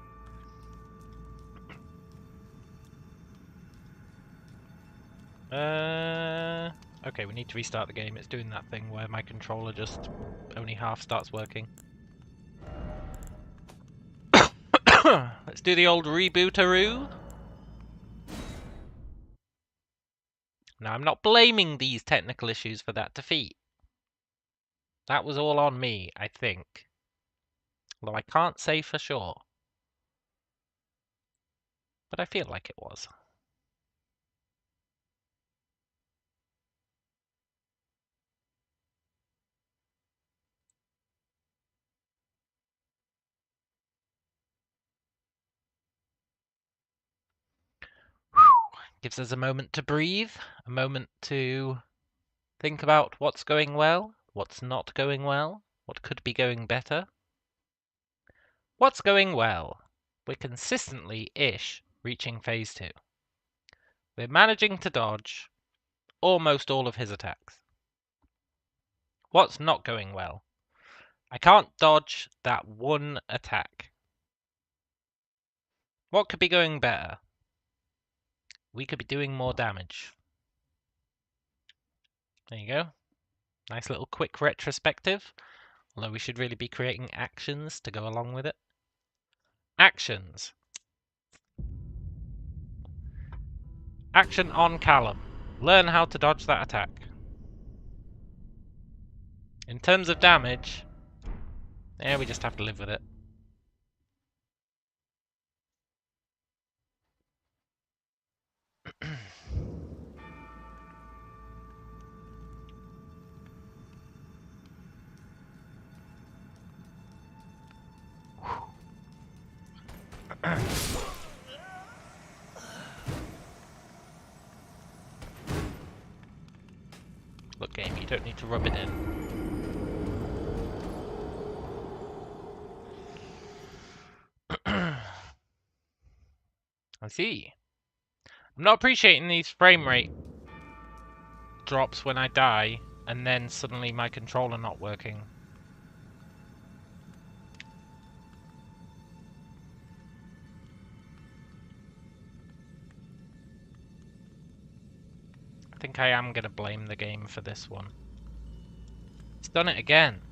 Okay, we need to restart the game. It's doing that thing where my controller just only half starts working. Let's do the old rebootaroo. Now, I'm not blaming these technical issues for that defeat. That was all on me, I think. Although I can't say for sure. But I feel like it was. Gives us a moment to breathe, a moment to think about what's going well, what's not going well, what could be going better. What's going well? We're consistently-ish reaching phase 2. We're managing to dodge almost all of his attacks. What's not going well? I can't dodge that one attack. What could be going better? We could be doing more damage. There you go. Nice little quick retrospective. Although we should really be creating actions to go along with it. Actions. Action on Callum. Learn how to dodge that attack. In terms of damage, we just have to live with it. Look, game, you don't need to rub it in. I see. I'm not appreciating these frame rate drops when I die, and then suddenly my controller not working. I think I am going to blame the game for this one. It's done it again.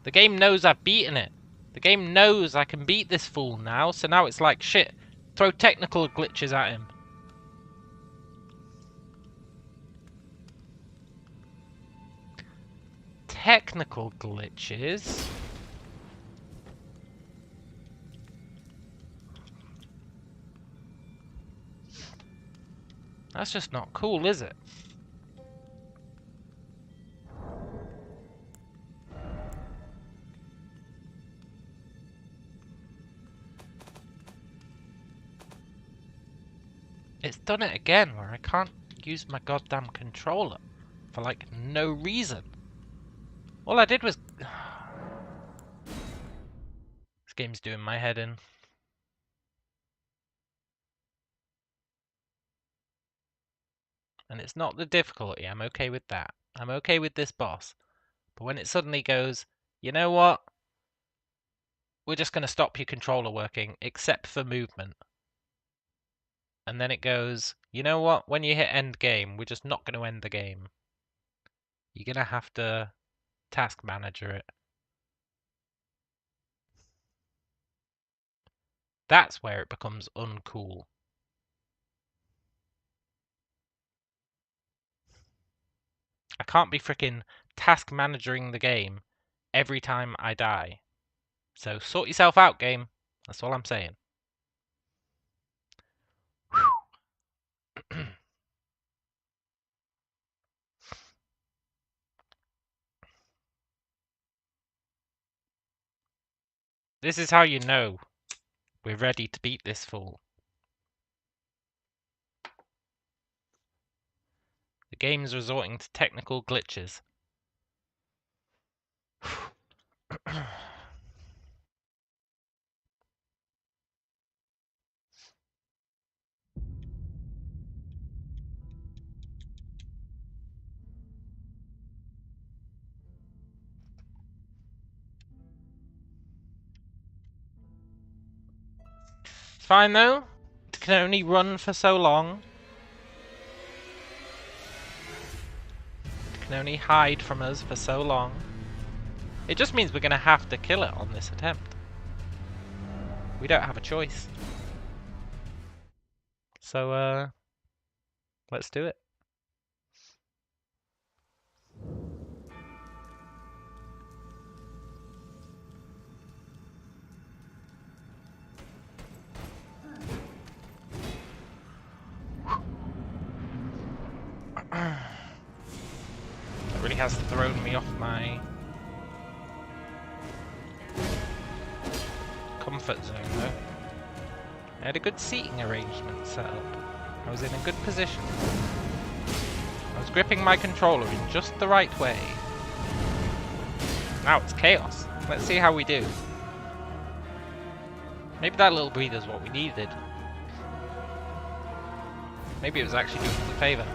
The game knows I've beaten it. The game knows I can beat this fool now, so now it's like, shit, throw technical glitches at him. Technical glitches? That's just not cool, is it? It's done it again, where I can't use my goddamn controller for, like, no reason. All I did was... This game's doing my head in. And it's not the difficulty, I'm okay with that. I'm okay with this boss. But when it suddenly goes, you know what? We're just going to stop your controller working, except for movement. and then it goes, you know what? When you hit end game, we're just not going to end the game. You're going to have to task manager it. That's where it becomes uncool. I can't be freaking task managing the game every time I die. So sort yourself out, game. That's all I'm saying. This is how you know we're ready to beat this fool. The game's resorting to technical glitches. It's fine though. It can only run for so long. It can only hide from us for so long. It just means we're going to have to kill it on this attempt. We don't have a choice. So, let's do it. That really has thrown me off my comfort zone though. I had a good seating arrangement set up. I was in a good position. I was gripping my controller in just the right way. Now it's chaos. Let's see how we do. Maybe that little breather's what we needed. Maybe it was actually doing us a favour.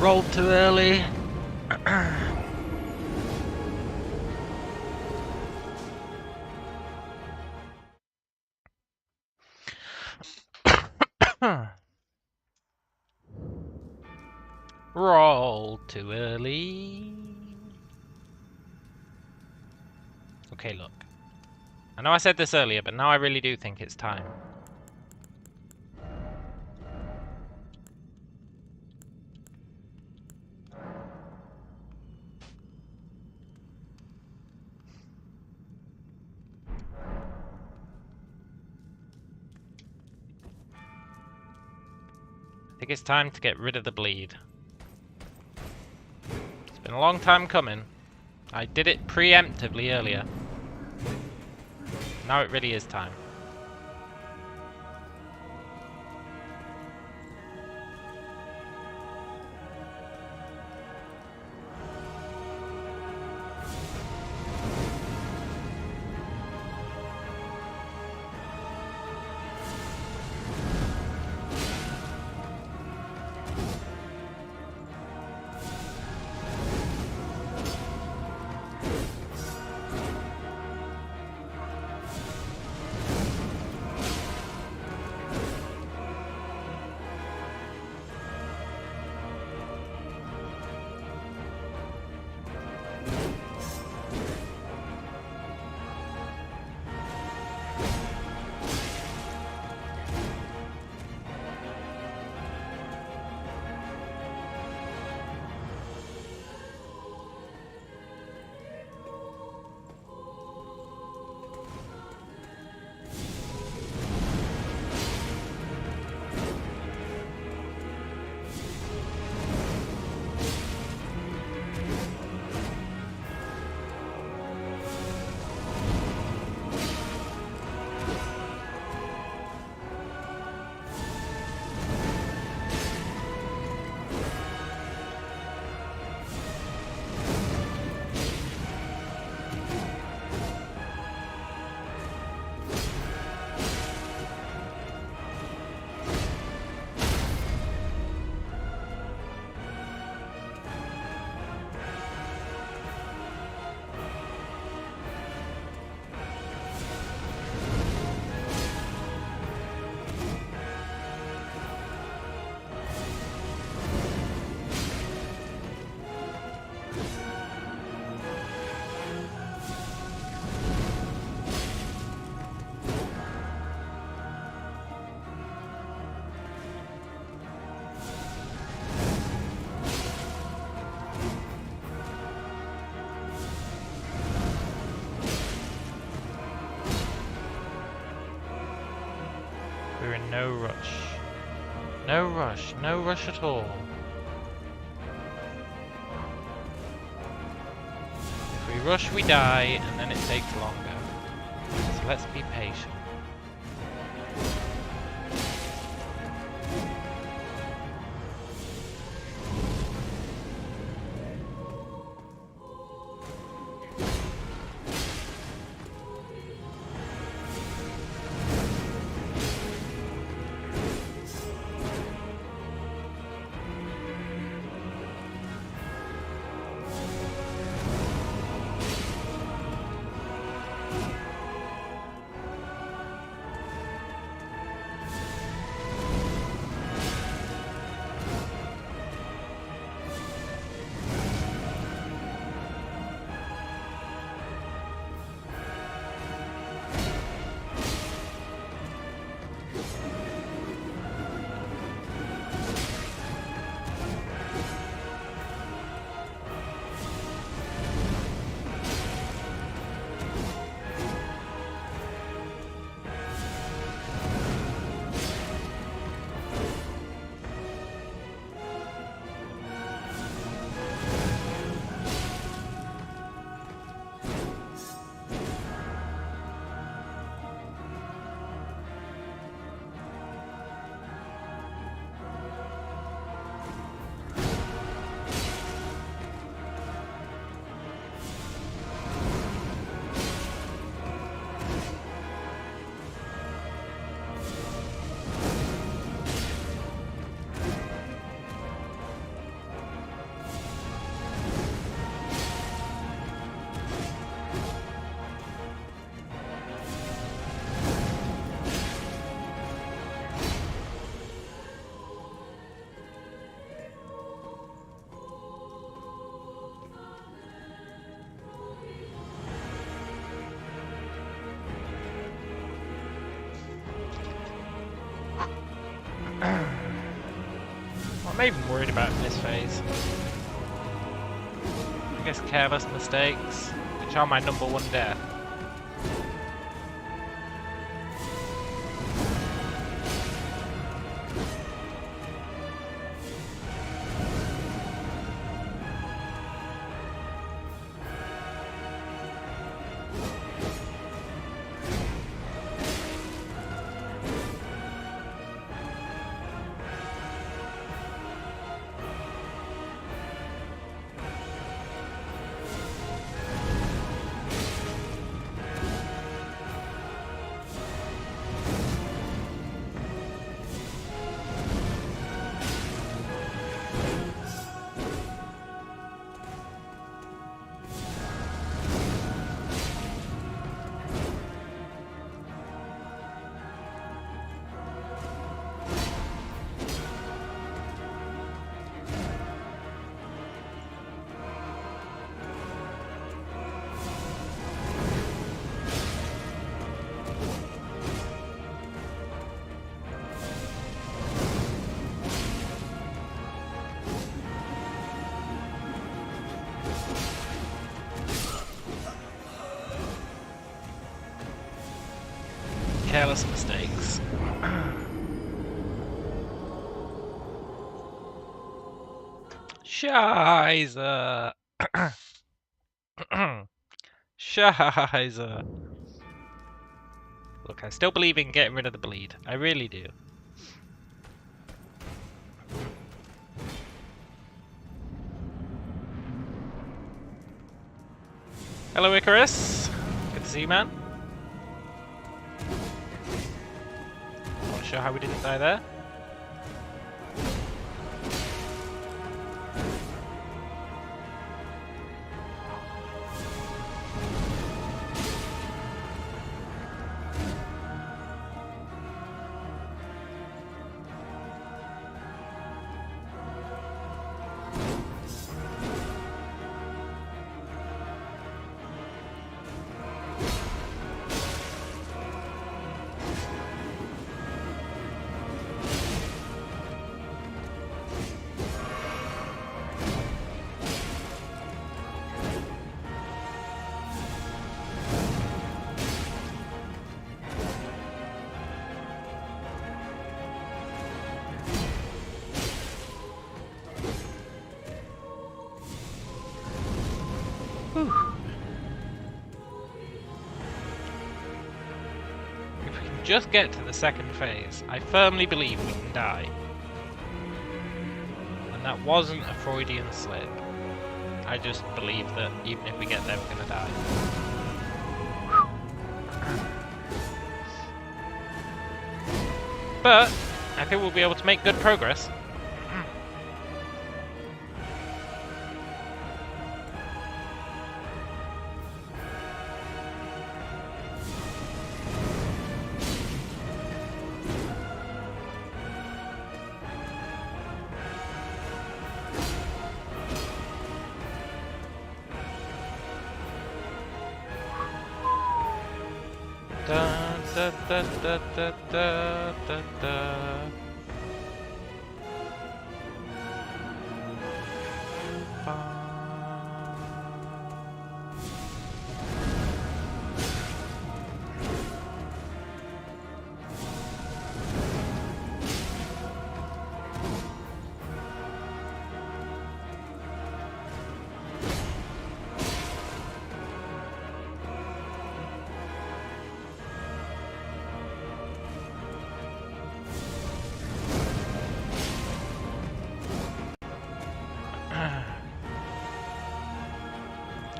rolled too early. Roll too early. Okay, look. I know I said this earlier, but now I really do think it's time. I think it's time to get rid of the bleed. It's been a long time coming. I did it preemptively earlier. Now it really is time. We're in no rush. No rush. No rush at all. If we rush, we die, and then it takes longer. So let's be patient. I'm not even worried about in this phase. I guess careless mistakes, which are my #1 death. Careless mistakes. Scheiße. Scheiße. Look, I still believe in getting rid of the bleed. I really do. Hello, Icarus. Good to see you, man. Not sure how we didn't die there. Whew. If we can just get to the second phase, I firmly believe we can die. And that wasn't a Freudian slip. I just believe that even if we get there, we're gonna die. But I think we'll be able to make good progress. Da, da, da, da, da, da, da, da.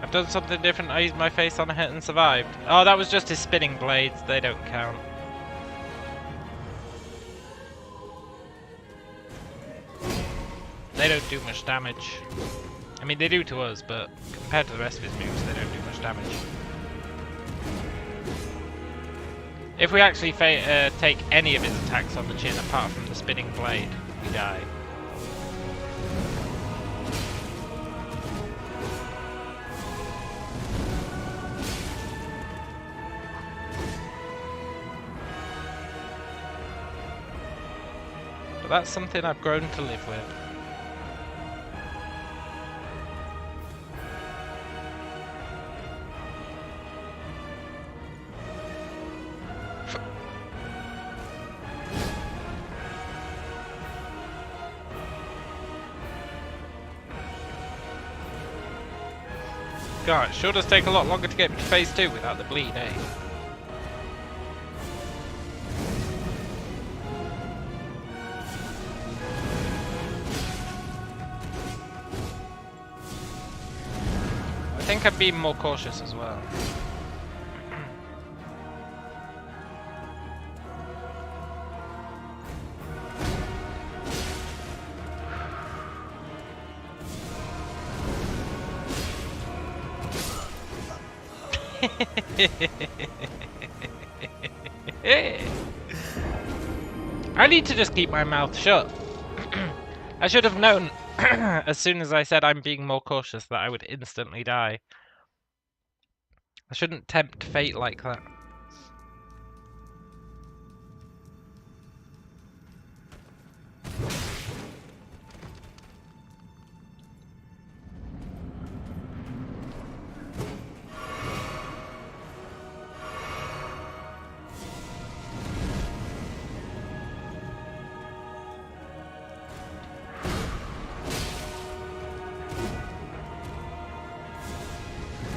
I've done something different. I used my face on a hit and survived. Oh, that was just his spinning blades. They don't count. They don't do much damage. I mean, they do to us, but compared to the rest of his moves, they don't do much damage. If we actually take any of his attacks on the chin apart from the spinning blade, we die. But that's something I've grown to live with. God, it sure does take a lot longer to get to phase 2 without the bleed, eh? I think I'd be more cautious as well. I need to just keep my mouth shut. I should have known as soon as I said I'm being more cautious that I would instantly die. I shouldn't tempt fate like that.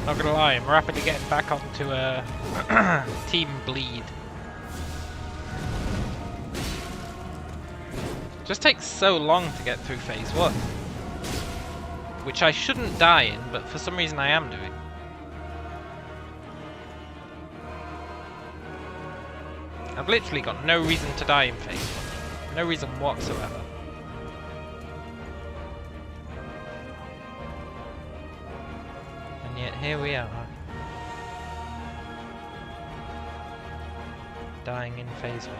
Not gonna lie, I'm rapidly getting back onto team bleed. Just takes so long to get through phase 1. Which I shouldn't die in, but for some reason I am doing. I've literally got no reason to die in phase 1. No reason whatsoever. Yet here we are, dying in phase 1.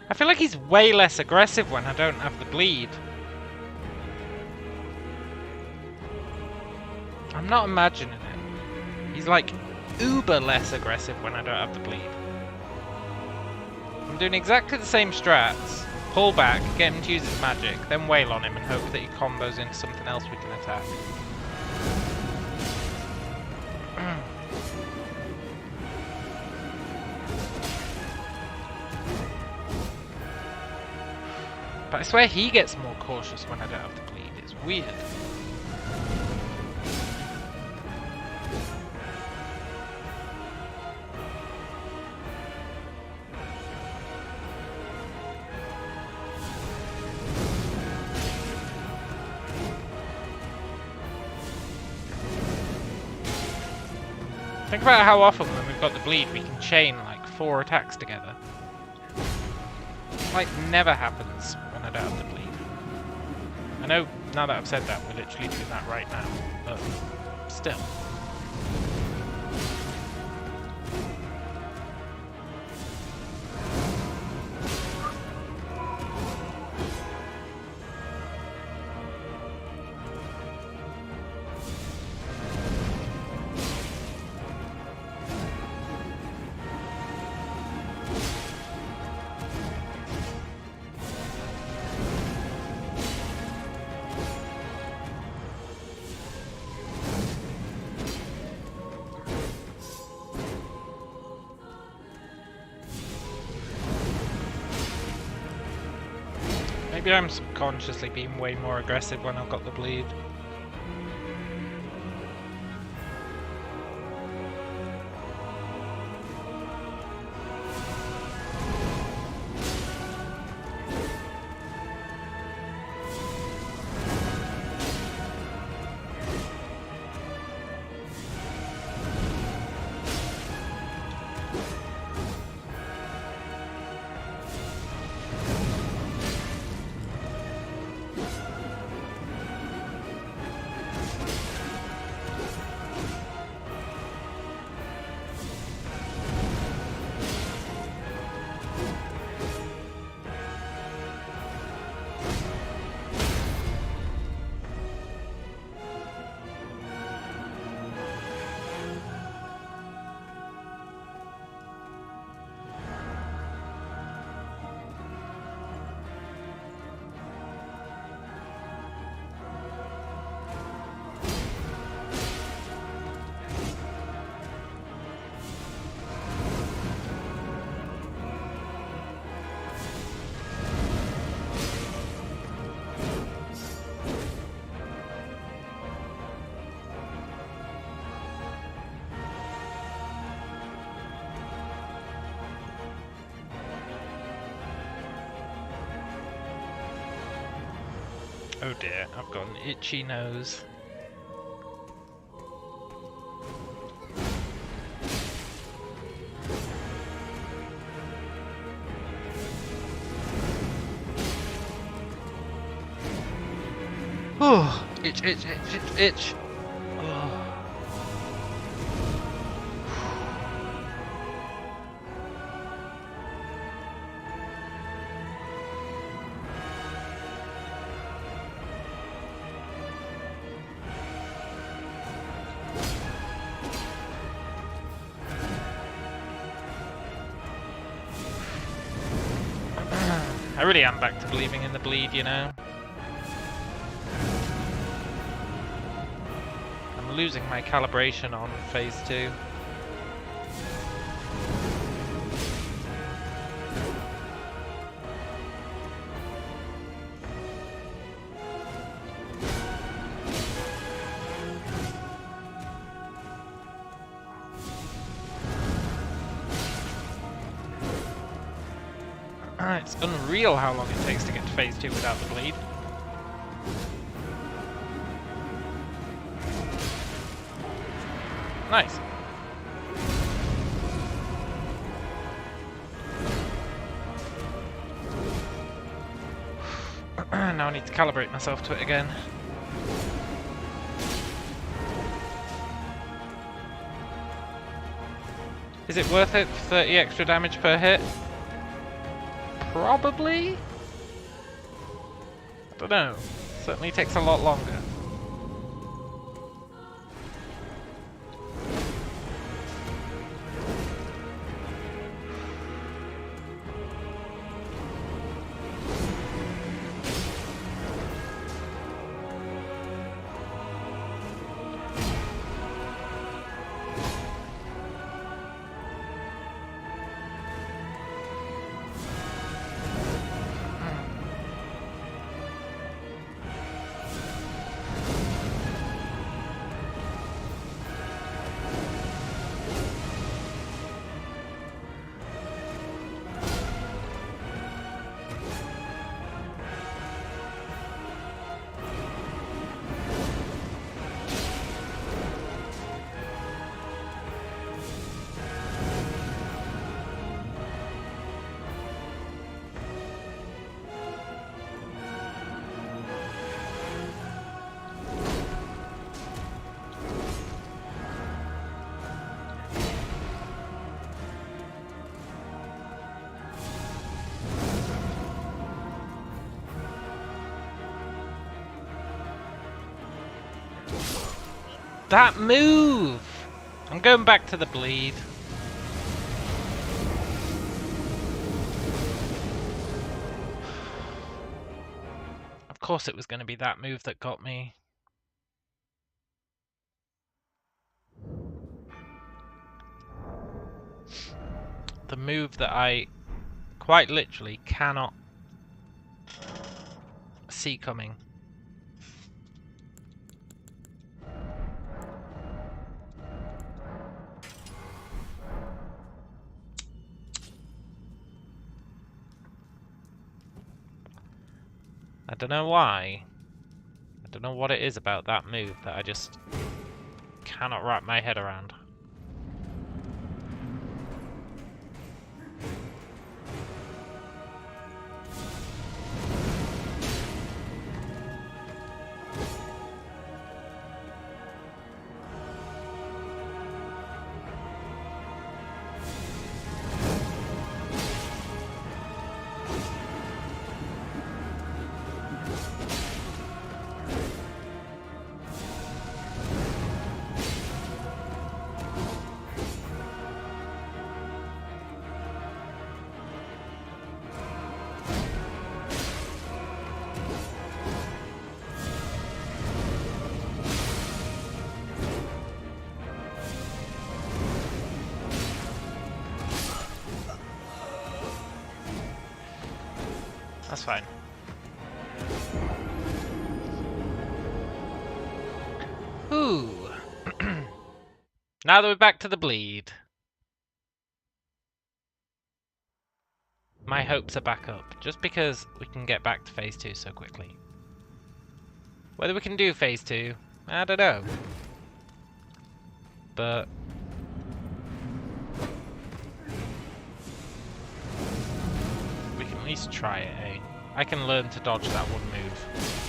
I feel like he's way less aggressive when I don't have the bleed. I'm not imagining it. He's like uber less aggressive when I don't have the bleed. I'm doing exactly the same strats. Pull back, get him to use his magic, then wail on him and hope that he combos into something else we can attack. But I swear he gets more cautious when I don't have the bleed. It's weird. Think about how often when we've got the bleed we can chain like 4 attacks together. It like never happens when I don't have the bleed. I know now that I've said that we're literally doing that right now, but still. Maybe I'm subconsciously being way more aggressive when I've got the bleed. Oh dear, I've got an itchy nose. Oh, itch, itch, itch, itch, itch. Oh. I really am back to believing in the bleed, you know. I'm losing my calibration on phase 2. It's unreal how long it takes to get to phase 2 without the bleed. Nice. Now I need to calibrate myself to it again. Is it worth it for 30 extra damage per hit? Probably? I don't know. Certainly takes a lot longer. That move! I'm going back to the bleed. Of course it was going to be that move that got me. The move that I quite literally cannot see coming. I don't know why. I don't know what it is about that move that I just cannot wrap my head around. That's fine. Ooh. Now that we're back to the bleed, my hopes are back up, just because we can get back to phase 2 so quickly. Whether we can do phase 2, I don't know. But we can at least try it, eh? I can learn to dodge that one move.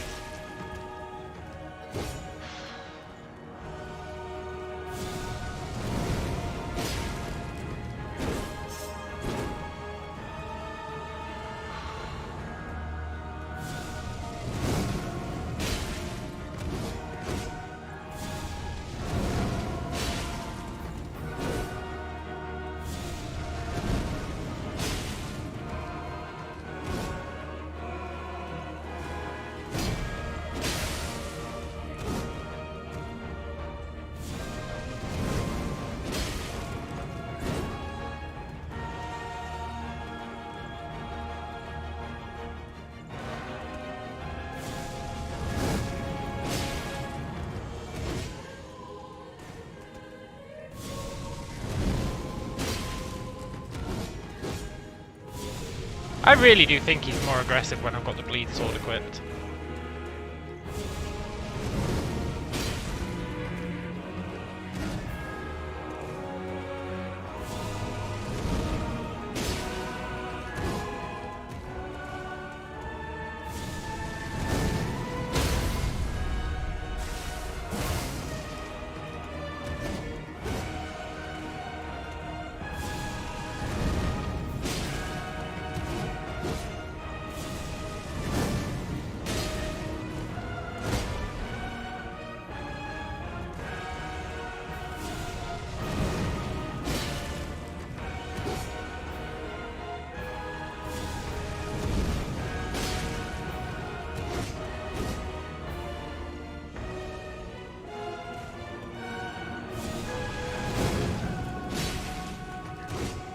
I really do think he's more aggressive when I've got the bleed sword equipped.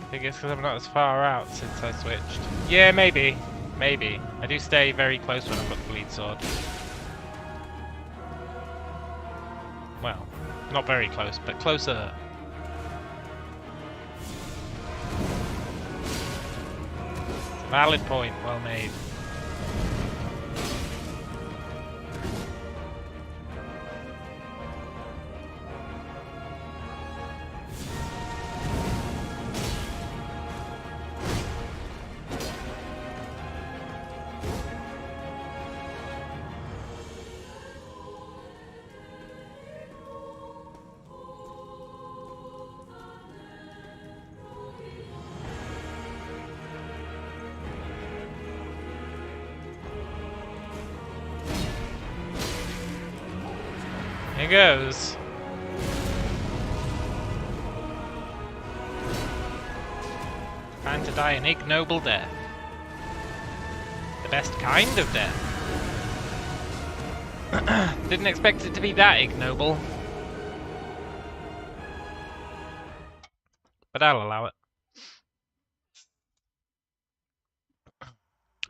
I think it's because I'm not as far out since I switched. Yeah, maybe. Maybe. I do stay very close when I've got the bleed sword. Well, not very close, but closer. Valid point, well made. Here goes. Time to die an ignoble death. The best kind of death. Didn't expect it to be that ignoble. But I'll allow it.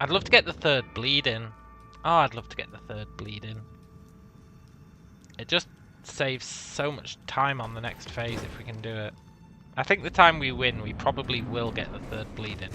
I'd love to get the third bleed in. Oh, I'd love to get the third bleed in. It just saves so much time on the next phase if we can do it. I think the time we win, we probably will get the third bleed in.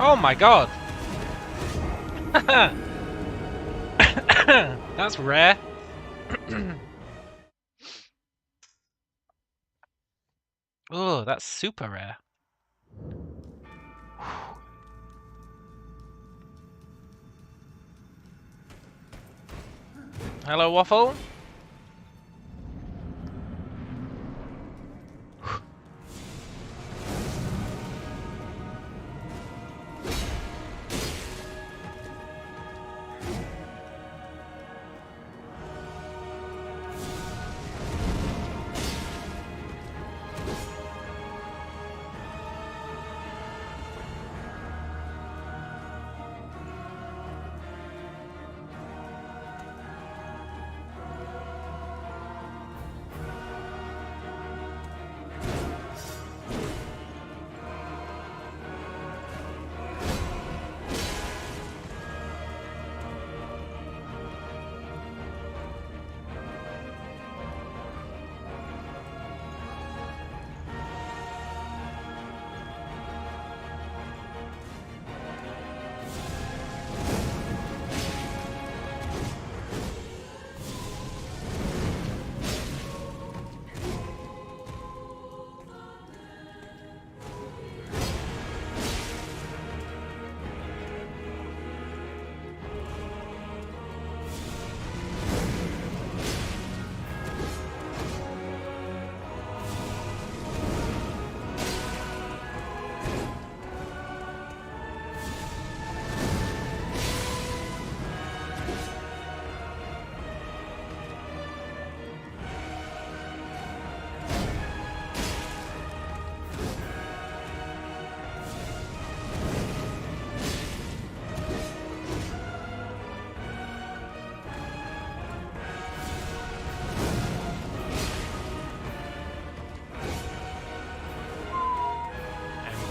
Oh my god! That's rare. Oh, that's super rare. Hello, Waffle.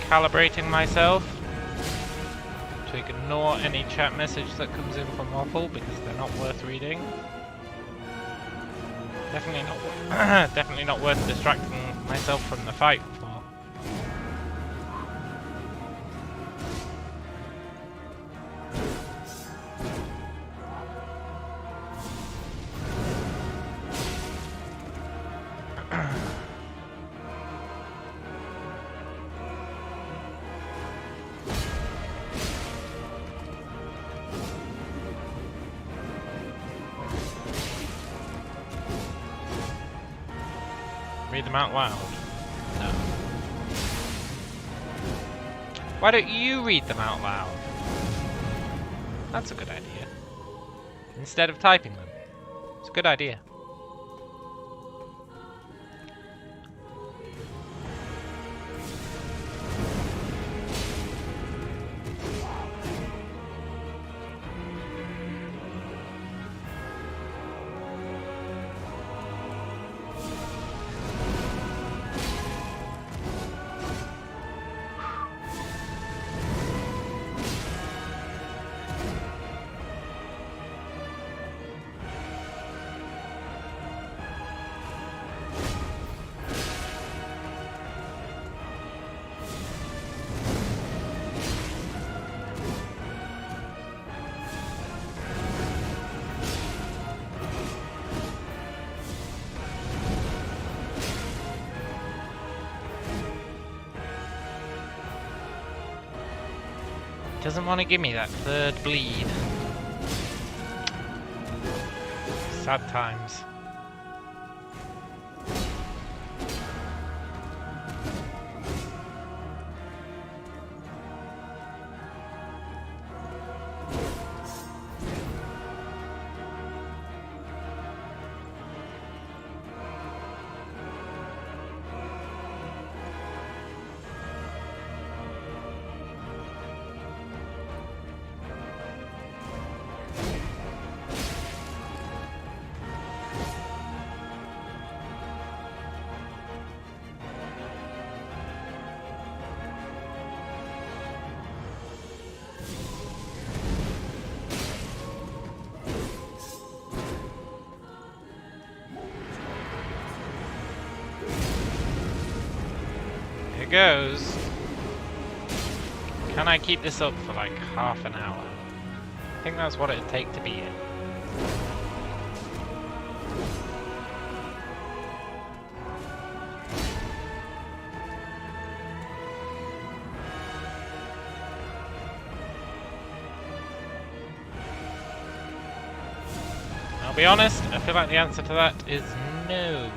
Calibrating myself to ignore any chat message that comes in from Waffle because they're not worth reading. Definitely not worth distracting myself from the fight for. Read them out loud? No. Why don't you read them out loud? That's a good idea. Instead of typing them. It's a good idea. doesn't want to give me that third bleed. Sad times. Goes. Can I keep this up for like half an hour? I think that's what it'd take to beat it. I'll be honest, I feel like the answer to that is no.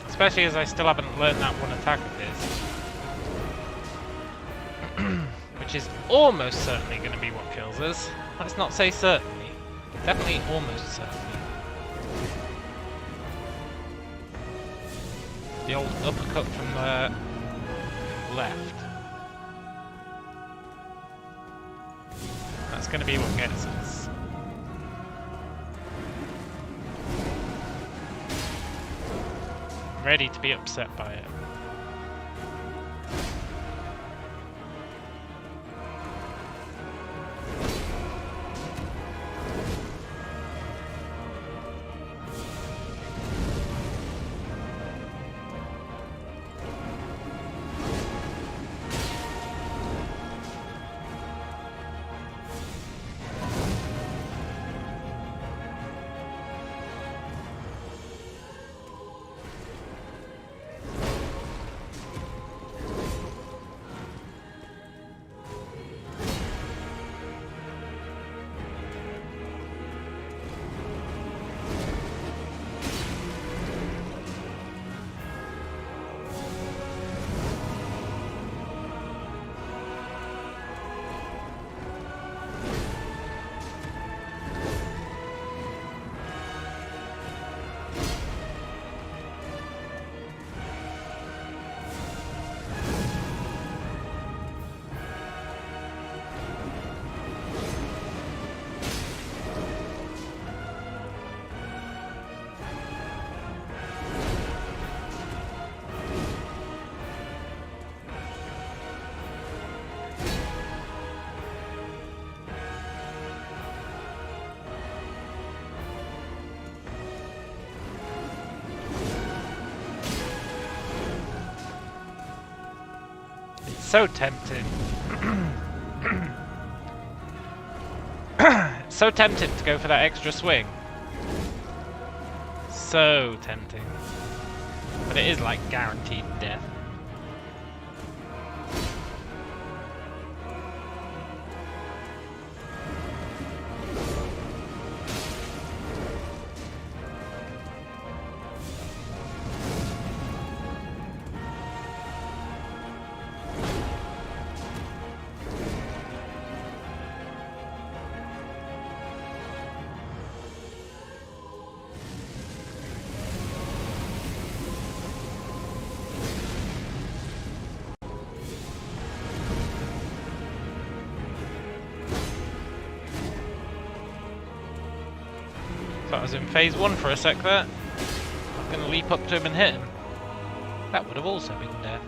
Especially as I still haven't learned that one attack of his. Which is almost certainly going to be what kills us. Let's not say certainly. Definitely almost certainly. The old uppercut from the left. That's going to be what gets us. Ready to be upset by it. So tempting. So tempting to go for that extra swing. So tempting. But it is like guaranteed death. Thought I was in phase 1 for a sec there. I'm gonna leap up to him and hit him. That would have also been death.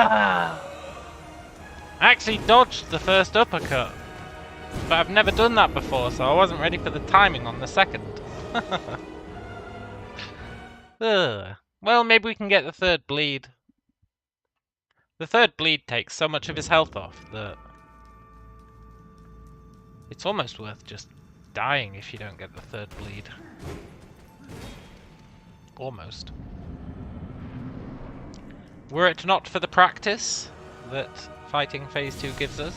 Ah! I actually dodged the first uppercut, but I've never done that before, so I wasn't ready for the timing on the second. Ugh. Well, maybe we can get the third bleed. The third bleed takes so much of his health off that it's almost worth just dying if you don't get the third bleed. Almost. Were it not for the practice that fighting phase 2 gives us.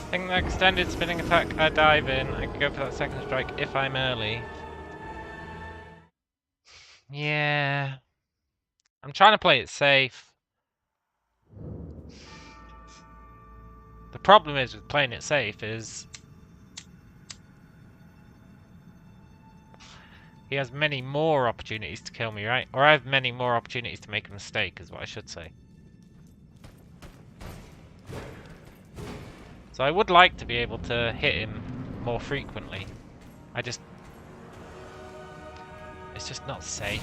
I think the extended spinning attack I dive in, I can go for that second strike if I'm early. Yeah. I'm trying to play it safe. The problem is with playing it safe is he has many more opportunities to kill me, right? Or I have many more opportunities to make a mistake, is what I should say. So I would like to be able to hit him more frequently. It's just not safe.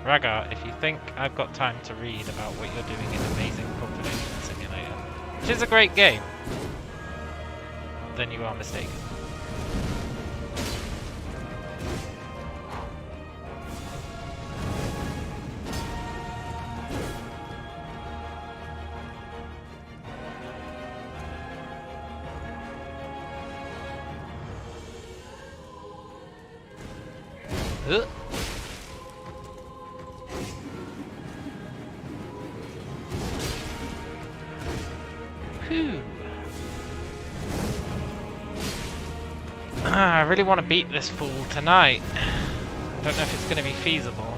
Ragar, if you think I've got time to read about what you're doing in Amazing Cultivation Simulator, which is a great game, then you are mistaken. Phew. I really want to beat this fool tonight. I don't know if it's going to be feasible.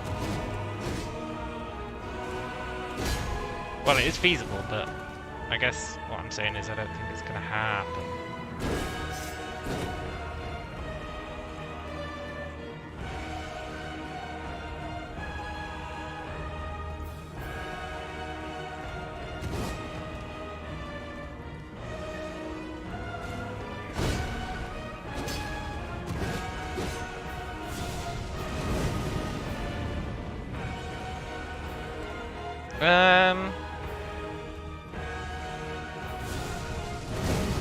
Well, it is feasible, but I guess what I'm saying is I don't think it's going to happen.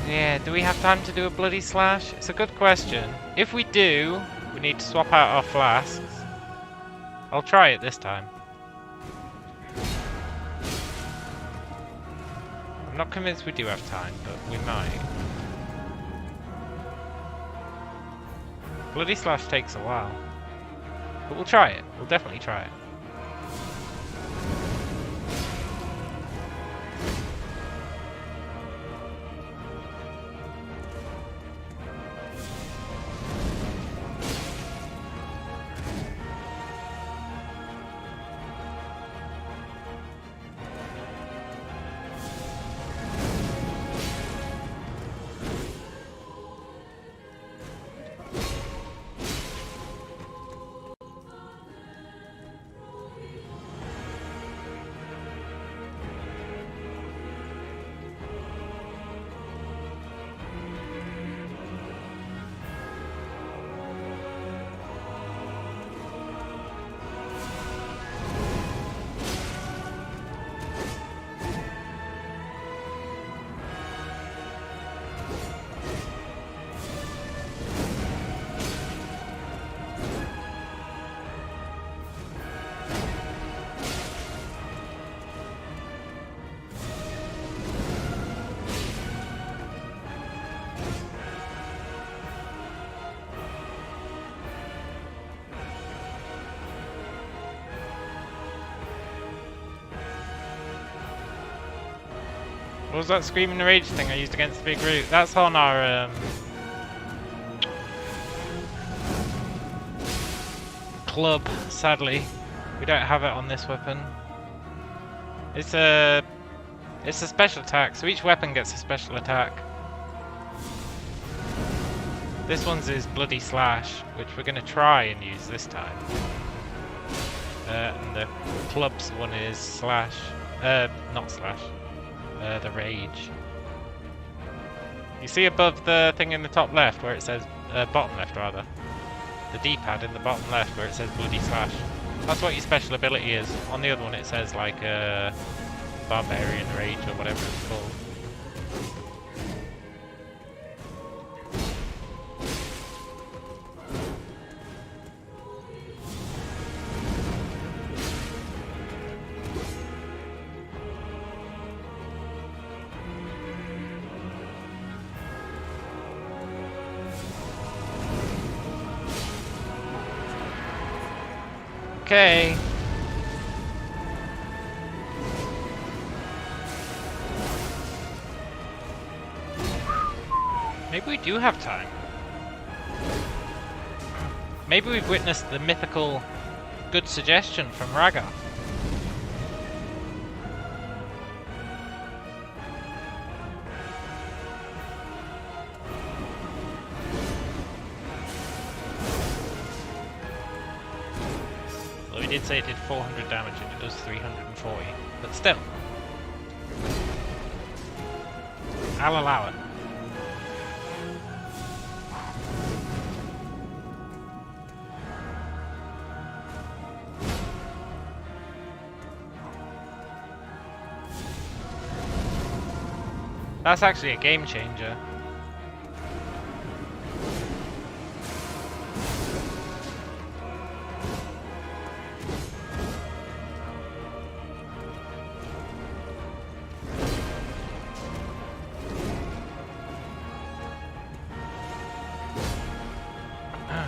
Yeah, do we have time to do a bloody slash? It's a good question. If we do, we need to swap out our flasks. I'll try it this time. I'm not convinced we do have time, but we might. Bloody slash takes a while. But we'll try it. We'll definitely try it. What was that Screaming Rage thing I used against the big root? That's on our club, sadly. We don't have it on this weapon. It's a special attack, so each weapon gets a special attack. This one's is Bloody Slash, which we're going to try and use this time. And the club's one is Slash. Not Slash. The Rage. You see above the thing in the top left where it says, bottom left rather. The D-pad in the bottom left where it says Bloody Slash. That's what your special ability is. On the other one it says like Barbarian Rage or whatever it's called. Okay. Maybe we do have time. Maybe we've witnessed the mythical good suggestion from Raga. Well, we did say it did 400 damage and it does 340, but still. I'll allow it. That's actually a game changer.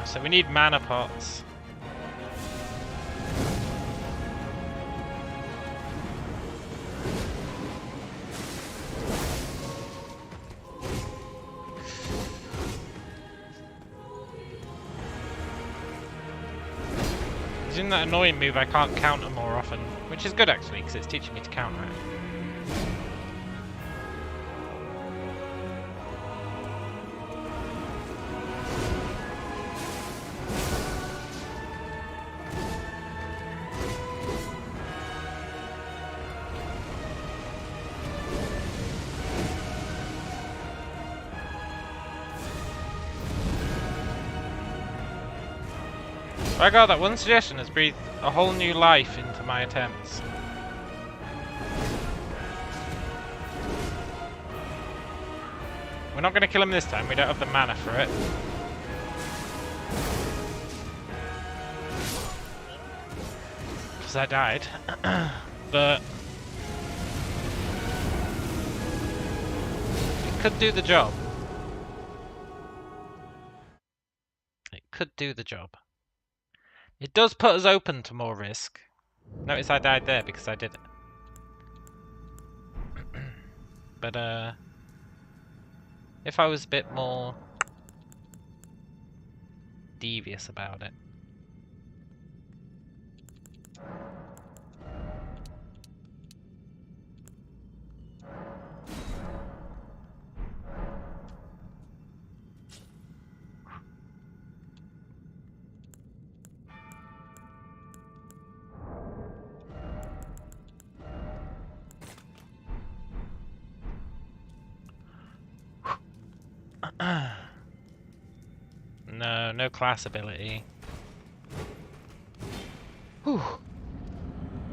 So we need mana pots. Using that annoying move, I can't counter more often, which is good actually, because it's teaching me to counter it. My god, that one suggestion has breathed a whole new life into my attempts. We're not going to kill him this time, we don't have the mana for it. Because I died. But it could do the job. It could do the job. It does put us open to more risk. Notice I died there because I did it. But if I was a bit more devious about it. No class ability. Whew.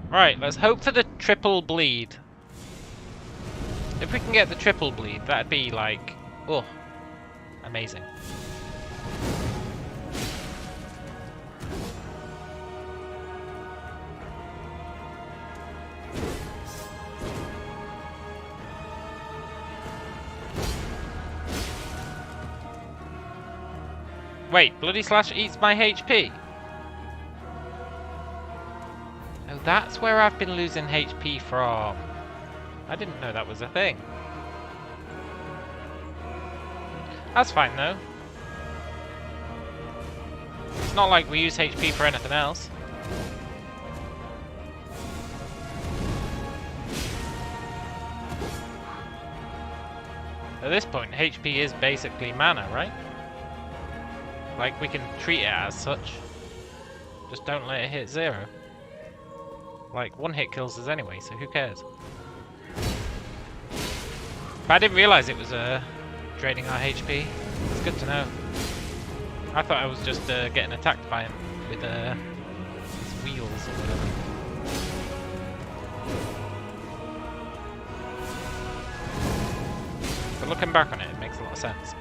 Right, let's hope for the triple bleed. If we can get the triple bleed, that'd be like, oh, amazing. Wait, Bloody Slash eats my HP? Oh, that's where I've been losing HP from. I didn't know that was a thing. That's fine though. It's not like we use HP for anything else. At this point, HP is basically mana, right? Like, we can treat it as such. Just don't let it hit 0. Like, 1 hit kills us anyway, so who cares? But I didn't realise it was draining our HP. It's good to know. I thought I was just getting attacked by him with his wheels or whatever. But looking back on it, it makes a lot of sense.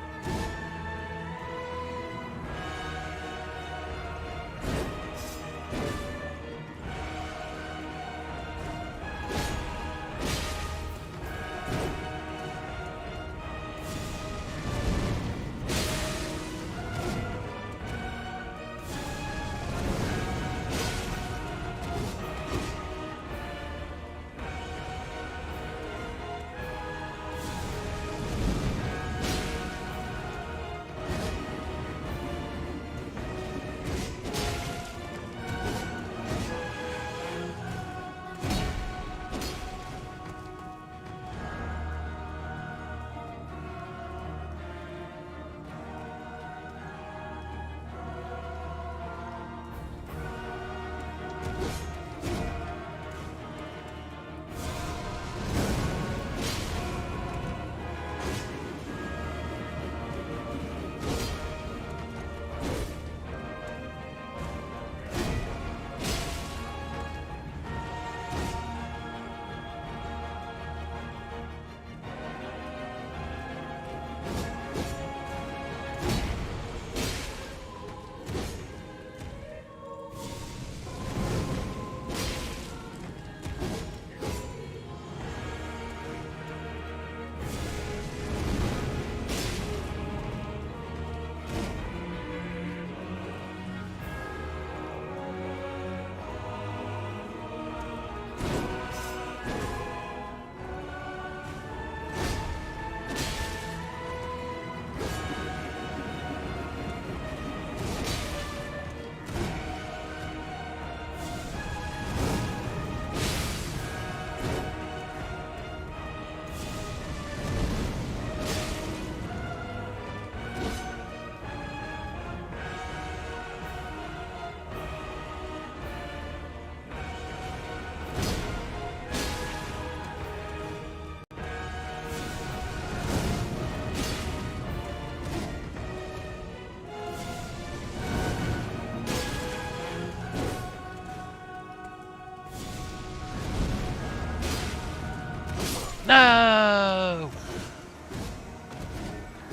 No!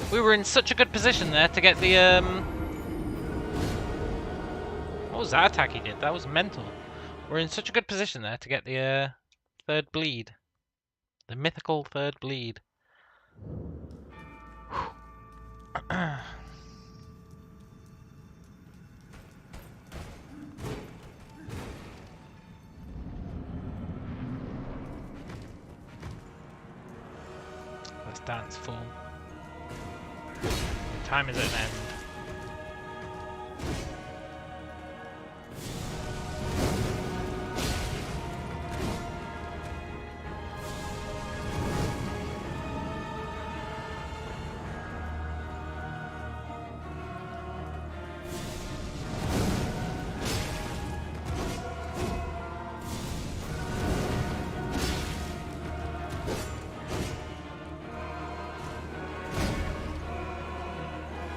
We were in such a good position there to get the, What was that attack he did? That was mental. We're in such a good position there to get the, third bleed. The mythical third bleed. Let's dance full. Time is at an end.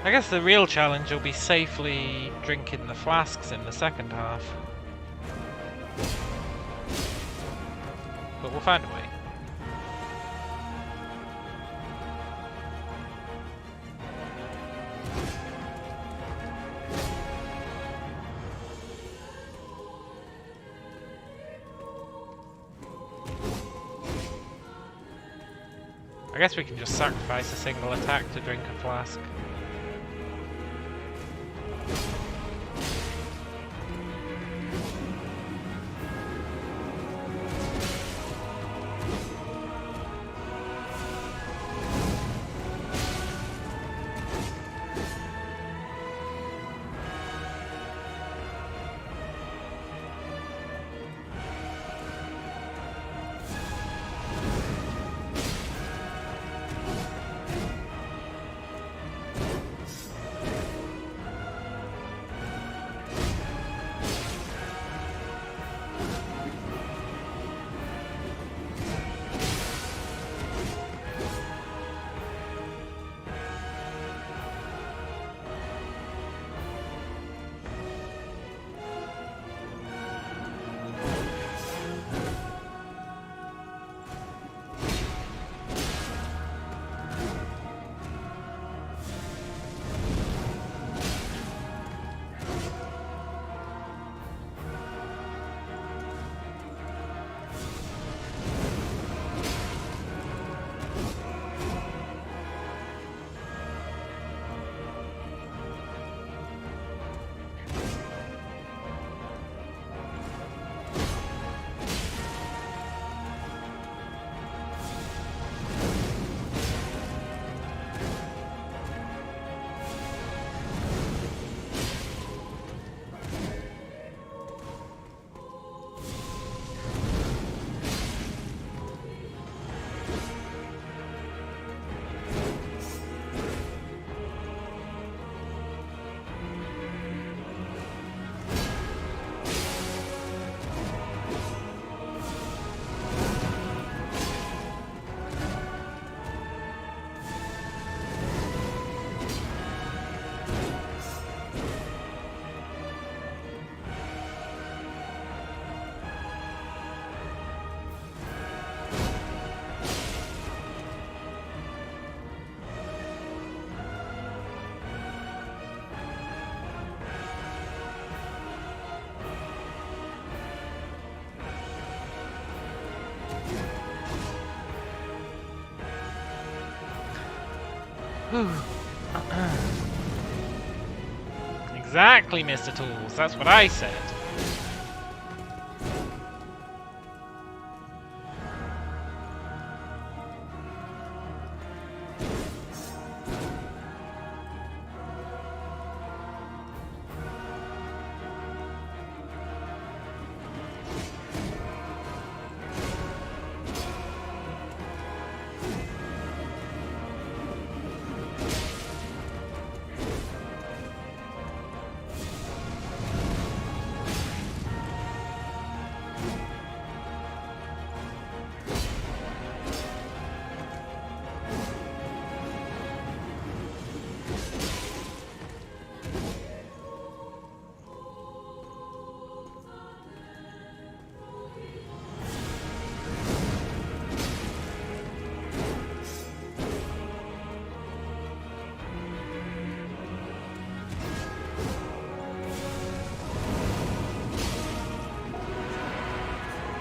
I guess the real challenge will be safely drinking the flasks in the second half. But we'll find a way. I guess we can just sacrifice a single attack to drink a flask. Exactly, Mr. Tools. That's what I said.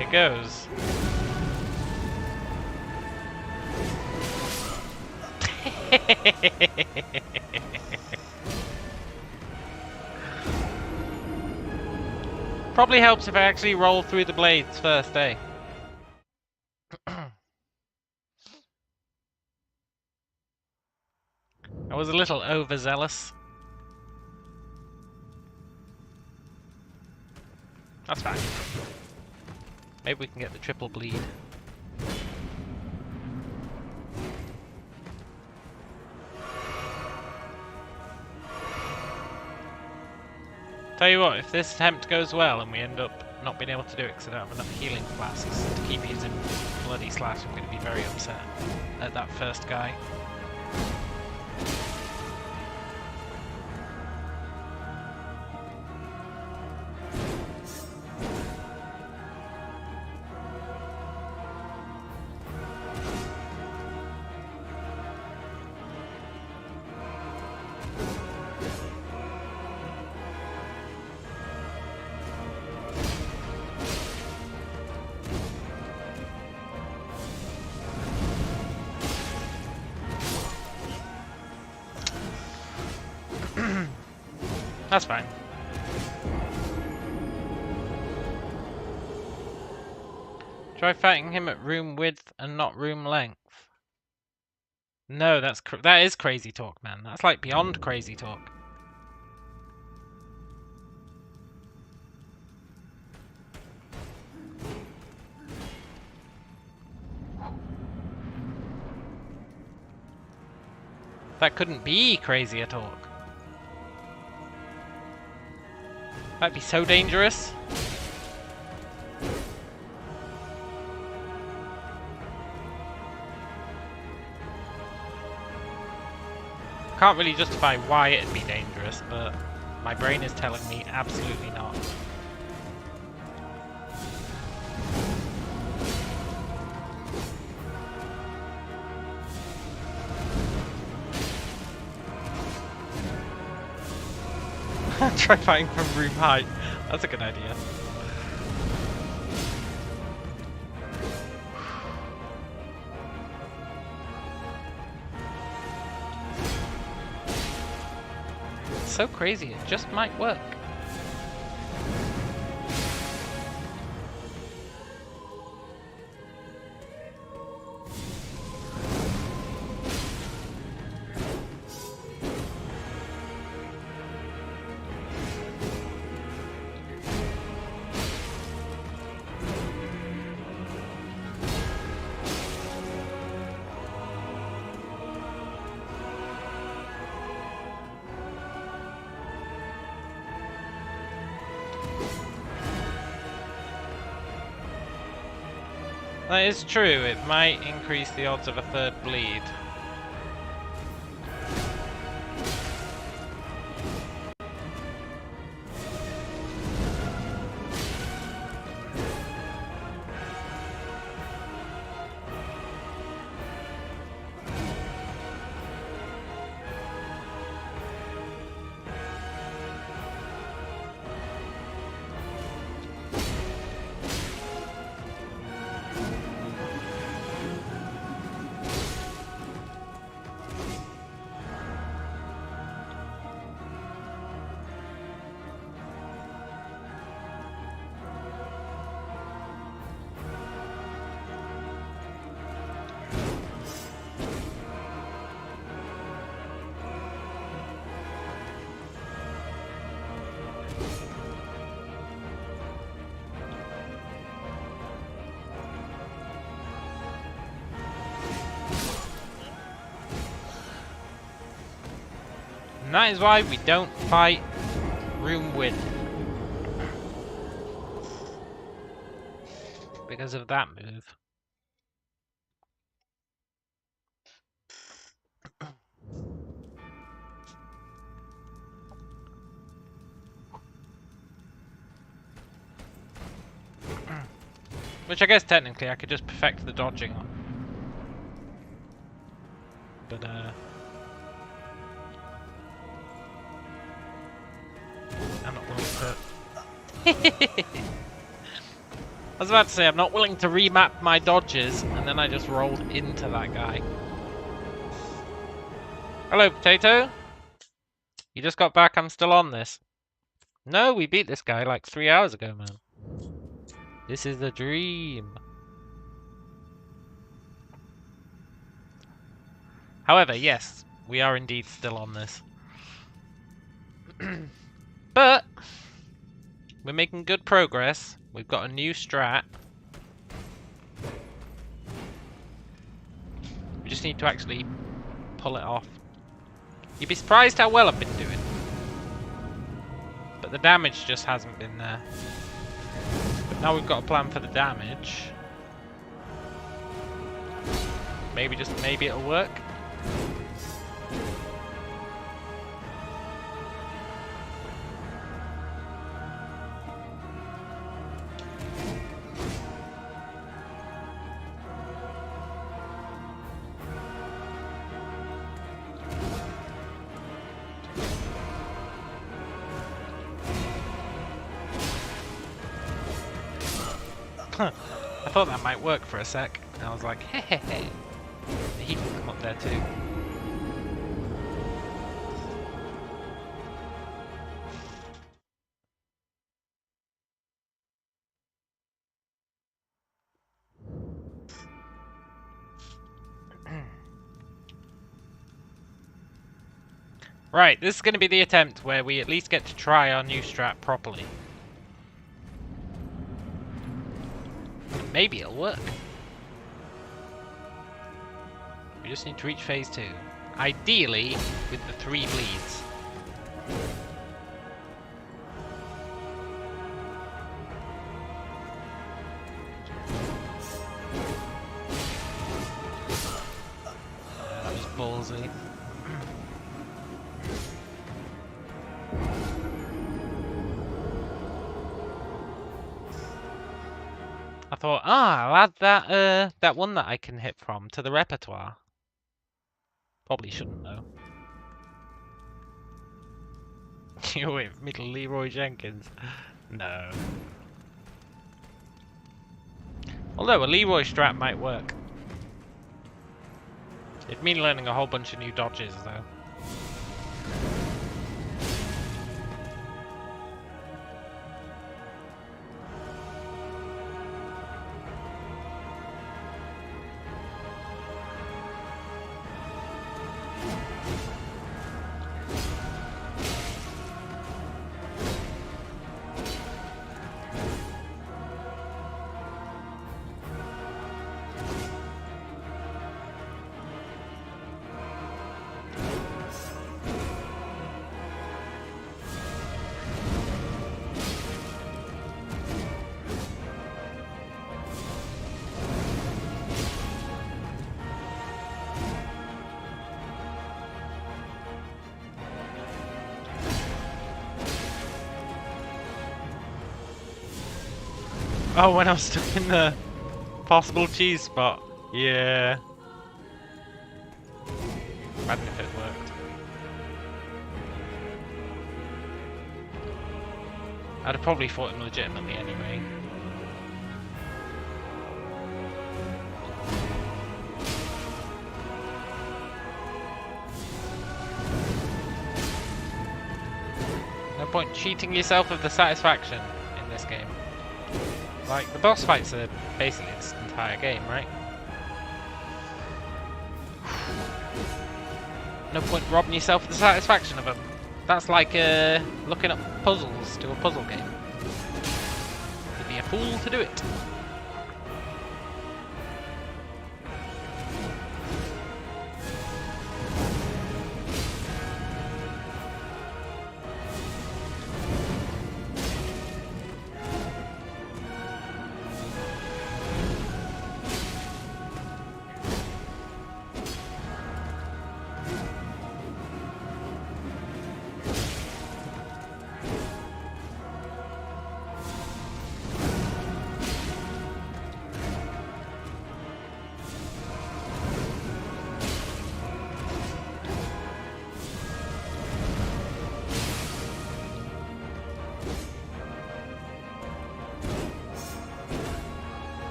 It goes. Probably helps if I actually roll through the blades first, eh? I was a little overzealous. That's fine. Maybe we can get the triple bleed. Tell you what, if this attempt goes well and we end up not being able to do it because I don't have enough healing flasks to keep using bloody slash, I'm going to be very upset at that first guy. That's fine. Try fighting him at room width and not room length. No, that is crazy talk, man. That's like beyond crazy talk. That couldn't be crazier talk. That'd be so dangerous. Can't really justify why it'd be dangerous, but my brain is telling me absolutely not. Try fighting from room height. That's a good idea. It's so crazy, it just might work. That is true, it might increase the odds of a third bleed. And that is why we don't fight room win. Because of that move. Which I guess technically I could just perfect the dodging on. But I'm not willing to... I was about to say, I'm not willing to remap my dodges, and then I just rolled into that guy. Hello, Potato. You just got back, I'm still on this. No, we beat this guy like 3 hours ago, man. This is a dream. However, yes, we are indeed still on this. But we're making good progress. We've got a new strat. We just need to actually pull it off. You'd be surprised how well I've been doing. But the damage just hasn't been there. But now we've got a plan for the damage. Maybe, just maybe it'll work. I thought that might work for a sec. And I was like, hey, hey, hey. The heat will come up there too. Right, this is going to be the attempt where we at least get to try our new strat properly. Maybe it'll work. We just need to reach phase 2. Ideally, with the 3 bleeds. That was ballsy. I thought, I'll add that one that I can hit from to the repertoire. Probably shouldn't though. You wait for me to Leroy Jenkins? No. Although a Leroy strat might work. It'd mean learning a whole bunch of new dodges though. Oh, when I was stuck in the possible cheese spot. Yeah. Imagine if it worked. I'd have probably fought him legitimately anyway. No point cheating yourself of the satisfaction in this game. Like, the boss fights are basically this entire game, right? No point robbing yourself of the satisfaction of them. That's like looking up puzzles to a puzzle game. You'd be a fool to do it.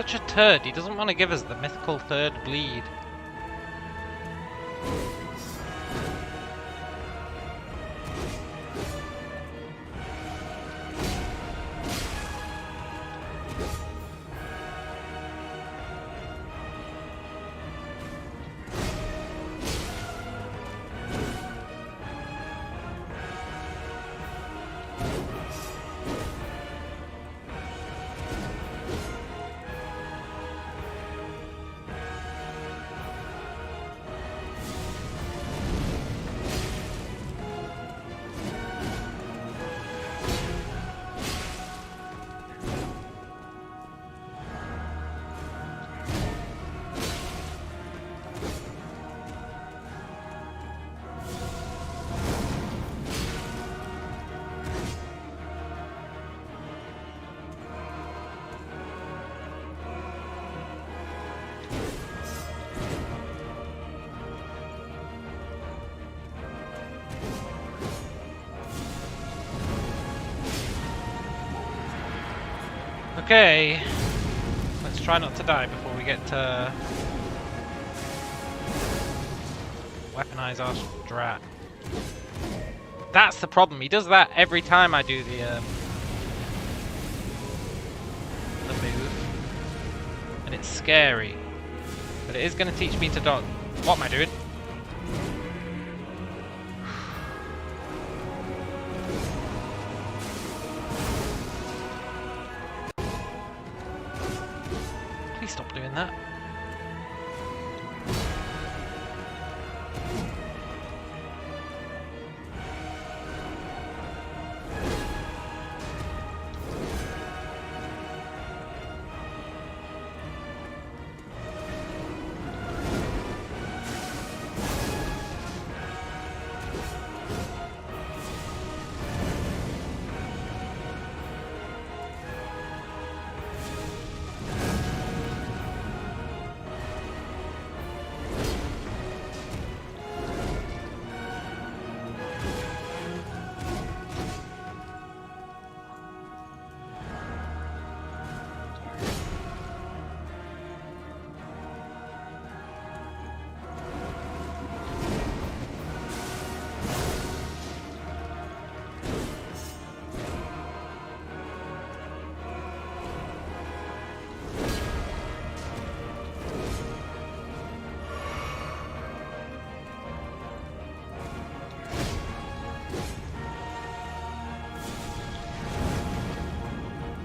such a turd. He doesn't want to give us the mythical third bleed. Okay, let's try not to die before we get to weaponize our strat. That's the problem. He does that every time I do the move, and it's scary. But it is going to teach me to dodge. What am I doing? Please stop doing that.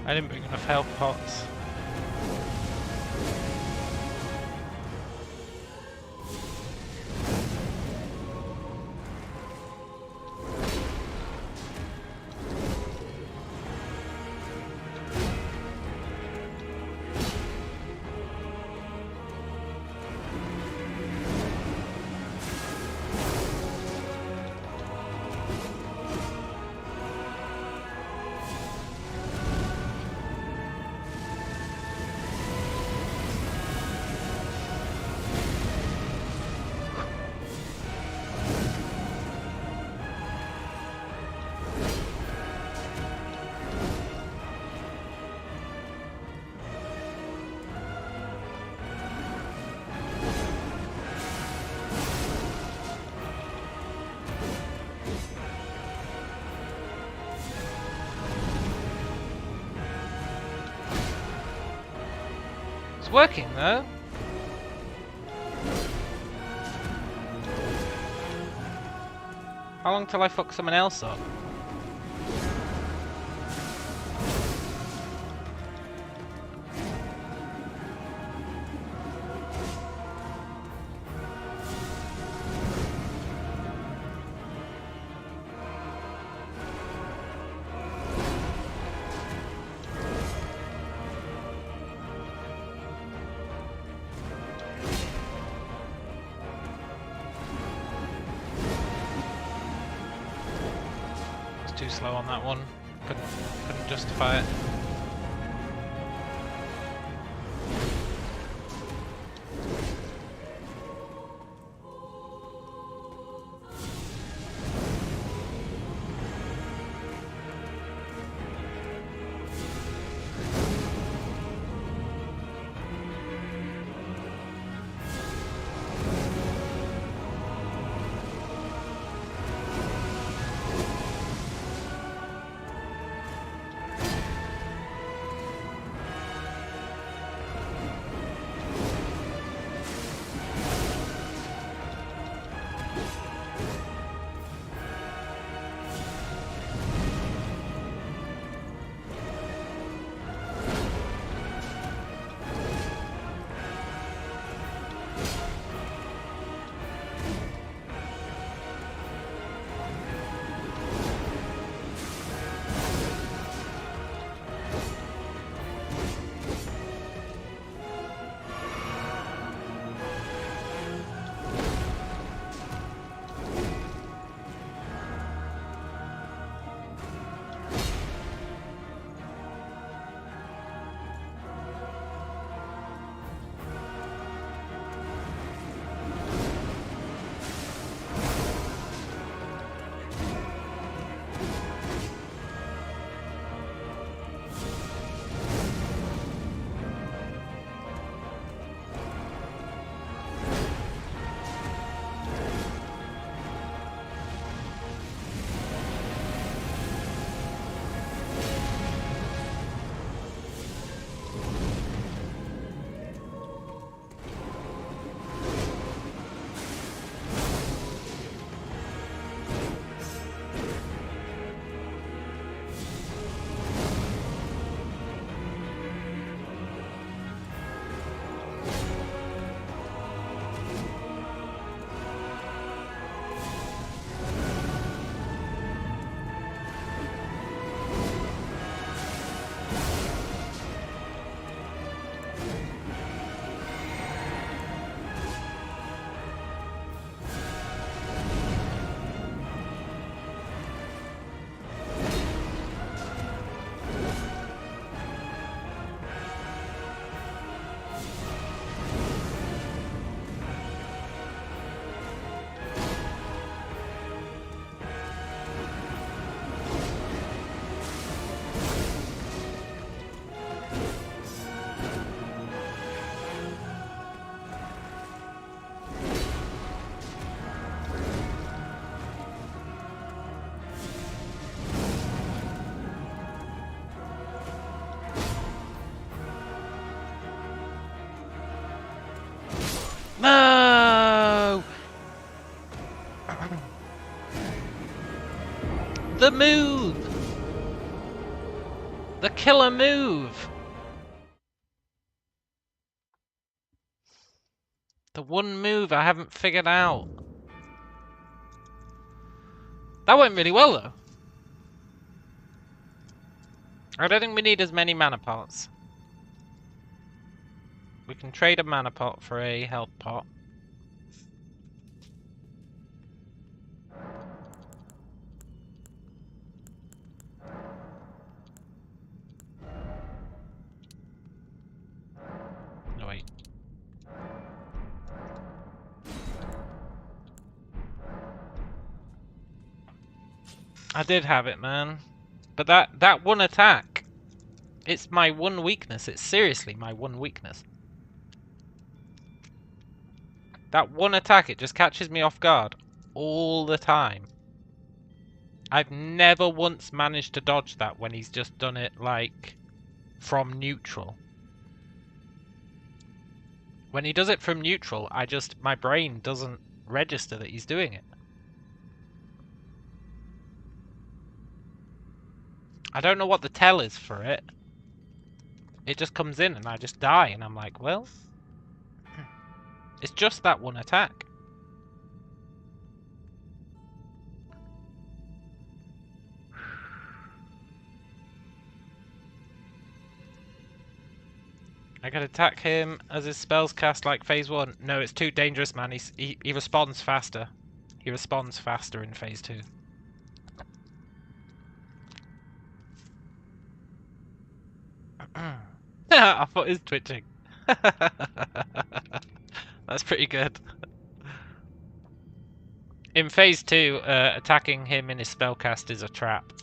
I didn't bring enough health pots. It's working though. How long till I fuck someone else up? Too slow on that one. Couldn't justify it. The move! The killer move! The one move I haven't figured out. That went really well though. I don't think we need as many mana pots. We can trade a mana pot for a health pot. No, wait. I did have it, man. But that one attack, it's my one weakness. It's seriously my one weakness. That one attack, it just catches me off guard all the time. I've never once managed to dodge that when he's just done it, like, from neutral. When he does it from neutral, my brain doesn't register that he's doing it. I don't know what the tell is for it. It just comes in and I just die and I'm like, well, it's just that one attack. I could attack him as his spells cast like phase 1. No, it's too dangerous, man. He responds faster. He responds faster in phase 2. I thought he's twitching. That's pretty good. In phase 2, attacking him in his spellcast is a trap.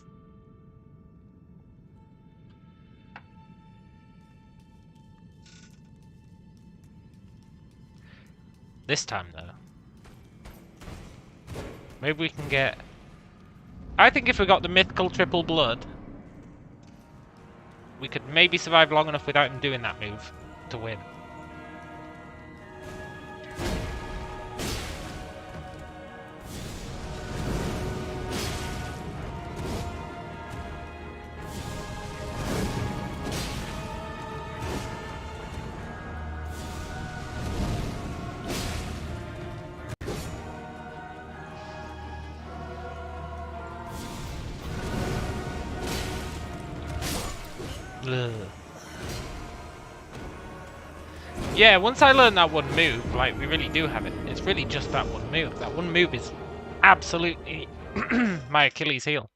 This time, though, maybe we can get... I think if we got the mythical triple blood, we could maybe survive long enough without him doing that move to win. Ugh. Yeah, once I learn that one move, like, we really do have it. It's really just that one move. That one move is absolutely my Achilles heel.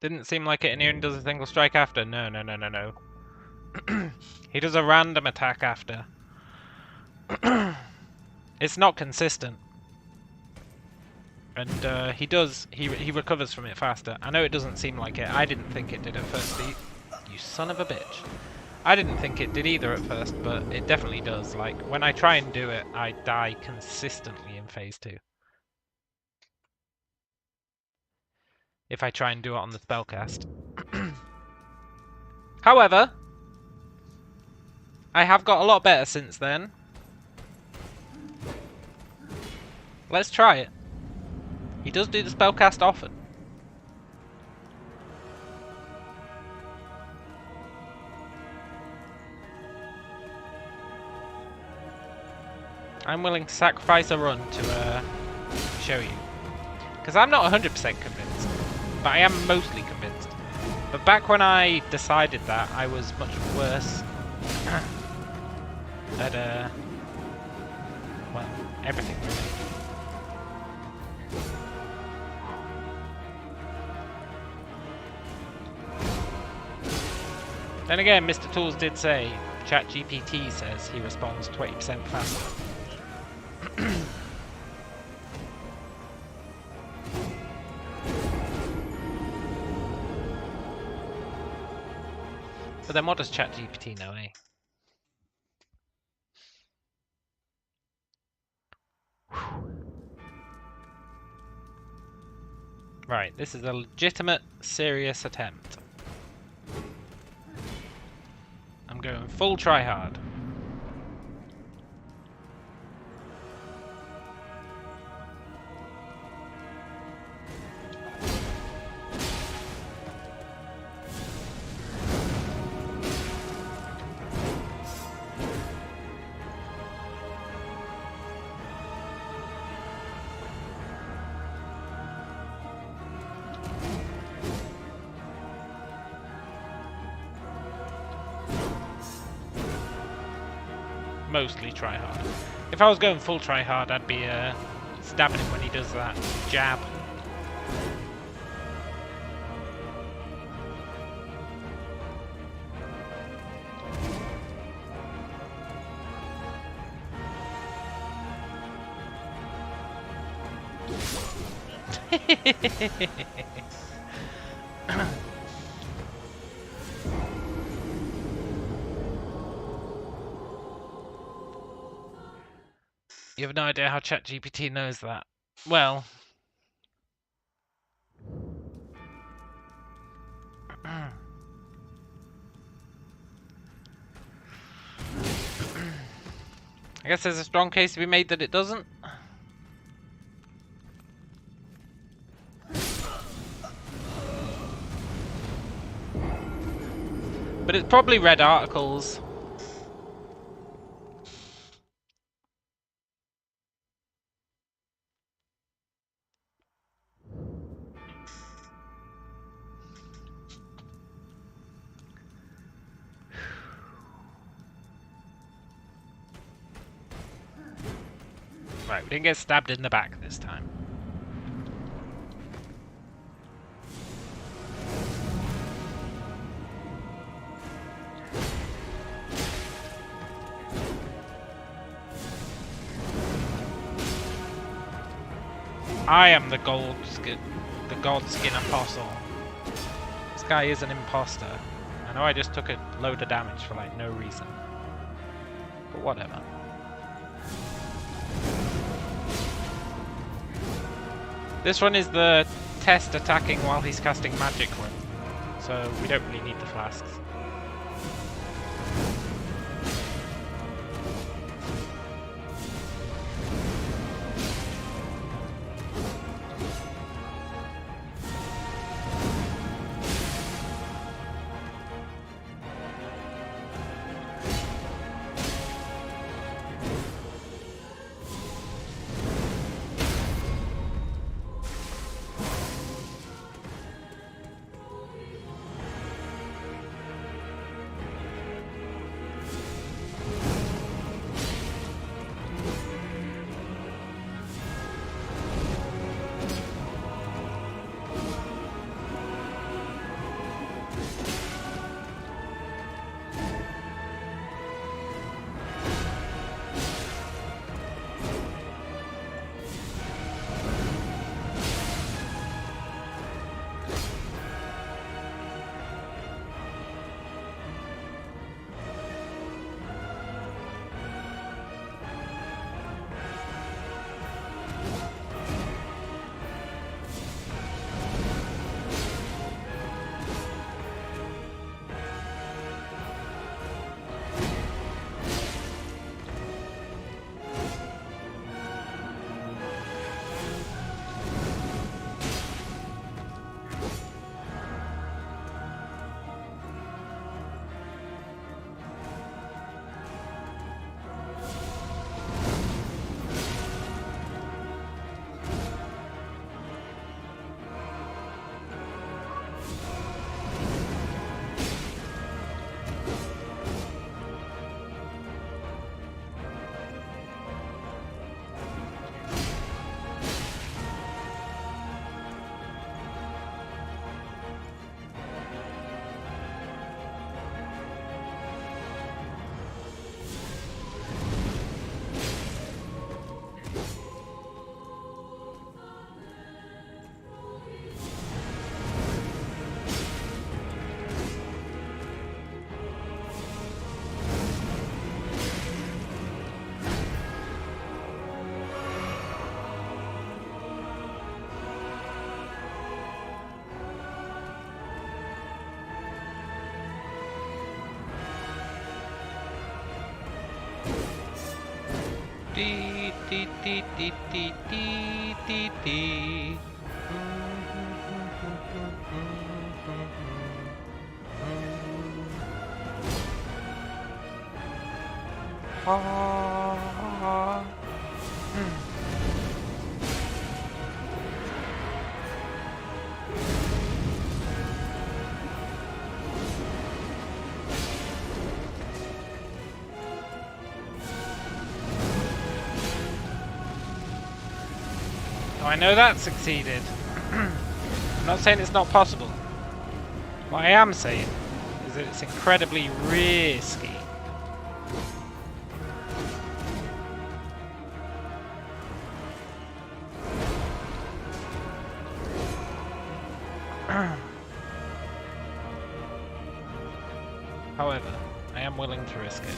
Didn't seem like it, and Ian does a single strike after. No, no, no, no, no. He does a random attack after. It's not consistent. And he recovers from it faster. I know it doesn't seem like it. I didn't think it did at first. You son of a bitch. I didn't think it did either at first, but it definitely does. Like, when I try and do it, I die consistently in phase 2. If I try and do it on the spellcast. However, I have got a lot better since then. Let's try it. He does do the spellcast often. I'm willing to sacrifice a run to show you. Because I'm not 100% convinced, but I am mostly convinced. But back when I decided that, I was much worse at, well, everything really. Then again, Mr. Tools did say, ChatGPT says he responds 20% faster. But then what does ChatGPT know, eh? Right, this is a legitimate, serious attempt. I'm going full try hard. mostly try hard. If I was going full try hard, I'd be stabbing him when he does that jab. You have no idea how ChatGPT knows that. Well, I guess there's a strong case to be made that it doesn't. But it's probably read articles. Right, we didn't get stabbed in the back this time. I am the Godskin Apostle. This guy is an imposter. I know I just took a load of damage for like no reason. But whatever. This one is the test attacking while he's casting magic rune, so we don't really need the flasks. Dee dee dee dee dee dee dee dee. Ah. I know that succeeded. I'm not saying it's not possible. What I am saying is that it's incredibly risky. However, I am willing to risk it.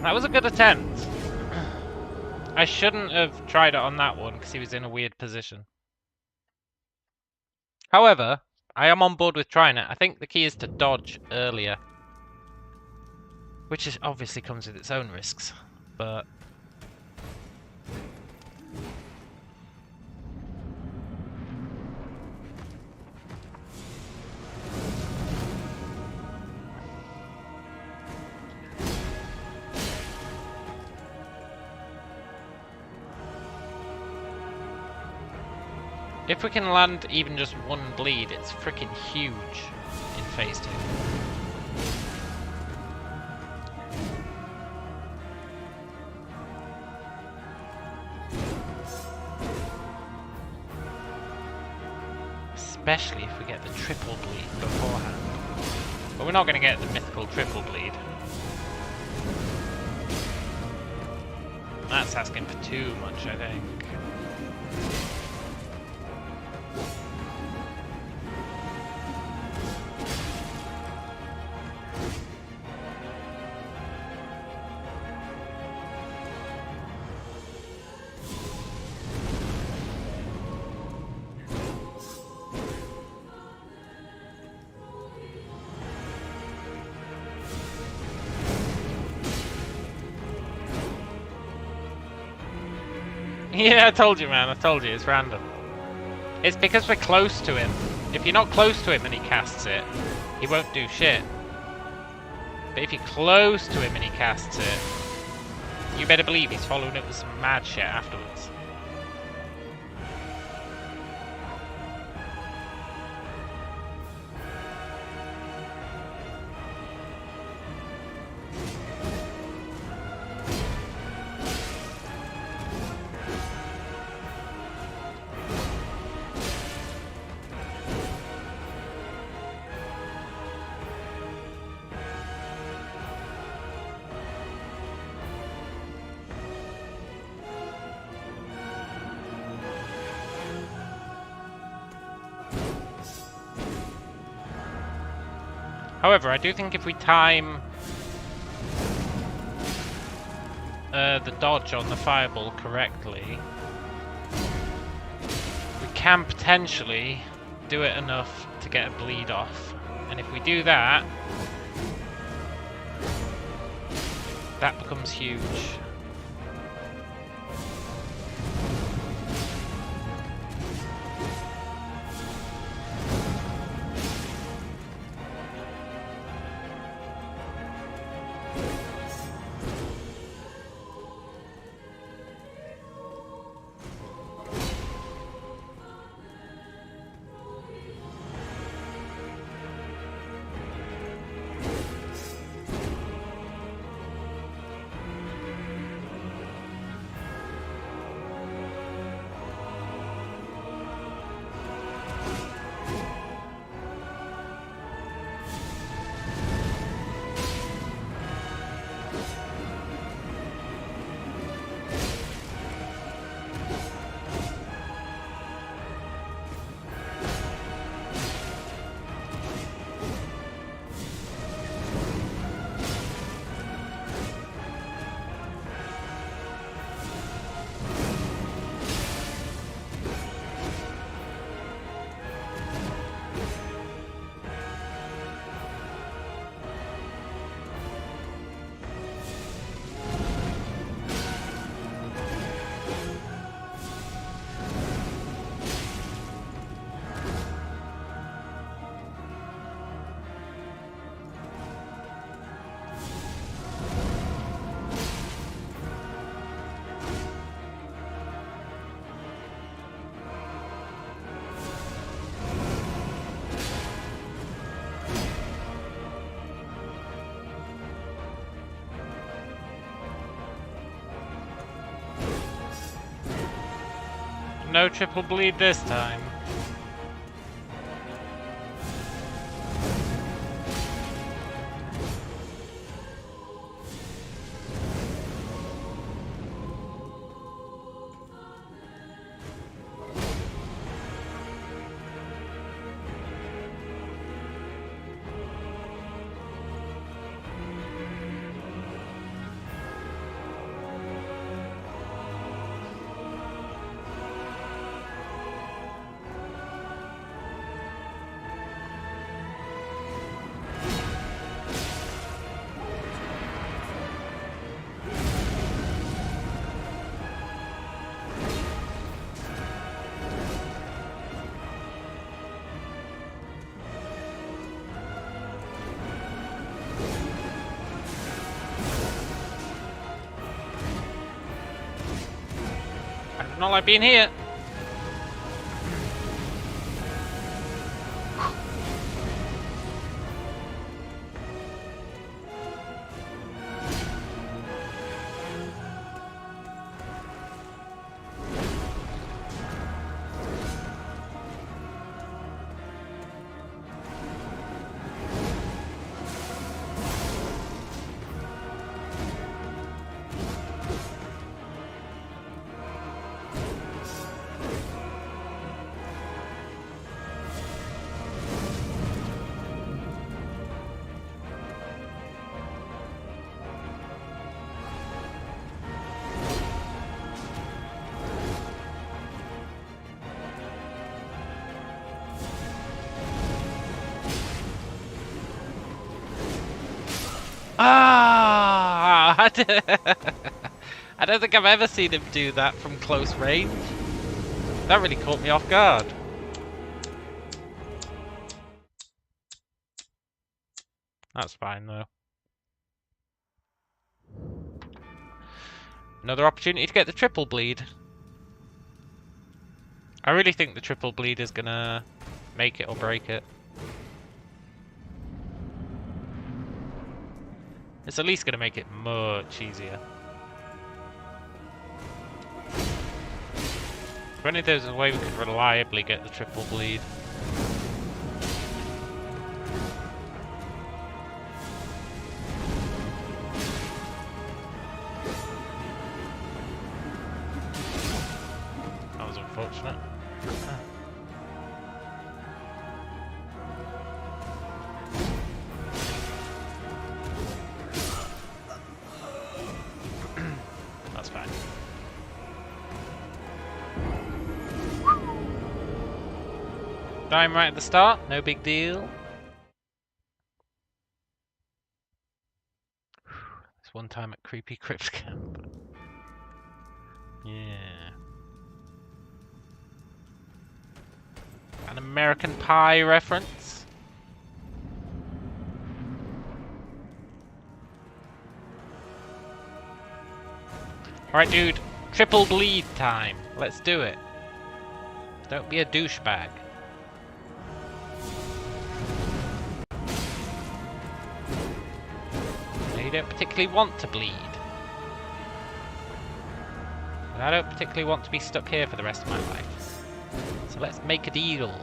That was a good attempt. I shouldn't have tried it on that one because he was in a weird position. However, I am on board with trying it. I think the key is to dodge earlier. Which is obviously comes with its own risks, but... if we can land even just one bleed, it's freaking huge in phase 2. Especially if we get the triple bleed beforehand. But we're not going to get the mythical triple bleed. That's asking for too much, I think. Yeah, I told you, man. I told you, it's random. It's because we're close to him. If you're not close to him and he casts it, he won't do shit. But if you're close to him and he casts it, you better believe he's following it with some mad shit afterwards. However, I do think if we time the dodge on the fireball correctly, we can potentially do it enough to get a bleed off. And if we do that, that becomes huge. No triple bleed this time. I do not like being here. Ah! I don't think I've ever seen him do that from close range. That really caught me off guard. That's fine though. Another opportunity to get the triple bleed. I really think the triple bleed is gonna make it or break it. It's at least gonna make it much easier. If only there's a way we could reliably get the triple bleed. That was unfortunate. That's fine. Dying right at the start, no big deal. This one time at Creepy Crypt Camp. Yeah. An American Pie reference. Alright dude, triple bleed time. Let's do it. Don't be a douchebag. You don't particularly want to bleed. And I don't particularly want to be stuck here for the rest of my life. So let's make a deal.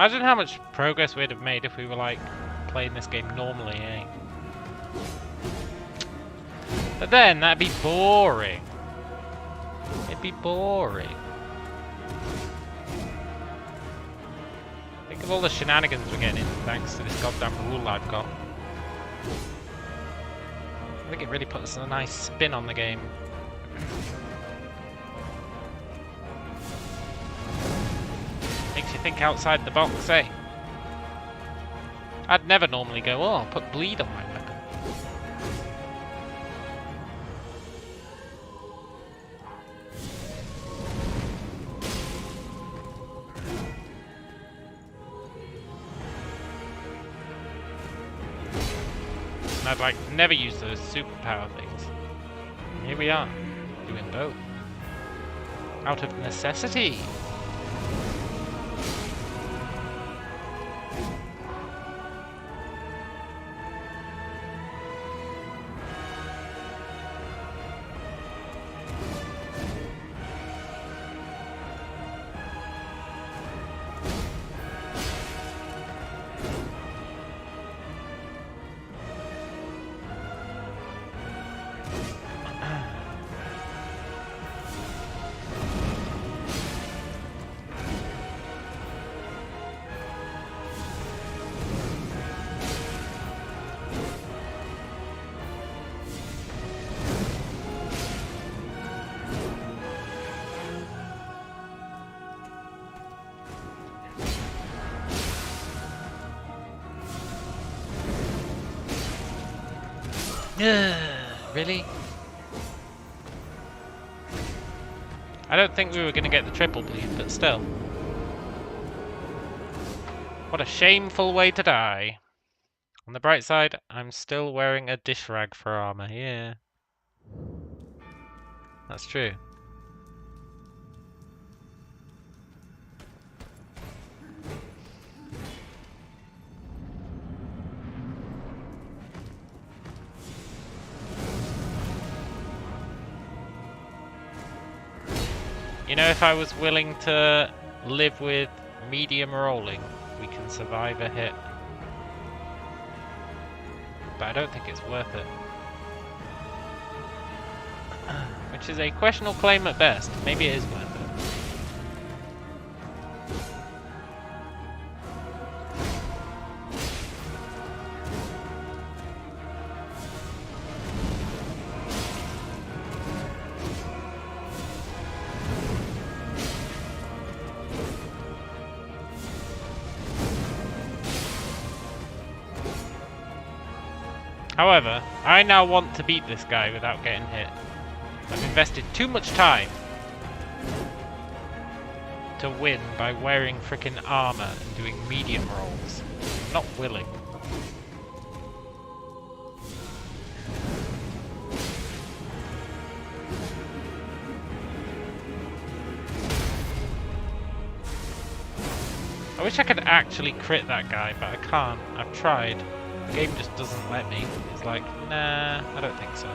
Imagine how much progress we'd have made if we were like playing this game normally, eh? But then that'd be boring. It'd be boring. Think of all the shenanigans we're getting in thanks to this goddamn rule I've got. I think it really puts a nice spin on the game. Makes you think outside the box, eh? I'd never normally go, oh, I'll put bleed on my weapon. And I'd like never use those superpower things. And here we are, doing both. Out of necessity. Really? I don't think we were going to get the triple bleed, but still. What a shameful way to die. On the bright side, I'm still wearing a dish rag for armor. Yeah. That's true. You know, if I was willing to live with medium rolling, we can survive a hit. But I don't think it's worth it. Which is a questionable claim at best. Maybe it is worth it. However, I now want to beat this guy without getting hit. I've invested too much time to win by wearing frickin' armor and doing medium rolls. I'm not willing. I wish I could actually crit that guy, but I can't. I've tried. The game just doesn't let me. It's like, nah, I don't think so.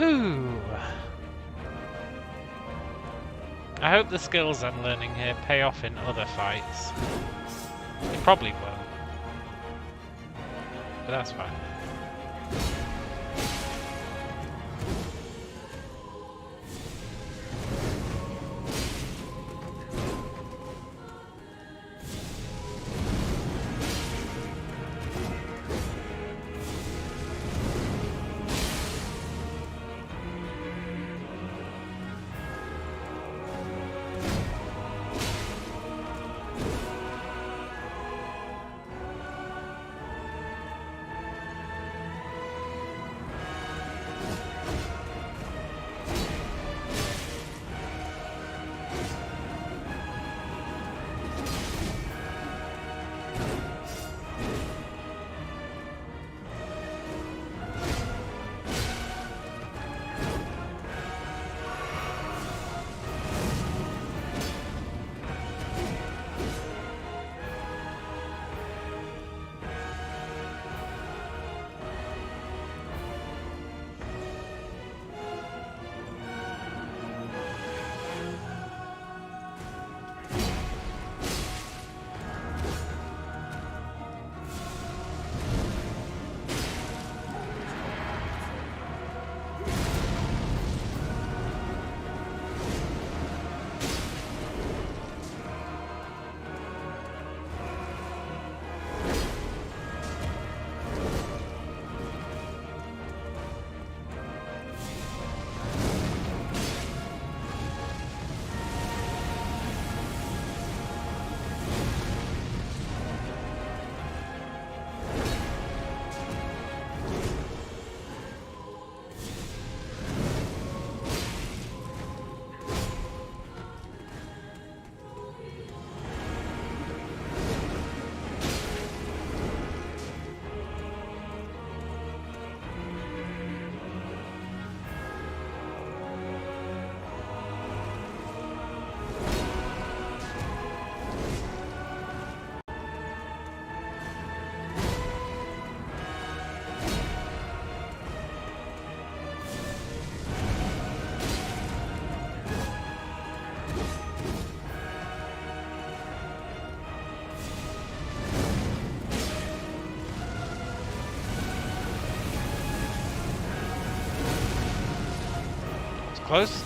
Ooh. I hope the skills I'm learning here pay off in other fights. They probably won't. But that's fine. close.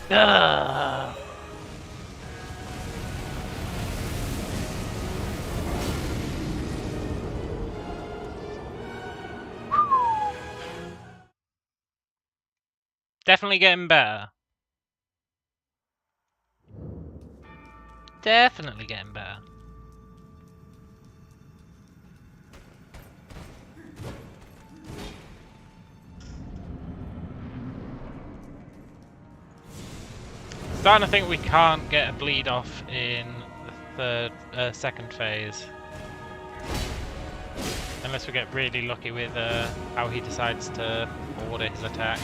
Ugh. Definitely getting better. Definitely getting better. Starting to think we can't get a bleed off in the second phase. Unless we get really lucky with how he decides to order his attacks.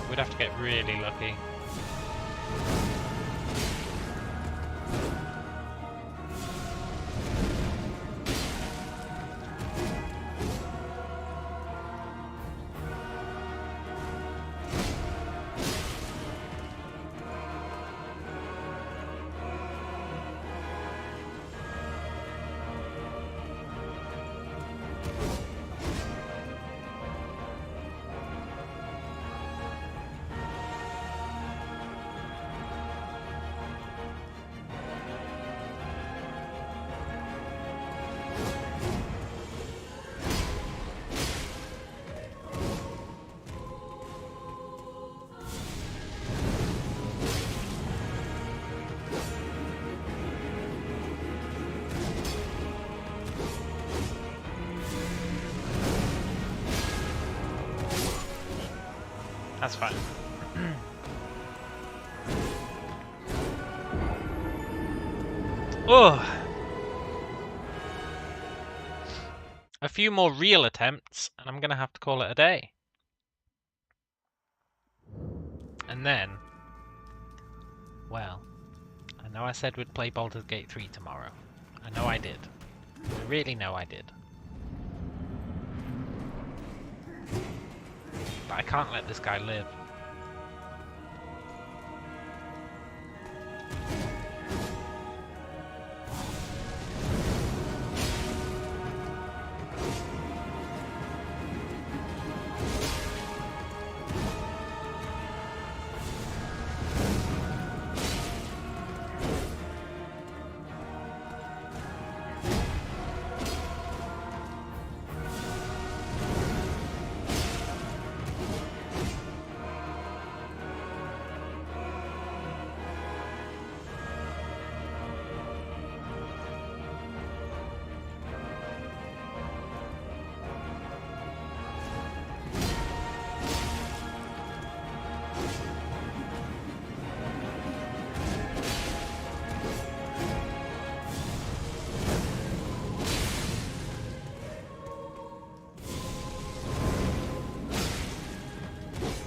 We'd have to get really lucky. That's fine. Oh! A few more real attempts, and I'm gonna have to call it a day. And then, well, I know I said we'd play Baldur's Gate 3 tomorrow. I know I did. I really know I did. But I can't let this guy live.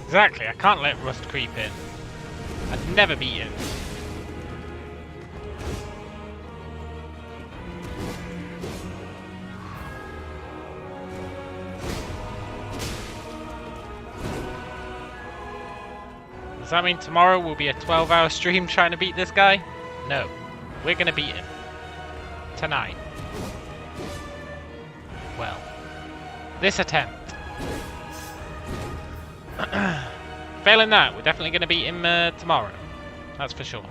Exactly, I can't let rust creep in. I'd never beat him. Does that mean tomorrow will be a 12-hour stream trying to beat this guy? No. We're gonna beat him. Tonight. Well. This attempt. Failing that, we're definitely gonna beat him tomorrow. That's for sure.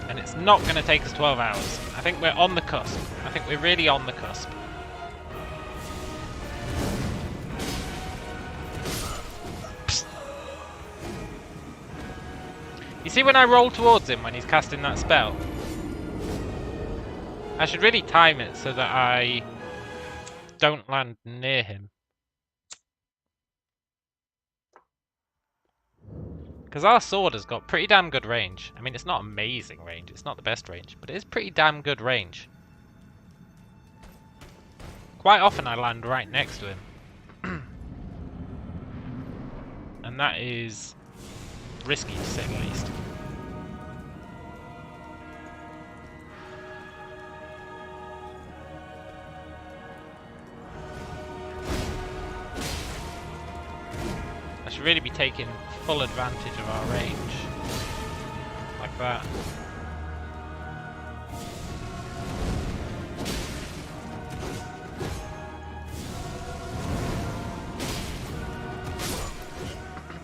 And it's not gonna take us 12 hours. I think we're on the cusp. I think we're really on the cusp. You see when I roll towards him when he's casting that spell? I should really time it so that I don't land near him. Because our sword has got pretty damn good range. I mean, it's not amazing range, it's not the best range, but it is pretty damn good range. Quite often I land right next to him. And that is risky to say the least. I should really be taking full advantage of our range. Like that.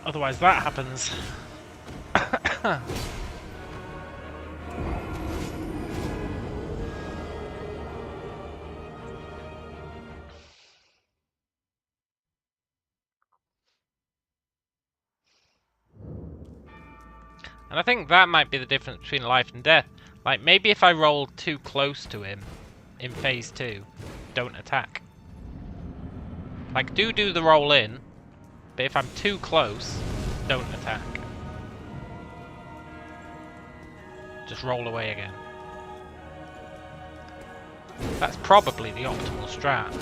Otherwise that happens. And I think that might be the difference between life and death. Like, maybe if I roll too close to him in phase 2, don't attack. Like, do the roll in, but if I'm too close, don't attack. Just roll away again. That's probably the optimal strat.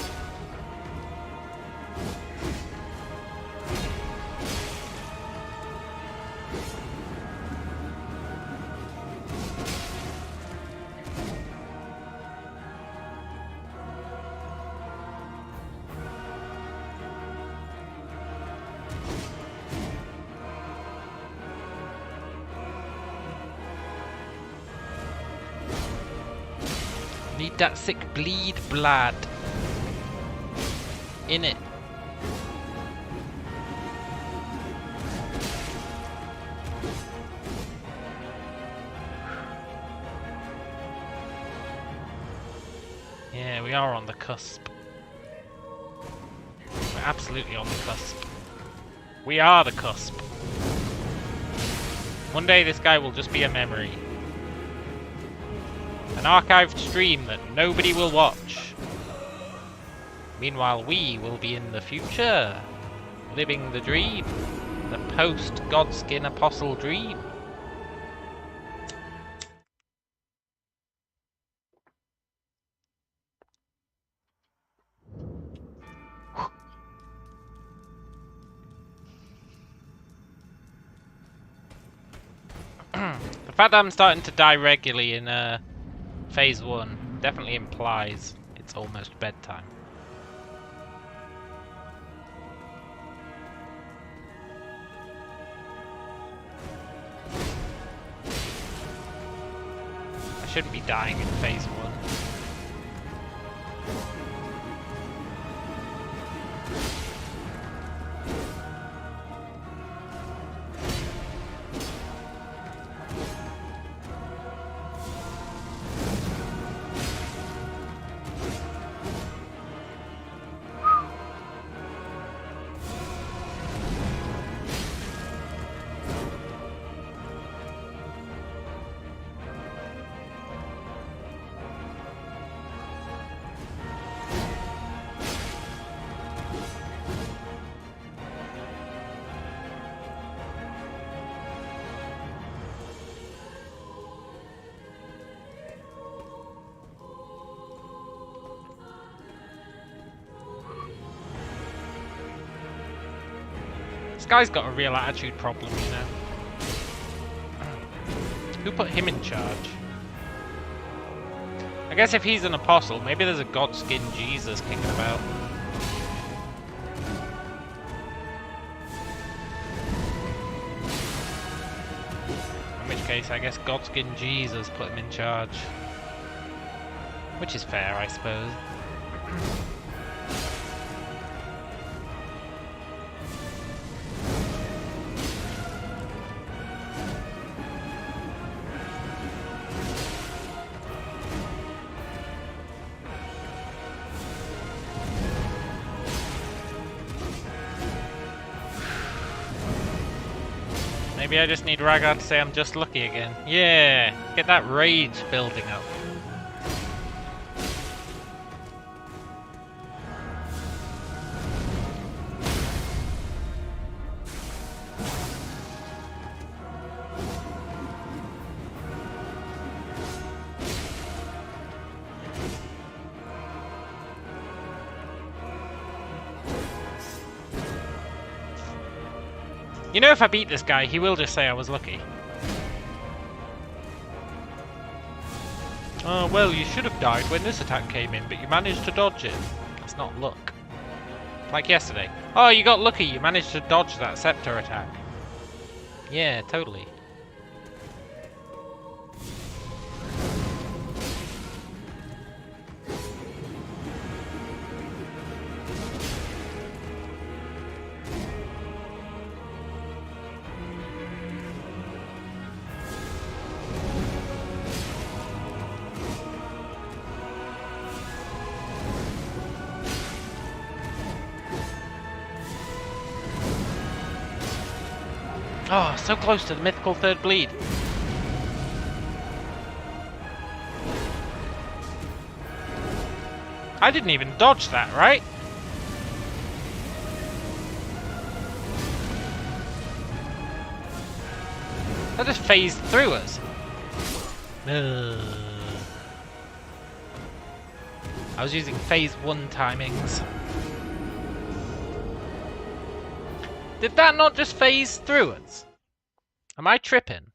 Need that sick bleed blood in it. Yeah, we are on the cusp. We're absolutely on the cusp. We are the cusp. One day this guy will just be a memory. An archived stream that nobody will watch. Meanwhile, we will be in the future, living the dream, the post-Godskin Apostle dream. The fact that I'm starting to die regularly in phase 1 definitely implies it's almost bedtime. I shouldn't be dying in phase 1. guy's got a real attitude problem, you know. Who put him in charge? I guess if he's an apostle, maybe there's a Godskin Jesus kicking about. In which case, I guess Godskin Jesus put him in charge. Which is fair, I suppose. Maybe I just need Ragnar to say I'm just lucky again. Yeah! Get that rage building up. You know, if I beat this guy, he will just say I was lucky. Oh, well, you should have died when this attack came in, but you managed to dodge it. That's not luck. Like yesterday. Oh, you got lucky, you managed to dodge that scepter attack. Yeah, totally. Oh, so close to the mythical third bleed. I didn't even dodge that, right? That just phased through us. I was using phase 1 timings. Did that not just phase through us? Am I tripping?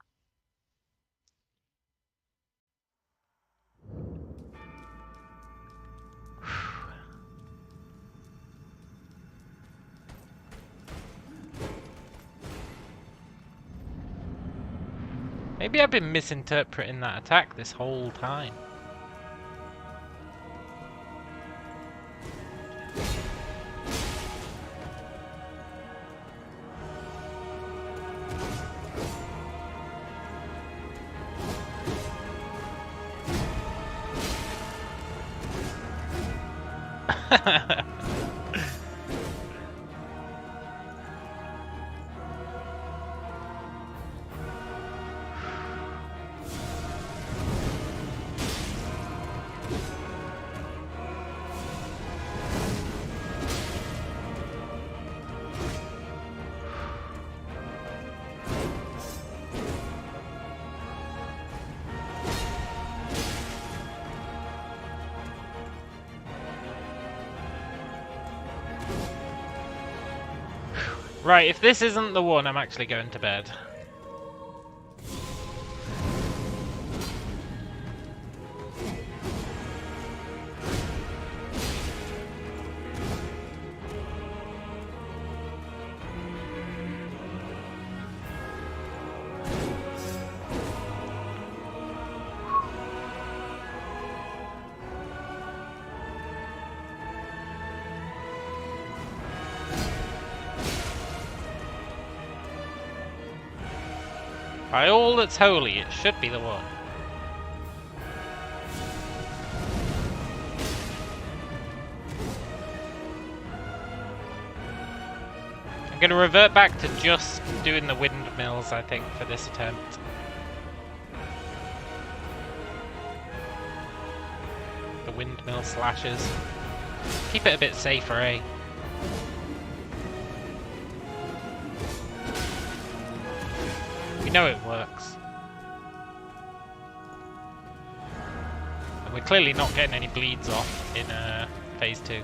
Maybe I've been misinterpreting that attack this whole time. Right, if this isn't the one, I'm actually going to bed. By all that's holy, it should be the one. I'm going to revert back to just doing the windmills, I think, for this attempt. The windmill slashes. Keep it a bit safer, eh? We know it works. And we're clearly not getting any bleeds off in phase 2.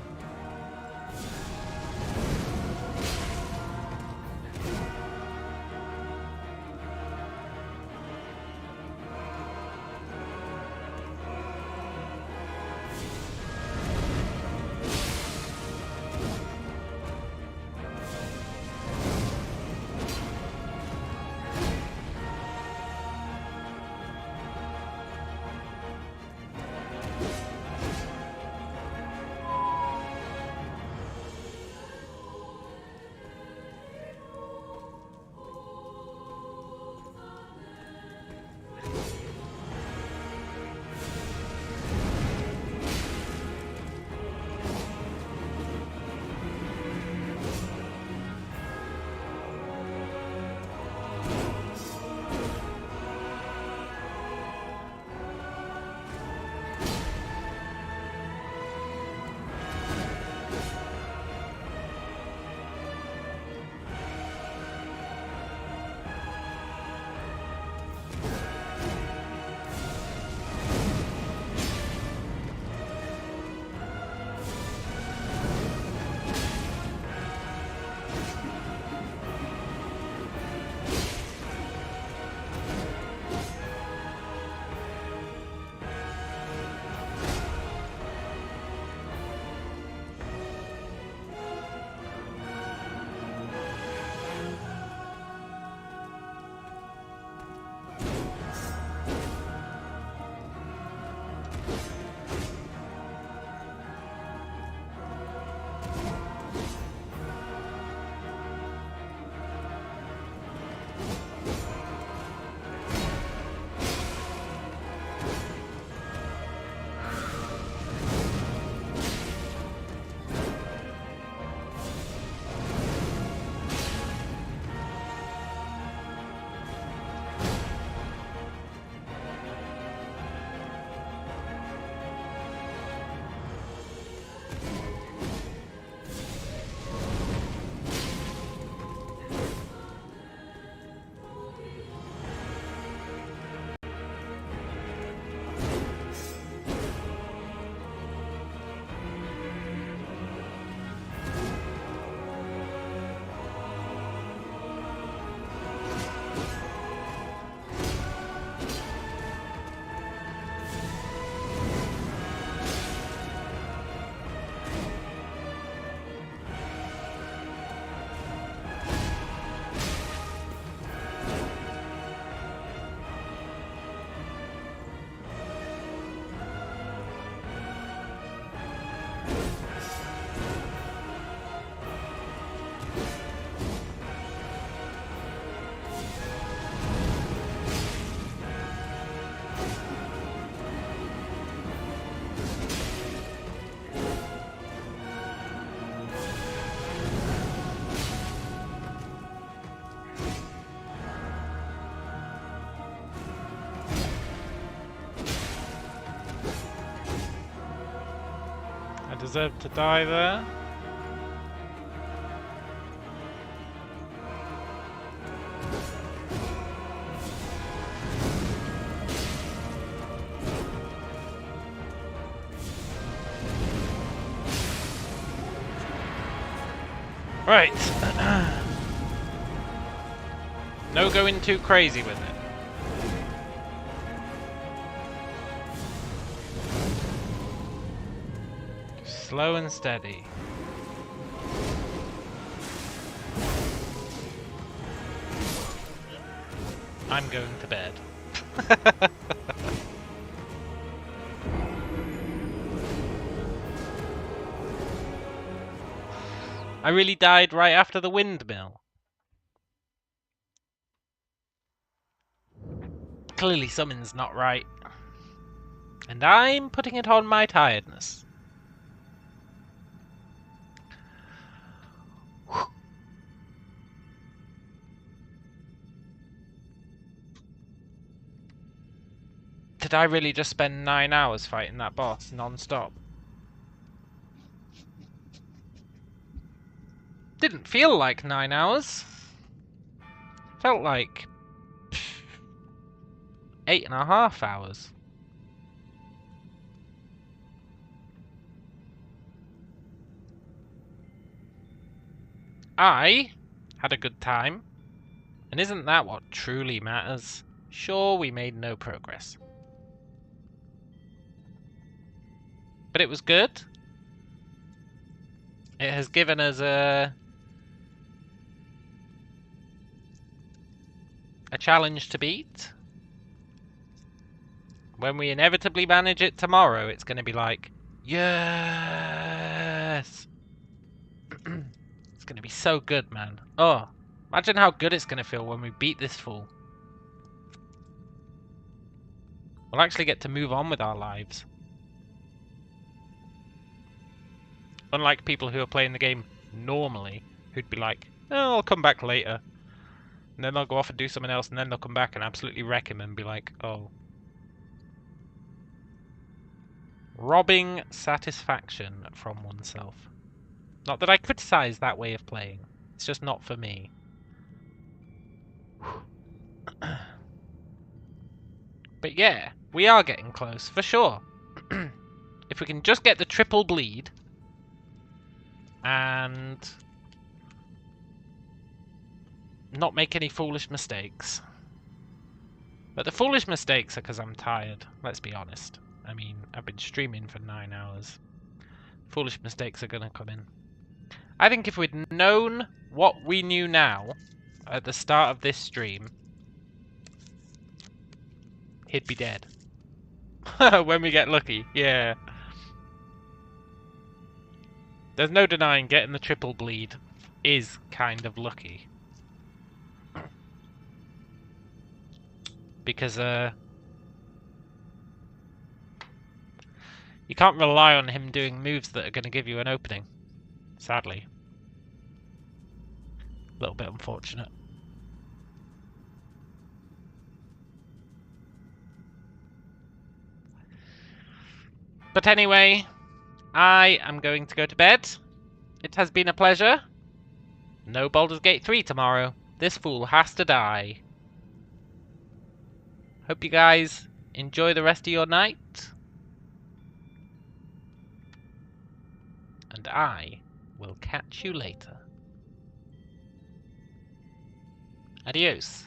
deserve to die there. Right. No going too crazy with it. Slow and steady. I'm going to bed. I really died right after the windmill. Clearly something's not right. And I'm putting it on my tiredness. Did I really just spend 9 hours fighting that boss non-stop? Didn't feel like 9 hours. Felt like 8.5 hours. I had a good time, and isn't that what truly matters? Sure, we made no progress, but it was good. It has given us a challenge to beat. When we inevitably manage it tomorrow, it's going to be like, yes! It's going to be so good, man. Oh, imagine how good it's going to feel when we beat this fool. We'll actually get to move on with our lives. Unlike people who are playing the game normally, who'd be like, oh, I'll come back later. And then they'll go off and do something else, and then they'll come back and absolutely wreck him and be like, oh. Robbing satisfaction from oneself. Not that I criticize that way of playing. It's just not for me. But yeah, we are getting close, for sure. If we can just get the triple bleed, and not make any foolish mistakes. But the foolish mistakes are because I'm tired, let's be honest. I mean, I've been streaming for 9 hours. Foolish mistakes are going to come in. I think if we'd known what we knew now at the start of this stream, he'd be dead. When we get lucky, yeah. There's no denying getting the triple bleed is kind of lucky. Because, you can't rely on him doing moves that are going to give you an opening. Sadly. A little bit unfortunate. But anyway, I am going to go to bed. It has been a pleasure. No Baldur's Gate 3 tomorrow. This fool has to die. Hope you guys enjoy the rest of your night. And I will catch you later. Adios.